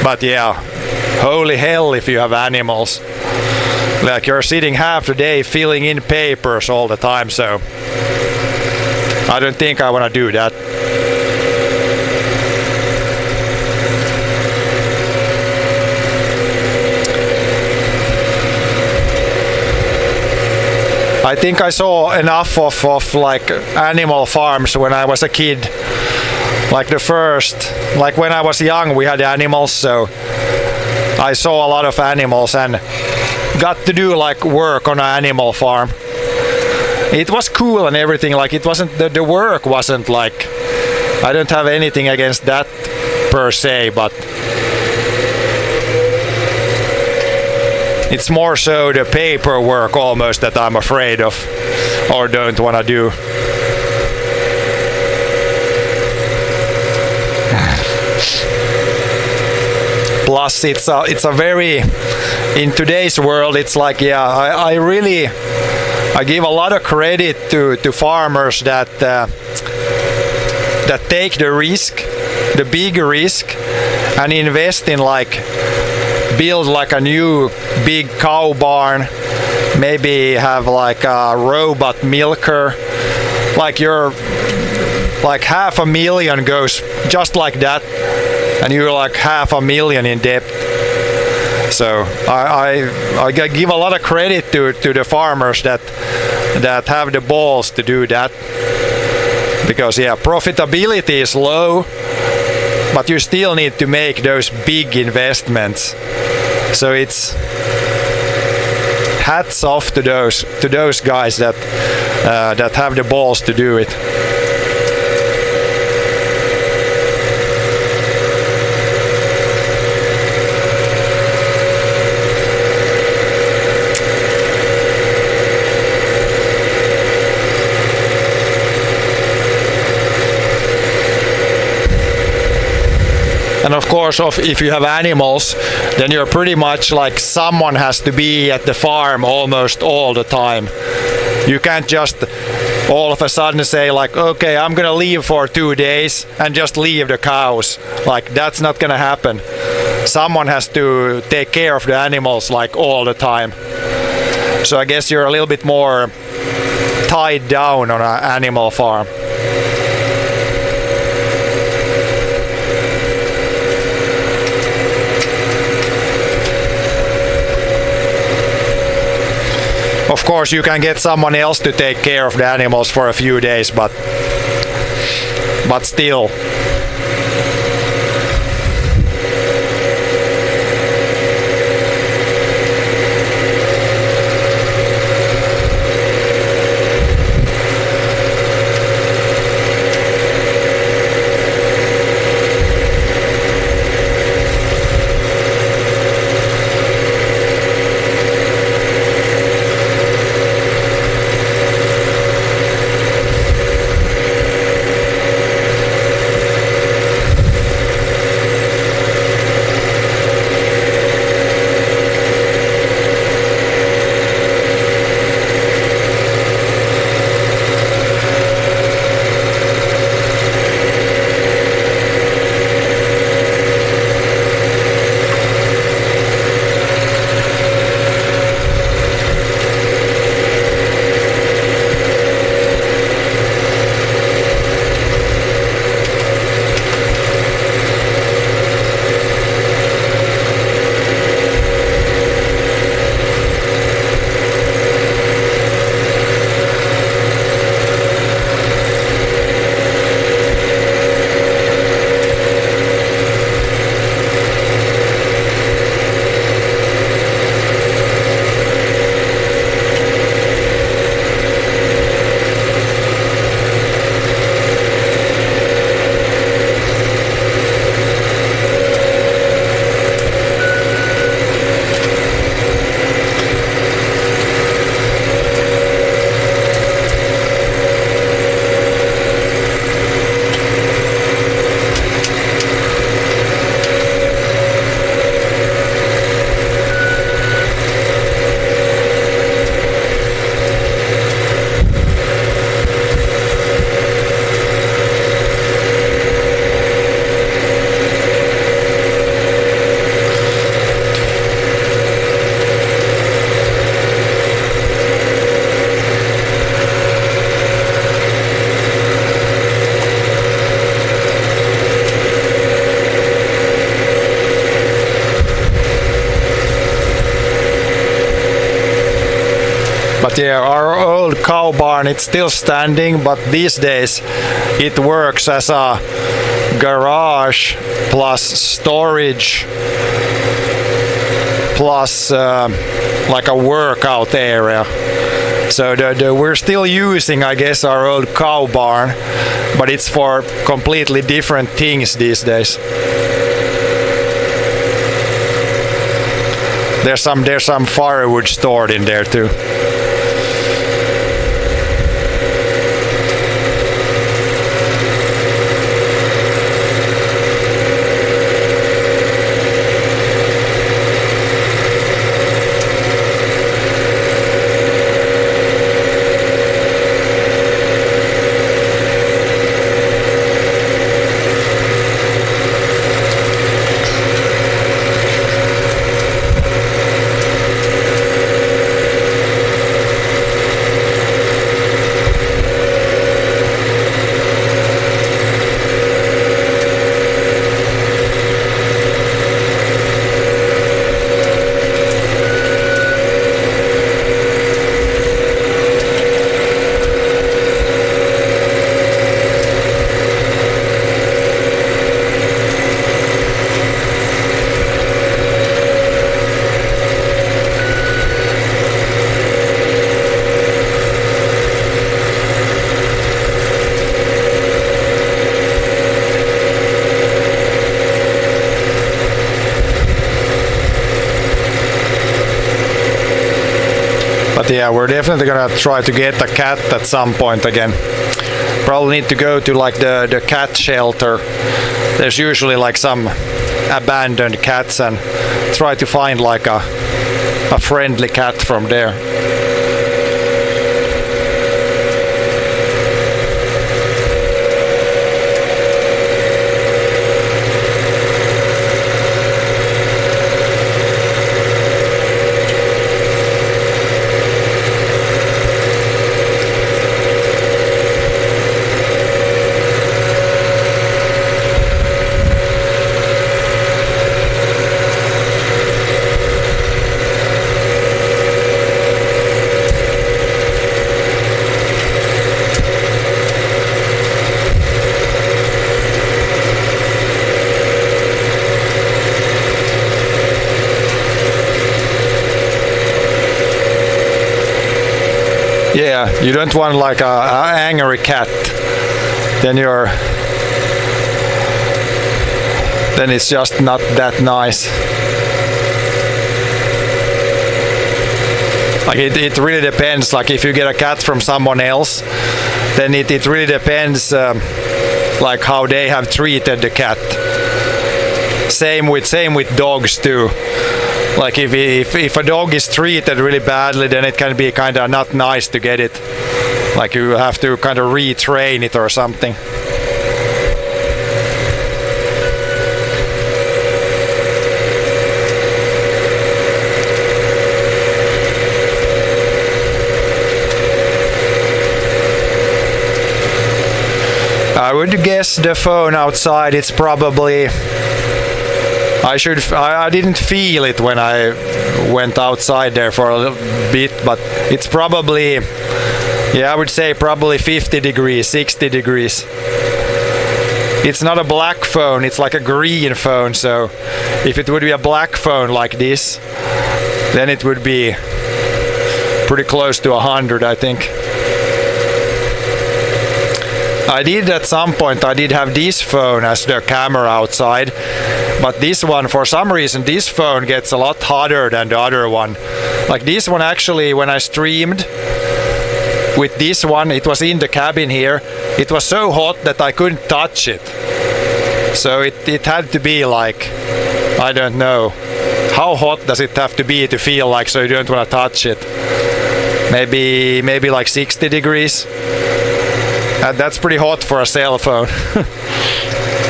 But yeah, holy hell if you have animals. Like you're sitting half the day filling in papers all the time, so I don't think I want to do that. I think I saw enough of like animal farms when I was a kid. Like like when I was young we had animals, so I saw a lot of animals and got to do like work on an animal farm. It was cool and everything, like it wasn't, the work wasn't like, I don't have anything against that per se, but it's more so the paperwork almost that I'm afraid of or don't want to do. Plus it's a very, in today's world, it's like, yeah, I give a lot of credit to farmers that take the risk, the big risk, and invest in like, build like a new big cow barn, maybe have like a robot milker, like you're like $500,000 goes just like that, and you're like $500,000 in debt. So I give a lot of credit to the farmers that have the balls to do that, because yeah, profitability is low, but you still need to make those big investments. So it's hats off to those guys that have the balls to do it. And of course, if you have animals, then you're pretty much like someone has to be at the farm almost all the time. You can't just all of a sudden say like, okay, I'm gonna leave for 2 days and just leave the cows. Like, that's not gonna happen. Someone has to take care of the animals like all the time. So I guess you're a little bit more tied down on an animal farm. Of course, you can get someone else to take care of the animals for a few days, but still. But yeah, our old cow barn, it's still standing, but these days it works as a garage plus storage plus like a workout area. So we're still using, I guess, our old cow barn, but it's for completely different things these days. There's some firewood stored in there too. But yeah, we're definitely gonna try to get a cat at some point again. Probably need to go to like the cat shelter. There's usually like some abandoned cats and try to find like a friendly cat from there. Yeah, you don't want like a angry cat. Then it's just not that nice. Like it really depends. Like if you get a cat from someone else, then it really depends like how they have treated the cat. Same with dogs too. Like if a dog is treated really badly, then it can be kind of not nice to get it. Like you have to kind of retrain it or something. I would guess the phone outside, it's probably, I didn't feel it when I went outside there for a little bit, but it's probably, yeah, I would say probably 50 degrees, 60 degrees. It's not a black phone, it's like a green phone, so if it would be a black phone like this, then it would be pretty close to 100, I think. I did at some point, I did have this phone as the camera outside, but this one, for some reason, this phone gets a lot hotter than the other one. Like this one actually, when I streamed with this one, it was in the cabin here, it was so hot that I couldn't touch it. So it had to be like, I don't know, how hot does it have to be to feel like so you don't want to touch it? Maybe like 60 degrees. And that's pretty hot for a cell phone.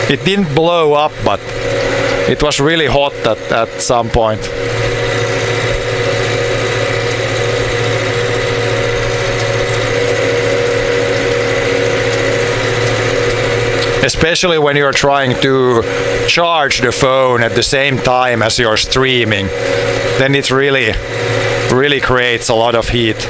It didn't blow up, but it was really hot at some point. Especially when you're trying to charge the phone at the same time as you're streaming, then it really creates a lot of heat.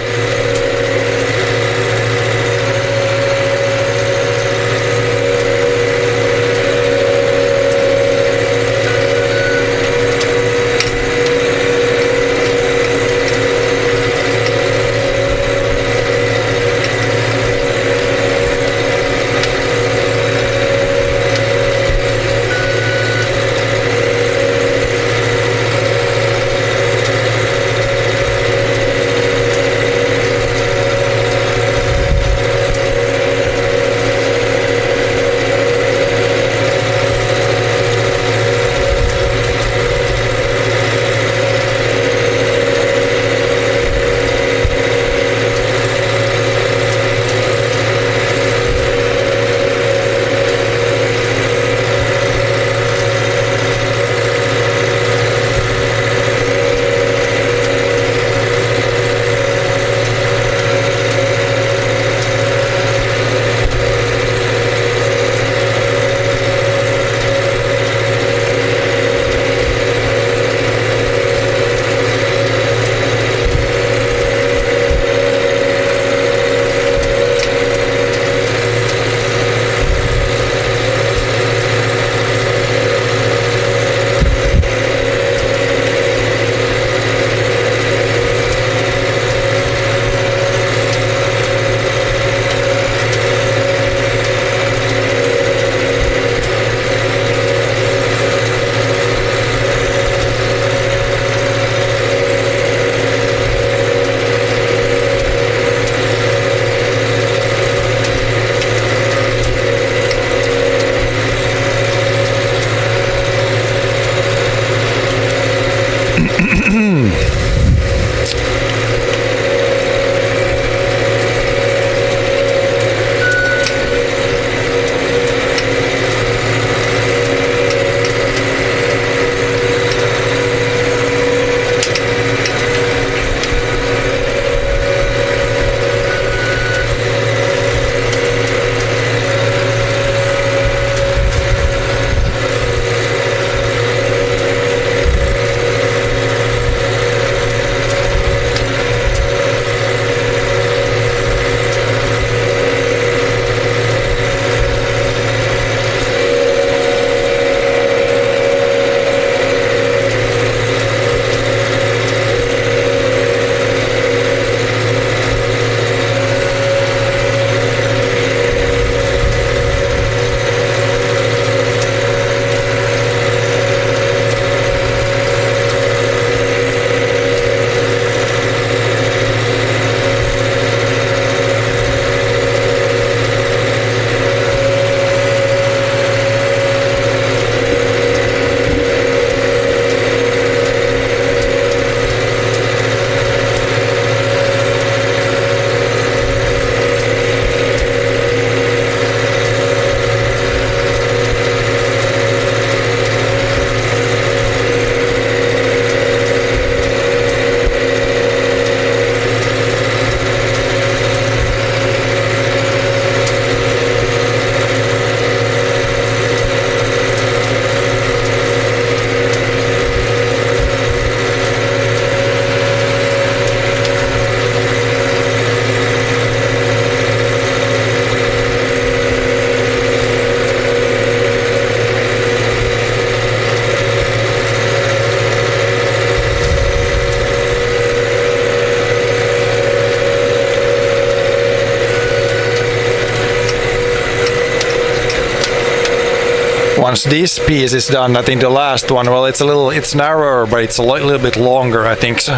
once this piece is done, I think the last one, well, it's narrower, but it's a little bit longer, I think so.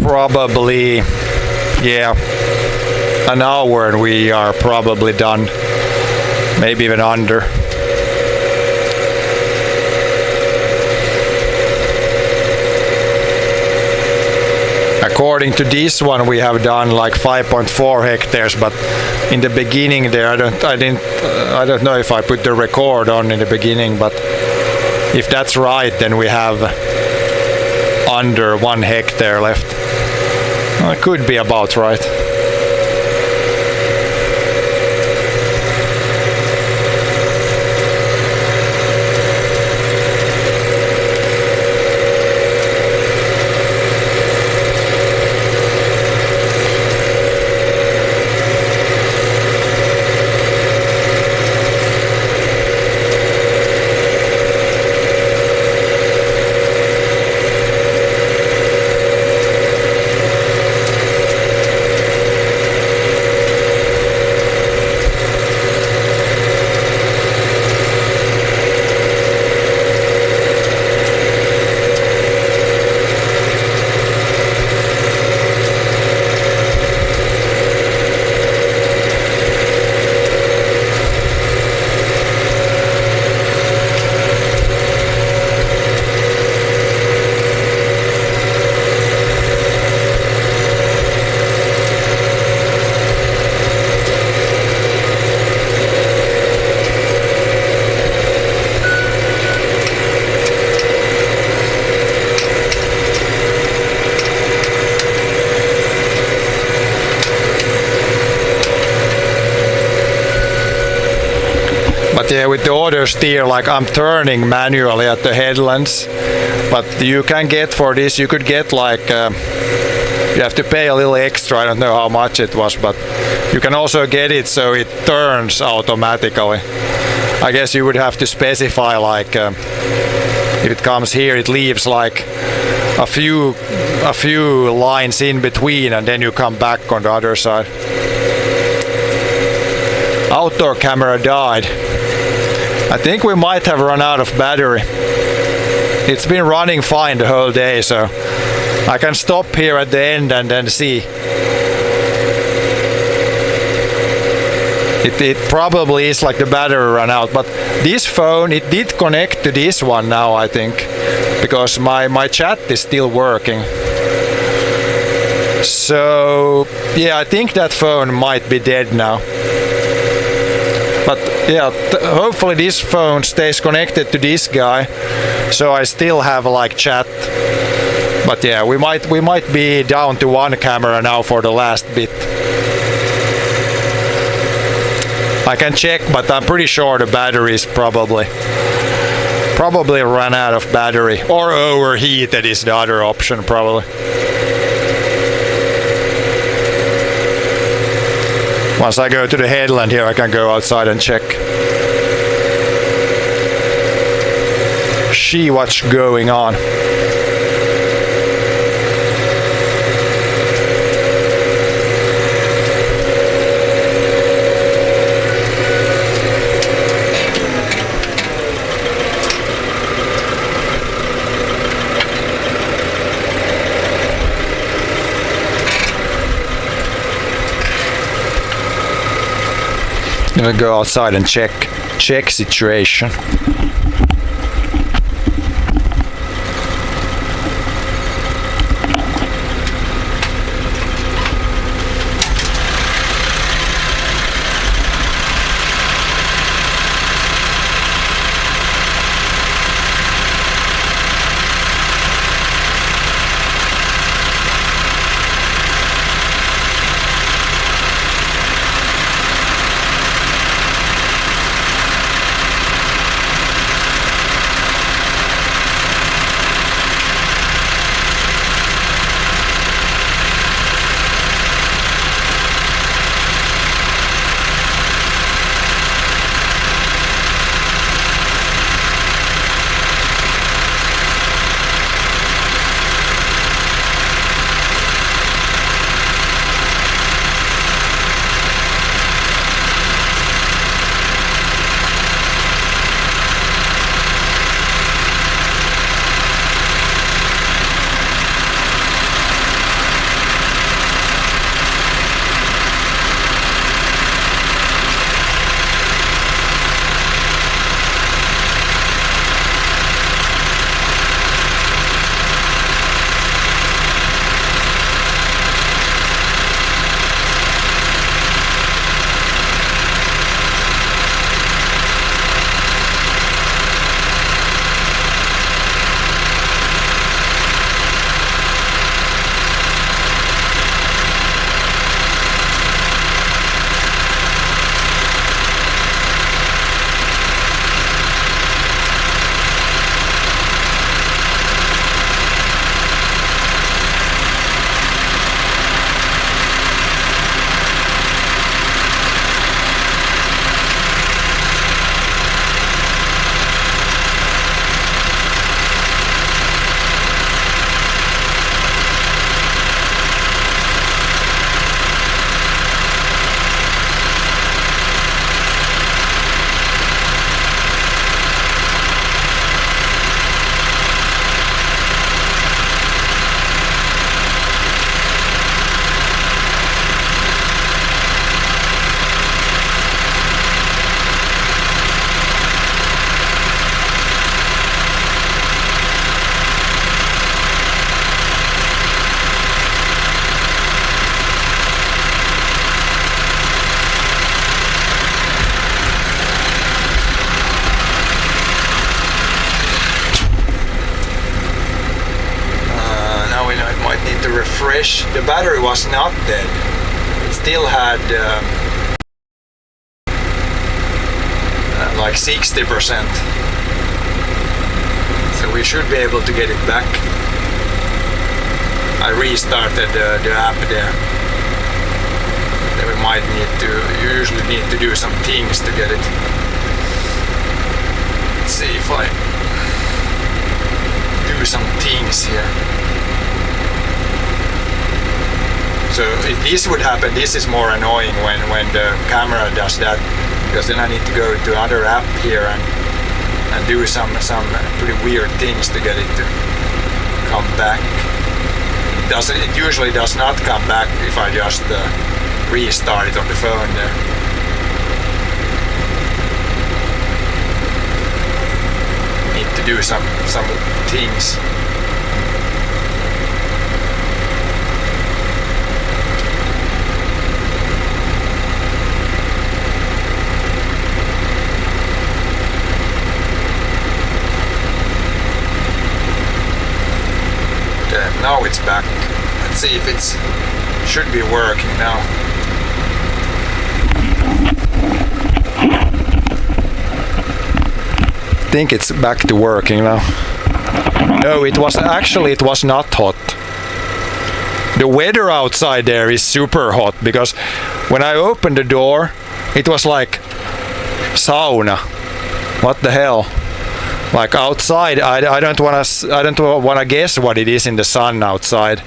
Probably, yeah, an hour and we are probably done, maybe even under. According to this one, we have done like 5.4 hectares, but in the beginning there, I don't know if I put the record on in the beginning, but if that's right, then we have under 1 hectare left. Well, it could be about right. But yeah, with the auto steer, like I'm turning manually at the headlands, but you can get for this, you could get like, you have to pay a little extra, I don't know how much it was, but you can also get it so it turns automatically. I guess you would have to specify like, if it comes here, it leaves like a few lines in between and then you come back on the other side. Outdoor camera died. I think we might have run out of battery. It's been running fine the whole day, so I can stop here at the end and then see. It probably is like the battery ran out, but this phone, it did connect to this one now, I think, because my chat is still working. So yeah, I think that phone might be dead now. But yeah, hopefully this phone stays connected to this guy, so I still have like chat. But yeah, we might be down to 1 camera now for the last bit. I can check, but I'm pretty sure the battery is probably ran out of battery, or overheated is the other option probably. Once I go to the headland here, I can go outside and check. See what's going on. I'm gonna go outside and check situation. fresh. The battery was not dead. It still had like 60%. So we should be able to get it back. I restarted the app there. Then we might need to, usually need to do some things to get it. Let's see if I do some things here. So if this would happen, this is more annoying when the camera does that, because then I need to go to other app here and do some pretty weird things to get it to come back. It usually does not come back if I just restart it on the phone there. Need to do some things. Okay, now it's back. Let's see if it's should be working now. I think it's back to working now. No, it was not hot. The weather outside there is super hot, because when I opened the door, it was like sauna. What the hell? Like outside, I don't wanna guess what it is in the sun outside.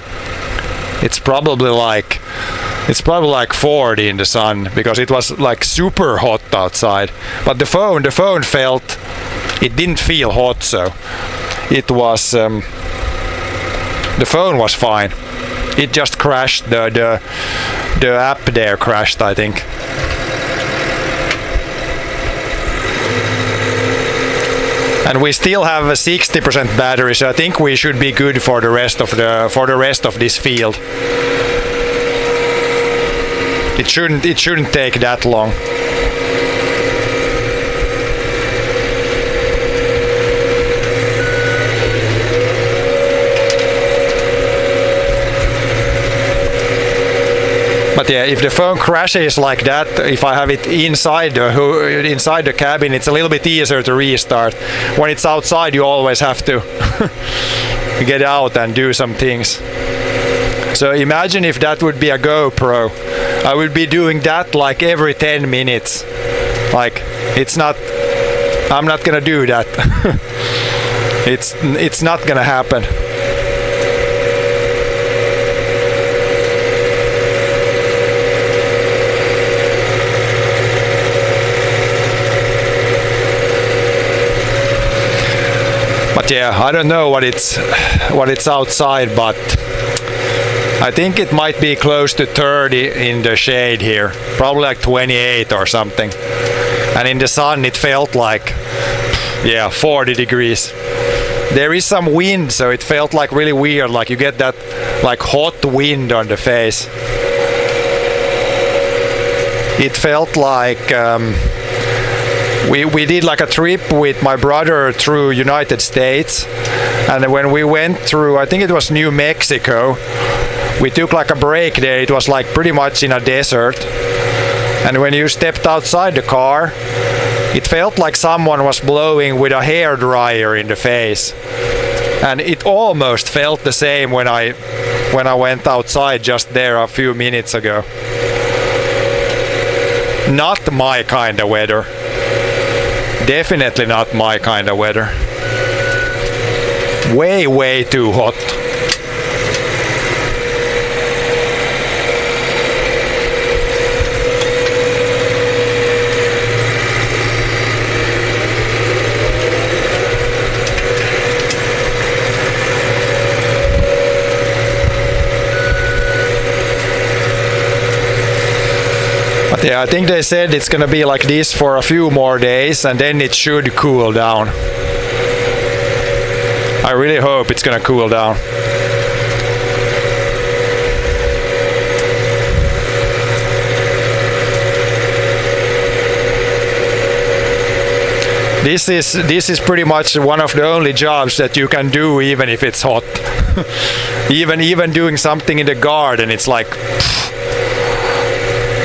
It's probably like 40 in the sun, because it was like super hot outside. But the phone felt, it didn't feel hot, so it was the phone was fine. It just crashed. The app there crashed, I think. And we still have a 60% battery, so I think we should be good for the rest of this field. It shouldn't take that long. But yeah, if the phone crashes like that, if I have it inside the cabin, it's a little bit easier to restart. When it's outside, you always have to get out and do some things. So imagine if that would be a GoPro. I would be doing that like every 10 minutes. Like, I'm not gonna do that. It's not gonna happen. But yeah, I don't know what it's outside, but I think it might be close to 30 in the shade here, probably like 28 or something. And in the sun it felt like 40 degrees. There is some wind, so it felt like really weird, like you get that like hot wind on the face. It felt like we did like a trip with my brother through United States, and when we went through, I think it was New Mexico, we took like a break there. It was like pretty much in a desert, and when you stepped outside the car, it felt like someone was blowing with a hairdryer in the face. And it almost felt the same when I went outside just there a few minutes ago. Not my kind of weather. Definitely not my kind of weather. Way too hot. But yeah, I think they said it's gonna be like this for a few more days, and then it should cool down. I really hope it's gonna cool down. This is pretty much one of the only jobs that you can do even if it's hot. even doing something in the garden, it's like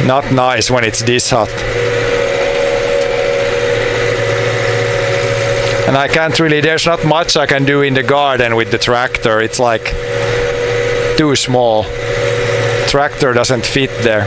not nice when it's this hot. And I can't really, there's not much I can do in the garden with the tractor. It's like too small. Tractor doesn't fit there.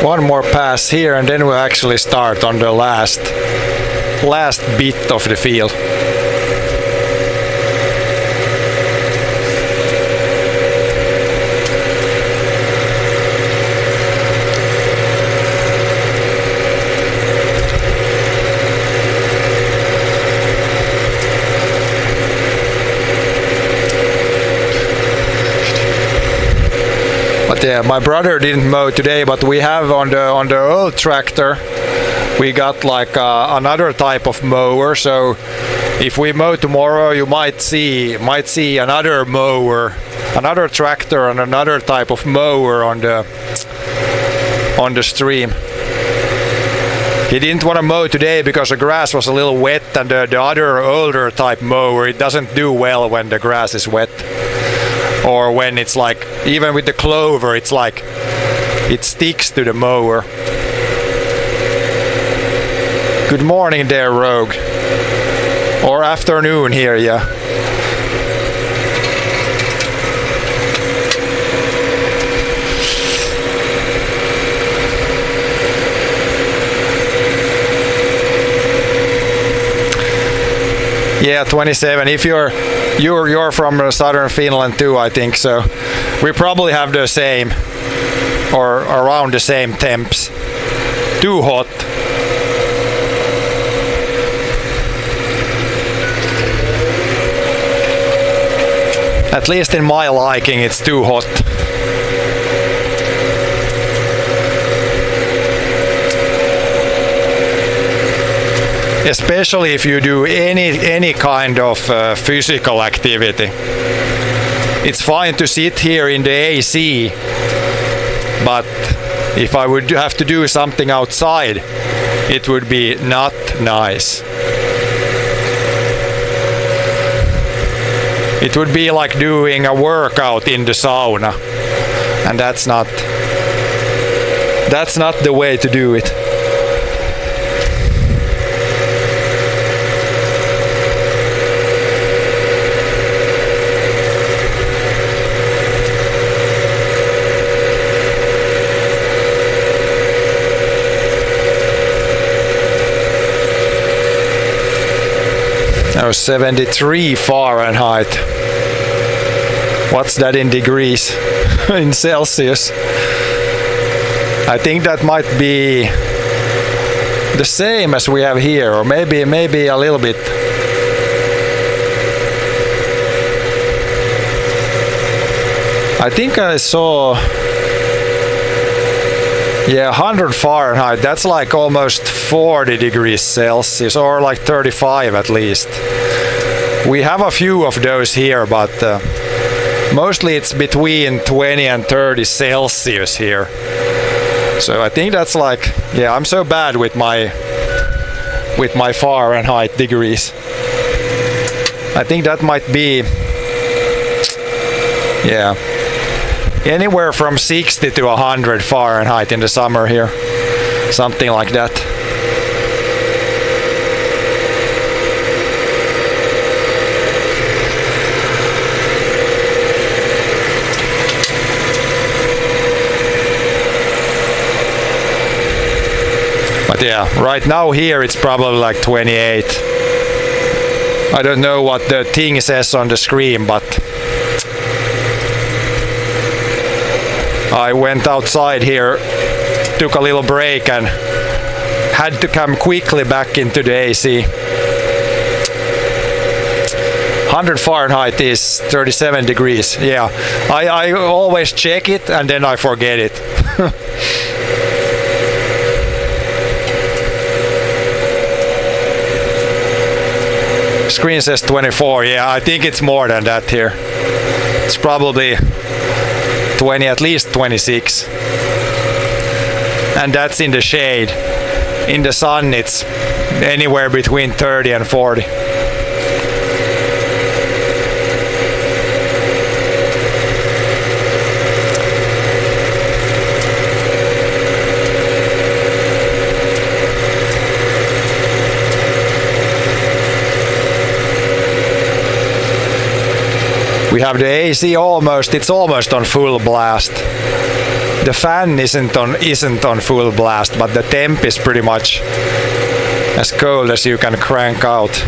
One more pass here and then we'll actually start on the last bit of the field. But yeah, my brother didn't mow today, but we have on the old tractor we got like another type of mower. So if we mow tomorrow, you might see another mower, another tractor, and another type of mower on the stream. He didn't want to mow today because the grass was a little wet, and the other older type mower, it doesn't do well when the grass is wet. Or when it's like, even with the clover, it's like it sticks to the mower. Good morning there, Rogue. Or afternoon here, yeah. Yeah, 27. If you're from southern Finland too, I think so. We probably have the same or around the same temps. Too hot. At least in my liking, it's too hot. Especially if you do any kind of physical activity. It's fine to sit here in the AC, but if I would have to do something outside, it would be not nice. It would be like doing a workout in the sauna, and that's not the way to do it. Oh, 73 Fahrenheit. What's that in degrees? In Celsius. I think that might be the same as we have here, or maybe a little bit. I think I saw, yeah, 100 Fahrenheit. That's like almost 40 degrees Celsius, or like 35 at least. We have a few of those here, but mostly it's between 20 and 30 Celsius here. So I think that's like, yeah, I'm so bad with my Fahrenheit degrees. I think that might be, yeah, anywhere from 60 to 100 Fahrenheit in the summer here. Something like that. But yeah, right now here it's probably like 28. I don't know what the thing says on the screen, but I went outside here, took a little break and had to come quickly back into the AC. 100 Fahrenheit is 37 degrees. Yeah, I always check it and then I forget it. Screen says 24. Yeah, I think it's more than that here. It's probably 20, at least 26. And that's in the shade. In the sun it's anywhere between 30 and 40. We have the AC almost, it's almost on full blast. The fan isn't on full blast, but the temp is pretty much as cold as you can crank out.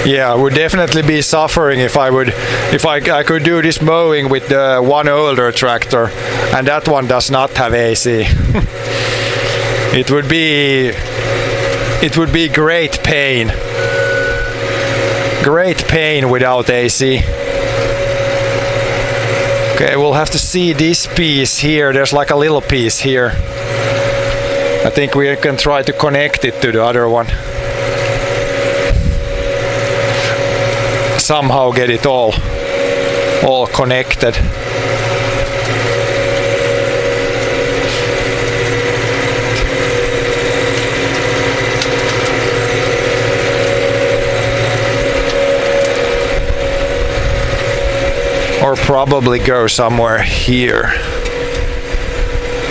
Yeah, I would definitely be suffering if I could do this mowing with the one older tractor, and that one does not have AC. It would be great pain. Great pain without AC. Okay, we'll have to see this piece here. There's like a little piece here. I think we can try to connect it to the other one. Somehow get it all connected. Or probably go somewhere here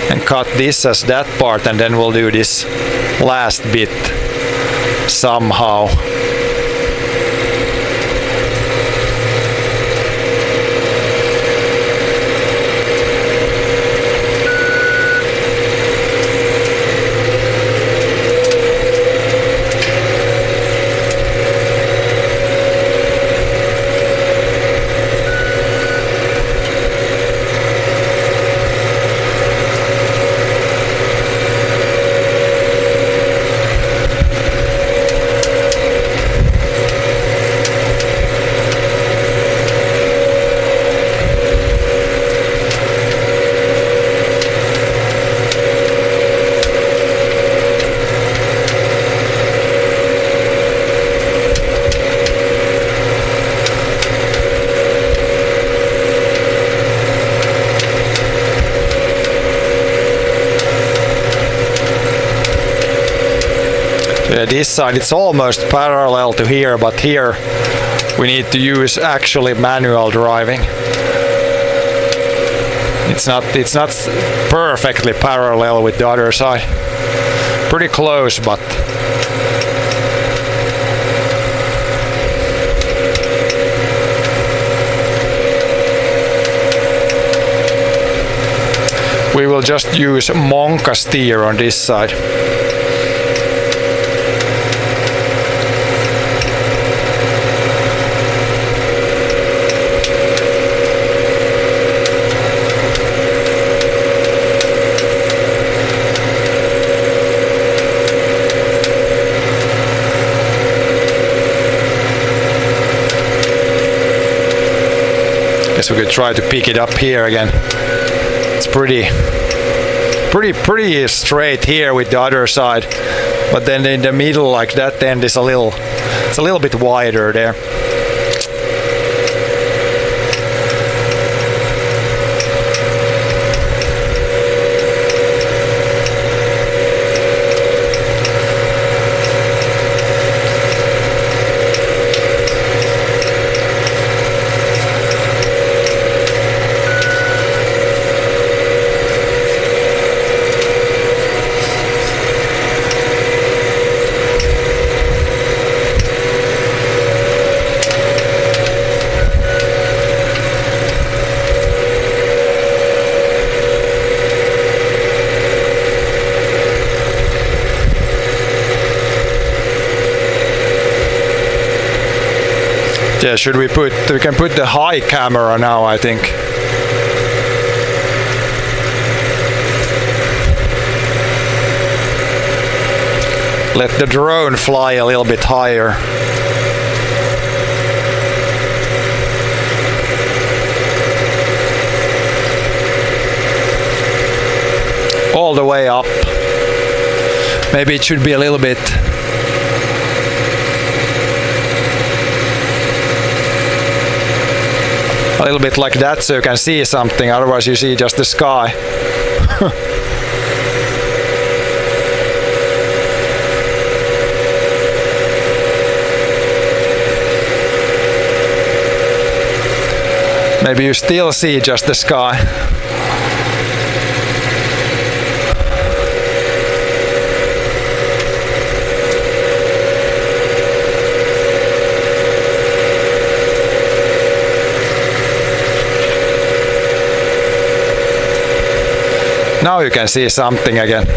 and cut this as that part, and then we'll do this last bit somehow. This side it's almost parallel to here, but here we need to use actually manual driving. It's not perfectly parallel with the other side. Pretty close, but we will just use Monka steer on this side. Guess we could try to pick it up here again. It's pretty straight here with the other side, but then in the middle, like that end is it's a little bit wider there. Yeah, we can put the high camera now, I think. Let the drone fly a little bit higher. All the way up. Maybe it should be a little bit like that, so you can see something, otherwise you see just the sky. Maybe you still see just the sky. Now you can see something again.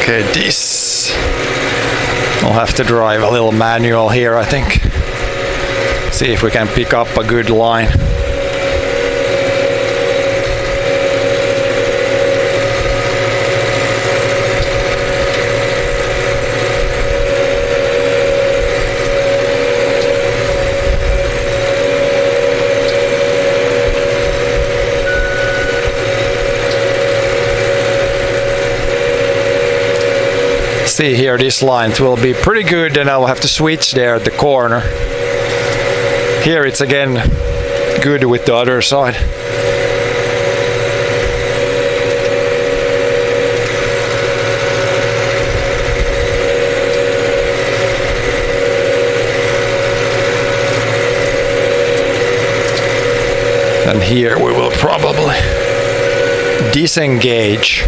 Okay, this. I'll have to drive a little manual here, I think. See if we can pick up a good line. See here, this line will be pretty good, and I'll have to switch there at the corner. Here it's again good with the other side. And here we will probably disengage.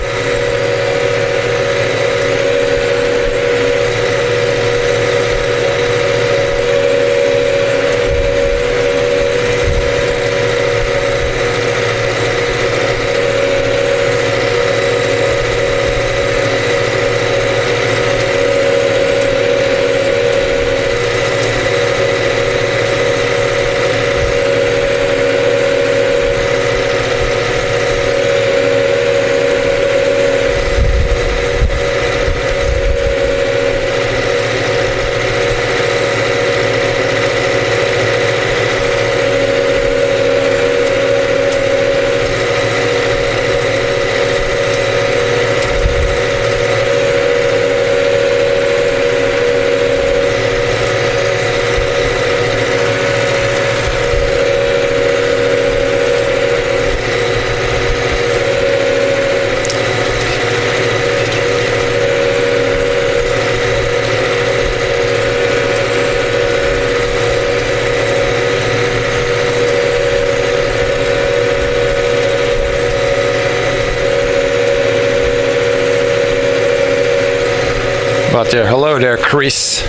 But yeah, hello there, Chris.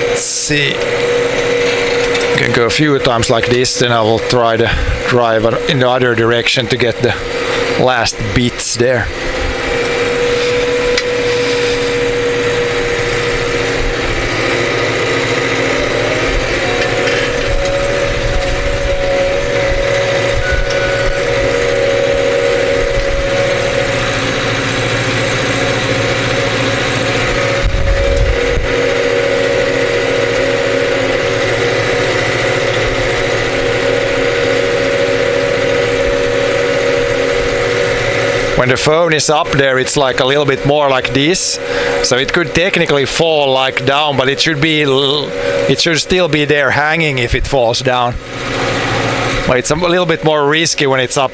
Let's see. I can go a few times like this, then I will try to drive in the other direction to get the last bits there. When the phone is up there, it's like a little bit more like this, so it could technically fall like down, but it should still be there hanging if it falls down. But it's a little bit more risky when it's up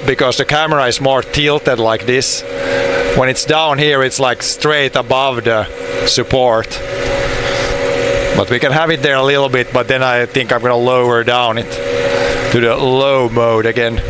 because the camera is more tilted like this. When it's down here, it's like straight above the support. But we can have it there a little bit, but then I think I'm gonna lower down it to the low mode again.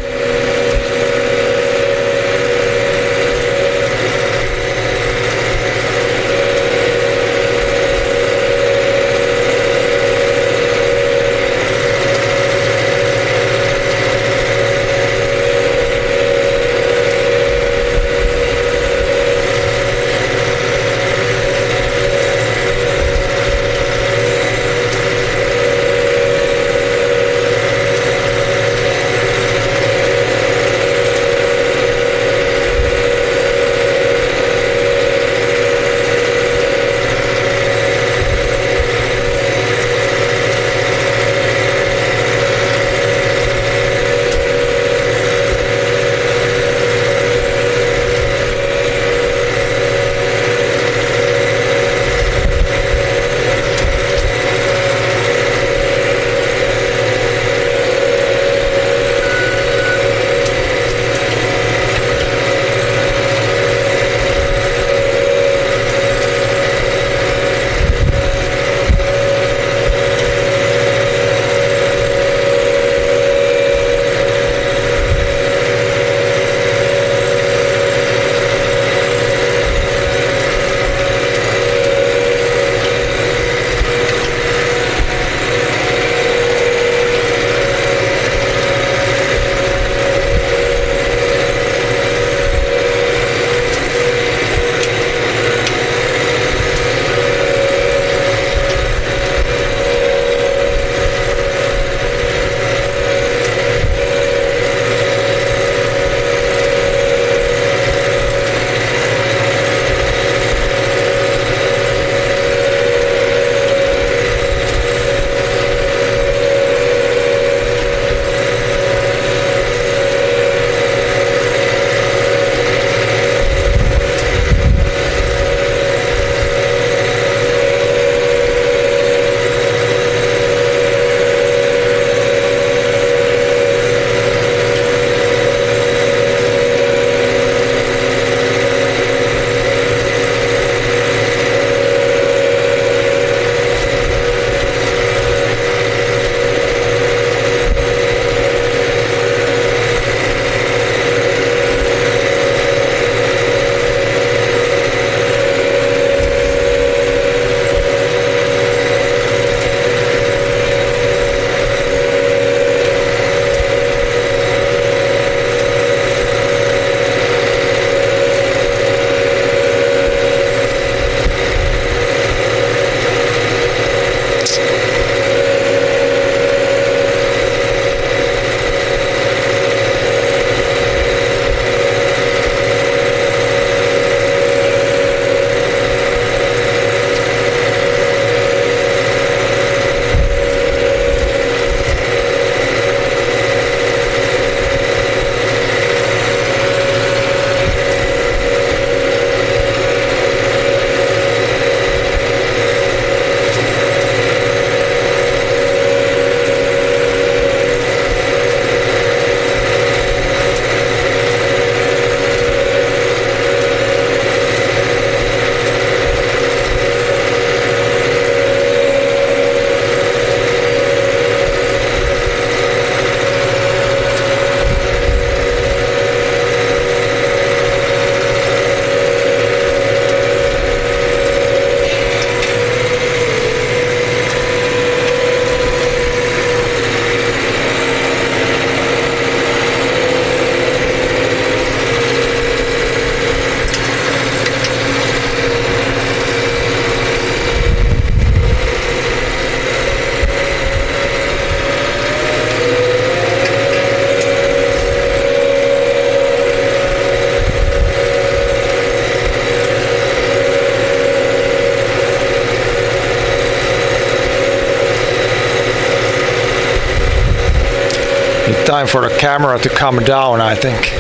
Time for the camera to come down, I think.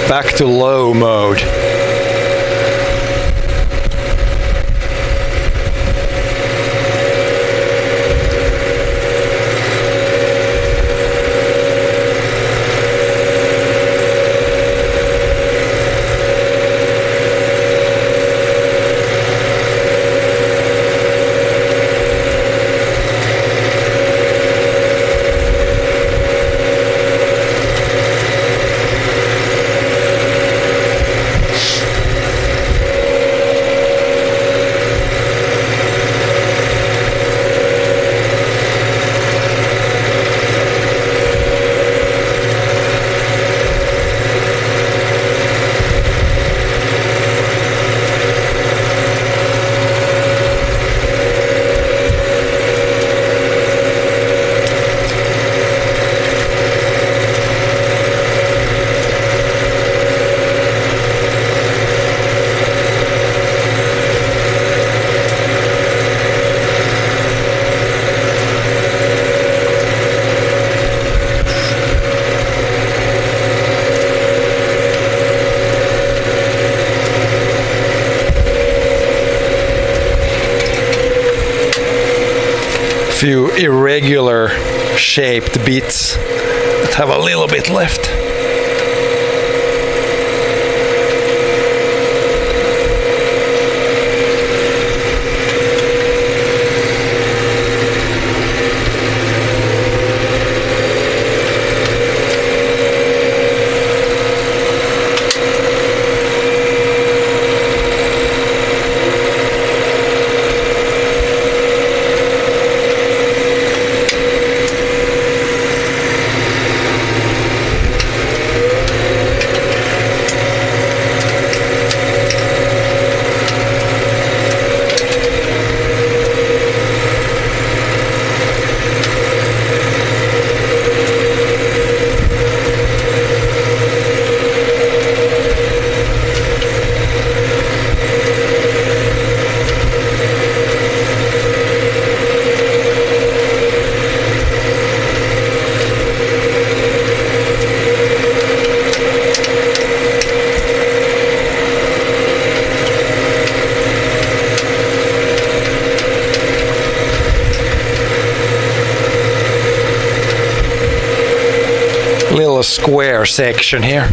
Back to low mode. Few irregular shaped bits that have a little bit left. Little square section here.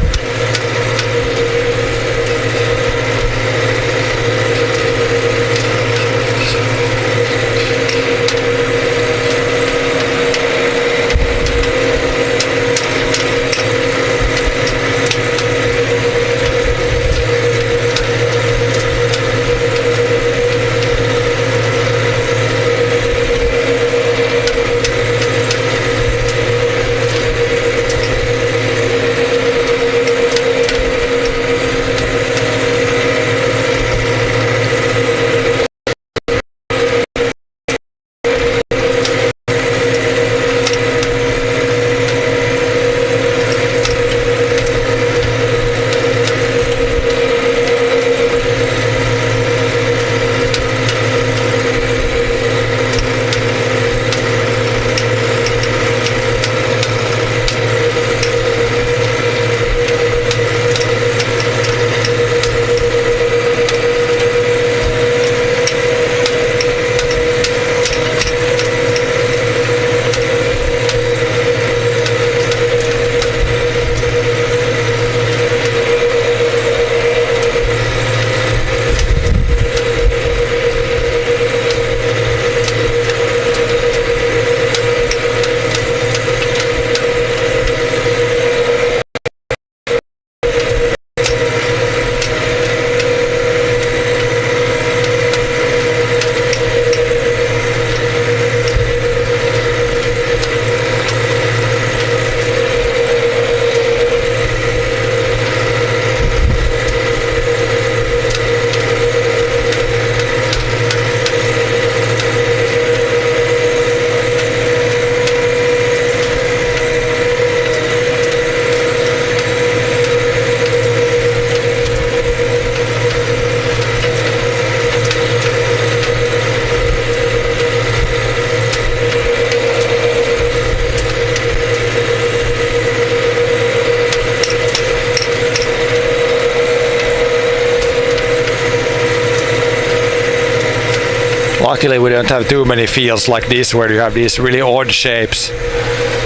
Luckily we don't have too many fields like this where you have these really odd shapes.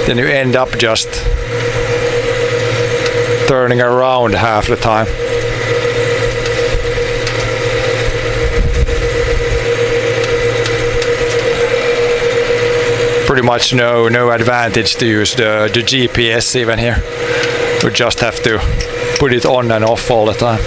Then you end up just turning around half the time. Pretty much no advantage to use the GPS even here. We just have to put it on and off all the time.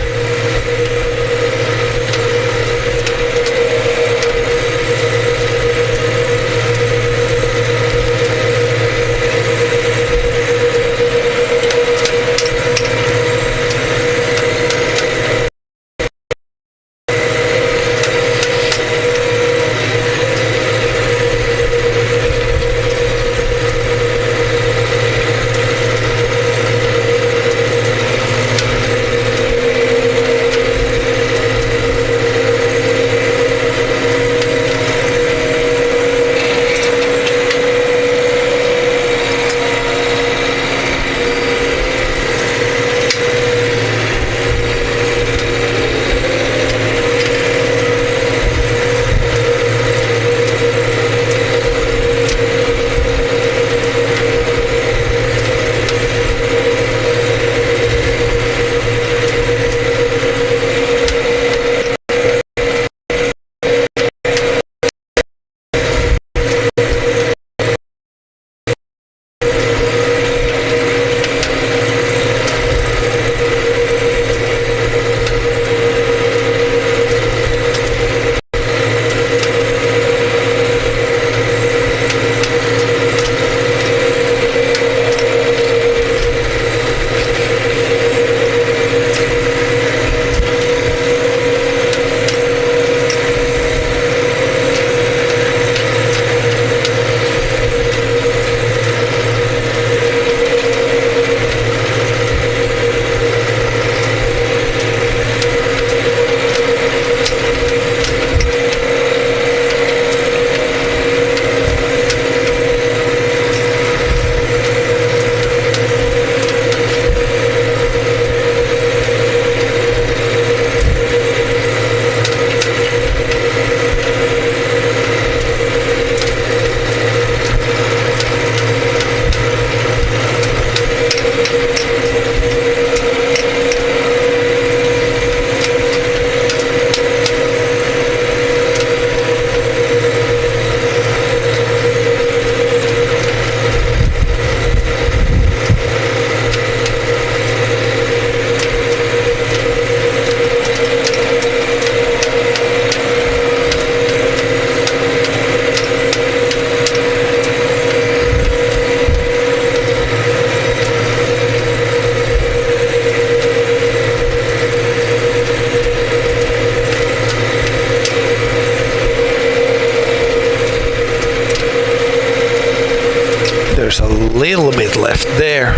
There's a little bit left there.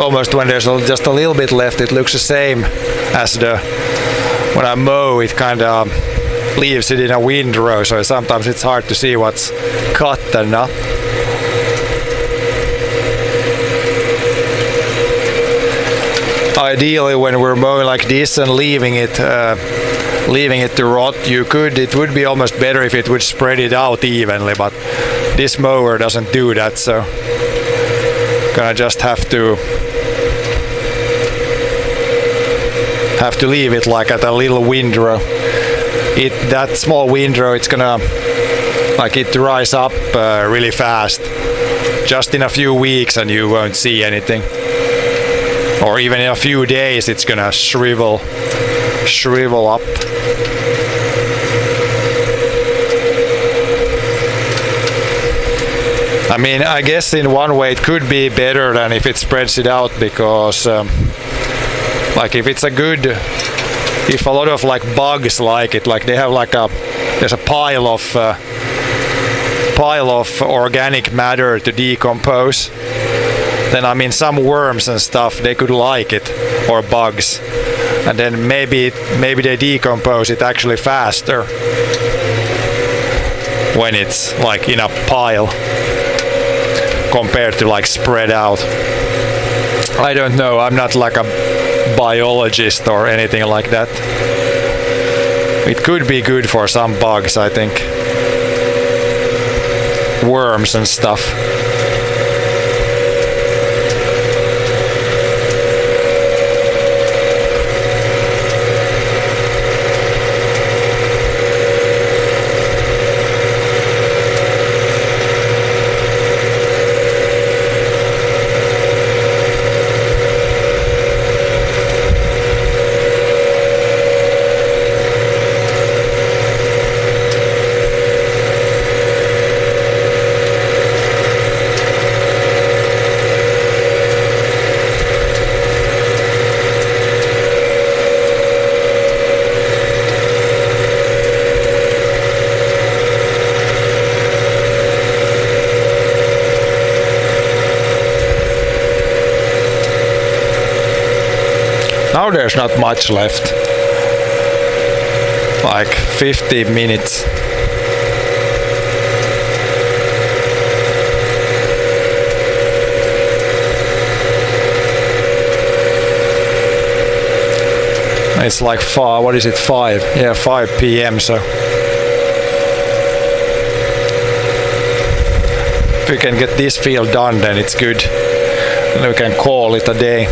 Almost when there's just a little bit left, it looks the same as when I mow, it kind of leaves it in a windrow, so sometimes it's hard to see what's cut and not. Ideally, when we're mowing like this and leaving it to rot, it would be almost better if it would spread it out evenly, but this mower doesn't do that, so gonna just have to leave it like at a little windrow. That small windrow, it's gonna it dries up really fast, just in a few weeks, and you won't see anything. Or even in a few days, it's gonna shrivel up. I mean, I guess in one way it could be better than if it spreads it out, because if a lot of bugs like it, they have there's a pile of organic matter to decompose. Then I mean, some worms and stuff, they could like it, or bugs, and then maybe they decompose it actually faster when it's in a pile compared to spread out. I don't know, I'm not a biologist or anything like that. It could be good for some bugs, I think. worms and stuff. Now there's not much left. Like 50 minutes. It's like 5, what is it, 5? Yeah, 5 p.m. So if we can get this field done, then it's good. And we can call it a day.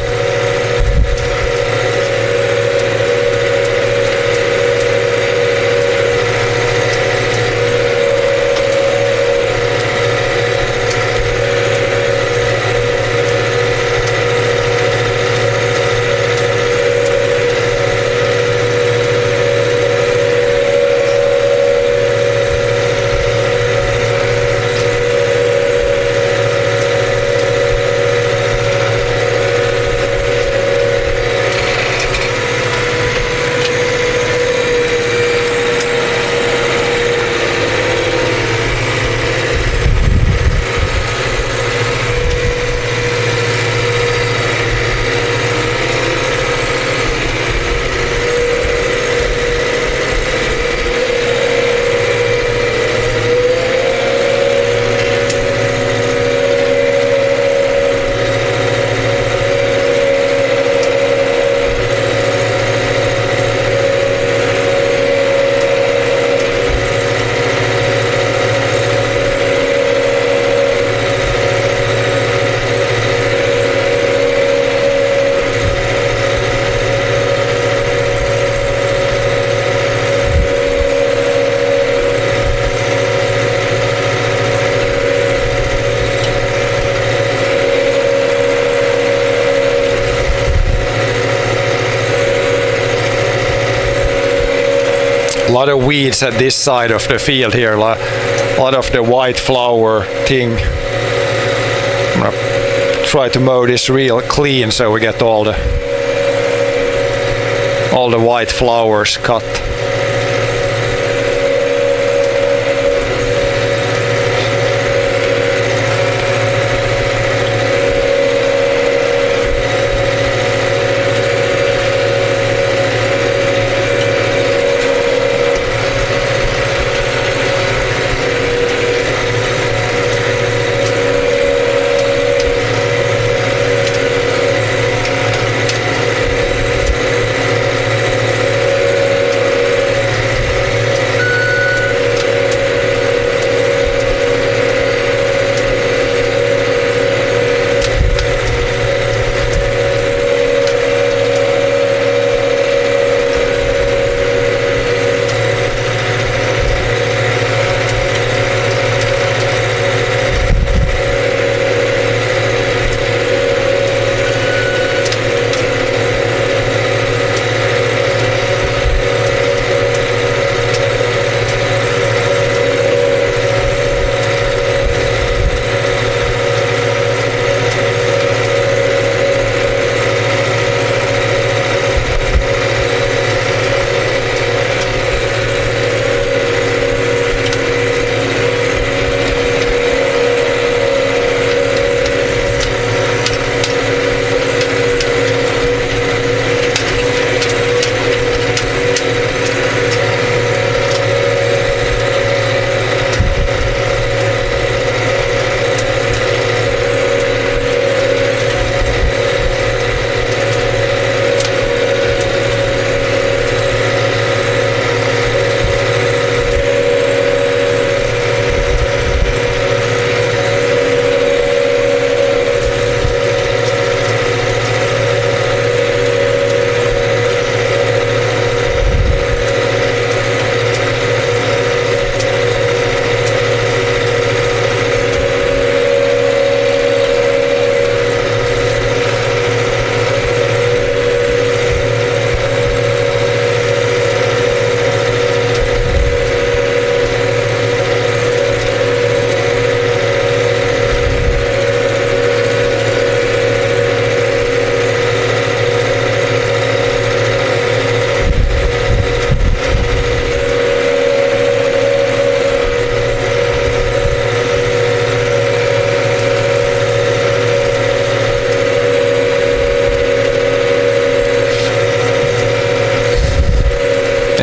A lot of weeds at this side of the field here, a lot of the white flower thing. I'm gonna try to mow this real clean so we get all the white flowers cut.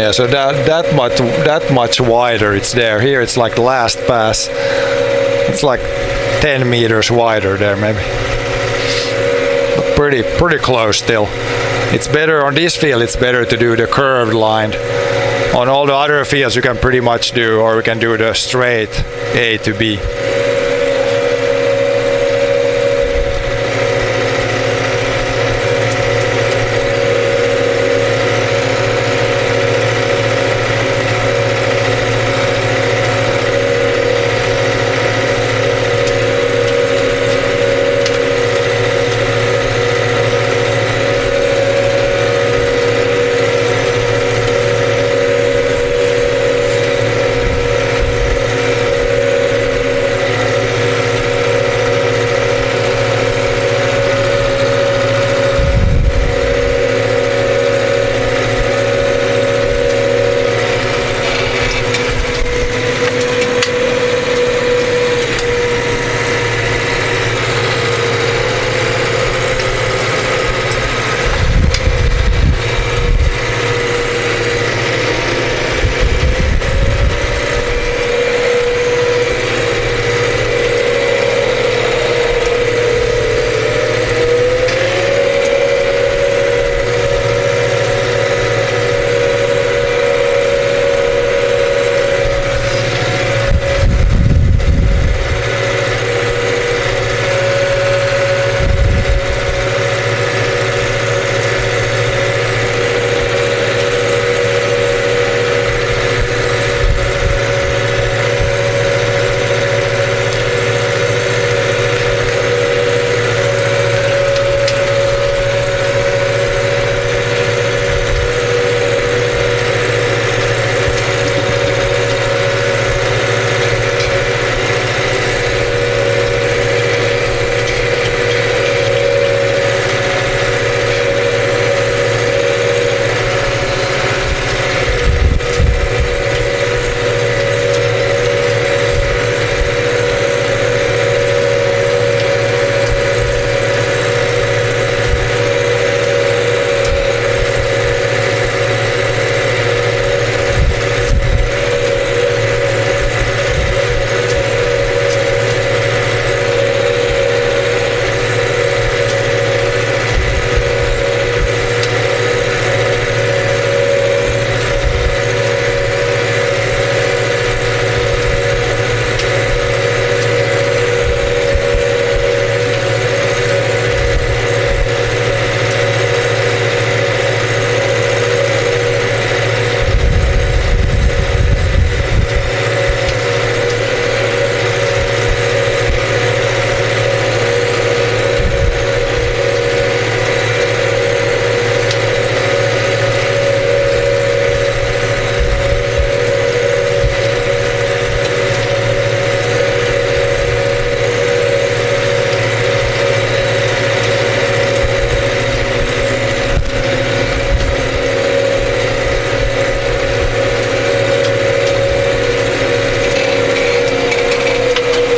Yeah, so that much wider it's there. Here it's like the last pass. It's like 10 meters wider there maybe. But pretty close still. It's better on this field, it's better to do the curved line. On all the other fields you can pretty much do, or we can do the straight A to B.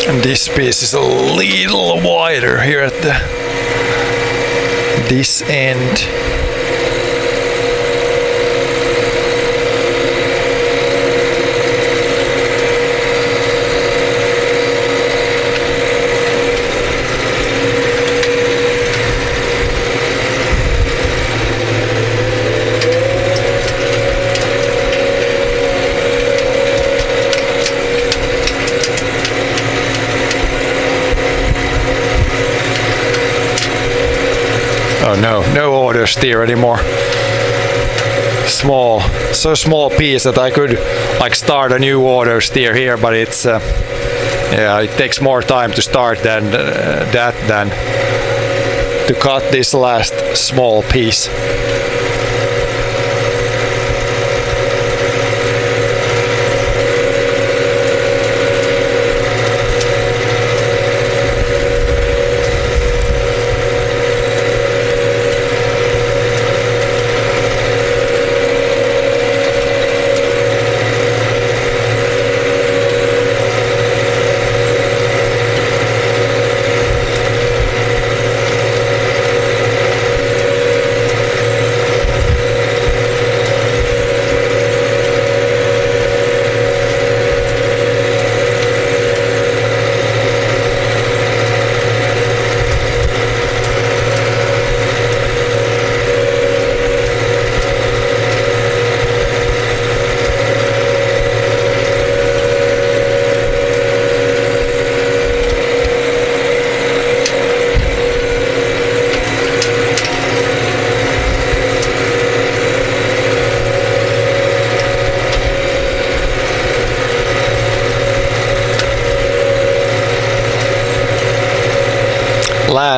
And this piece is a little wider here at this end. Oh no, no auto steer anymore. So small piece that I could like start a new auto steer here, but it's yeah, it takes more time to start than than to cut this last small piece.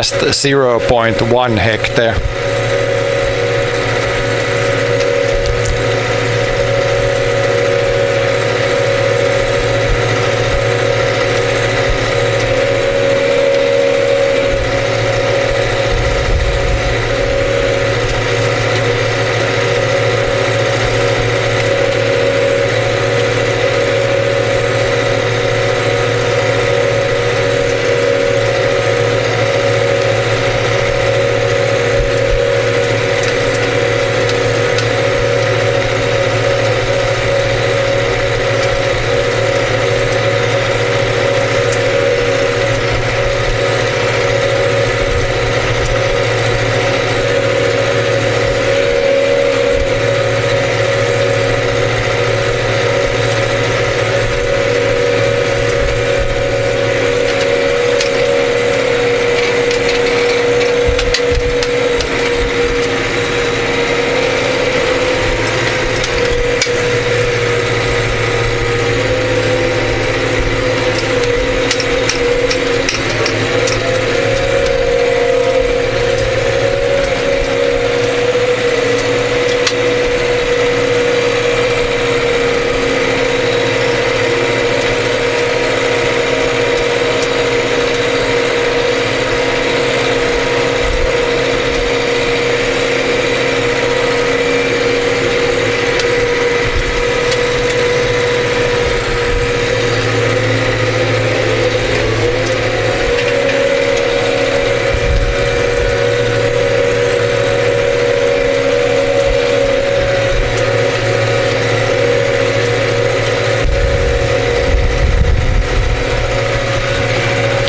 last 0.1 hectare.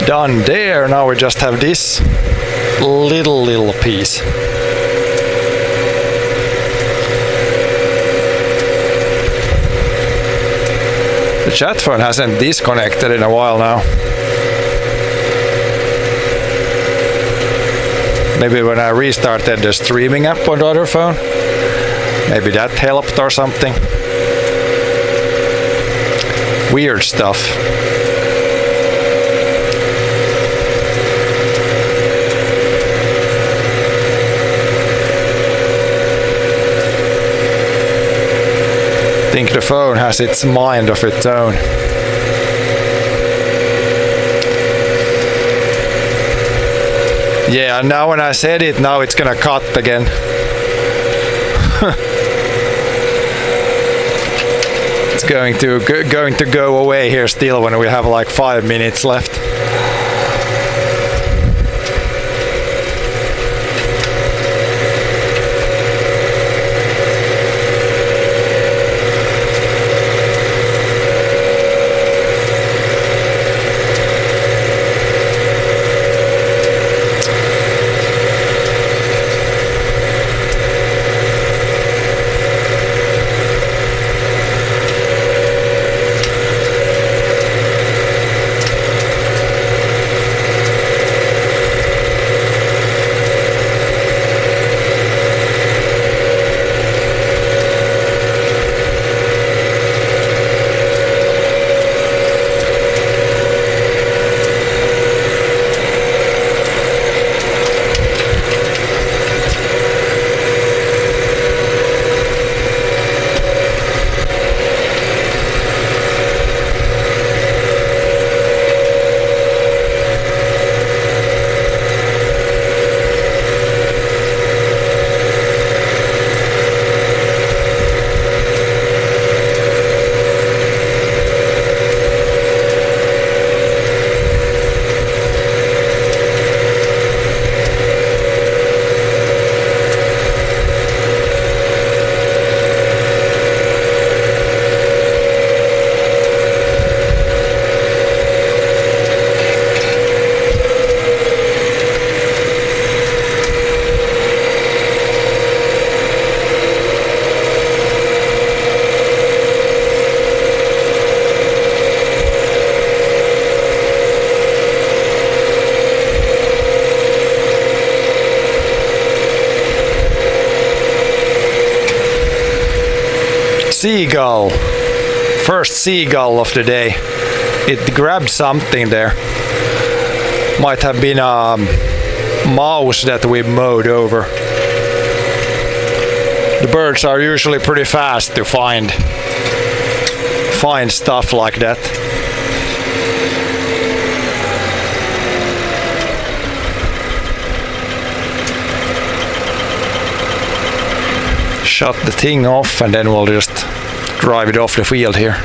Done there. Now we just have this little piece. The chat phone hasn't disconnected in a while now. Maybe when I restarted the streaming app on the other phone, maybe that helped or something. Weird stuff. I think the phone has its mind of its own. Yeah, now when I said it, now it's gonna cut again. It's going to go away here still when we have like 5 minutes left. Seagull. First seagull of the day. It grabbed something there. Might have been mows that we mowed over. The birds are usually pretty fast to find stuff like that. Shut the thing off and then we'll just drive it off the field here.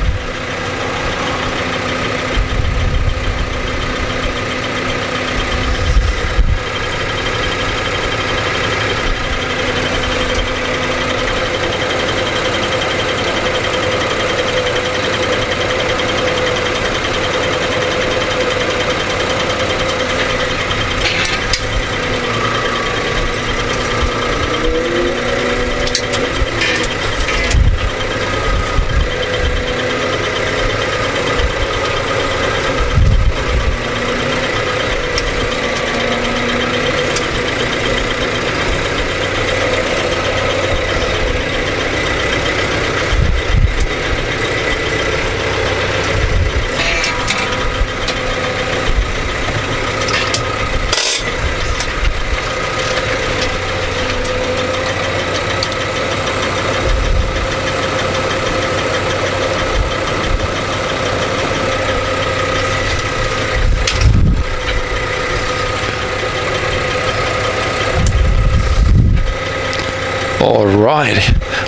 Alright,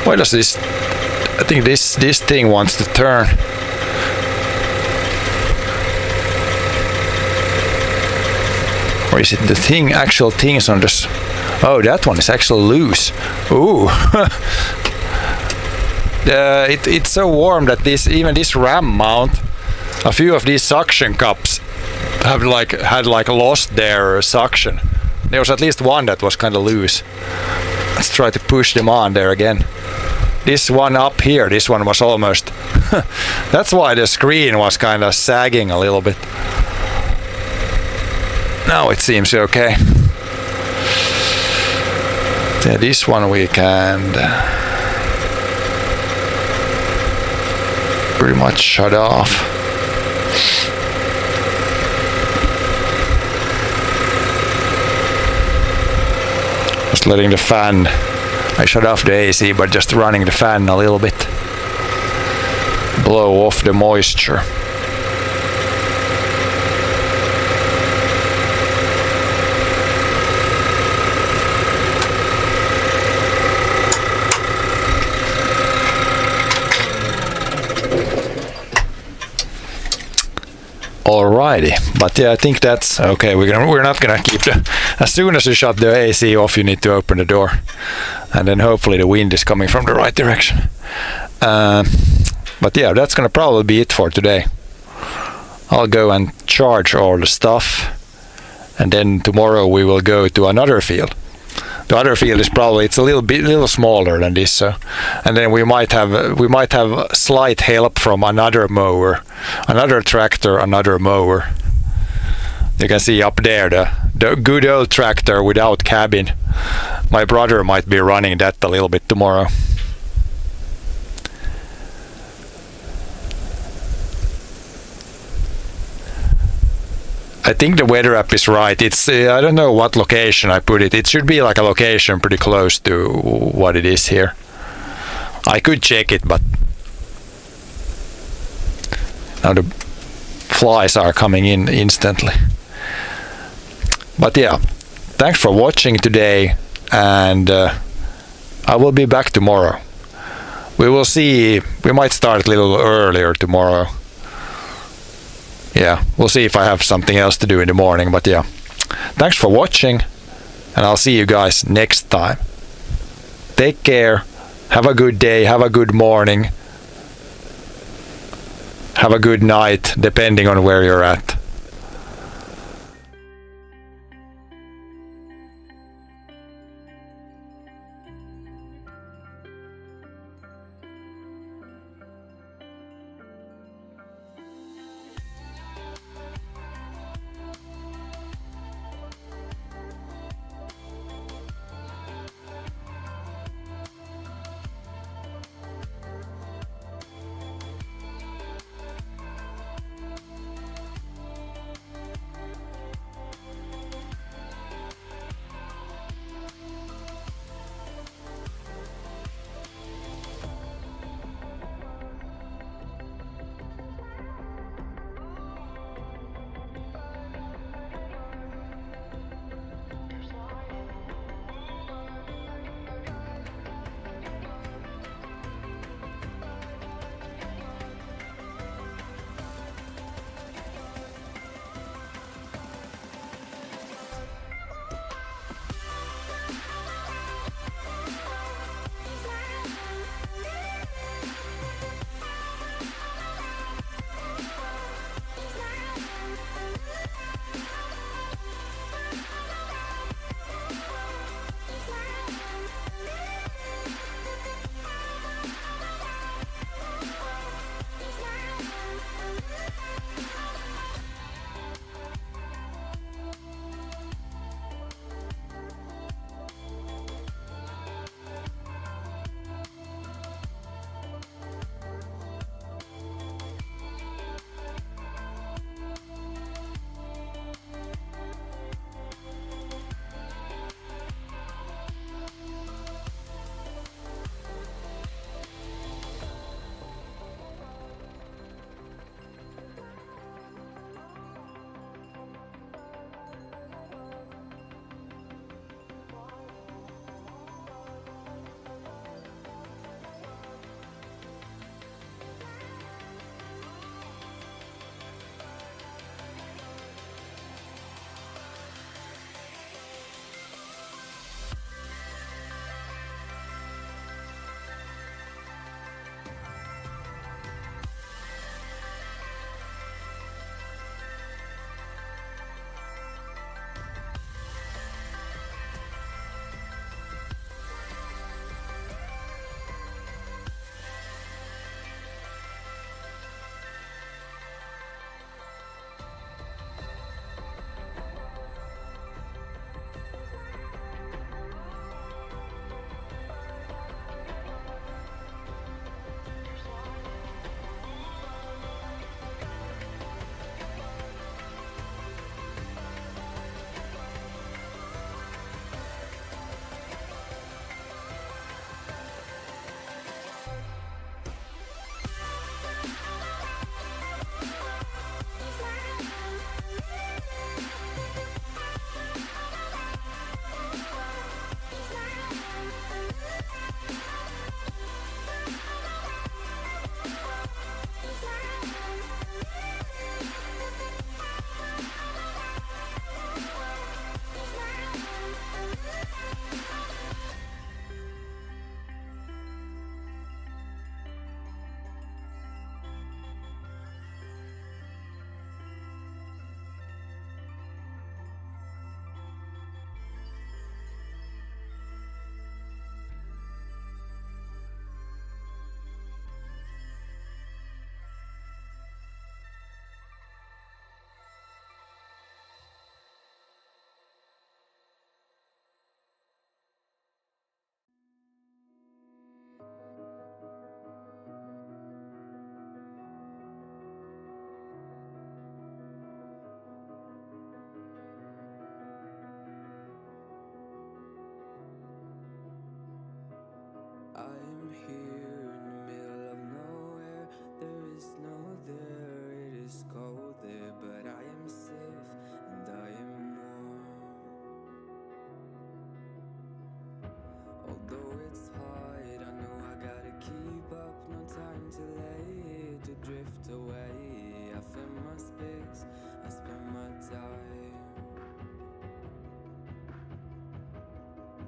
why does this, I think this thing wants to turn. Or is it the thing, actual things on this? Oh, that one is actually loose. Ooh. It's so warm that even this ram mount, a few of these suction cups have had lost their suction. There was at least one that was kind of loose. Let's try to push them on there again. This one up here, this one was almost that's why the screen was kind of sagging a little bit. Now it seems okay. Yeah, this one we can pretty much shut off. Just letting the fan, I shut off the AC, but just running the fan a little bit. Blow off the moisture. Alrighty, but yeah, I think that's okay. We're not gonna keep the. As soon as you shut the AC off, you need to open the door, and then hopefully the wind is coming from the right direction. But yeah, that's gonna probably be it for today. I'll go and charge all the stuff, and then tomorrow we will go to another field. The other field is probably, it's a little smaller than this, so, and then we might have slight help from another mower, another tractor, another mower. You can see up there the good old tractor without cabin. My brother might be running that a little bit tomorrow. I think the weather app is right. It's I don't know what location I put it. It should be like a location pretty close to what it is here. I could check it, but now the flies are coming in instantly. But yeah, thanks for watching today, and I will be back tomorrow. We will see. We might start a little earlier tomorrow. Yeah, we'll see if I have something else to do in the morning, but yeah. Thanks for watching, and I'll see you guys next time. Take care, have a good day, have a good morning, have a good night, depending on where you're at.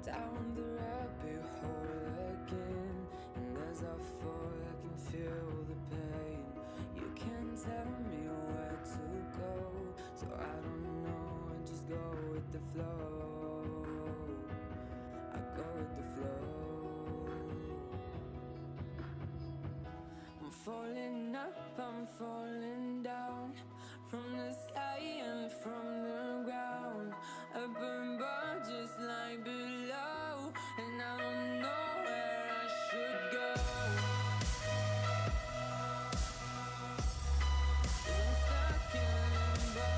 down the rabbit hole again. And as I fall, I can feel the pain. You can't tell me where to go, so I don't know, I just go with the flow. I go with the flow. I'm falling up, I'm falling down, from the sky and from the ground. Up above, just like below, and I don't know where I should go. 'Cause I'm stuck in limbo.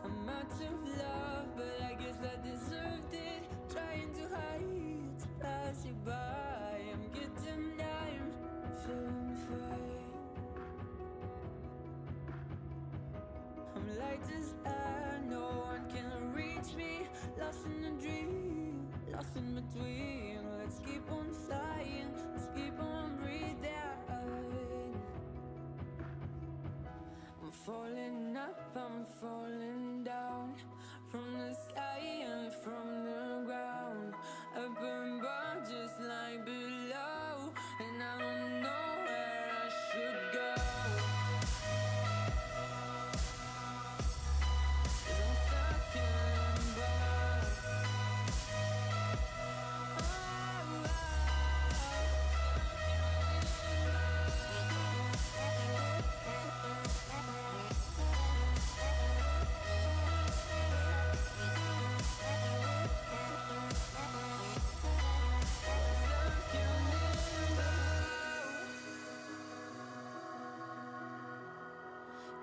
I'm out of love, but I guess I deserved it. Trying to hide, to pass you by. I'm getting down, feeling fine. I'm light as air, no one can reach me. Lost in a dream, lost in between. Let's keep on flying, let's keep on breathing. I'm falling up, I'm falling down, from the sky and from the ground. Up above, just like below, and I don't know where I should go. 'Cause I'm stuck in limbo.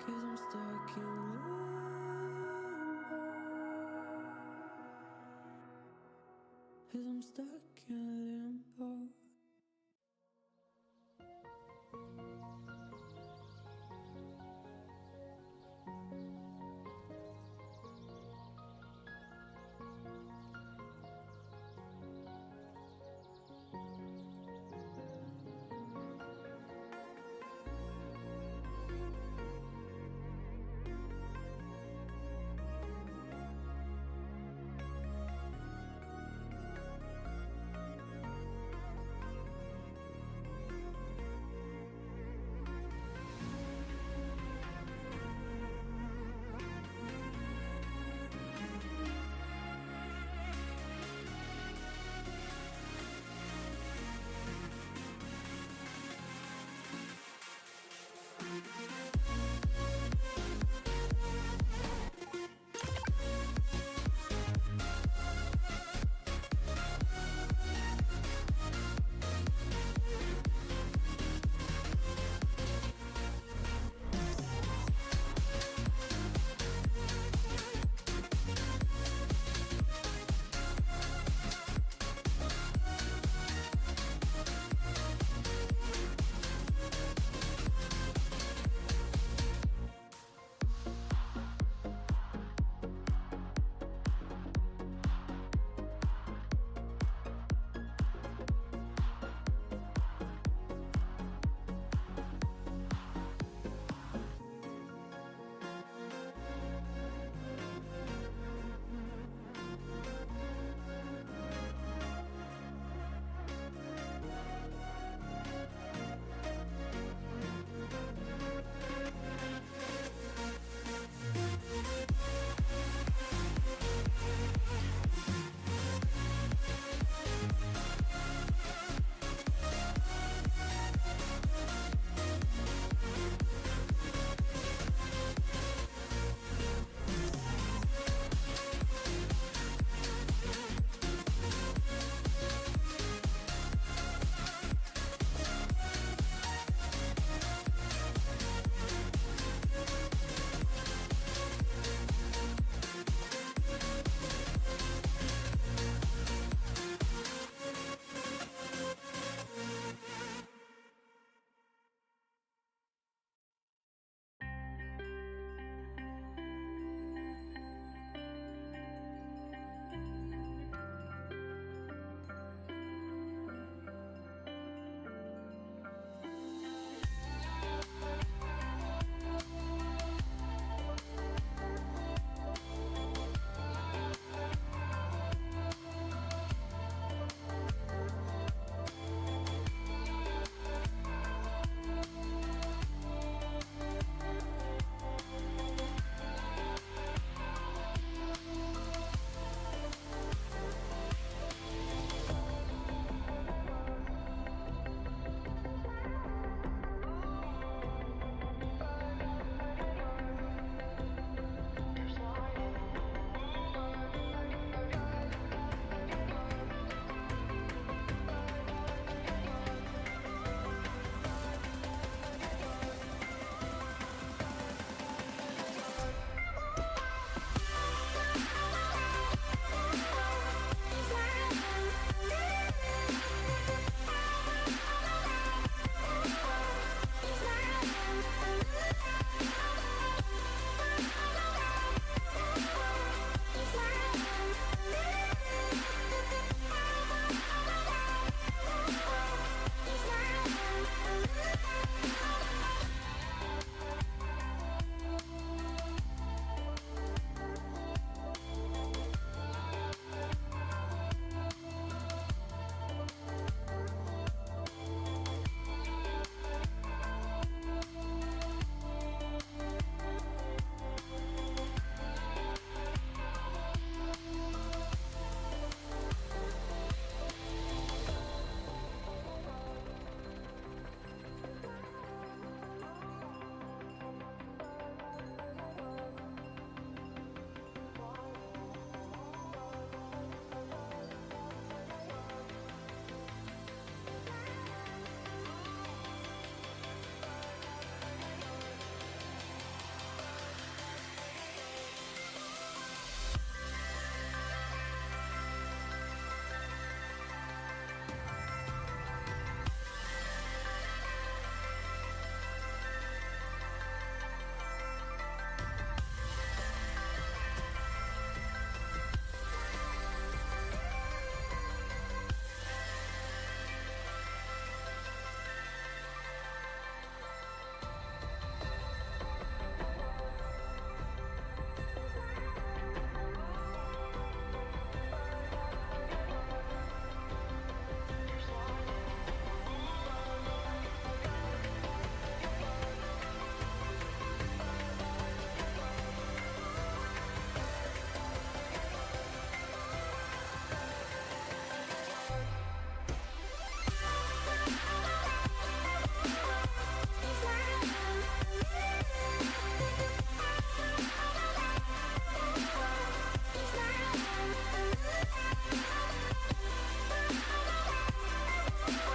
Cause I'm stuck in limbo. Cause I'm stuck